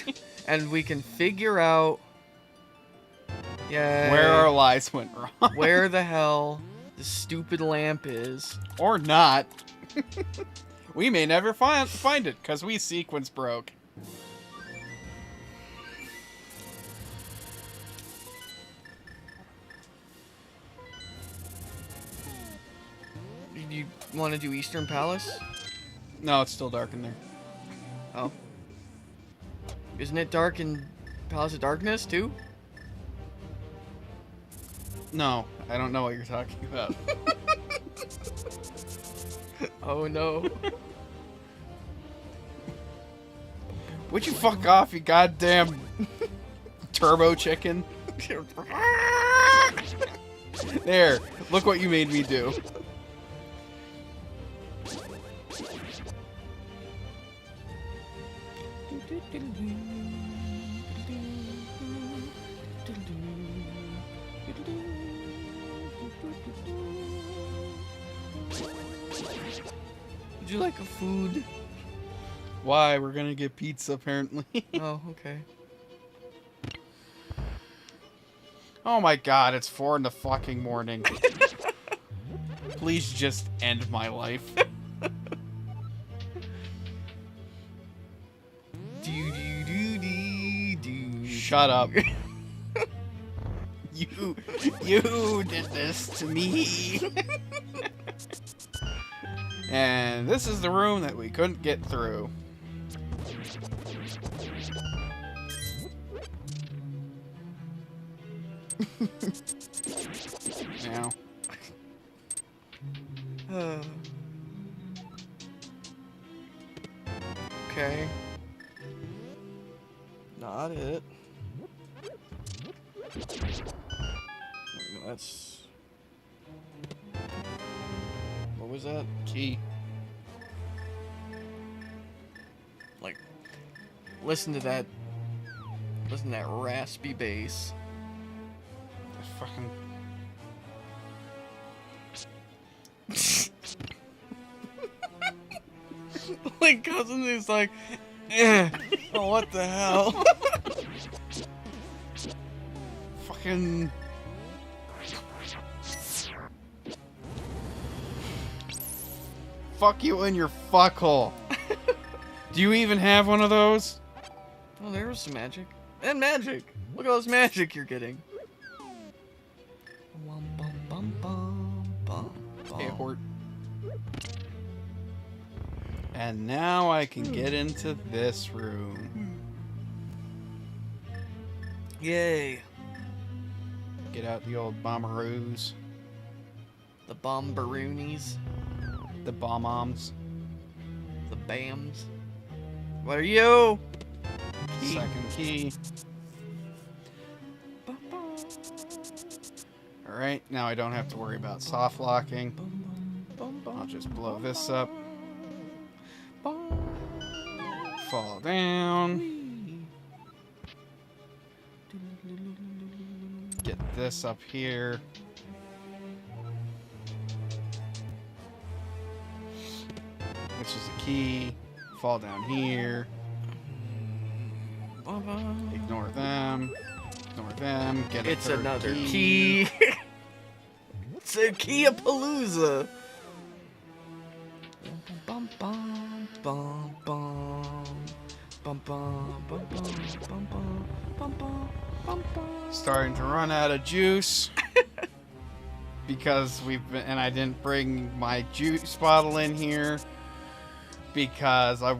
And we can figure out... Yeah. Where our lives went wrong. Where the hell the stupid lamp is. Or not. We may never find it, because we sequence broke. You want to do Eastern Palace? No, it's still dark in there. Oh. Isn't it dark in Palace of Darkness, too? No, I don't know what you're talking about. Oh, no. Would you fuck off, you goddamn turbo chicken? There, look what you made me do. Would you like a food? Why? We're gonna get pizza, apparently. Oh, okay. Oh my god, it's 4 in the fucking morning. Please just end my life. Shut up. You did this to me. And this is the room that we couldn't get through. Now. Okay. Not it. That's... What was that? Key. Like, listen to that. Listen to that raspy bass. Fucking... My cousin is like, eh. Oh, what the hell? Fucking... Fuck you in your fuckhole. Do you even have one of those? Oh, there was some magic. And magic! Look at all this magic you're getting. Hey, Hort. And now I can get into this room. Yay. Get out the old bomberoos. The bomberoonies. The bomb-oms. The bams. What are you? Key. Second key. Alright, now I don't have to worry about soft locking. I'll just blow this up. Fall down. Get this up here. Which is a key. Fall down here. Ignore them. Ignore them. Get a It's third another key. It's a Key-a-palooza. Bum bum bum bum bum bum bum bum bum bum bum. Starting to run out of juice. Because and I didn't bring my juice bottle in here. Because I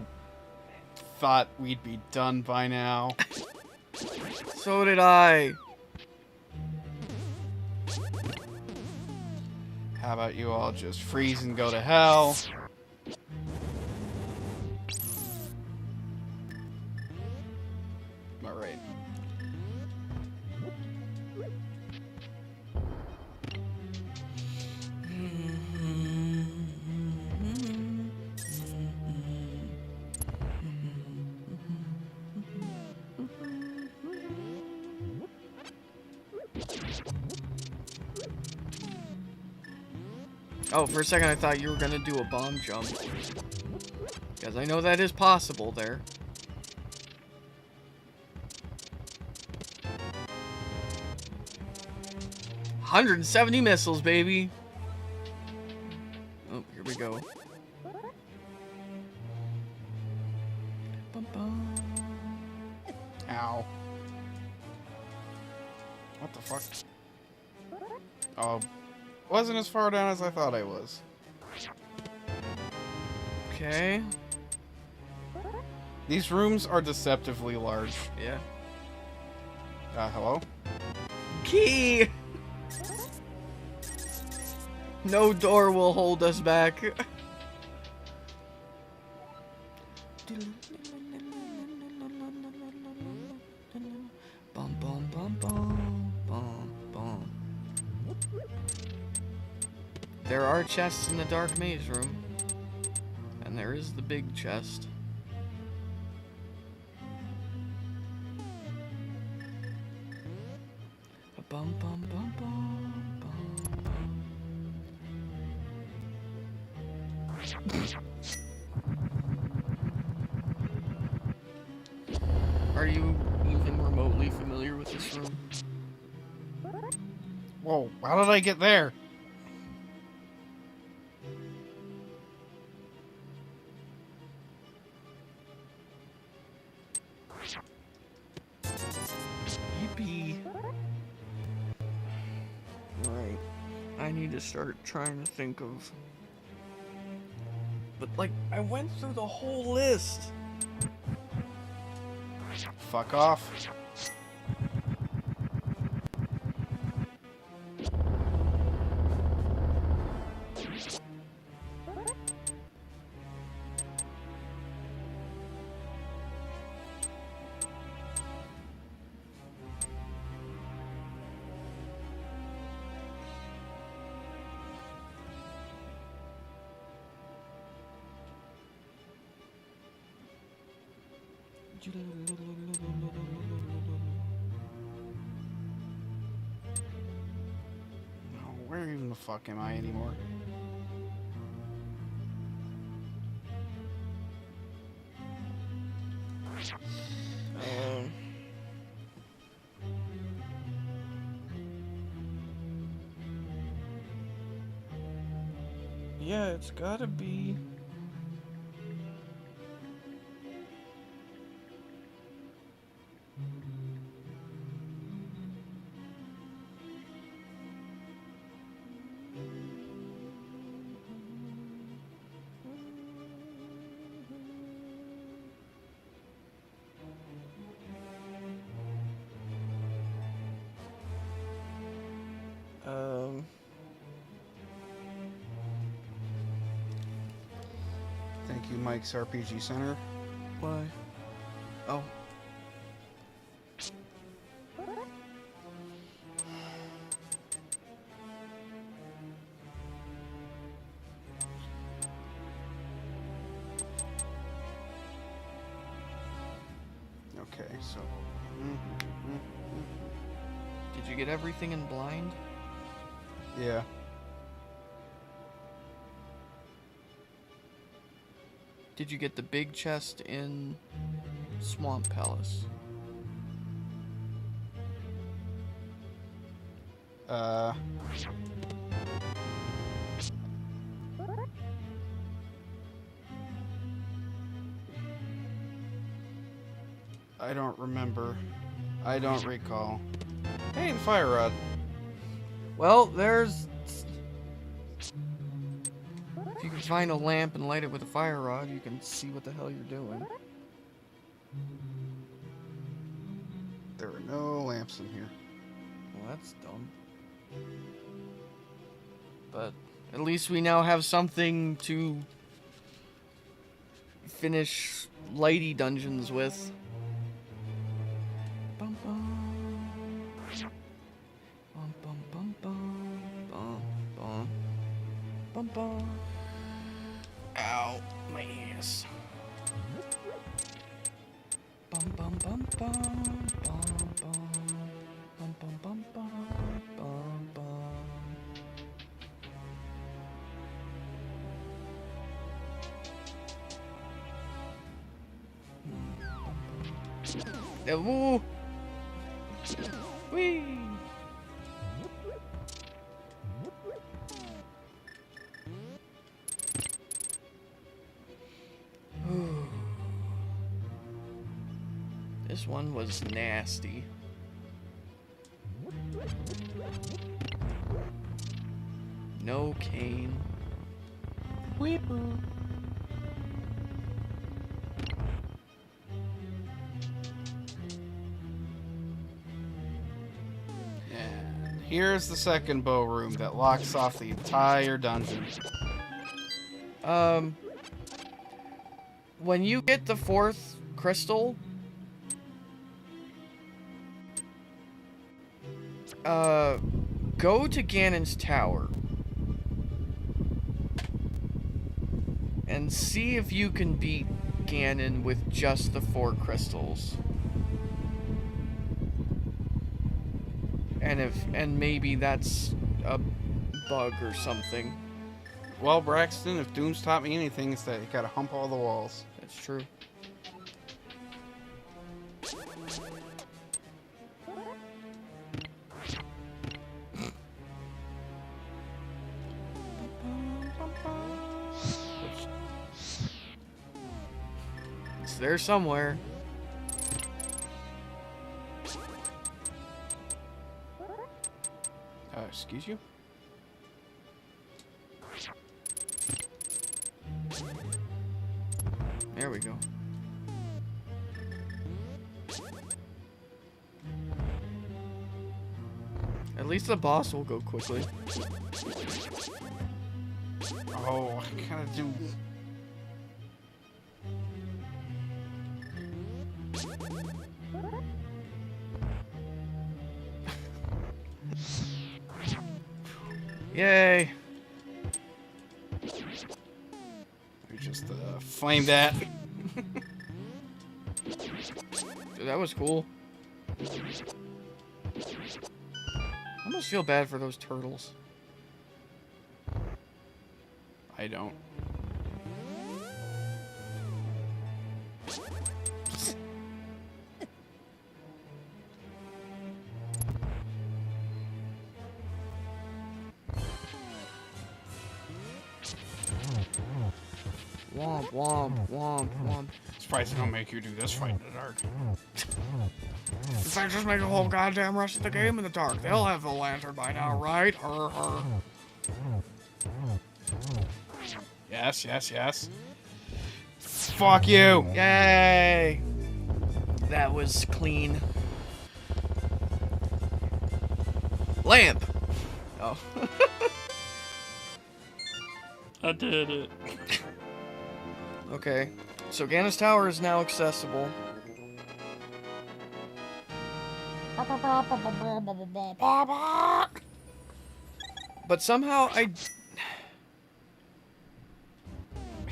thought we'd be done by now. So did I. How about you all just freeze and go to hell? Alright. Oh, for a second I thought you were gonna do a bomb jump. Because I know that is possible there. $170 missiles, baby! Oh, here we go. Bum, bum. Ow. What the fuck? Oh, wasn't as far down as I thought I was. Okay. These rooms are deceptively large. Yeah. Hello? Key! No door will hold us back. Bum, bum, bum, bum, bum, bum. There are chests in the dark maze room. And there is the big chest. Bum, bum, bum, bum, bum, bum. Are you even remotely familiar with this room? Whoa, how did I get there? Yippee. Right. I need to start trying to think of... But, like, I went through the whole list. Fuck off. Where even the fuck am I anymore? Yeah, it's gotta be. Thank you, Mike's RPG Center. Why? Oh. Okay, so. Did you get everything in blind? Yeah. Did you get the big chest in Swamp Palace? I don't remember. I don't recall. Hey, the fire rod. Well, there's... If you can find a lamp and light it with a fire rod, you can see what the hell you're doing. There are no lamps in here. Well, that's dumb. But at least we now have something to finish lighty dungeons with. Bum bum. Bum bum bum bum. Bum bum. Bum bum. Ow, my ass. Bum bum bum bum. Bum bum. Bum bum bum bum. Bum bum. Woo! Whee! This one was nasty. No cane. Weepoo. And here's the second bow room that locks off the entire dungeon. When you get the fourth crystal, go to Ganon's tower and see if you can beat Ganon with just the 4 crystals. And maybe that's a bug or something. Well, Braxton, if Doom's taught me anything, it's that you gotta hump all the walls. That's true. It's there somewhere. Excuse you? There we go. At least the boss will go quickly. Oh, I kinda do. Yay! We just flame that. Dude, that was cool. I almost feel bad for those turtles. I don't. womp, womp, womp, womp. Sprites don't make you do this fight in the dark. If I just make a whole goddamn rest of the game in the dark, they'll have the lantern by now, right? Yes, yes, yes. Fuck you! Yay! That was clean. Lamp! Oh. I did it. Okay. So Gannis Tower is now accessible. But somehow I...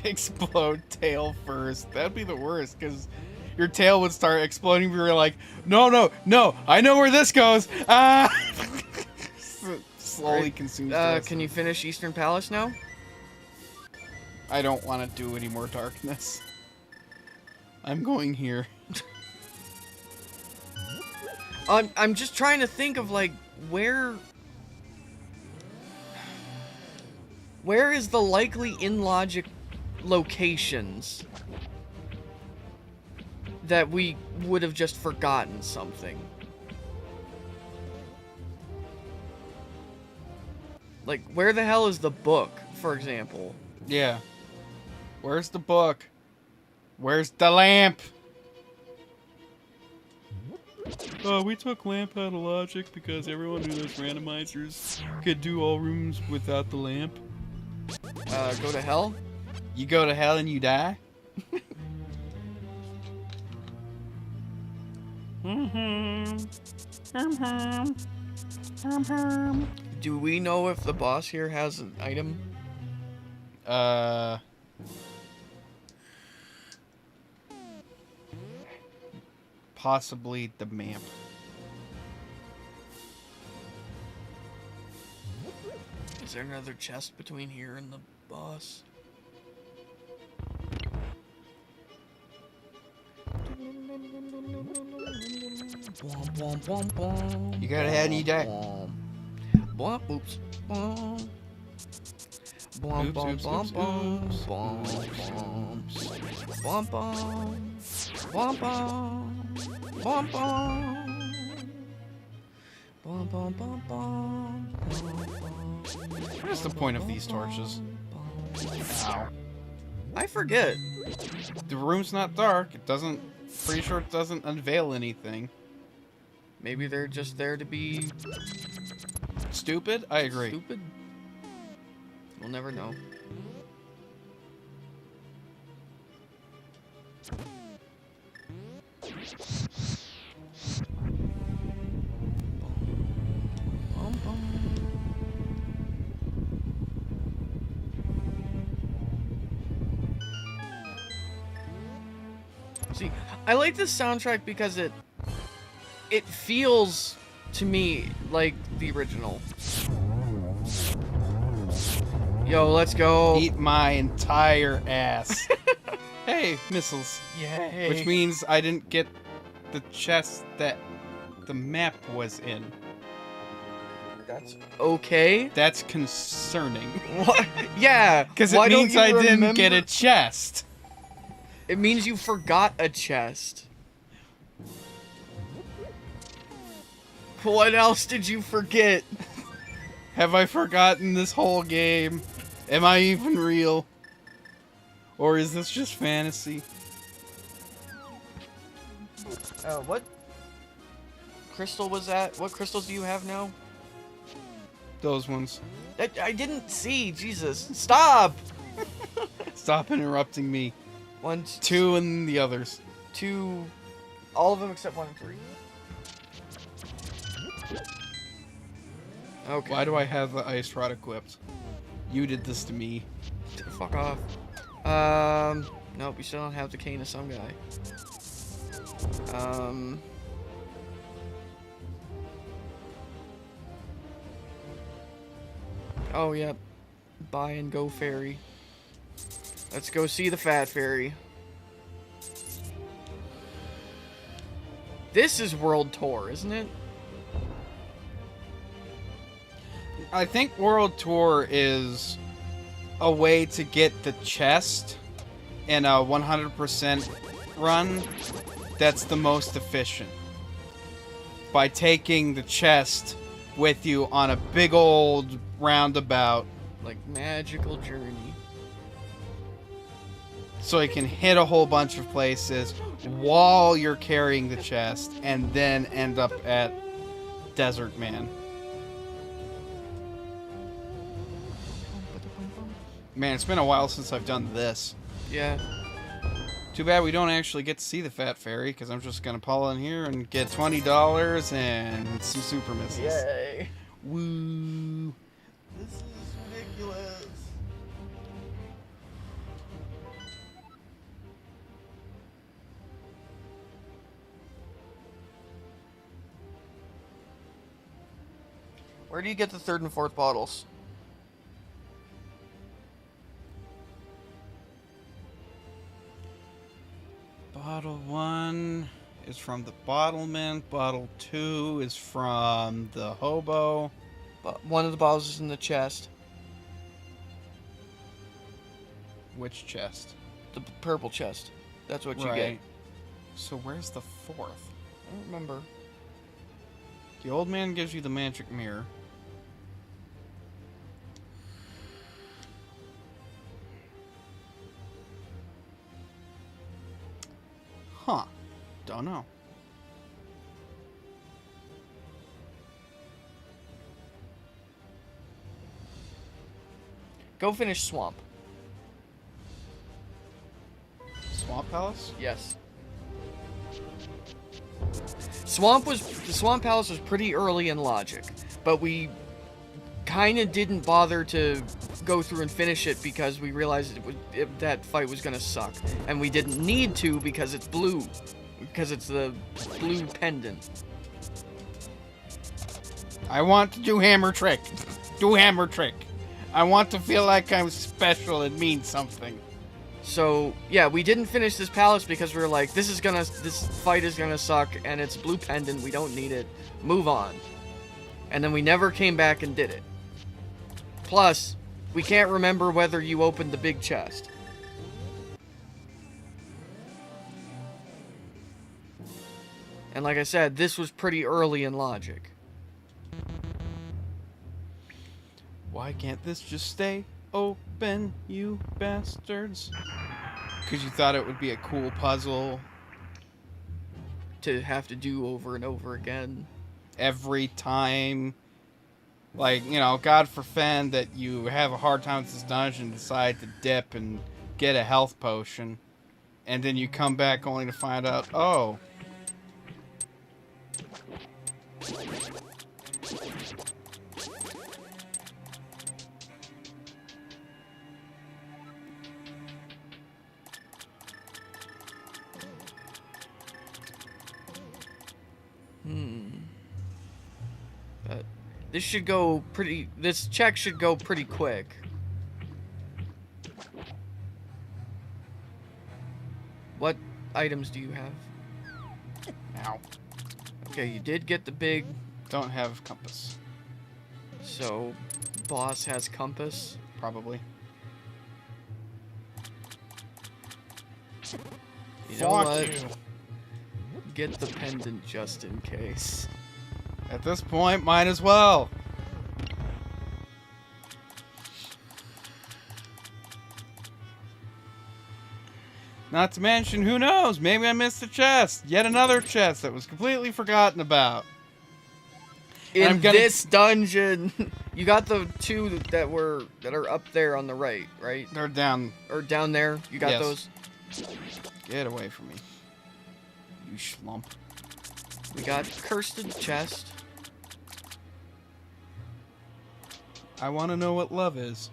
Explode tail first. That'd be the worst, because your tail would start exploding. We were like, no, I know where this goes. Ah! Slowly Right. consumes the rest Can of you finish Eastern Palace now? I don't want to do any more darkness. I'm going here. I'm just trying to think of, like, where is the likely in-logic locations that we would have just forgotten something. Like, where the hell is the book, for example? Yeah. Where's the book? Where's the lamp? We took lamp out of logic because everyone knew those randomizers could do all rooms without the lamp. Go to hell? You go to hell and you die? Do we know if the boss here has an item? Possibly the map. Is there another chest between here and the boss? You got a head and you die. Blomp, oops. Blomp. Oops, oops, oops, oops. Blomp, What is the point of these torches? Ow. I forget. The room's not dark. It doesn't... Pretty sure it doesn't unveil anything. Maybe they're just there to be Stupid? I agree. stupid. We'll never know. See, I like this soundtrack because it feels to me like the original. Yo, let's go. Eat my entire ass. Hey, missiles. Yay. Which means I didn't get the chest that the map was in. That's okay. That's concerning. What? Yeah. Because it why don't means you I didn't remember- get a chest. It means you forgot a chest. What else did you forget? Have I forgotten this whole game? Am I even real? Or is this just fantasy? What crystal was that? What crystals do you have now? Those ones. I didn't see. Jesus. Stop! Stop interrupting me. 1, 2 and the others. 2, all of them except 1 and 3. Okay. Why do I have the ice rod equipped? You did this to me. Fuck off. Nope, we still don't have the cane of some guy. Oh, yep. Buy and go fairy. Let's go see the fat fairy. This is World Tour, isn't it? I think World Tour is a way to get the chest in a 100% run, that's the most efficient. By taking the chest with you on a big old roundabout. Like magical journey. So you can hit a whole bunch of places while you're carrying the chest and then end up at Desert Man. Man, it's been a while since I've done this. Yeah. Too bad we don't actually get to see the Fat Fairy, because I'm just going to pull in here and get $20 and some super misses. Yay. Woo. This is ridiculous. Where do you get the 3rd and 4th bottles? Bottle 1 is from the bottleman. Bottle 2 is from the hobo. But one of the bottles is in the chest. Which chest? The purple chest. That's what you Right. get. So where's the 4th? I don't remember. The old man gives you the magic mirror. Huh. Don't know. Go finish Swamp. Swamp Palace? Yes. The Swamp Palace was pretty early in logic, but we kind of didn't bother to go through and finish it because we realized that fight was gonna suck, and we didn't need to because it's blue, because it's the blue pendant. I want to do hammer trick. Do hammer trick. I want to feel like I'm special and mean something. So yeah, we didn't finish this palace because we were like, this fight is gonna suck, and it's blue pendant. We don't need it. Move on. And then we never came back and did it. Plus, we can't remember whether you opened the big chest. And like I said, this was pretty early in logic. Why can't this just stay open, you bastards? Because you thought it would be a cool puzzle. To have to do over and over again. Every time. Like, you know, God forfend that you have a hard time with this dungeon and decide to dip and get a health potion. And then you come back only to find out, oh. But this should go pretty... This check should go pretty quick. What items do you have? Ow. Okay, you did get the big... Don't have compass. So, boss has compass. Probably. You know what? Get the pendant just in case. At this point, might as well. Not to mention, who knows? Maybe I missed a chest. Yet another chest that was completely forgotten about. In this dungeon, you got the two that are up there on the right, right? They're down. Or down there. You got Yes. those. Get away from me. You schlump. We got Cursed Chest. I want to know what love is.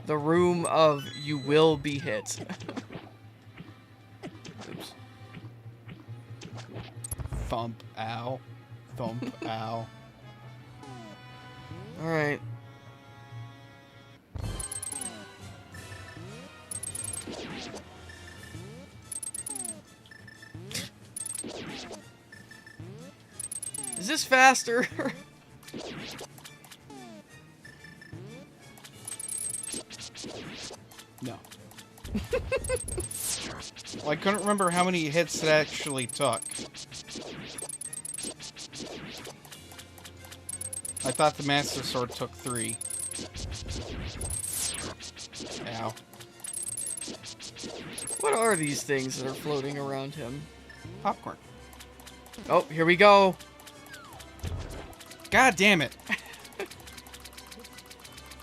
The room of you will be hit. Oops. Thump, ow. Thump, ow. Alright. this faster. No. Well, I couldn't remember how many hits it actually took. I thought the Master Sword took 3. Ow. What are these things that are floating around him? Popcorn. Oh, here we go. God damn it.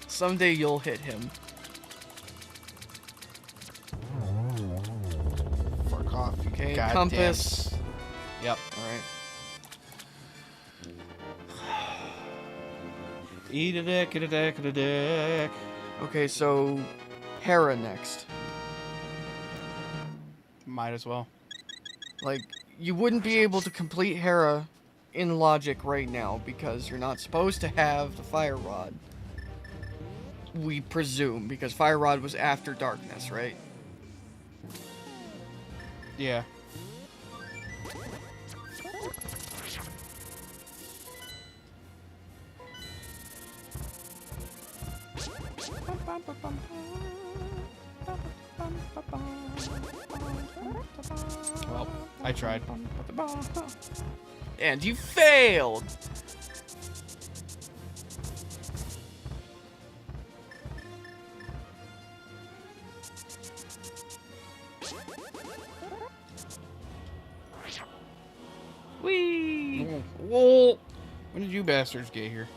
Someday you'll hit him. Fuck off, you Okay, goddamn- compass. Yep. Alright. Eat a dick, eat a dick, eat a dick. Okay, so Hera next. Might as well. Like, you wouldn't be able to complete Hera in logic right now because you're not supposed to have the Fire Rod. We presume, because Fire Rod was after Darkness, right? Yeah. Well, I tried. And you failed! Whee! Whoa! When did you bastards get here?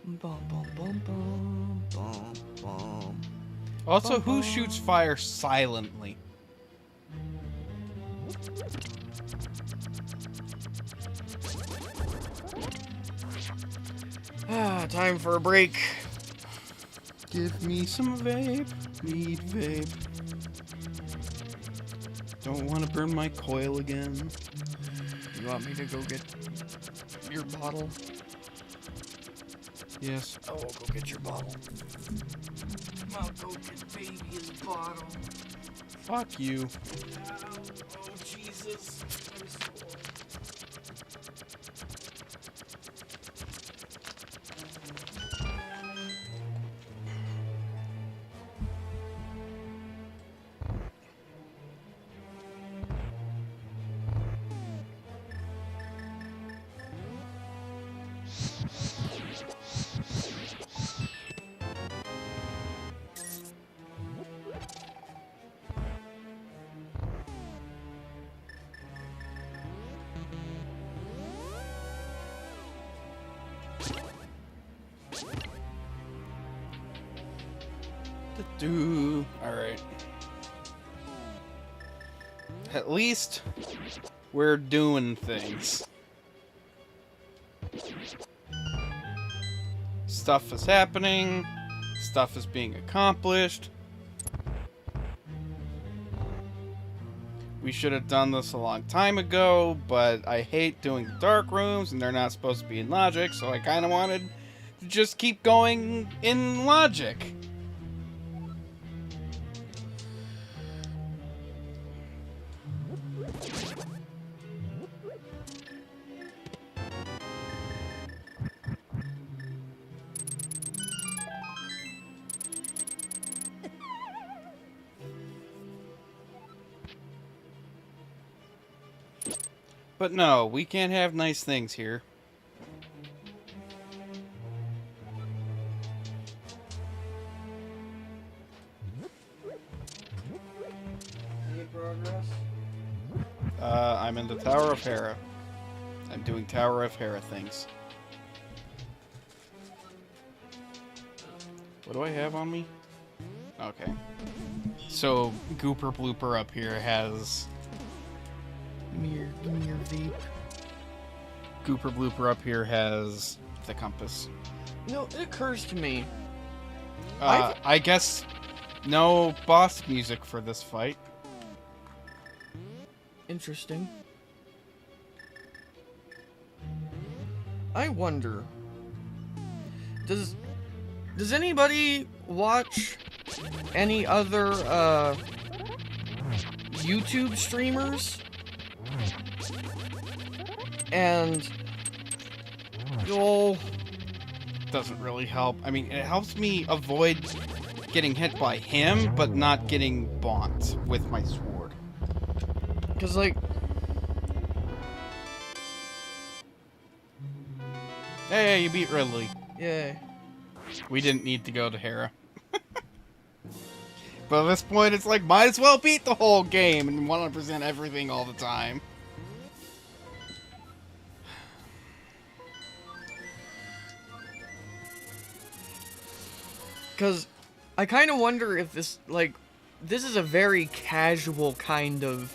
Bum, bum, bum, bum, bum, bum. Also, who shoots fire silently? Ah, time for a break. Give me some vape. Need vape. Don't want to burn my coil again. You want me to go get your bottle? Yes. I will go get your bottle. I'll go get baby's bottle. Fuck you. Oh, Jesus. I'm so... Alright. At least we're doing things. Stuff is happening. Stuff is being accomplished. We should have done this a long time ago, but I hate doing the dark rooms and they're not supposed to be in logic, so I kind of wanted to just keep going in logic. But no, we can't have nice things here. Any progress? I'm in the Tower of Hera. I'm doing Tower of Hera things. What do I have on me? Okay. So, Gooper Blooper up here has... Give me your vape. Gooper Blooper up here has the compass. You know, it occurs to me, I guess no boss music for this fight. Interesting. I wonder, does anybody watch any other YouTube streamers? And Doesn't really help. I mean, it helps me avoid getting hit by him, but not getting bonked with my sword. because like, Hey, you beat Ridley. yeah. We didn't need to go to Hera. But at this point, it's like, might as well beat the whole game and 100% everything all the time. Because I kind of wonder if this, like, this is a very casual kind of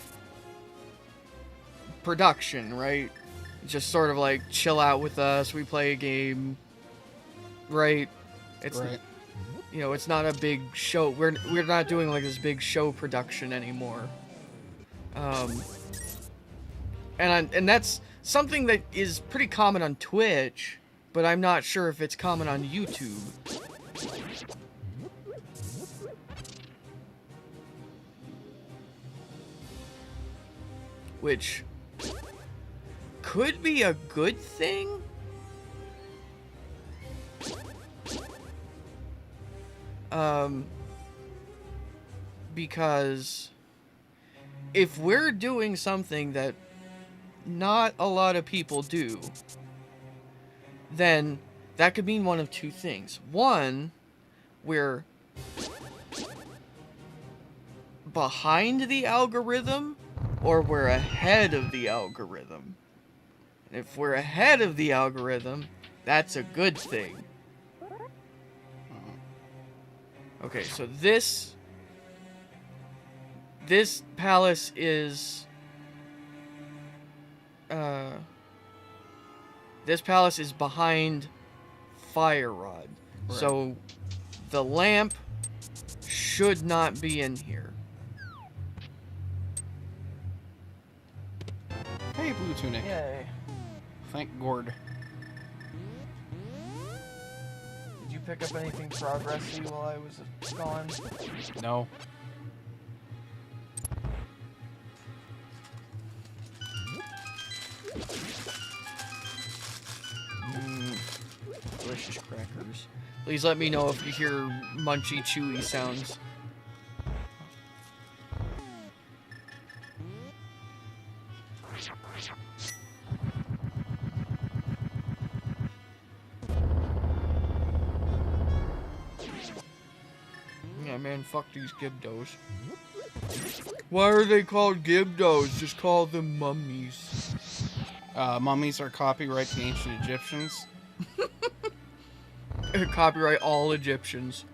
production, right? Just sort of like, chill out with us, we play a game, right? It's, Right. you know, it's not a big show. We're not doing like this big show production anymore. And that's something that is pretty common on Twitch, but I'm not sure if it's common on YouTube. Which could be a good thing. Because if we're doing something that not a lot of people do, then that could mean one of two things. One, we're behind the algorithm, or we're ahead of the algorithm. And if we're ahead of the algorithm, that's a good thing. Okay, so this palace is behind Fire Rod. Right. So the lamp should not be in here. Hey, Blue Tunic. Yay. Thank Gord. Did you pick up anything progressy while I was gone? No. Delicious crackers. Please let me know if you hear munchy, chewy sounds. Yeah, man, fuck these Gibdos. Why are they called Gibdos? Just call them mummies. Mummies are copyright the ancient Egyptians. Copyright all Egyptians.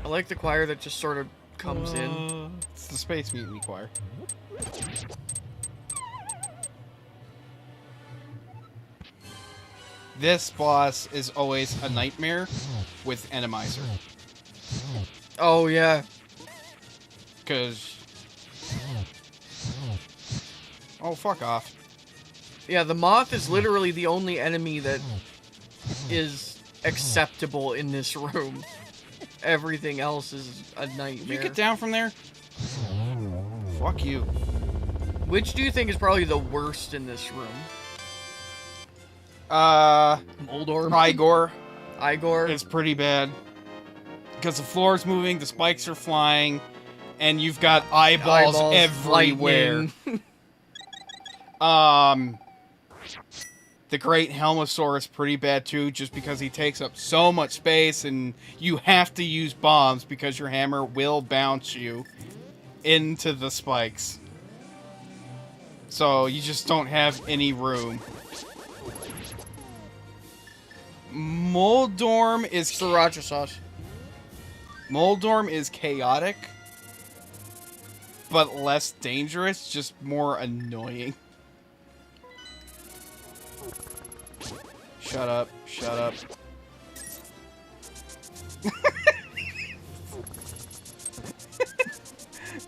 I like the choir that just sort of comes in. It's the Space Mutiny Choir. This boss is always a nightmare with Randomizer. Oh, yeah. Because... Oh, fuck off. Yeah, the moth is literally the only enemy that is acceptable in this room. Everything else is a nightmare. You get down from there? Fuck you. Which do you think is probably the worst in this room? Moldor? Igor. It's pretty bad. Because the floor's moving, the spikes are flying, and you've got eyeballs everywhere. The Great Helmosaur is pretty bad too, just because he takes up so much space, and you have to use bombs because your hammer will bounce you into the spikes. So you just don't have any room. Moldorm is Sriracha sauce. Moldorm is chaotic, but less dangerous, just more annoying. Shut up. Shut up.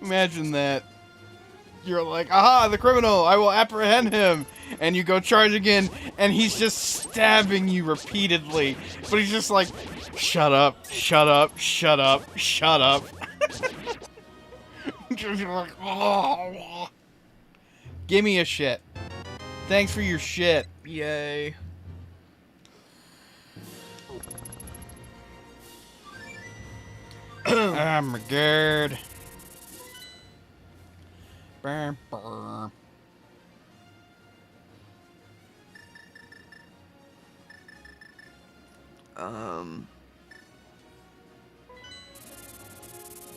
Imagine that. You're like, aha, the criminal, I will apprehend him. And you go charge again, and he's just stabbing you repeatedly. But he's just like, shut up, shut up, shut up, shut up. You're like, oh. Give me a shit. Thanks for your shit. Yay. Oh my god. Burr, burr.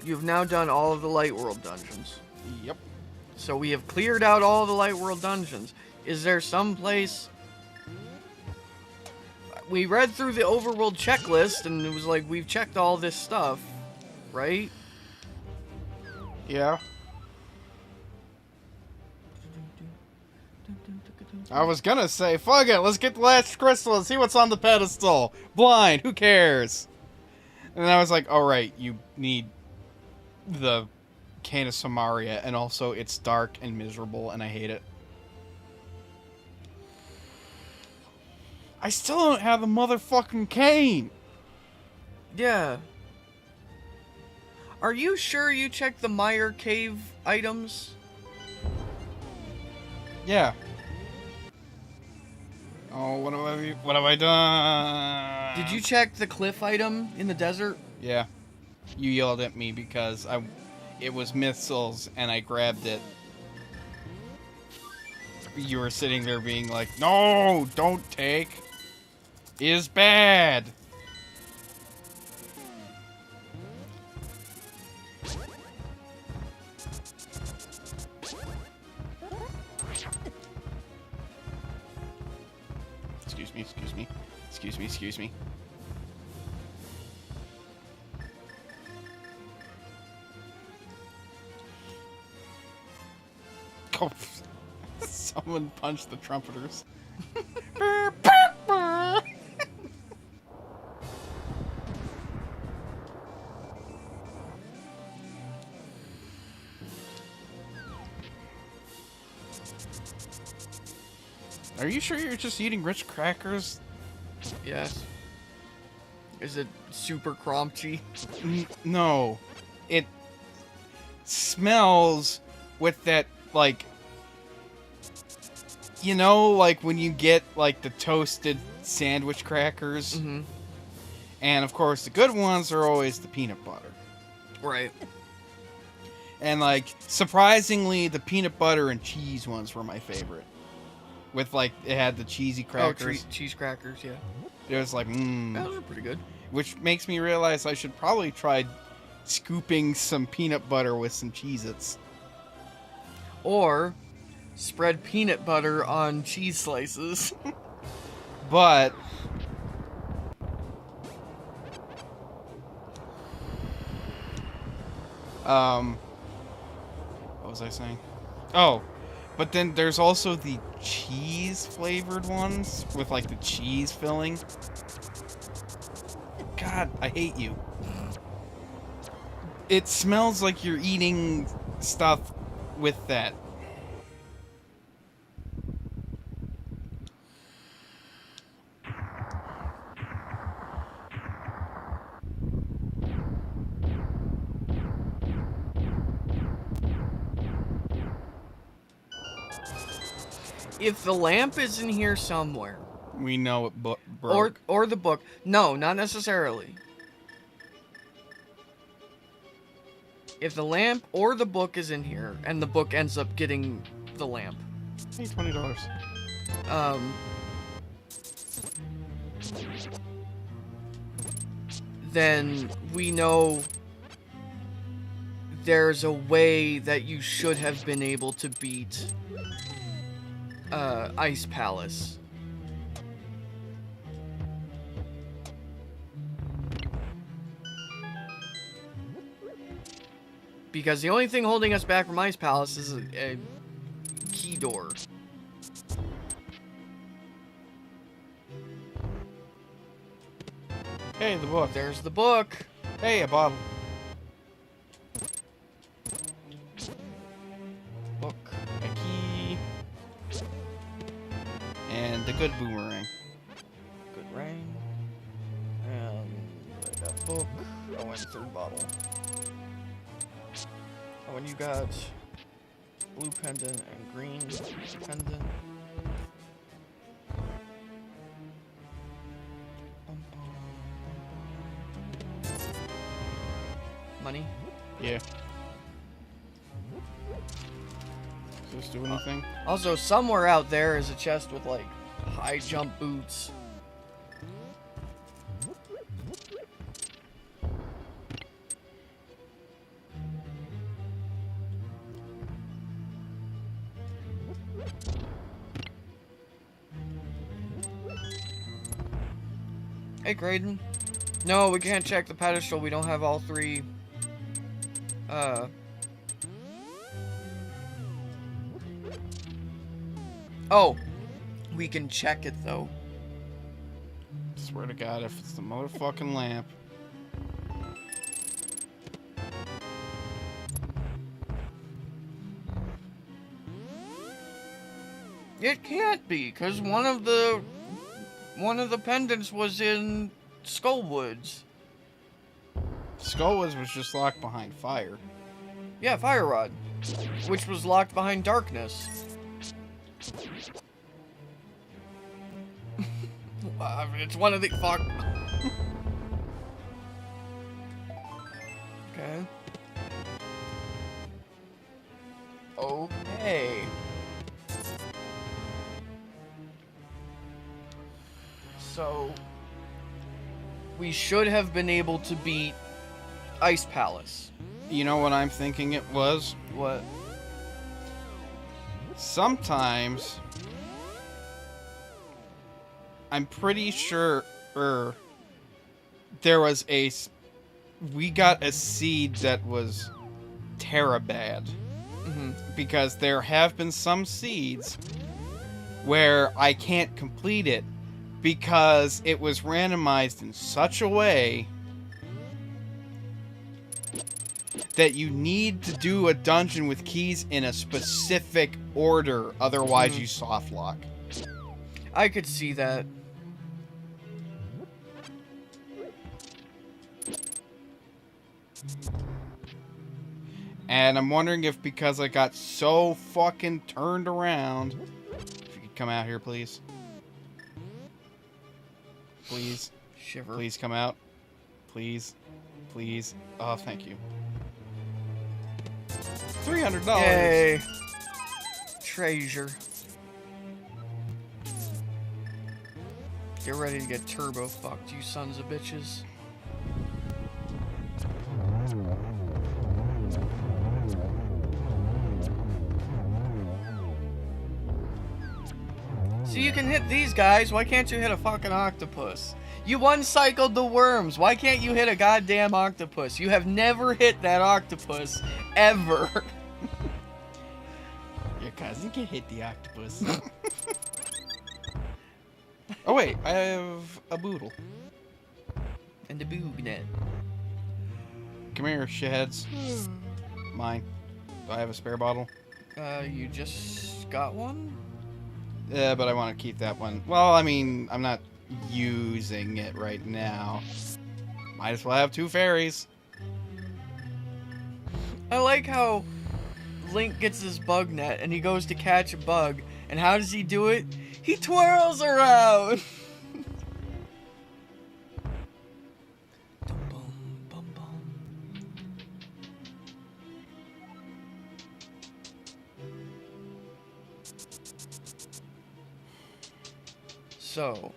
You've now done all of the Light World dungeons. Yep. So we have cleared out all the Light World dungeons. Is there some place... We read through the overworld checklist, and it was like, we've checked all this stuff, right? Yeah. I was gonna say, fuck it, let's get the last crystal and see what's on the pedestal. Blind, who cares? And I was like, alright, you need the Cane of Samaria, and also it's dark and miserable, and I hate it. I still don't have the motherfucking cane! Yeah. Are you sure you checked the Mire Cave items? Yeah. Oh, what have I done? Did you check the cliff item in the desert? Yeah. You yelled at me because it was missiles and I grabbed it. You were sitting there being like, no, don't take. It is bad. Excuse me, excuse me. Excuse me, excuse me. Oh, someone punched the trumpeters. Are you sure you're just eating rich crackers? Yes. Is it super crunchy? No. It smells with that, like... You know, like when you get, like, the toasted sandwich crackers? Mm-hmm. And, of course, the good ones are always the peanut butter. Right. And, like, surprisingly, the peanut butter and cheese ones were my favorite. With, like, it had the cheesy crackers. Oh, cheese crackers, yeah. It was like, Those are pretty good. Which makes me realize I should probably try scooping some peanut butter with some Cheez-Its. Or spread peanut butter on cheese slices. But what was I saying? Oh, but then there's also the cheese flavored ones with like the cheese filling. God, I hate you. It smells like you're eating stuff with that. If the lamp is in here somewhere, We know it broke. or the book, no, not necessarily. If the lamp or the book is in here, and the book ends up getting the lamp, Hey, $20. then we know there's a way that you should have been able to beat Ice Palace. Because the only thing holding us back from Ice Palace is a key door. Hey, the book. There's the book. Hey, a bottle. Book. A key. And a good boomerang. Good rain. And I got book. Oh, and third bottle. Oh, and you got blue pendant and green pendant. Money? Yeah. Does this do anything? Also, somewhere out there is a chest with, like, high jump boots. Hey, Graydon. No, we can't check the pedestal. We don't have all three. Oh, we can check it though. Swear to God, if it's the motherfucking lamp. It can't be, cause one of the pendants was in Skullwoods. Skullwoods was just locked behind fire. Yeah, Fire Rod, which was locked behind darkness. It's one of the fuck. Okay. Okay. So we should have been able to beat Ice Palace. You know what I'm thinking it was? What? Sometimes I'm pretty sure there was we got a seed that was Terabad. Mm-hmm. Because there have been some seeds where I can't complete it because it was randomized in such a way that you need to do a dungeon with keys in a specific order, otherwise you soft lock. I could see that. And I'm wondering if because I got so fucking turned around, if you could come out here, please. Please. Shiver. Please come out. Please. Please. Oh, thank you. $300. Yay. Treasure. Get ready to get turbo fucked, you sons of bitches. So you can hit these guys, why can't you hit a fucking octopus? You one-cycled the worms, why can't you hit a goddamn octopus? You have never hit that octopus, ever. Your cousin can hit the octopus. Oh wait, I have a boodle. And the boog net. Come here, shitheads. Mine. Do I have a spare bottle? You just got one? Yeah, but I want to keep that one. Well, I mean, I'm not using it right now. Might as well have two fairies. I like how Link gets his bug net and he goes to catch a bug. And how does he do it? He twirls around! So,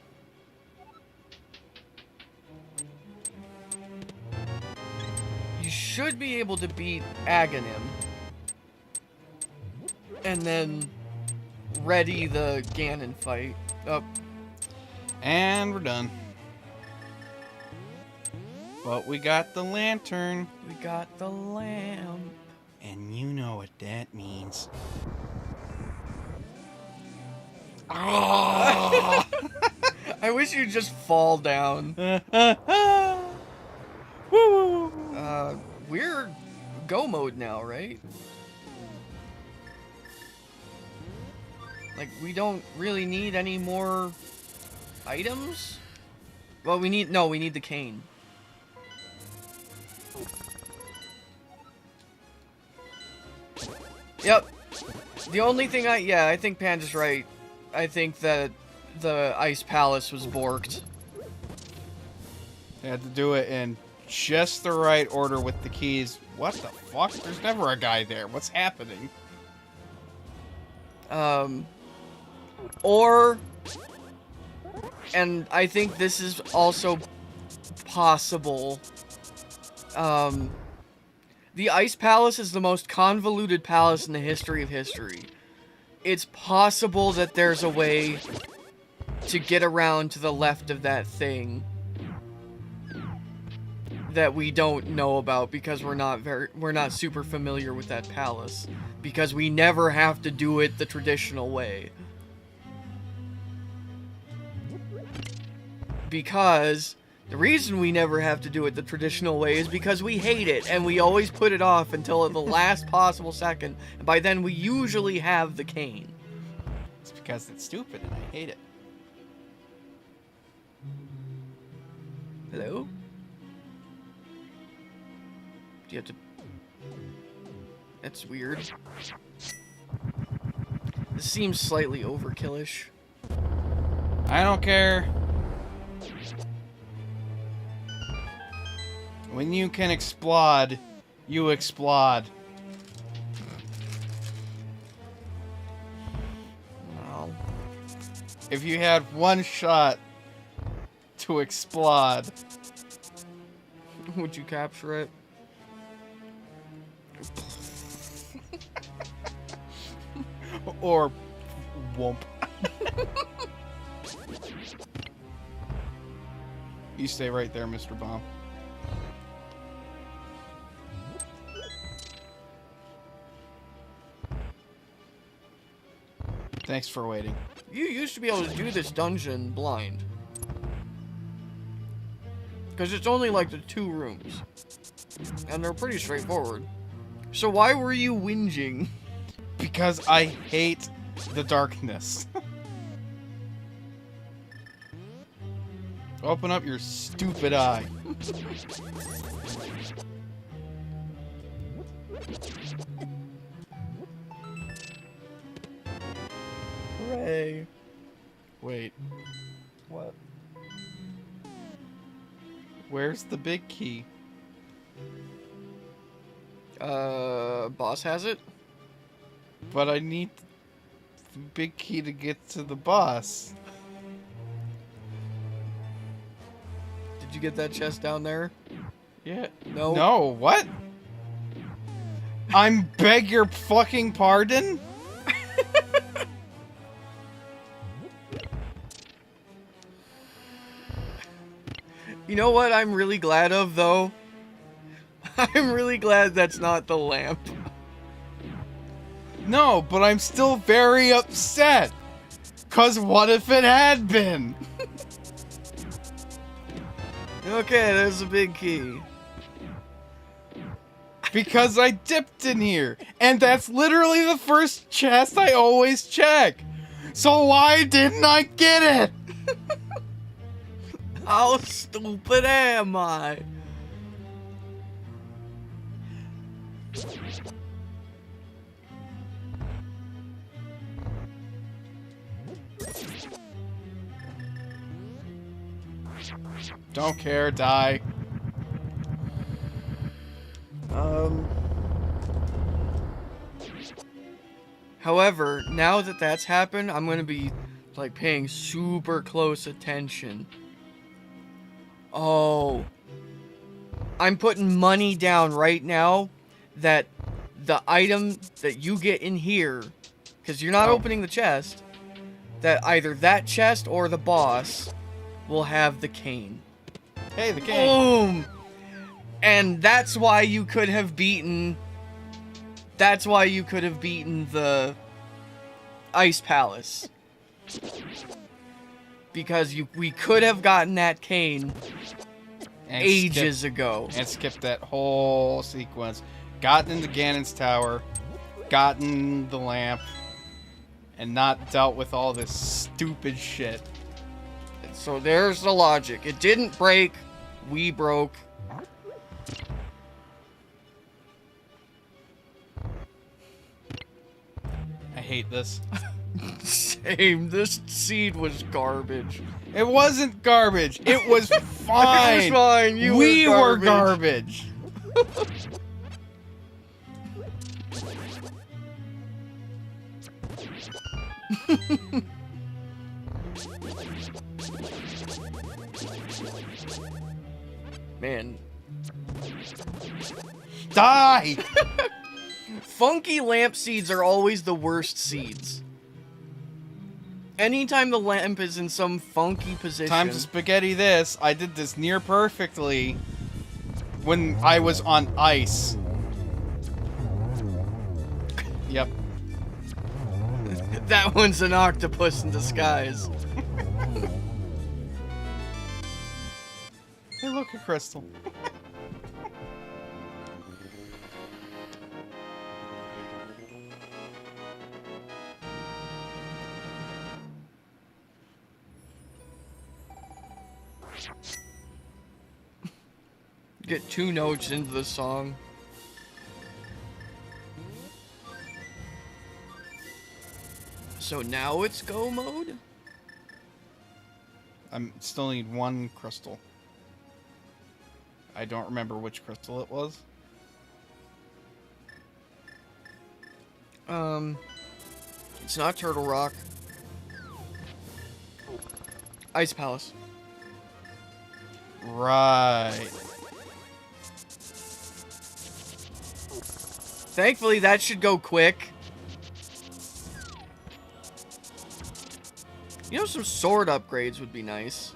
you should be able to beat Aghanim, and then ready the Ganon fight. Oh. And we're done. But we got the lantern. We got the lamp. And you know what that means. I I wish you'd just fall down. Woo! We're go mode now, right? Like, we don't really need any more items? Well, we need the cane. Yep. The only thing I think Panda's right. I think that the Ice Palace was borked. They had to do it in just the right order with the keys. What the fuck? There's never a guy there. What's happening? Or, and I think this is also possible, the Ice Palace is the most convoluted palace in the history of history. It's possible that there's a way to get around to the left of that thing that we don't know about because we're not super familiar with that palace, because we never have to do it the traditional way. Because the reason we never have to do it the traditional way is because we hate it, and we always put it off until the last possible second, and by then we usually have the cane. It's because it's stupid and I hate it. Hello? Do you have to... That's weird. This seems slightly overkillish. I don't care. When you can explode, you explode. Well, If you had one shot to explode, would you capture it? or womp. You stay right there, Mr. Bomb. Thanks for waiting. You used to be able to do this dungeon blind. Because it's only like the 2 rooms. And they're pretty straightforward. So why were you whinging? Because I hate the darkness. Open up your stupid eye. Hooray. Wait, What? where's the big key? Boss has it? But I need the big key to get to the boss. Did you get that chest down there? Yeah. No. No, what? I'm beg your fucking pardon? You know what I'm really glad of, though? I'm really glad that's not the lamp. No, but I'm still very upset. 'Cause what if it had been? Okay, there's a big key. Because I dipped in here. And that's literally the first chest I always check. So why didn't I get it? How stupid am I? Don't care, die. However, now that that's happened, I'm gonna be, like, paying super close attention. Oh. I'm putting money down right now that the item that you get in here, because you're not opening the chest, that either that chest or the boss will have the cane. Hey, the cane. Boom! And that's why you could have beaten... That's why you could have beaten the Ice Palace. because we could have gotten that cane And ages ago. And skipped that whole sequence. Gotten into Ganon's tower, gotten the lamp, and not dealt with all this stupid shit. So there's the logic. It didn't break, we broke. I hate this. Same, this seed was garbage. It wasn't garbage. It was fine. It was fine. We were were garbage. garbage. Man. Die! Funky lamp seeds are always the worst seeds. Anytime the lamp is in some funky position. Time to spaghetti this. I did this near perfectly when I was on ice. Yep. That one's an octopus in disguise. Hey, look, a crystal. Get 2 notes into the song. So now it's go mode? I still need 1 crystal. I don't remember which crystal it was. It's not Turtle Rock. Ice Palace. Right. Thankfully, that should go quick. You know, some sword upgrades would be nice.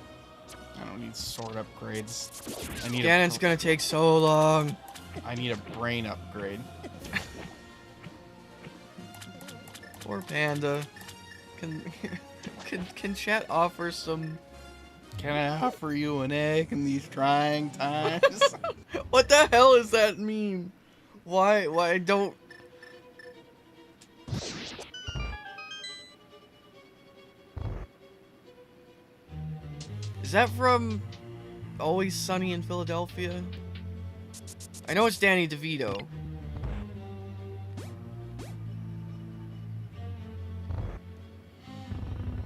I don't need sword upgrades. I need Ganon's gonna take so long. I need a brain upgrade. Poor Panda. Can chat offer some... Can I offer you an egg in these trying times? What the hell is that meme? Why don't... Is that from Always Sunny in Philadelphia? I know it's Danny DeVito.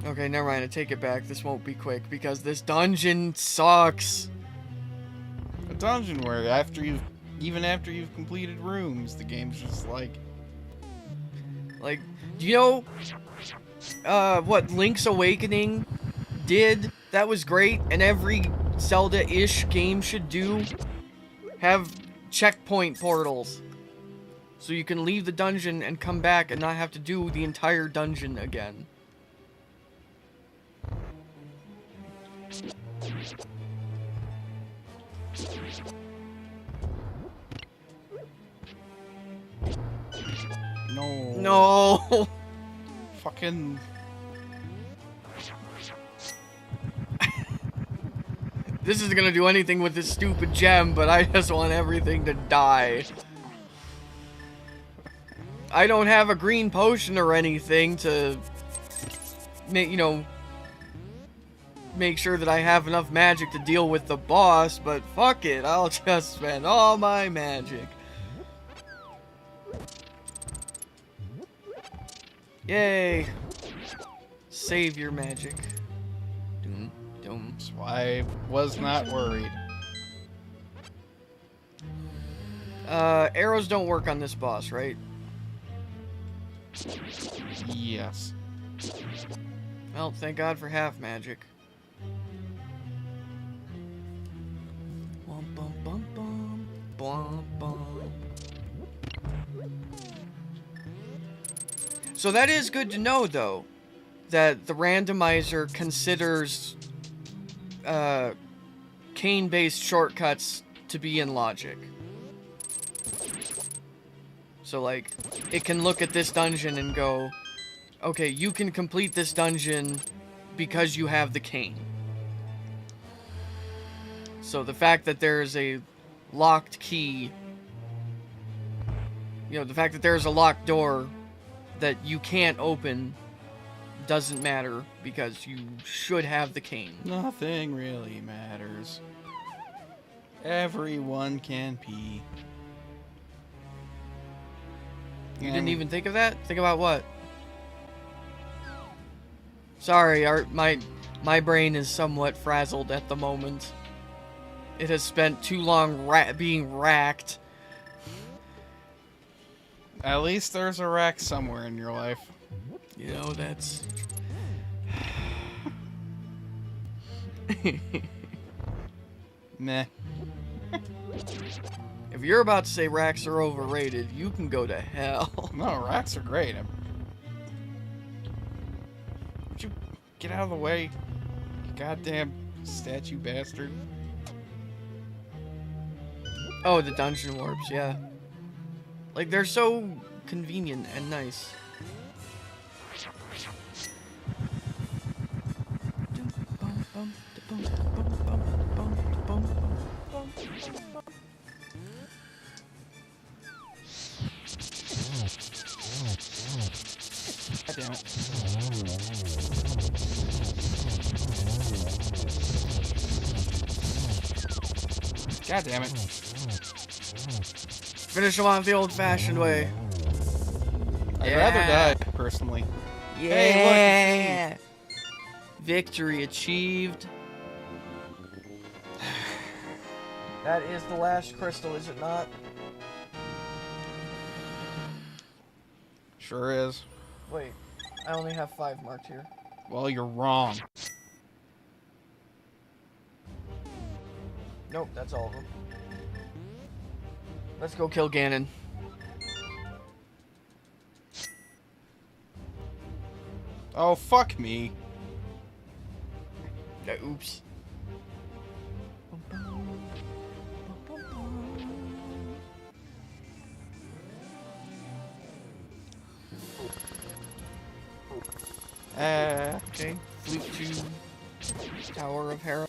Okay, never mind. I take it back. This won't be quick because this dungeon sucks. A dungeon where even after you've completed rooms, the game's just like... Like, do you know what Link's Awakening did? That was great, and every Zelda-ish game should do. Have checkpoint portals. So you can leave the dungeon and come back and not have to do the entire dungeon again. No. No! Fucking... This isn't gonna do anything with this stupid gem, but I just want everything to die. I don't have a green potion or anything to make, make sure that I have enough magic to deal with the boss, but fuck it, I'll just spend all my magic. Yay! Save your magic. Doom, doom. That's why I was not worried. Arrows don't work on this boss, right? Yes. Well, thank God for half magic. Bum, bum, bum, bum. Bum, bum. So that is good to know, though, that the randomizer considers cane-based shortcuts to be in logic. So, like, it can look at this dungeon and go, okay, you can complete this dungeon because you have the cane. So the fact that there is a locked key, the fact that there's a locked door that you can't open doesn't matter because you should have the cane. Nothing really matters. Everyone can pee. You didn't even think of that? Think about what? Sorry, my brain is somewhat frazzled at the moment. It has spent too long being racked. At least there's a rack somewhere in your life. That's... Meh. If you're about to say racks are overrated, you can go to hell. No, racks are great. Would you get out of the way, you goddamn statue bastard? Oh, the dungeon warps, yeah. Like, they're so convenient and nice. God damn it. God damn it. Finish them off the old-fashioned way. I'd rather die, personally. Yeah! Hey, look, Victory achieved. That is the last crystal, is it not? Sure is. Wait, I only have 5 marked here. Well, you're wrong. Nope, that's all of them. Let's go kill Ganon. Oh, fuck me. Yeah, oops. Okay, flute to Tower of Hera.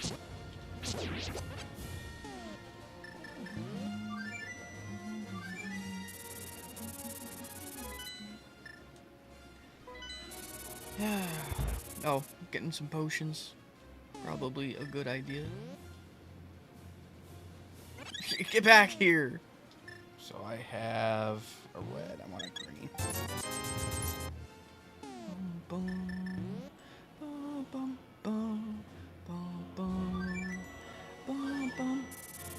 Oh, getting some potions. Probably a good idea. Get back here! So I have a red. I want a green.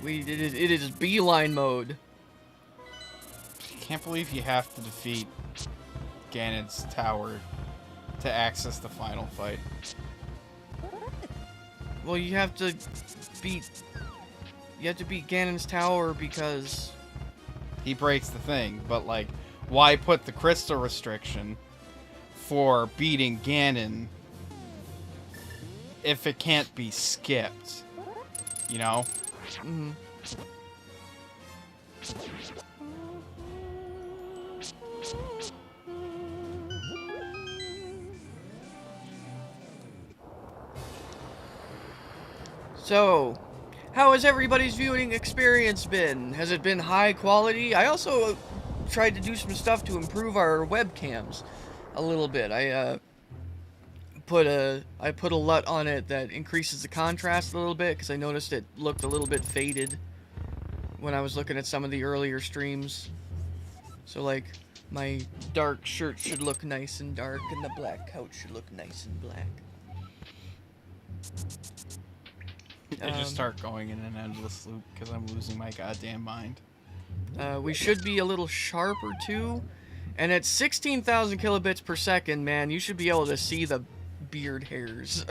It is beeline mode. Can't believe you have to defeat Ganon's tower to access the final fight. Well, you have to beat Ganon's tower because he breaks the thing, but like, why put the crystal restriction for beating Ganon if it can't be skipped? You know? Mm-hmm. So, how has everybody's viewing experience been? Has it been high quality? I also tried to do some stuff to improve our webcams a little bit. I put a LUT on it that increases the contrast a little bit because I noticed it looked a little bit faded when I was looking at some of the earlier streams. So like my dark shirt should look nice and dark and the black coat should look nice and black. I just start going in an endless loop because I'm losing my goddamn mind. We should be a little sharper too. And at 16,000 kilobits per second, man, you should be able to see the beard hairs.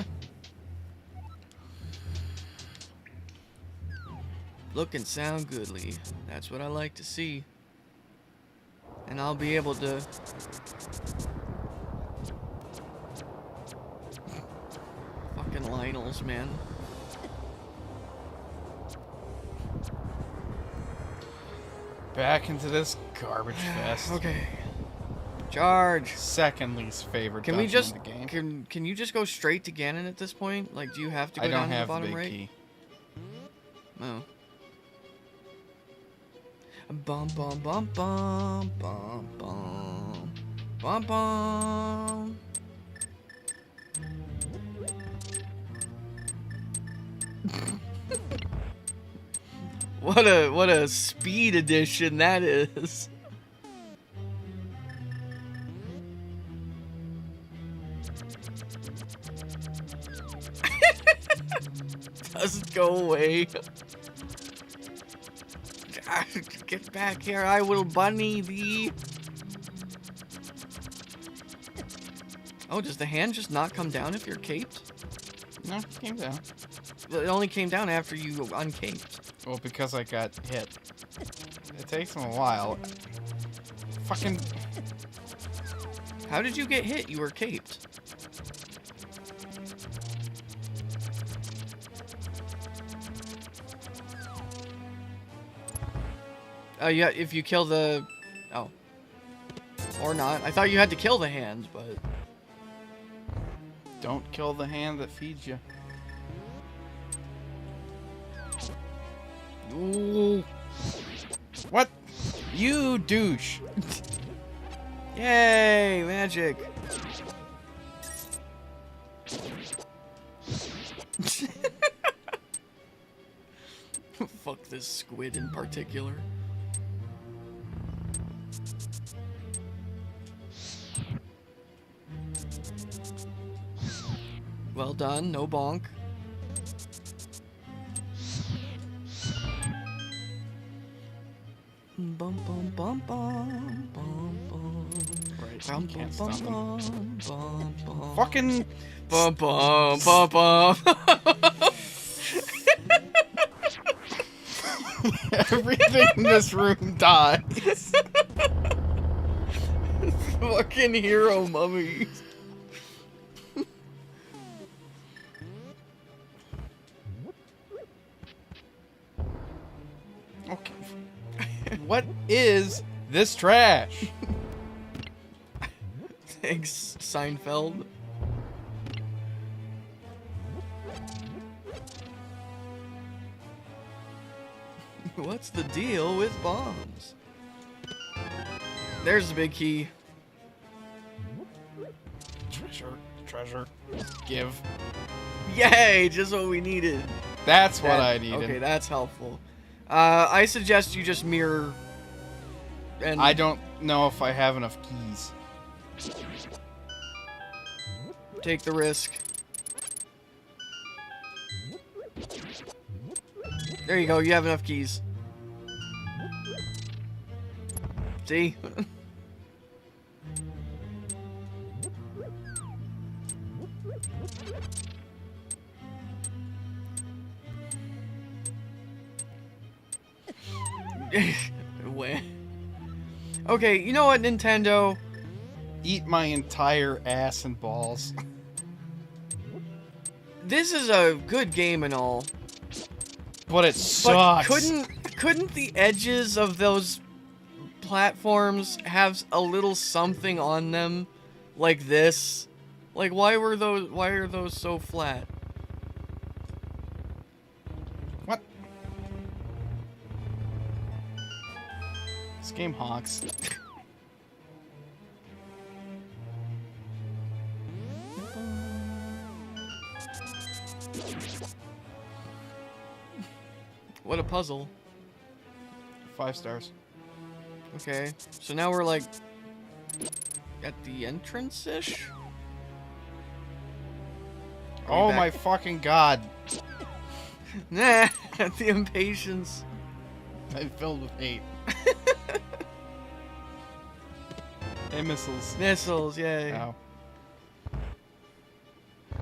Look and sound goodly. That's what I like to see. And I'll be able to... Fucking Lionels, man. Back into this garbage fest. Okay. Charge. Second least favorite Can we dungeon just in the game. saying. Can you just go straight to Ganon at this point? Like, do you have to go I down don't to the have the bottom big right? key. No. Bum bum bum bum bum bum bum bum. What a speed edition that is. Doesn't go away. Get back here, I will bunny thee. Oh, does the hand just not come down if you're caped? No, it came down. It only came down after you uncaped. Well, because I got hit. It takes them a while. Fucking... How did you get hit? You were caped. Yeah, if you kill the... Oh. Or not. I thought you had to kill the hand, but... Don't kill the hand that feeds you. Ooh. What? You douche. Yay, magic. Fuck this squid in particular. Well done, no bonk. Bum bum bum bum bum bum. Right, Bum you can't bum stop bum them. bum bum. Fucking... Bum bum bum bum. Everything in this room dies. Fucking hero mummies. Okay. What is this trash? Thanks, Seinfeld. What's the deal with bombs? There's the big key. Treasure. Give. Yay, just what we needed. That's what I needed. Okay, that's helpful. I suggest you just mirror. And I don't know if I have enough keys. take the risk. There you go, you have enough keys. See? Okay, you know what, Nintendo? Eat my entire ass and balls. This is a good game and all. But it But sucks. couldn't the edges of those platforms have a little something on them like this? Like why are those so flat? What? This game honks. What a puzzle. 5 stars. Okay, so now we're like at the entrance-ish? Oh back? my fucking god. Nah, the impatience. I'm filled with hate. Hey, missiles. Missiles, yay. Ow.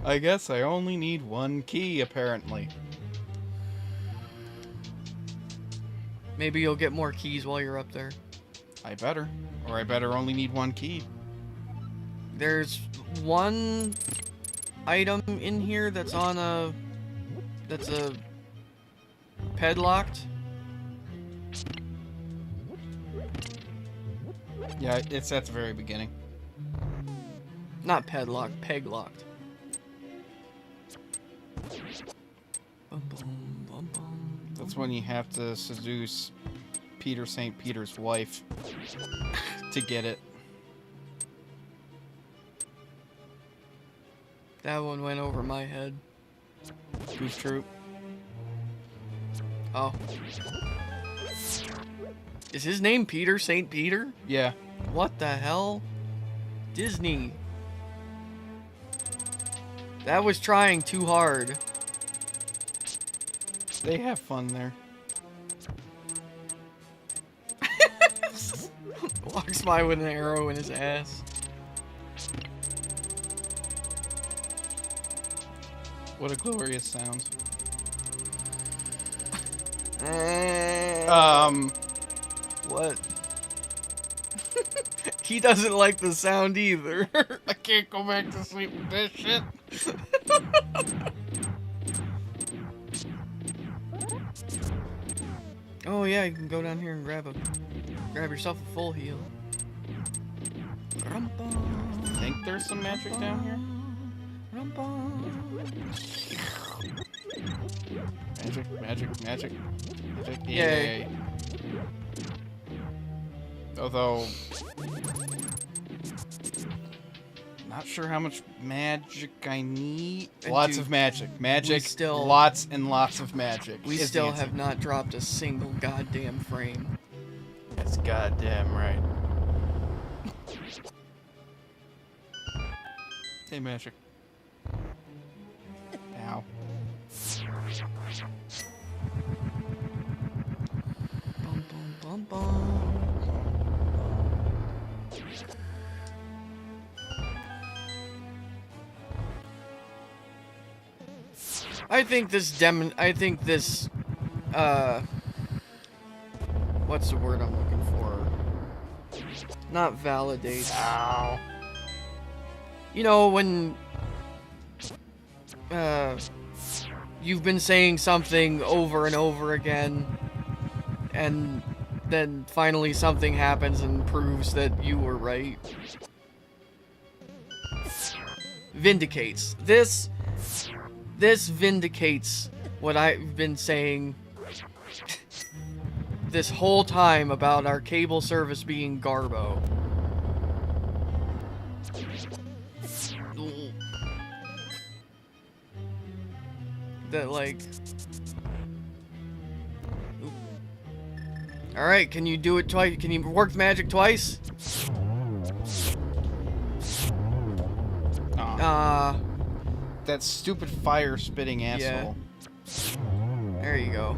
I guess I only need 1 key, apparently. Maybe you'll get more keys while you're up there. I better. Or I better only need 1 key. There's one item in here that's on a... that's a... padlocked. Yeah, it's at the very beginning. Not padlock, peg-locked. That's when you have to seduce Peter St. Peter's wife to get it. That one went over my head. Goof Troop. Oh. Is his name Peter St. Peter? Yeah. What the hell? Disney. That was trying too hard. They have fun there. Walks by with an arrow in his ass. What a glorious sound. What? He doesn't like the sound either. I can't go back to sleep with this shit. Oh yeah, you can go down here and grab yourself a full heal. I think there's some magic down here. Magic. Yay. Although, not sure how much magic I need. And Lots dude, of magic. Magic, still- lots and lots of magic. We is the still answer. have not dropped a single goddamn frame. That's goddamn right. Hey, magic. Ow. Bum, bum, bum, bum. I think this what's the word I'm looking for? Not validates. Ow. You know, when you've been saying something over and over again, and then finally something happens and proves that you were right. Vindicates. This vindicates what I've been saying this whole time about our cable service being garbo. That, like... Alright, can you do it twice? Can you work the magic twice? That stupid fire spitting asshole. Yeah. There you go.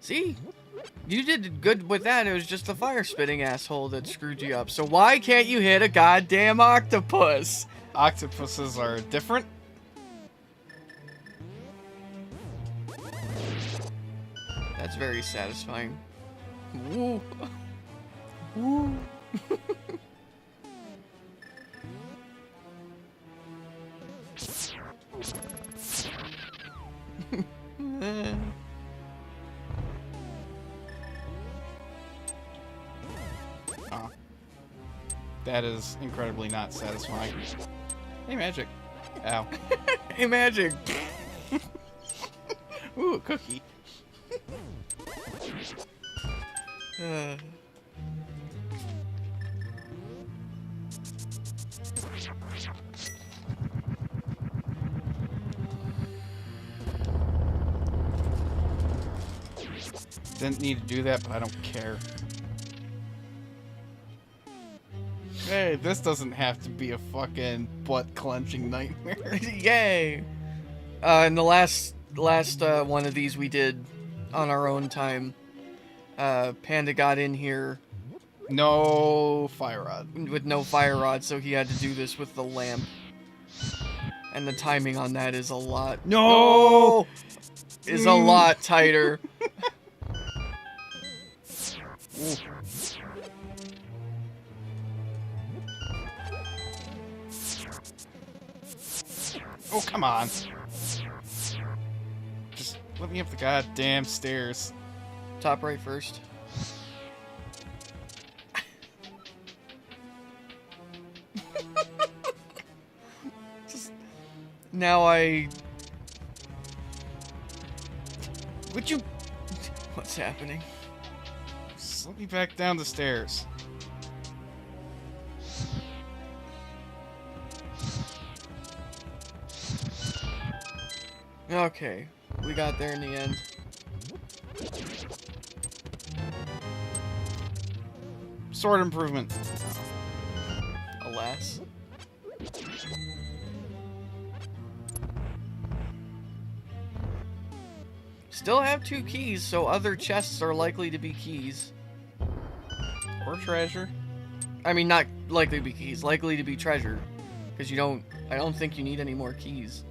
See? You did good with that. It was just the fire spitting asshole that screwed you up. So why can't you hit a goddamn octopus? Octopuses are different. That's very satisfying. Woo. Woo. Oh. That is incredibly not satisfying. Hey, magic. Ow. Hey, magic. Ooh, a cookie. Didn't need to do that, but I don't care. Hey, this doesn't have to be a fucking butt-clenching nightmare. Yay! And the last one of these we did on our own time. Panda got in here No fire rod. with no fire rod, so he had to do this with the lamp. And the timing on that is a lot. No! Is a lot tighter. Oh, come on. Just let me up the goddamn stairs. Top right first. Now Would you What's happening? slip me back down the stairs? Okay, we got there in the end. Sword improvement. Alas. Still have 2 keys, so other chests are likely to be keys. Or treasure. I mean, not likely to be keys, likely to be treasure. Because I don't think you need any more keys.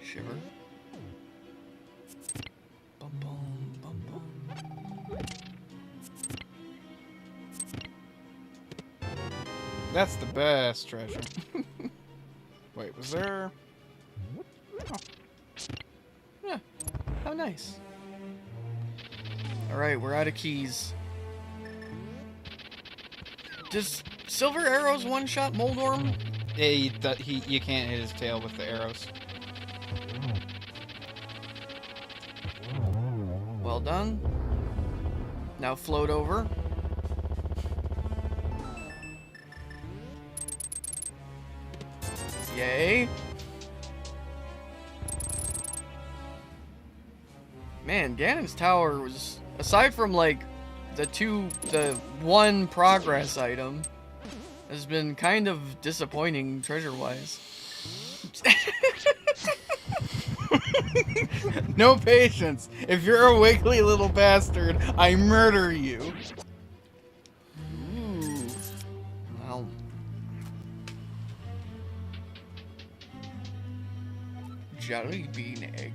Shiver. Bum, bum, bum, bum. That's the best treasure. Wait, was there... Oh. Yeah, how nice. Alright, we're out of keys. Does Silver Arrows one-shot Moldorm? Yeah, you can't hit his tail with the arrows. Well done. Now float over. Yay. Man, Ganon's Tower was, aside from like the one progress item, has been kind of disappointing treasure-wise. No patience. If you're a wiggly little bastard, I murder you. Ooh. Well. Jelly bean egg.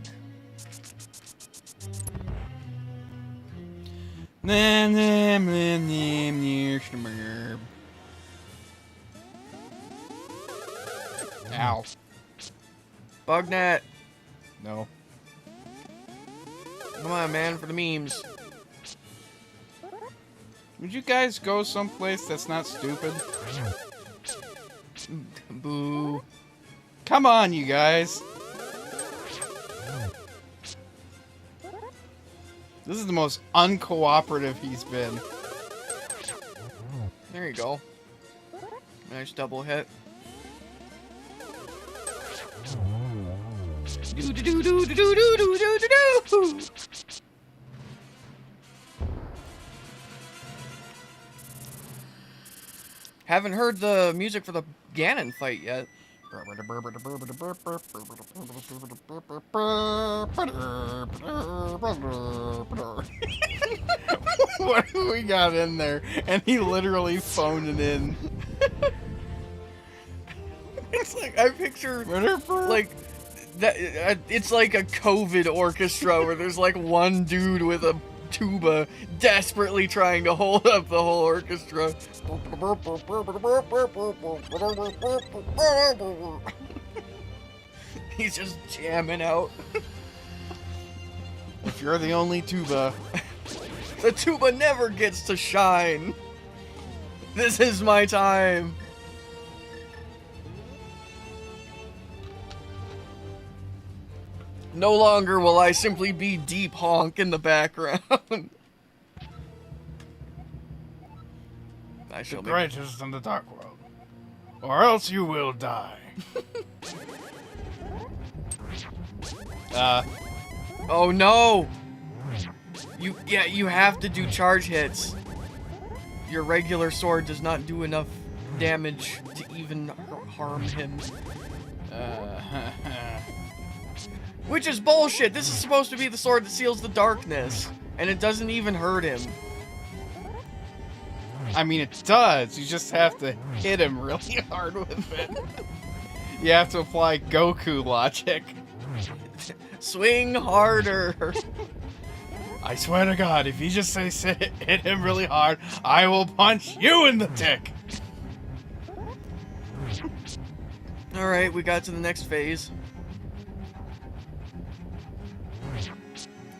Ow. Bugnet. No. Come on, man, for the memes. Would you guys go someplace that's not stupid? Boo. Come on, you guys. This is the most uncooperative he's been. There you go. Nice double hit. Do do do do do do do do do do. Haven't heard the music for the Ganon fight yet. What do we got in there? And he literally phoned it in. It's like I picture like that. It's like a COVID orchestra where there's like one dude with a tuba desperately trying to hold up the whole orchestra. He's just jamming out. If you're the only tuba, The tuba never gets to shine. This is my time. No longer will I simply be deep honk in the background. I shall the be greatest in the dark world, or else you will die. Oh no! You have to do charge hits. Your regular sword does not do enough damage to even harm him. Which is bullshit. This is supposed to be the sword that seals the darkness, and it doesn't even hurt him. I mean, it does. You just have to hit him really hard with it. You have to apply Goku logic. Swing harder. I swear to God, if you just say hit him really hard, I will punch you in the dick. Alright, we got to the next phase.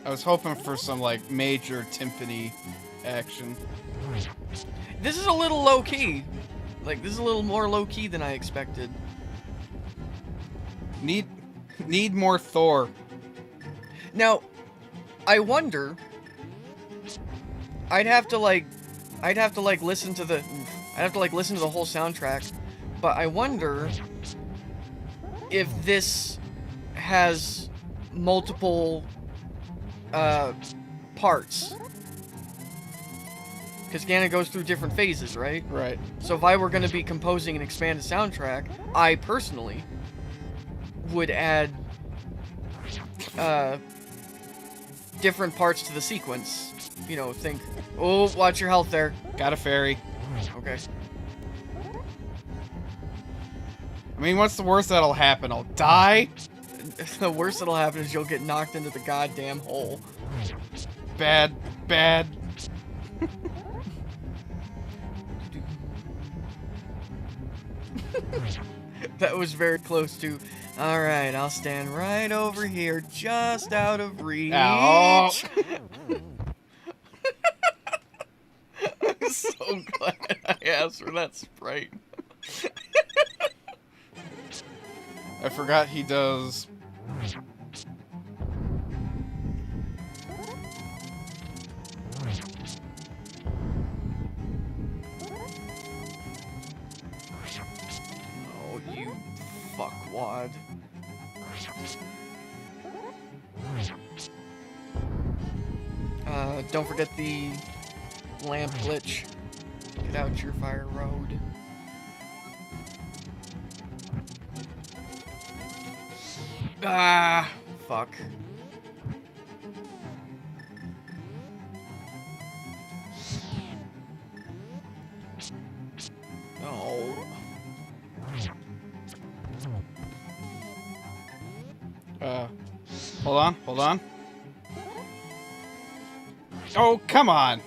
I was hoping for some, like, major timpani action. This is a little low-key. Like, this is a little more low-key than I expected. Need more Thor. Now, I wonder... I'd have to listen to the whole soundtrack, but I wonder if this has multiple parts. Because Ganon goes through different phases, right? Right. So if I were going to be composing an expanded soundtrack, I personally would add different parts to the sequence. You know, think, oh, watch your health there. Got a fairy. Okay. I mean, what's the worst that'll happen? I'll die? The worst that'll happen is you'll get knocked into the goddamn hole. Bad. That was very close to, alright, I'll stand right over here, just out of reach. Ow. I'm so glad I asked for that sprite. I forgot he does... Oh, you fuckwad. Don't forget the lamp glitch. Get out your fire road. Ah, fuck. Oh. Hold on. Oh, come on!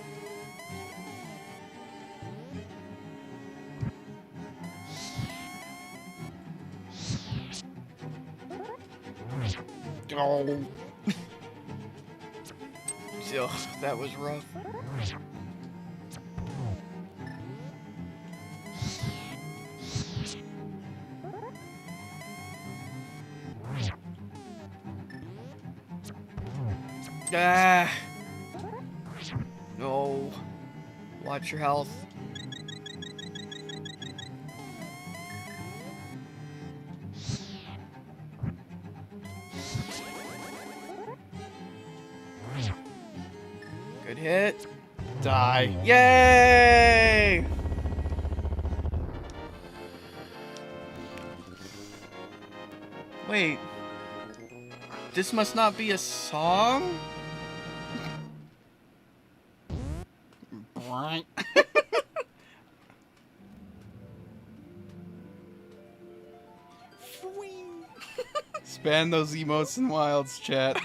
Oh. Ugh, that was rough. Ah. No. Watch your health. Good hit. Die. Yay! Wait. This must not be a song? Right. Span those emotes and wilds, chat.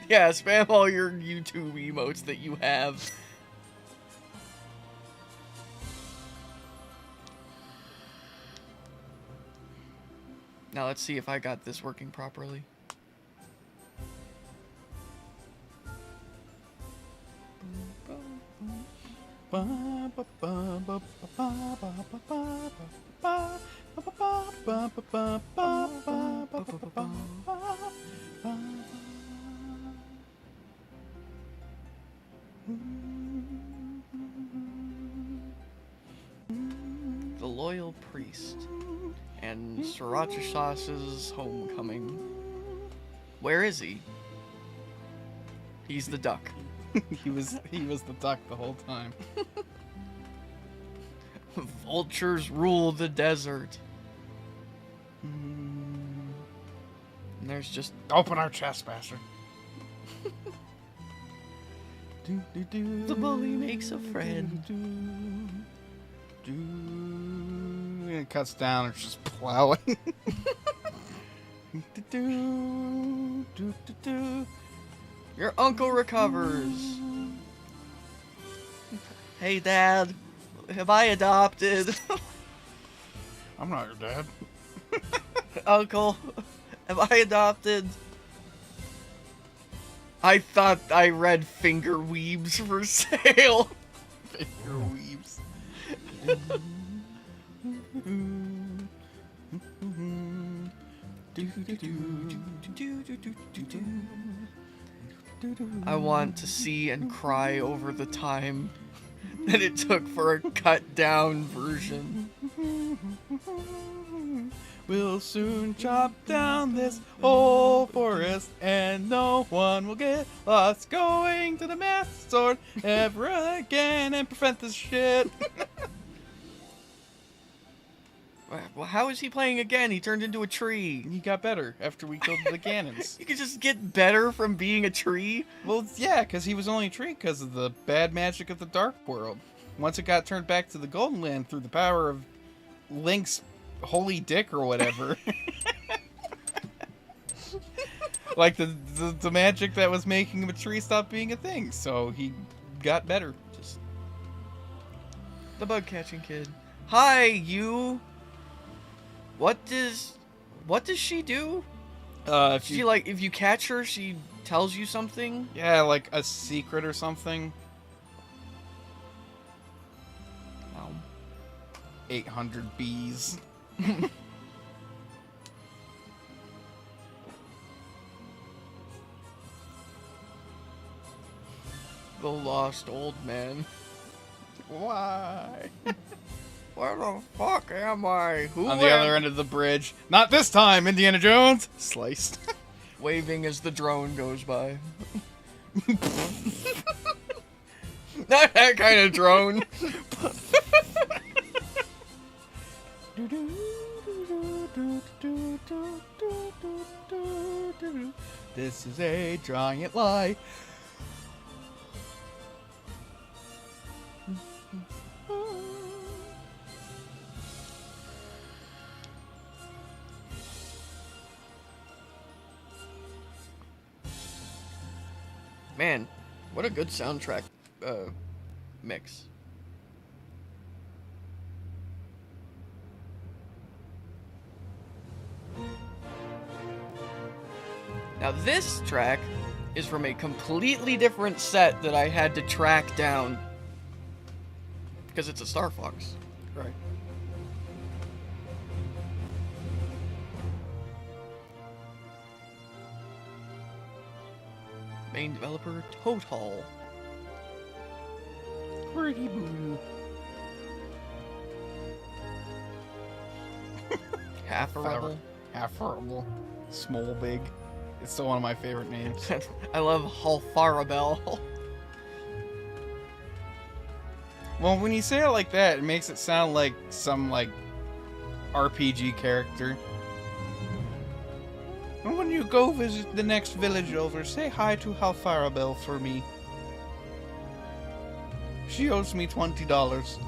Yeah, spam all your YouTube emotes that you have. Now let's see if I got this working properly. The Loyal Priest and Sriracha Sauce's Homecoming. Where is he? He's the duck. he was the duck the whole time. Vultures rule the desert. And there's just... Open our chest, bastard. The bully makes a friend. And it cuts down, it's just plowing. Your uncle recovers. Hey, Dad. Have I adopted? I'm not your dad. Uncle, have I adopted? I thought I read finger weebs for sale. Finger weaves. I want to see and cry over the time that it took for a cut down version. We'll soon chop down this whole forest, and no one will get lost going to the Master Sword ever again and prevent this shit. Well, how is he playing again? He turned into a tree. He got better after we killed the cannons. You could just get better from being a tree? Well, yeah, because he was only a tree because of the bad magic of the Dark World. Once it got turned back to the Golden Land through the power of Link's holy dick or whatever. Like the magic that was making him a tree stopped being a thing, so he got better. Just the bug catching kid. Hi, you. What does she do? If you, If you catch her, she tells you something? yeah, like a secret or something. 800 bees. The lost old man. Why? Where the fuck am I? Who On the other end of the bridge. Not this time, Indiana Jones! Sliced. Waving as the drone goes by. Not that kind of drone. This is a giant lie. Man, what a good soundtrack mix. Now this track is from a completely different set that I had to track down. Because it's a Star Fox. Right. Main developer, Total. Pretty boo. Half a Rebel. Half horrible. Small big. It's still one of my favorite names. I love Halfarabel. Well, when you say it like that, it makes it sound like some, like, RPG character. And when you go visit the next village over, say hi to Halfarabel for me. She owes me $20.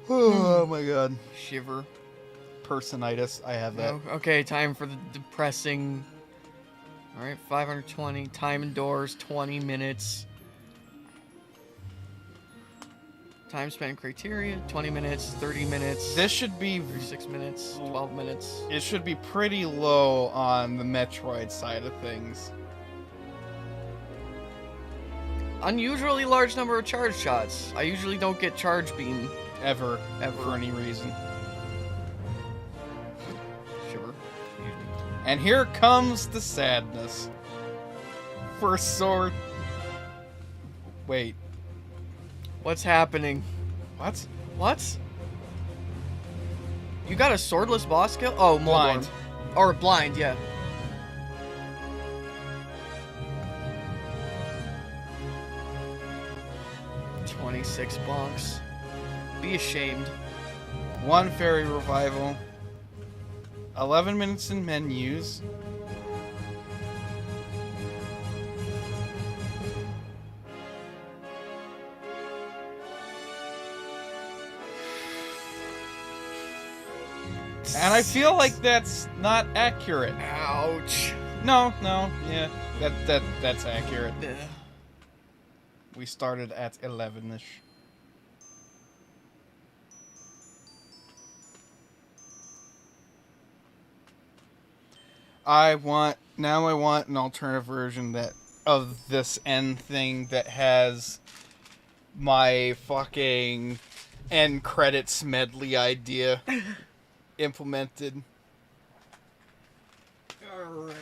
Oh my god. Shiver. Personitis, I have that. Oh, okay, time for the depressing. Alright, 520. Time indoors, 20 minutes. Time spent criteria, 20 minutes, 30 minutes. This should be 36 minutes, 12 minutes. It should be pretty low on the Metroid side of things. Unusually large number of charge shots. I usually don't get charge beam. Ever. For any reason. Shiver. And here comes the sadness. First sword. Wait. What's happening? What? What? You got a swordless boss kill? Oh, Blind. Moldorm. Or blind, yeah. $26 bonks. Be ashamed. One fairy revival. 11 minutes in menus. And I feel like that's not accurate. Ouch. No, yeah. That's accurate. Ugh. We started at 11ish. I want an alternative version of this end thing that has my fucking end credits medley idea implemented. Alrighty.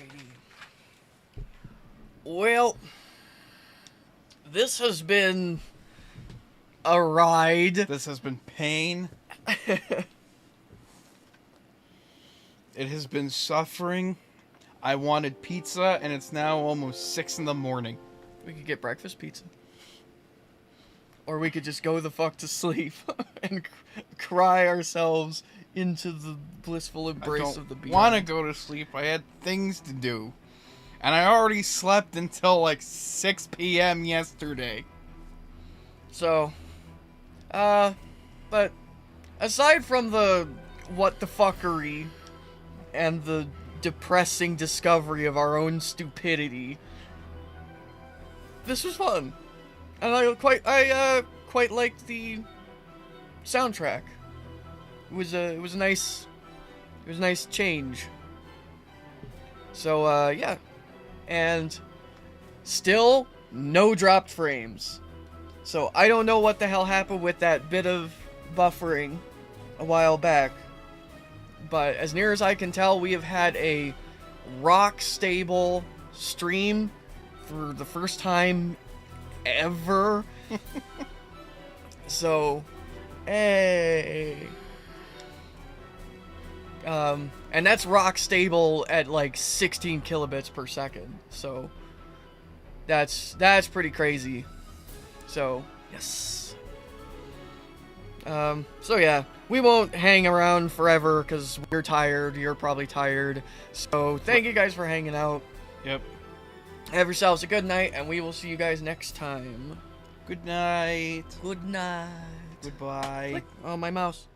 Well, this has been a ride. This has been pain. It has been suffering. I wanted pizza, and it's now almost 6 in the morning. We could get breakfast pizza. Or we could just go the fuck to sleep and cry ourselves into the blissful embrace of the beyond. I don't want to go to sleep. I had things to do. And I already slept until like 6 p.m. yesterday. So, but aside from the what the fuckery and the depressing discovery of our own stupidity, this was fun. And I quite liked the soundtrack. It was a nice change. So yeah. And still no dropped frames. So I don't know what the hell happened with that bit of buffering a while back. But as near as I can tell, we have had a rock stable stream for the first time ever. So, hey. And that's rock stable at like 16 kilobits per second. So that's pretty crazy. So, yes. So yeah, we won't hang around forever because we're tired. You're probably tired. So thank you guys for hanging out. Yep. Have yourselves a good night, and we will see you guys next time. Good night. Good night. Goodbye. Click. Oh, my mouse.